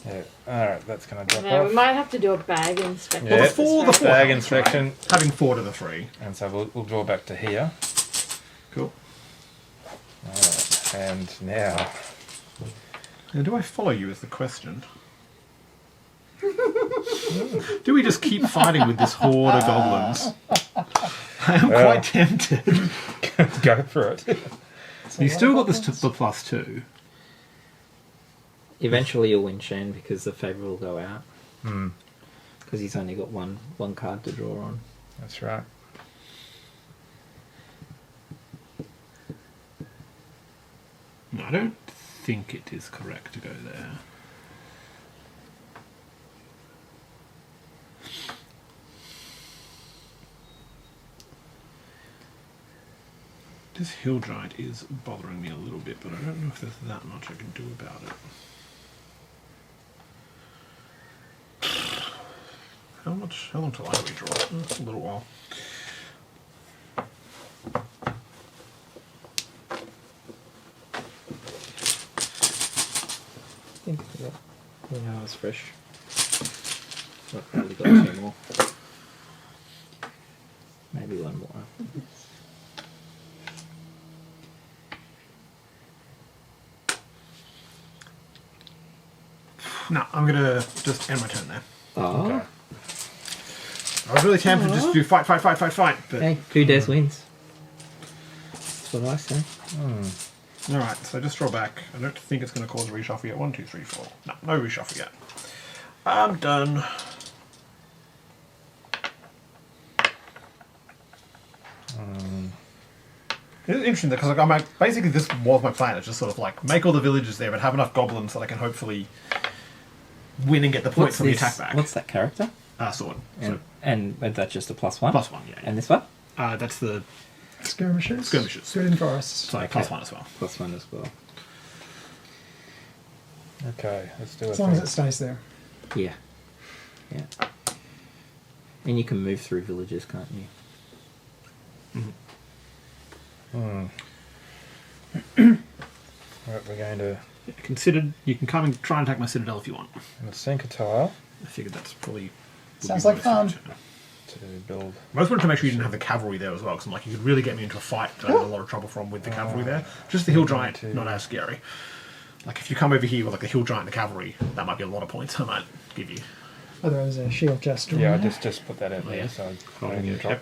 Yeah. Alright, that's going to drop Yeah, we off. might have to do a bag inspection. Yeah. Before the Bag four, inspection. right? Having 4 to the 3. And so we'll draw back to here. Cool. Alright, and now... Now, do I follow you is the question. Do we just keep fighting with this horde of goblins? I am quite tempted. Go for it. You still got this the +2. Eventually you'll win Shen because the favour will go out. Hmm, Because he's only got one card to draw on. that's right. No, I don't think it is correct to go there. This hill giant is bothering me a little bit, but I don't know if there's that much I can do about it. How long till I redraw? A little while. I think yeah, it's fresh. I've probably got 2 more. Maybe 1 more. No, I'm gonna just end my turn there. Oh, Okay. I was really tempted to just do fight, but hey, who dares wins? That's what I say. alright, so just draw back. I don't think it's gonna cause a reshuffle yet. 1, 2, 3, 4. No reshuffle yet. I'm done. It's interesting because like, basically this was my plan. It's just sort of like make all the villages there, but have enough goblins that I can hopefully win and get the points from the attack back. What's that character? Sword. And that's just a +1? +1, yeah. And this one? That's the Skirmishers. Skirmishers. Food forests. sorry, +1 as well. +1 as well. Okay, let's do it. As long as it stays there. Yeah. Yeah. And you can move through villages, can't you? Right, we're going to Considered, you can come and try and attack my citadel if you want. sink a tile I figured that's probably... Sounds like fun. to build. I just wanted to make sure you didn't have the cavalry there as well, because I'm like, you could really get me into a fight that I had a lot of trouble from with the cavalry there. Just the hill giant, not as scary. Like, if you come over here with like the hill giant and the cavalry, that might be a lot of points I might give you. Oh, there was a shield just. Yeah, I around there. just put that in there, Yeah. so I Oh, don't yeah, drop. yep.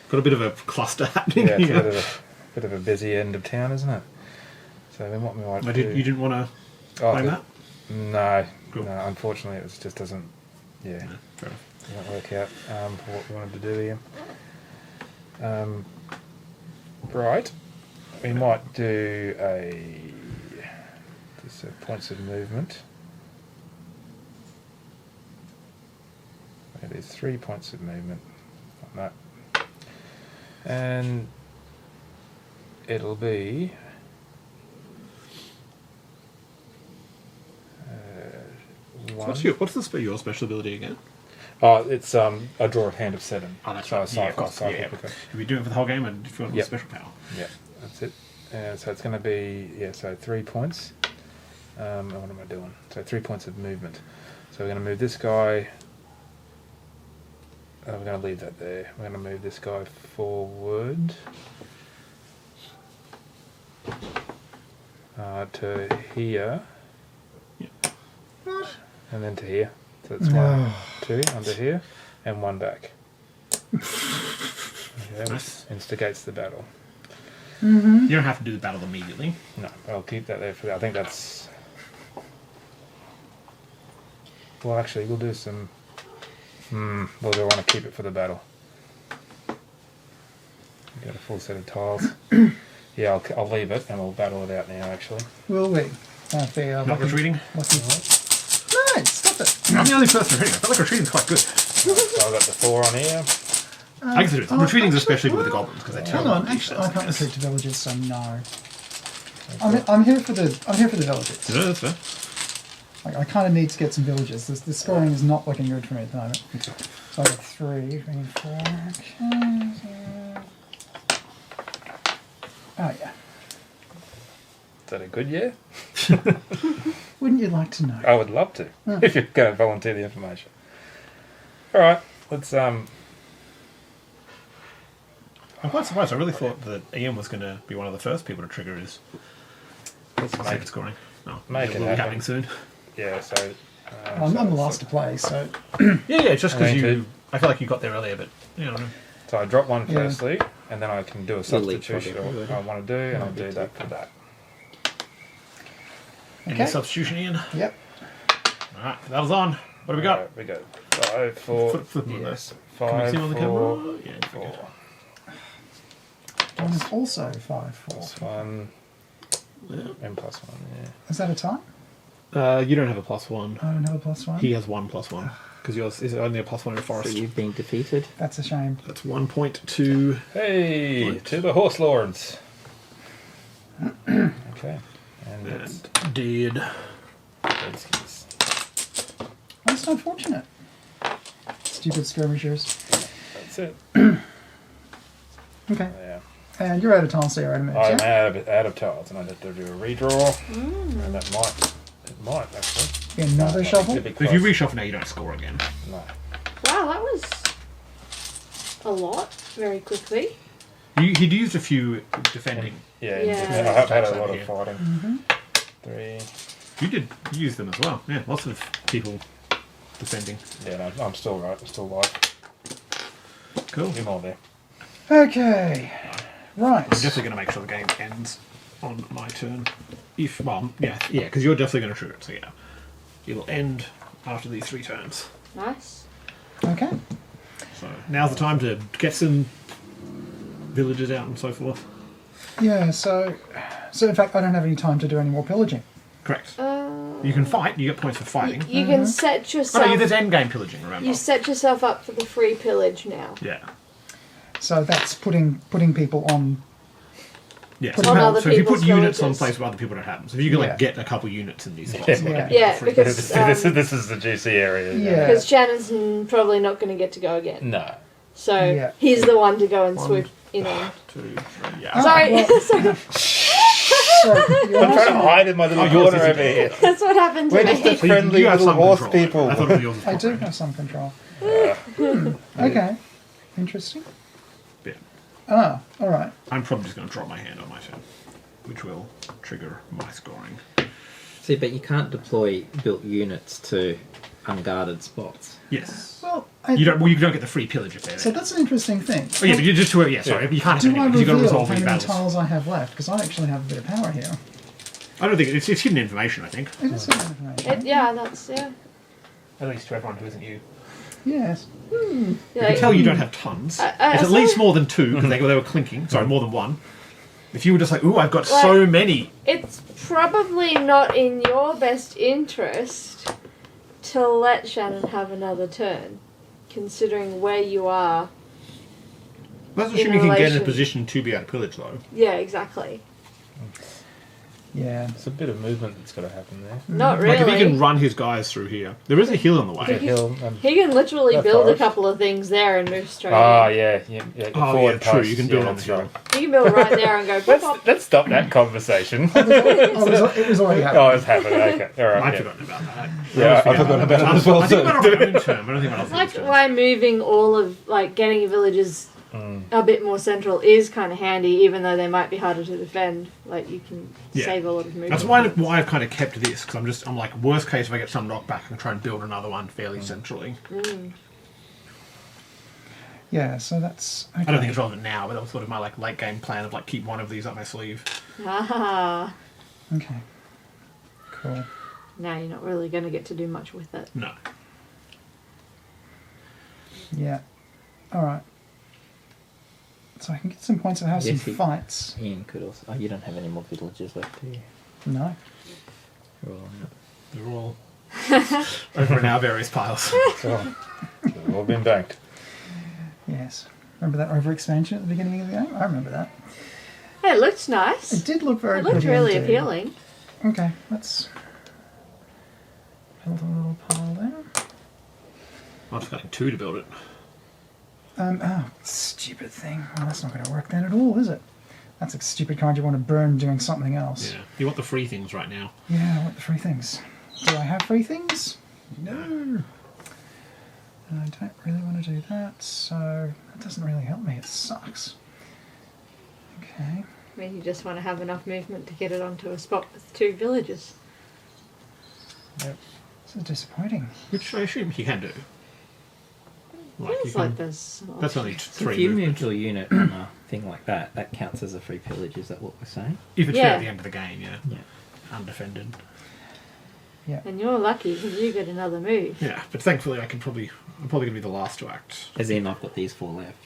Got a bit of a cluster happening Yeah, it's here. a bit of a busy end of town, isn't it? So then what we might do... You didn't want to claim that? No, Cool. no. Unfortunately, it just doesn't. Yeah, No, fair enough. doesn't work out for what we wanted to do here. Right, we might do just points of movement. It is 3 points of movement on that, and it'll be. One. What's your special ability again? Oh, it's I draw a hand of 7. Oh, that's so right. I Yeah, of course. cycle Yeah. quicker. You'll be doing it for the whole game, and if you want Yep. special power. Yeah, that's it. So it's going to be so 3 points. What am I doing? So 3 points of movement. So we're going to move this guy. We're going to leave that there. We're going to move this guy forward to here. What? And then to here. So it's 1, 2 under here, and 1 back. Okay, Nice. instigates the battle. You don't have to do the battle immediately. No, I'll keep that there for. I think that's. Well, actually, we'll do some. Well, do I want to keep it for the battle? Got a full set of tiles. Yeah, I'll leave it and we'll battle it out now. Actually, Will we? I feel Not retreating. lucky. No, it's worth it. I'm the only person retreating. I feel like retreating's quite good. So I've got the 4 on here. I consider it. Retreating's actually, especially good with the goblins because they're Hang terrible. on, actually, I can't retreat to villages, so no. I'm here for the villages. Yeah, that's fair. Like, I kind of need to get some villages. The scoring is not looking good for me at the moment. So I got 3, 4. Okay. Oh yeah. Is that a good year? Wouldn't you like to know? I would love to, if you're going to volunteer the information. Alright, let's... I'm quite surprised. I really thought that Ian was going to be one of the first people to trigger his secret scoring. No, Make it will be happen. happening soon. Yeah, so... I'm the last to play, so Yeah, just because Me you... too. I feel like you got there earlier, but... You know. So I drop one Yeah. firstly, and then I can do a You'll leave substitution probably, or wouldn't I want to do, and I'll do Maybe that for that. Any Okay. substitution, Ian? yep. Alright, that was on. What do we got? Alright, we go 5, 4... Flip them yes, Can we 5, see on the 4, camera? Yeah, 4. One is also 5, 4. Plus 1, Yeah. and plus 1, yeah. Is that a tie? You don't have a +1. I don't have a +1. He has 1 +1. Because yours is only a +1 in So forest. you've been defeated. That's a shame. That's 1 point to... Hey, Right. to the horse lords. Okay, and it's And dead. Redskins. That's unfortunate. Stupid skirmishers. That's it. Okay. Yeah. And you're out of time, so you're out of moves, I'm yeah? out of tiles, and I have to do a redraw, and that might actually. Another shuffle? It'd be But if you close. reshuffle now, you don't score again. No. Wow, that was a lot very quickly. He'd used a few defending. Yeah, Yeah. I've had a lot of Here. fighting. Mm-hmm. 3. You did use them as well. Yeah, lots of people defending. Yeah, no, I'm still right. I'm still alive. Cool. Few more there. Okay. Right. I'm definitely going to make sure the game ends on my turn. Because you're definitely going to trigger it. So yeah, it'll end after these 3 turns. Nice. Okay. So now's the time to get some villagers out and so forth. Yeah, so in fact, I don't have any time to do any more pillaging. Correct. You can fight. You get points for fighting. You can set Oh yourself. no, there's end game pillaging. Remember? You set yourself up for the free pillage now. Yeah. So that's putting people on. Yeah. Put So, On other so if you put people's units on villages. places where other people don't have them. So if you can Yeah. get a couple units in these spots. Yeah. Yeah, because this is the juicy area. Yeah. because Shannon's probably not going to get to go again. No. So Yeah. he's the one to go and swoop in on. 2, 3. Yeah. Oh, Sorry, well- sorry. So you're I'm trying to also- hide in my little yours corner isn't over here. That's what happened to We're just me. the friendly you have little some horse control. people. I thought it was yours. I do have some control. Okay. Interesting. Yeah. Ah, all right. I'm probably just going to drop my hand on my turn, which will trigger my scoring. See, but you can't deploy built units to unguarded spots. Yes. Well, You don't get the free pillage if they're So there. that's an interesting thing. Oh yeah, but you just sorry, you can't Do have I anything. You've got to reveal resolve how any many battles. tiles I have left? Because I actually have a bit of power here. I don't think it's hidden information. I think It is hidden information. Yeah. at least to everyone who isn't you. Yes. You can tell you don't have tons. I It's at saw- least more than 2 because they were clinking. Sorry, more than 1. If you were just like, ooh, I've got so many. It's probably not in your best interest to let Shannon have another turn, considering where you are. That's in assuming you can get in a relation- position to be able to pillage, though. Yeah, exactly. Yeah. There's a bit of movement that's got to happen there. Not really. Like if he can run his guys through here, there is a hill on the way. The hill and He can literally That build a forest. couple of things there and move straight oh in. yeah. Oh, forward yeah, true, posts, you can build yeah, on the that's hill. right. You can build right there and go pop, pop. Let's stop that conversation. It was already happening. Oh, it's happening. Okay, all right. I've yeah. forgotten about that. Yeah, I've forgotten about it as well. I think too. about it on my own term. I don't think about It's other like people's why moving all of, like, getting your villages a bit more central is kind of handy, even though they might be harder to defend. Like, you can Yeah. save a lot of movement. That's why I've kind of kept this, because I'm like, worst case, if I get some knocked back, I can try and build another one fairly centrally. Yeah, so that's. Okay. I don't think it's relevant now, but that was sort of my like late game plan of like keep one of these up my sleeve. Ah, Okay. Cool. now you're not really going to get to do much with it. No. Yeah. All right. So I can get some points and have Yes, some you- fights. Ian could also. Oh, you don't have any more villages left, do you? No. You're all out. They're all over in our various piles. So, they've all been banked. Yes. Remember that overexpansion at the beginning of the game? I remember that. Yeah, it looks nice. It did look very It looked pretty really indeed. appealing. Okay, let's build a little pile there. I'm just getting 2 to build it. Oh, stupid thing. Well, that's not going to work then at all, is it? That's a stupid card you want to burn doing something else. Yeah. You want the free things right now. Yeah, I want the free things. Do I have free things? No. I don't really want to do that, so that doesn't really help me. It sucks. Okay. I mean, you just want to have enough movement to get it onto a spot with 2 villages. Yep. This is disappointing. Which I assume you can do. Feels like there's some That's only options. 3 If you movement. move your unit on a thing like that, that counts as a free pillage. Is that what we're saying? If it's Yeah. at the end of the game, yeah. Yeah. Undefended. And you're lucky because you get another move. Yeah, but thankfully I'm probably going to be the last to act. As in, I've got these 4 left.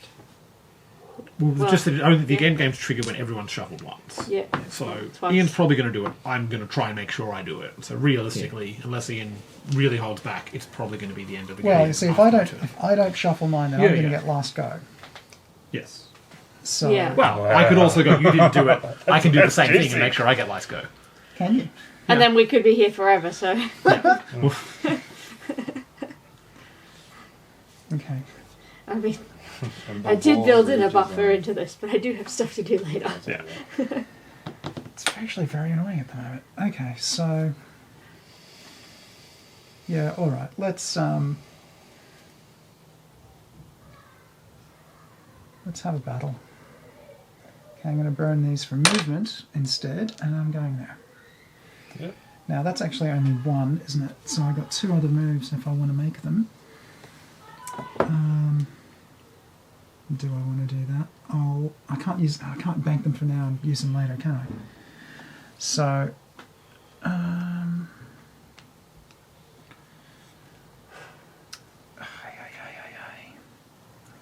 Well, just that only the end games trigger when everyone's shuffled once. Yeah. So Twice. Ian's probably going to do it. I'm going to try and make sure I do it. So realistically, unless Ian really holds back, it's probably going to be the end of the game. Well, you see, if after I my don't, turn. if I don't shuffle mine, then Yeah, I'm going to yeah. get last go. Yes. So Yeah. Well, I could also go, you didn't do it. I can do the same thing and make sure I get last go. can you? And then we could be here forever, so. Okay. I mean, And I did ball build in a ridges buffer and- into this, but I do have stuff to do later. Yeah. It's actually very annoying at the moment. Okay, so yeah, all right. Let's have a battle. Okay, I'm going to burn these for movement instead, and I'm going there. Yep. Now that's actually only 1, isn't it? So I've got 2 other moves if I want to make them. Do I want to do that? I can't bank them for now and use them later, can I? So,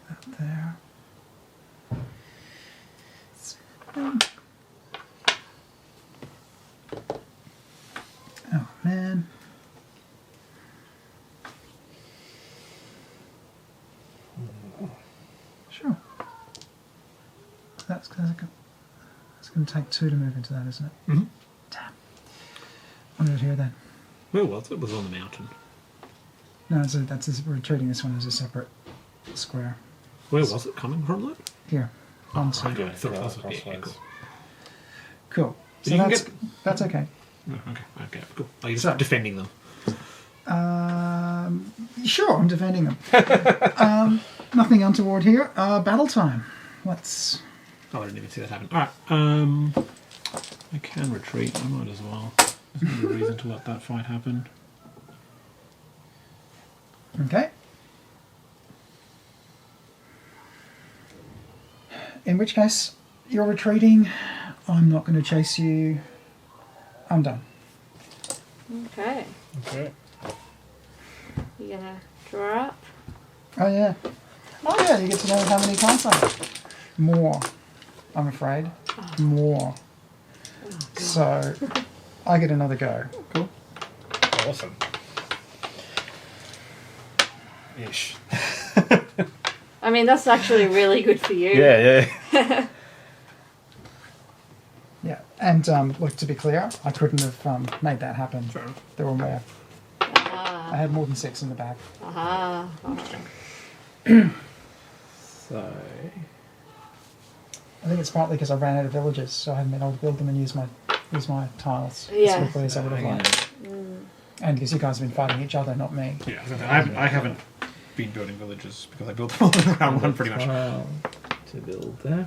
that there. Oh man. Sure. That's going to take 2 to move into that, isn't it? Mm-hmm. Damn. What did I hear then? Well, it was on the mountain. No, we're treating this one as a separate square. Where was it coming from, though? Here. On two. Okay, I thought it was Crossways. cool. Cool. So You can that's okay. Oh, okay, cool. Are you So- defending them? Sure, I'm defending them. Nothing untoward here. Battle time. Let's. Oh, I didn't even see that happen. Alright, I can retreat. I might as well. There's no reason to let that fight happen. Okay. In which case, you're retreating. I'm not going to chase you. I'm done. Okay. Okay. You gonna draw up? Oh yeah. Oh yeah, you get to know how many cards I have. More, I'm afraid. More. So, I get another go. Cool. Awesome. Ish. I mean, that's actually really good for you. Yeah, yeah. Yeah, and look, to be clear, I couldn't have made that happen. Fair enough. There were more. Ah. I had more than 6 in the bag. Aha. So, I think it's partly because I ran out of villages, so I haven't been able to build them and use my tiles Yeah. as quickly as I would have hang liked. And because you guys have been fighting each other, not me. Yeah, I haven't been building villages because I built them all in round 1 pretty much. To build there.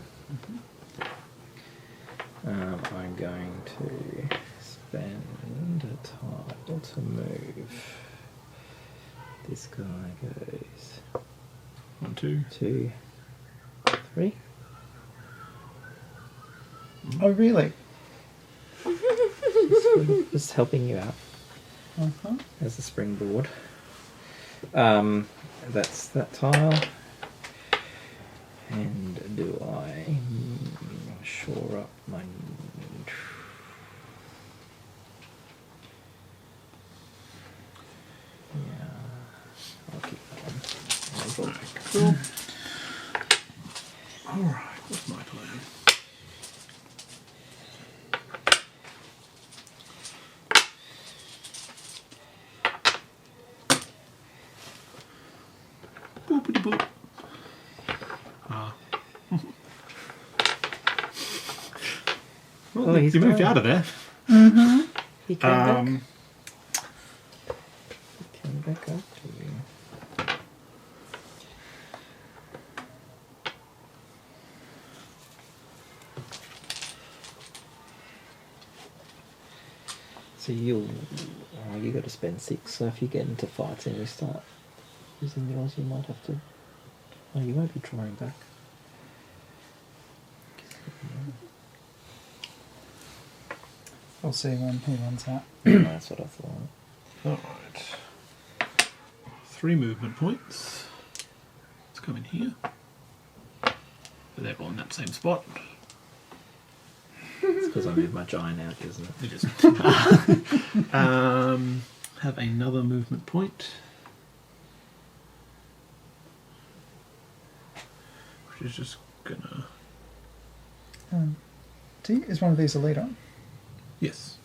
I'm going to spend a tile to move. This guy goes 1, 2. 2, 3. Oh, really? Just helping you out Uh-huh. as a springboard. That's that tile. And do I shore up my... Well, Oh, he's you moved gone. out of there. He came back. Um, Came back up to you. So you got to spend 6. So if you get into fights and you start using yours, you might have to. Oh, you won't be drawing back. We'll see when he runs out. That's what I thought. Alright. 3 movement points. Let's come in here. But they're all in that same spot. It's because I moved my giant out, isn't it? It is. Have another movement point. Which is just gonna... Is one of these a leader? Yes.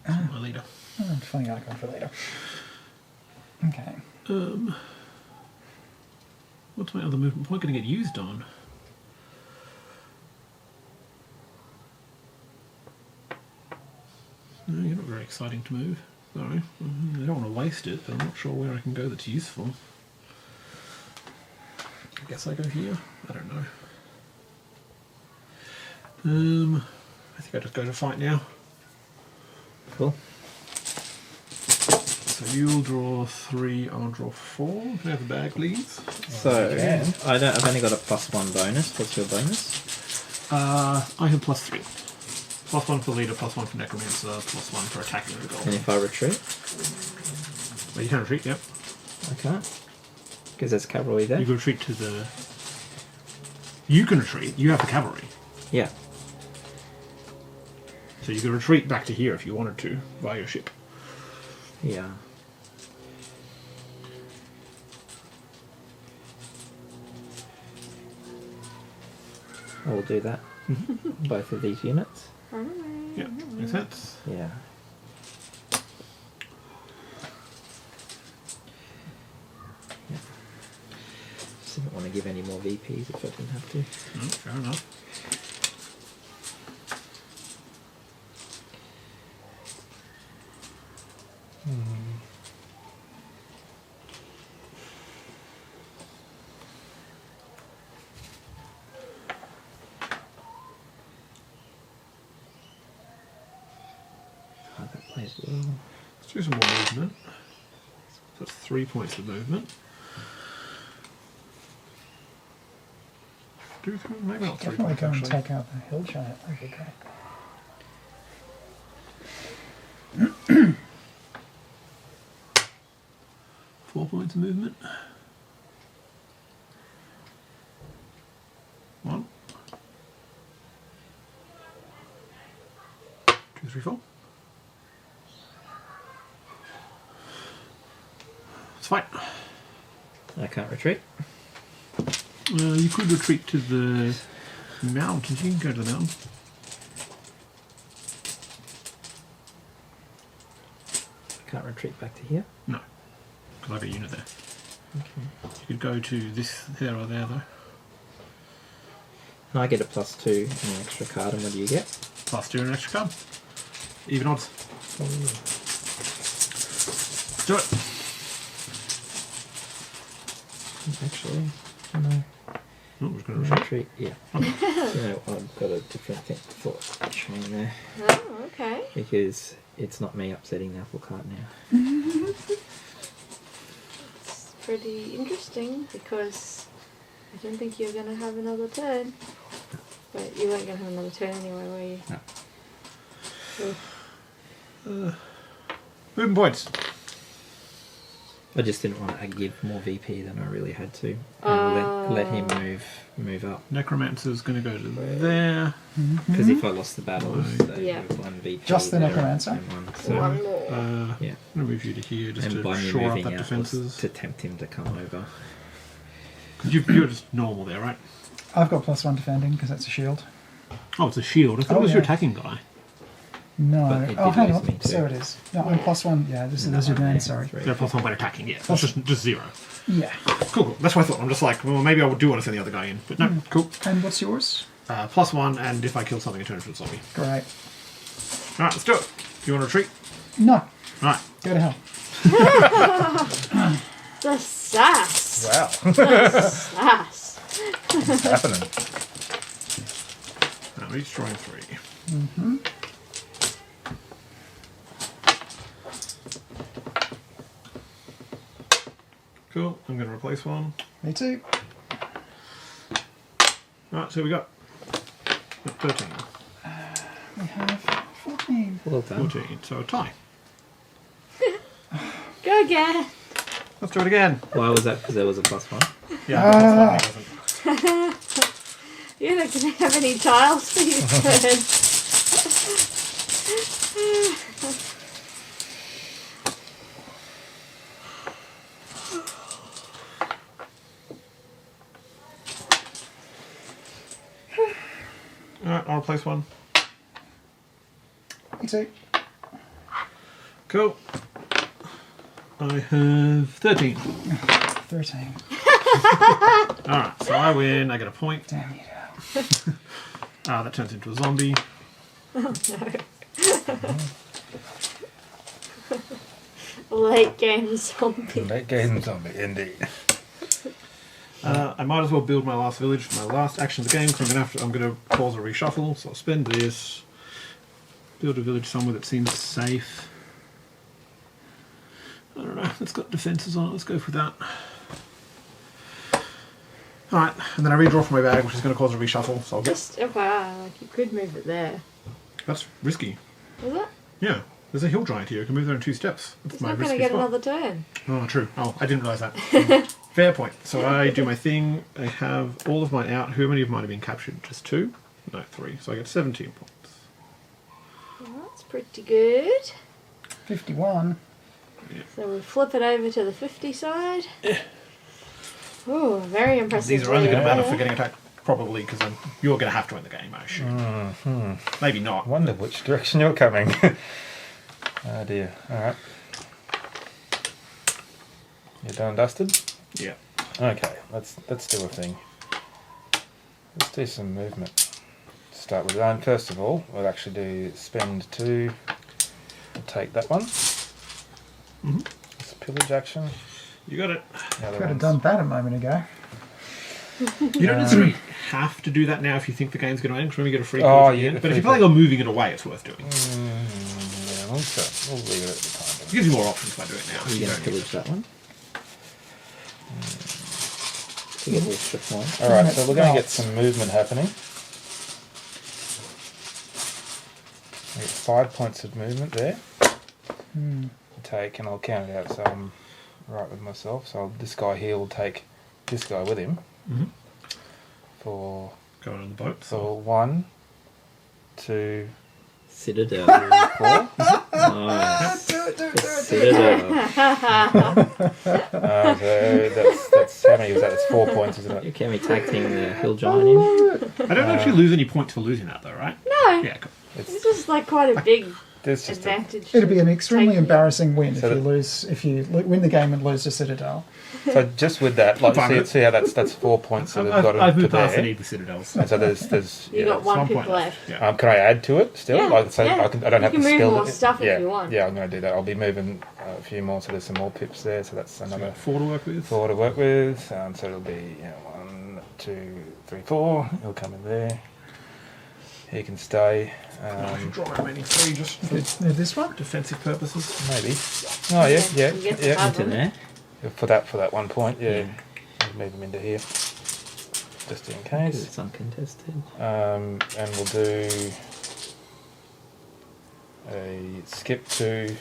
My leader. Oh, funny icon for later. Okay. What's my other movement point going to get used on? No, you're not very exciting to move. Sorry. I don't want to waste it, but I'm not sure where I can go that's useful. I guess I go here? I don't know. I think I just go to fight now. Cool. So you'll draw 3, I'll draw 4. Can I have a bag, please? So I've only got a +1 bonus. What's your bonus? I have +3. +1 for leader, +1 for necromancer, +1 for attacking the goal. And if I retreat, Well, you can retreat, yep. I can't because there's cavalry there. You can retreat to the... You can retreat. You have the cavalry. Yeah. So you could retreat back to here if you wanted to, via your ship. Yeah. I will do that. Both of these units. Yeah, makes sense. Yeah. Yeah. Just didn't want to give any more VPs if I didn't have to. No, fair enough. Oh, that plays well. Let's do some more movement. So that's 3 points of movement. Maybe not 3 Definitely points, go and actually. take out the hill giant. That'd be great. Four points of movement. 1. 2, 3, 4. It's fine. I can't retreat. You could retreat to the mountains. You can go to the mountain. I can't retreat back to here. No, because I have a unit there. Okay. You could go to this there or there though. And I get a +2 and an extra card, and what do you get? +2 and an extra card. Even odds. Let's do it. Actually, no. Oh, we're going to retreat. Retreat, yeah. No, I've got a different thing for chain there. Oh, okay. Because it's not me upsetting the apple cart now. It's pretty interesting because I don't think you're going to have another turn. But you weren't going to have another turn anyway, were you? No. Movement points. I just didn't want to give more VP than I really had to. And let him move up. Necromancer's going to go to there. Because if I lost the battle, they Yeah. would 1 VP. Just the there Necromancer? and 1. So, One more. yeah. I'm going to move you to here just And by to me shore up moving that out was defences. to tempt him to come over. Because you're just normal there, right? I've got +1 defending because that's a shield. Oh, it's a shield. I thought Oh, it was yeah. your attacking guy. No. But it Oh, did hang lose on. me too. So it is. No, I'm +1. Yeah, this is your man. Sorry. They're +1 by attacking, yeah. It's just 0. Yeah. Cool. That's what I thought. I'm just like, well, maybe I would do want to send the other guy in. But no, cool. And what's yours? +1, and if I kill something, I turn into a zombie. Great. Alright, let's do it. Do you want to retreat? No. Right. Go to hell. The sass. Wow. The sass. What's happening? I'm each drawing 3. Mm-hmm. Cool. I'm going to replace one. Me too. Alright, so we got 13. We have 14. Well done. 14. So a tie. Go again. Let's do it again. Why was that? Because there was a +1. Yeah. You're not going to have any tiles for your turn. Alright, I'll replace one. Me too. Cool. I have 13. 13. Alright, so I win. I get a point. Damn you. That turns into a zombie. Oh no. Late game zombie. Late game zombie, indeed. I might as well build my last village for my last action of the game, because I'm going to cause a reshuffle. So I'll spend this, build a village somewhere that seems safe. I don't know. It's got defences on it. Let's go for that. All right, and then I redraw from my bag, which is going to cause a reshuffle. So I'll get. Just FYI, like you could move it there. That's risky. Is it? Yeah, there's a hill giant here. I can move there in 2 steps. That's It's my not going to risky get spot. another turn. Oh, true. Oh, I didn't realise that. Fair point. So I do my thing. I have all of mine out. How many of mine have been captured? Just 2? No, 3. So I get 17 points. Well, that's pretty good. 51. So we flip it over to the 50 side. Oh, very impressive. These are only going to matter there. for getting attacked, probably, because you're going to have to win the game, I assume. Maybe not. I wonder which direction you're coming. Oh dear. Alright. You're done and dusted? Yeah. Okay, let's do a thing. Let's do some movement. To start with, and first of all, we'll actually do spend 2. We'll take that one. It's a pillage action. You got it. The other Could have one's- done that a moment ago. You don't necessarily have to do that now if you think the game's going to end, because when we get a free Oh, card at the yeah, end. the But if free you're planning on moving it away, it's worth doing. Yeah, we'll leave it at the time. It gives you more options by doing it now. Are you You going to don't need pillage that one? To get the extra point. Alright, so we're going to get some movement happening. We get 5 points of movement there. Take, and I'll count it out so I'm right with myself. So this guy here will take this guy with him for Going on the boat. so 1, 2, Citadel. 4. Nice. Do it. Citadel. So that's how many was that? That's 4 points, isn't it? Can we tag team the hill giant in? I don't actually lose any points for losing that, though, right? No, Yeah, cool. this is like quite a big There's just a, advantage. It'd be an extremely Taking it. embarrassing win So if you win the game and lose to Citadel. so just with that, like Fine with see how that's 4 points that we've got I've to moved past the there. need for Citadels. And so there's You got one one pick point left. Yeah. Can I add to it still? Yeah, Like, so yeah. I don't You have can to move skill more it. stuff if Yeah, you want. Yeah, I'm going to do that. I'll be moving a few more, so there's some more pips there. So that's So another 4 to work with. 4 to work with. So it'll be 1, 2, 3, 4. He'll come in there. He can stay. I should draw my remaining 3 just for This one? defensive purposes. Maybe. Oh yeah, You get to yeah. have Into them. there. For that 1 point, yeah. Move him into here, just in Because case. it's uncontested. And we'll do a skip 2.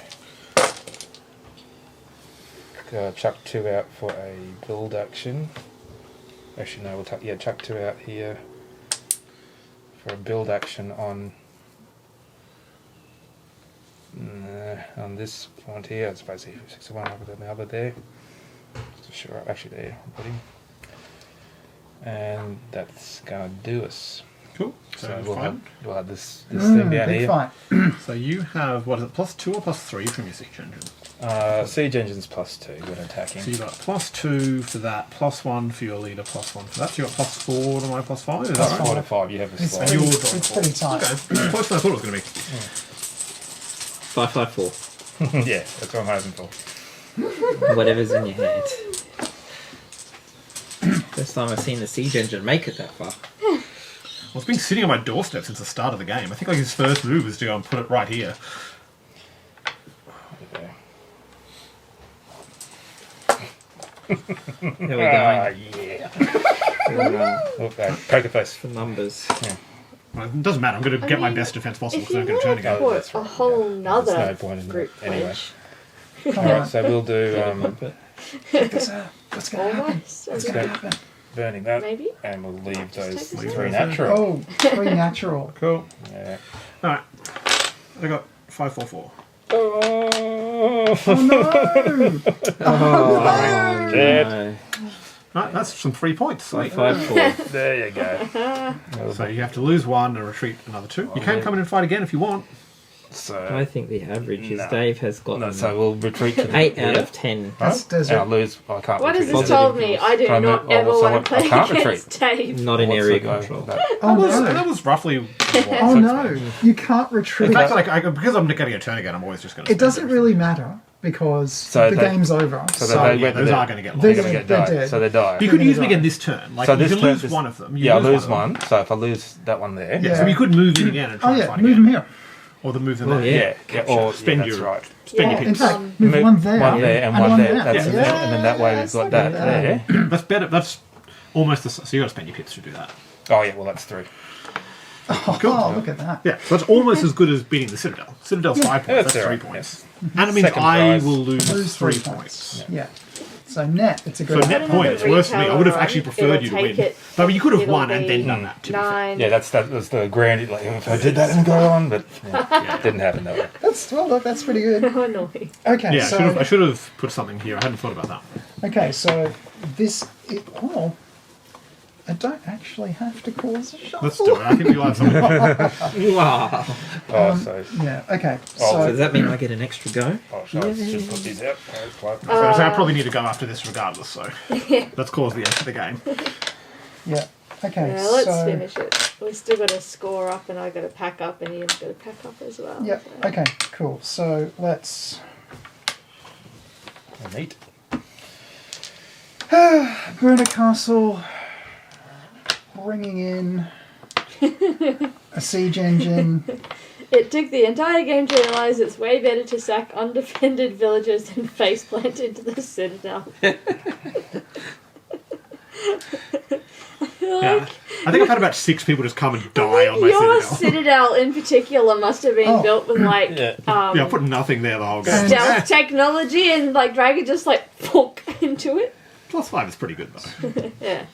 Chuck 2 out for a build action. Actually, no, we'll chuck 2 out here for a build action on this point here. It's basically 6 of 1 over the other there. So sure, actually there, I'll put him. And that's gonna do us. Cool. So we'll have this thing down big here. fight. So you have, what is it, +2 or +3 from your siege engine? Siege engine's +2 when attacking. So you got +2 for that, +1 for your leader, +1 for that. So you got +4 to my +5. Is that right? +4 to 5. You have a It's slide. pretty, You're drawing it's four. pretty tight. Okay. Close than I thought it was going to be. 554. Yeah, that's what I'm hoping for. Whatever's in your hand. First time I've seen the siege engine make it that far. Well, it's been sitting on my doorstep since the start of the game. I think like his first move was to go and put it right here. There we go. Yeah. Okay, poker face. For numbers. Well, it doesn't matter. I'm going to get my best defense possible If because you I'm going to turn want again. to put a whole nother There's no point in group that anyway. pledge, Alright, so we'll do Check this out. What's going to happen? almost, What's going to happen? burning that, maybe. and we'll leave those Just take this 3 out. natural. Oh, 3 natural. Cool. Yeah. Alright. I got 544. Oh, Oh no! Oh, Dead. no. Right, that's some 3 points. Sweet. 554. There you go. So you have to lose 1 and retreat another 2. You can come in and fight again if you want. So, I think the average is No. Dave has got no, so we'll retreat to the 8 out here. of 10. That's desert. And I'll lose. I can't What has retreat. this to the- told me? I do Can I not move- ever so want what- to I play can't against Dave. Not in What's area the go? control. Oh That no! was roughly. Oh no! You can't retreat. In fact, because I'm getting a turn again, I'm always just going to. It doesn't really matter because So the they- game's over. so So, they Yeah, went those there. are going to get They're lost. They're going to They're get died. dead. So they die. You could They're use gonna them again die. this turn. Like So you this can turn- lose this- one of them. You Yeah, I lose lose one. So if I lose that one there. Yeah, so you could move in again and try oh and yeah, fight move again. them here. Or the move them Oh, there. yeah. Yeah, or Spend yeah, that's your- right. Spend Yeah. your In pips. fact, move one there. One there and one there. That's Yeah. and then that way we've That's got not that bad. there. That's better. That's almost the. So you got to spend your pips to do that. Oh yeah, well that's 3. Oh, look at that. Yeah, so that's almost as good as beating the Citadel. Citadel's 5 points. That's That's all 3 right, points. And it means Second I prize. will lose Lose 3 3 points. Yeah. So net, it's a So great. net another point, it's worse for me. I would have retailer actually run, preferred you to it'll win. take it- But you could have it'll won and be then done that. To be fair. 9. Yeah, that's the grand. Like if I did that and go on, but yeah, it didn't happen that way. That's well, look, that's pretty good. How annoying. Okay, Yeah, so I should have put something here. I hadn't thought about that. okay, so this. Oh, I don't actually have to cause a shuffle. Let's do it. I think we'll have something. Wow. Oh, so Yeah. Okay. Oh, So So does that mean I get an extra go? shall I just put these out? So I probably need to go after this regardless, so let's cause the end of the game. yeah. Okay. Yeah, let's so, finish it. We still got to score up, and I got to pack up, and Ian's got to pack up as well. Yeah. so. Okay. Cool. So let's. Neat. Burn a castle. Bringing in a siege engine. It took the entire game to realise it's way better to sack undefended villagers than face plant into the citadel. Yeah. I think I've had about 6 people just come and die on my Your Citadel. citadel in particular must have been Oh. built with like Yeah. Yeah, I put nothing there the whole game. stealth technology, and like Dragon just like punk into it. +5 is pretty good though. Yeah.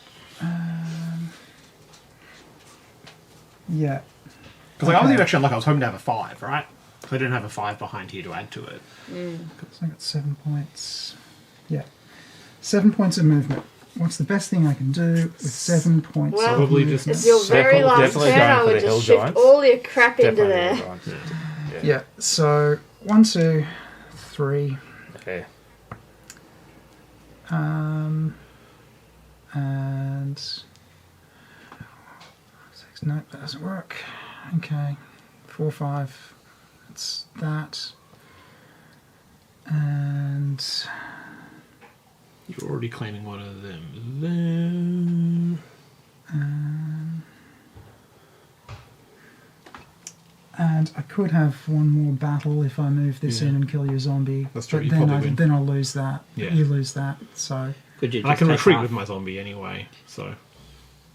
Yeah. Because I was Okay. actually like I was hoping to have a 5, right? So I didn't have a 5 behind here to add to it. So I got 7 points. Yeah. 7 points of movement. What's the best thing I can do with 7 points Well, of Probably movement? just- It's your very last Definitely turn. going I for would the hill just shift giants. all your crap into Definitely there. the ones. Yeah. So 1, 2, 3. Okay. And 6. No, that doesn't work. Okay. 4, 5. That's that. And You're already claiming one of them. and I could have one more battle if I move this Yeah. in and kill your zombie. That's true, But you then probably win. then I'll lose that. Yeah. You lose that. So Could you And I just can take retreat half? with my zombie anyway, so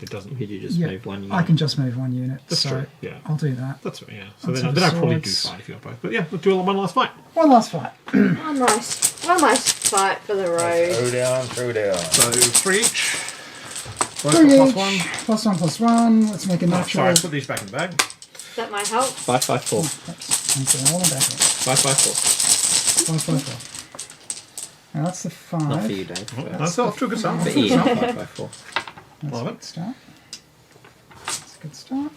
it doesn't. Could you just yeah, move one unit? I can just move one unit. That's so true. Yeah, I'll do that. that's right. Yeah. So Let's then have I probably do swords. fight if you want both. But yeah, let's do one last fight. One last fight. One last fight for the road. Throw down. So 3 each. Both 3 got each. +1. +1/+1. Let's make a Oh, natural. sorry, put these back in the bag. That might help. 554. Oops, I'm putting all of that in. 554. 5/4. Now that's the 5. Not for you, Dave. That's off to a good start. For Ian, 554. That's Love a it. good start. good start.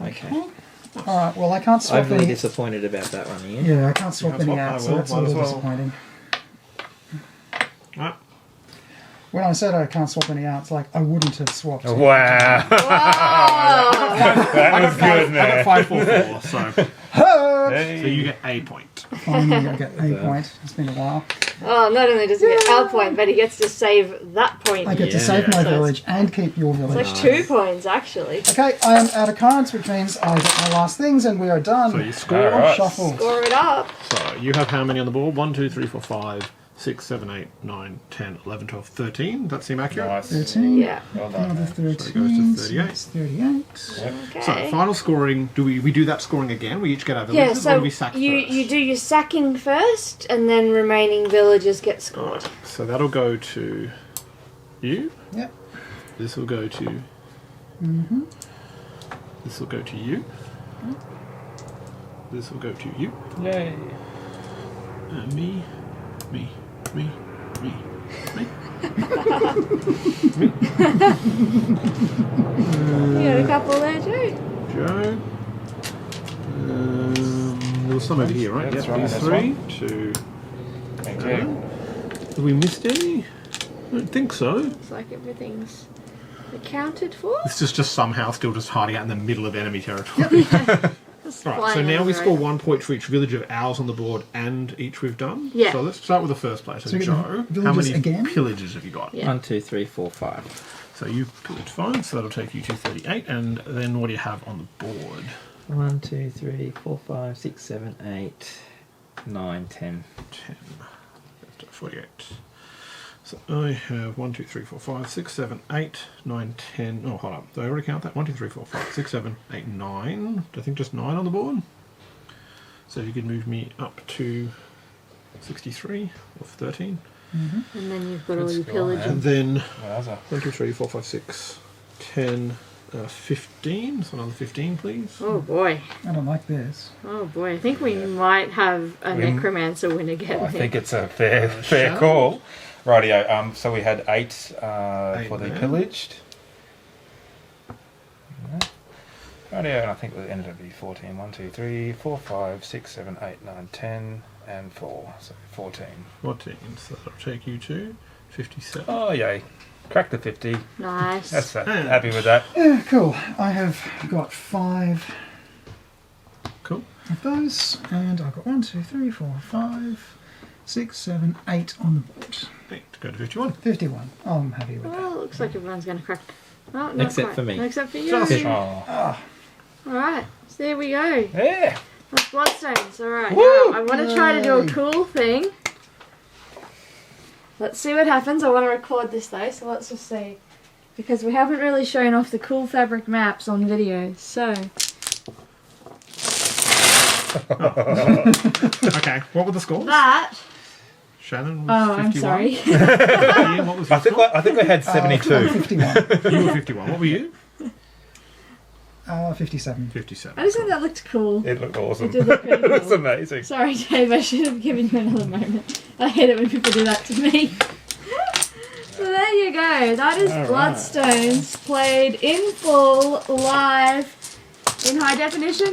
Okay. Alright, well I can't swap I'm really any... disappointed about that one, Ian. Yeah, I can't swap You can't any swap? out, I so will. that's a Might as little well. disappointing. Right. When I said I can't swap any out, it's like I wouldn't have swapped. Wow. Whoa! That was good, I got man. 5, 4, 4, so Hey. so you get a point. Finally gonna get a point. It's been a while. Oh, not only does he get our point, but he gets to save that point. I get to Yeah. save my So it's- village and keep your It's village. like 2 points, actually. Okay, I am out of cards, which means I get my last things and we are done. So you score. Alright. Shuffle. Score it up. So you have how many on the board? 1, 2, 3, 4, 5, 6, 7, 8, 9, 10, 11, 12, 13. Does that seem accurate? Nice. 13. Yeah. Well done, Another man. 13. So it goes to 38. That's 38. Okay. So final scoring. Do we do that scoring again? We each get our Yeah, villages, or so do we sack you first? do your sacking first, and then remaining villagers get scored. So that'll go to you. Yep. This will go to. This will go to you. This will go to you. Yay. Me. Me. Me. Me. Me. You got a couple there too. Joe. There was some over here, right? That's Yep, right, these that's 3. one. 2. Thank you. Have we missed any? I don't think so. It's like everything's accounted for. This is just somehow still just hiding out in the middle of enemy territory. Just Right, so flying now on we the score road. 1 point for each village of ours on the board and each we've done. Yeah. So let's start with the first place. So So we get Joe, the how villages many again? pillages have you got? Yeah. 1, 2, 3, 4, 5. So you pillaged 5, so that'll take you to 38. And then what do you have on the board? 1, 2, 3, 4, 5, 6, 7, 8, 9, 10. 10. That's 48. So I have 1, 2, 3, 4, 5, 6, 7, 8, 9, 10. Oh, hold up. Did I already count that? 1, 2, 3, 4, 5, 6, 7, 8, 9. I think just 9 on the board. So you could move me up to 63 or 13. And then you've got all Good your score, pillaging. man. And then Wowza. 1, 2, 3, 4, 5, 6, 10, 15. So another 15, please. Oh boy. I don't like this. Oh boy. I think we might have a We- necromancer win again. I think here. it's a fair Shannon? call. Rightio. So we had 8 8 for the there. pillaged. Rightio, and I think it ended up being 14. 1, 2, 3, 4, 5, 6, 7, 8, 9, 10, and 4. So 14. 14. So that'll take you to 57. Oh, yay. Crack the 50. Nice. That's happy with that. Yeah, cool. I have got 5 Cool. of those, and I've got 1, 2, 3, 4, 5, 6, 7, 8 on the board. 8. Go to 51. 51. I'm happy with that. Well, it looks like everyone's going to crack. Oh, not Except quite. for me. Except for you. Just- Oh, Alright, so there we go. yeah. That's Bloodstones. Alright, Woo! now I want to try to do a Yay. cool thing. Let's see what happens. I want to record this though, so let's just see. Because we haven't really shown off the cool fabric maps on video, so. Okay. What were the scores? That. Shannon was Oh, 51. I'm sorry. Ian, what was your score? I think I had 72. 51. You were 51. What were you? 57. 57. I just think that looked cool. It looked awesome. It did look pretty It was cool. amazing. Sorry, Dave, I should have given you another moment. I hate it when people do that to me. So there you go. That is Bloodstones played in full, live, in high definition.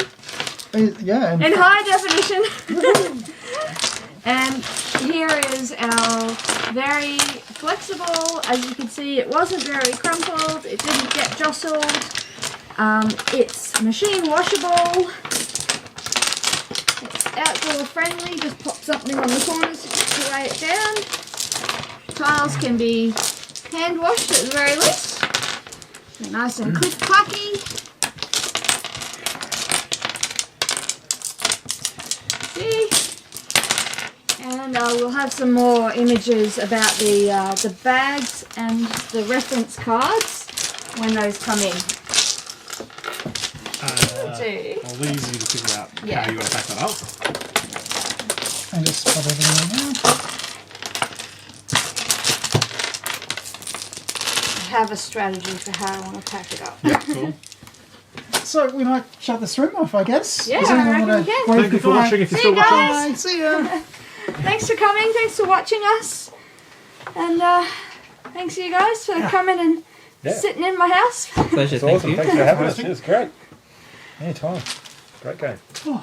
Yeah, and In high definition. And here is our very flexible, as you can see, it wasn't very crumpled, it didn't get jostled. It's machine washable. It's outdoor friendly, just pop something on the corners to weigh it down. Tiles can be hand washed at the very least. They're nice and click clacky. See? And we'll have some more images about the bags and the reference cards when those come in. Too. I'll leave you to figure out Yeah. how you want to pack that up. I just pop everything in now. I have a strategy for how I want to pack it up. Yeah, cool. So we might shut the stream off, I guess. Yeah, Does I anyone reckon wanna we can. wave Thank you for goodbye? watching if you're See still you watching. guys. Bye, see ya. Thanks for coming, thanks for watching us. And thanks you guys for coming and Yeah. sitting in my house. Pleasure. It's Thank awesome. you. Thanks for having us. It was great. Anytime. Great game. Oh,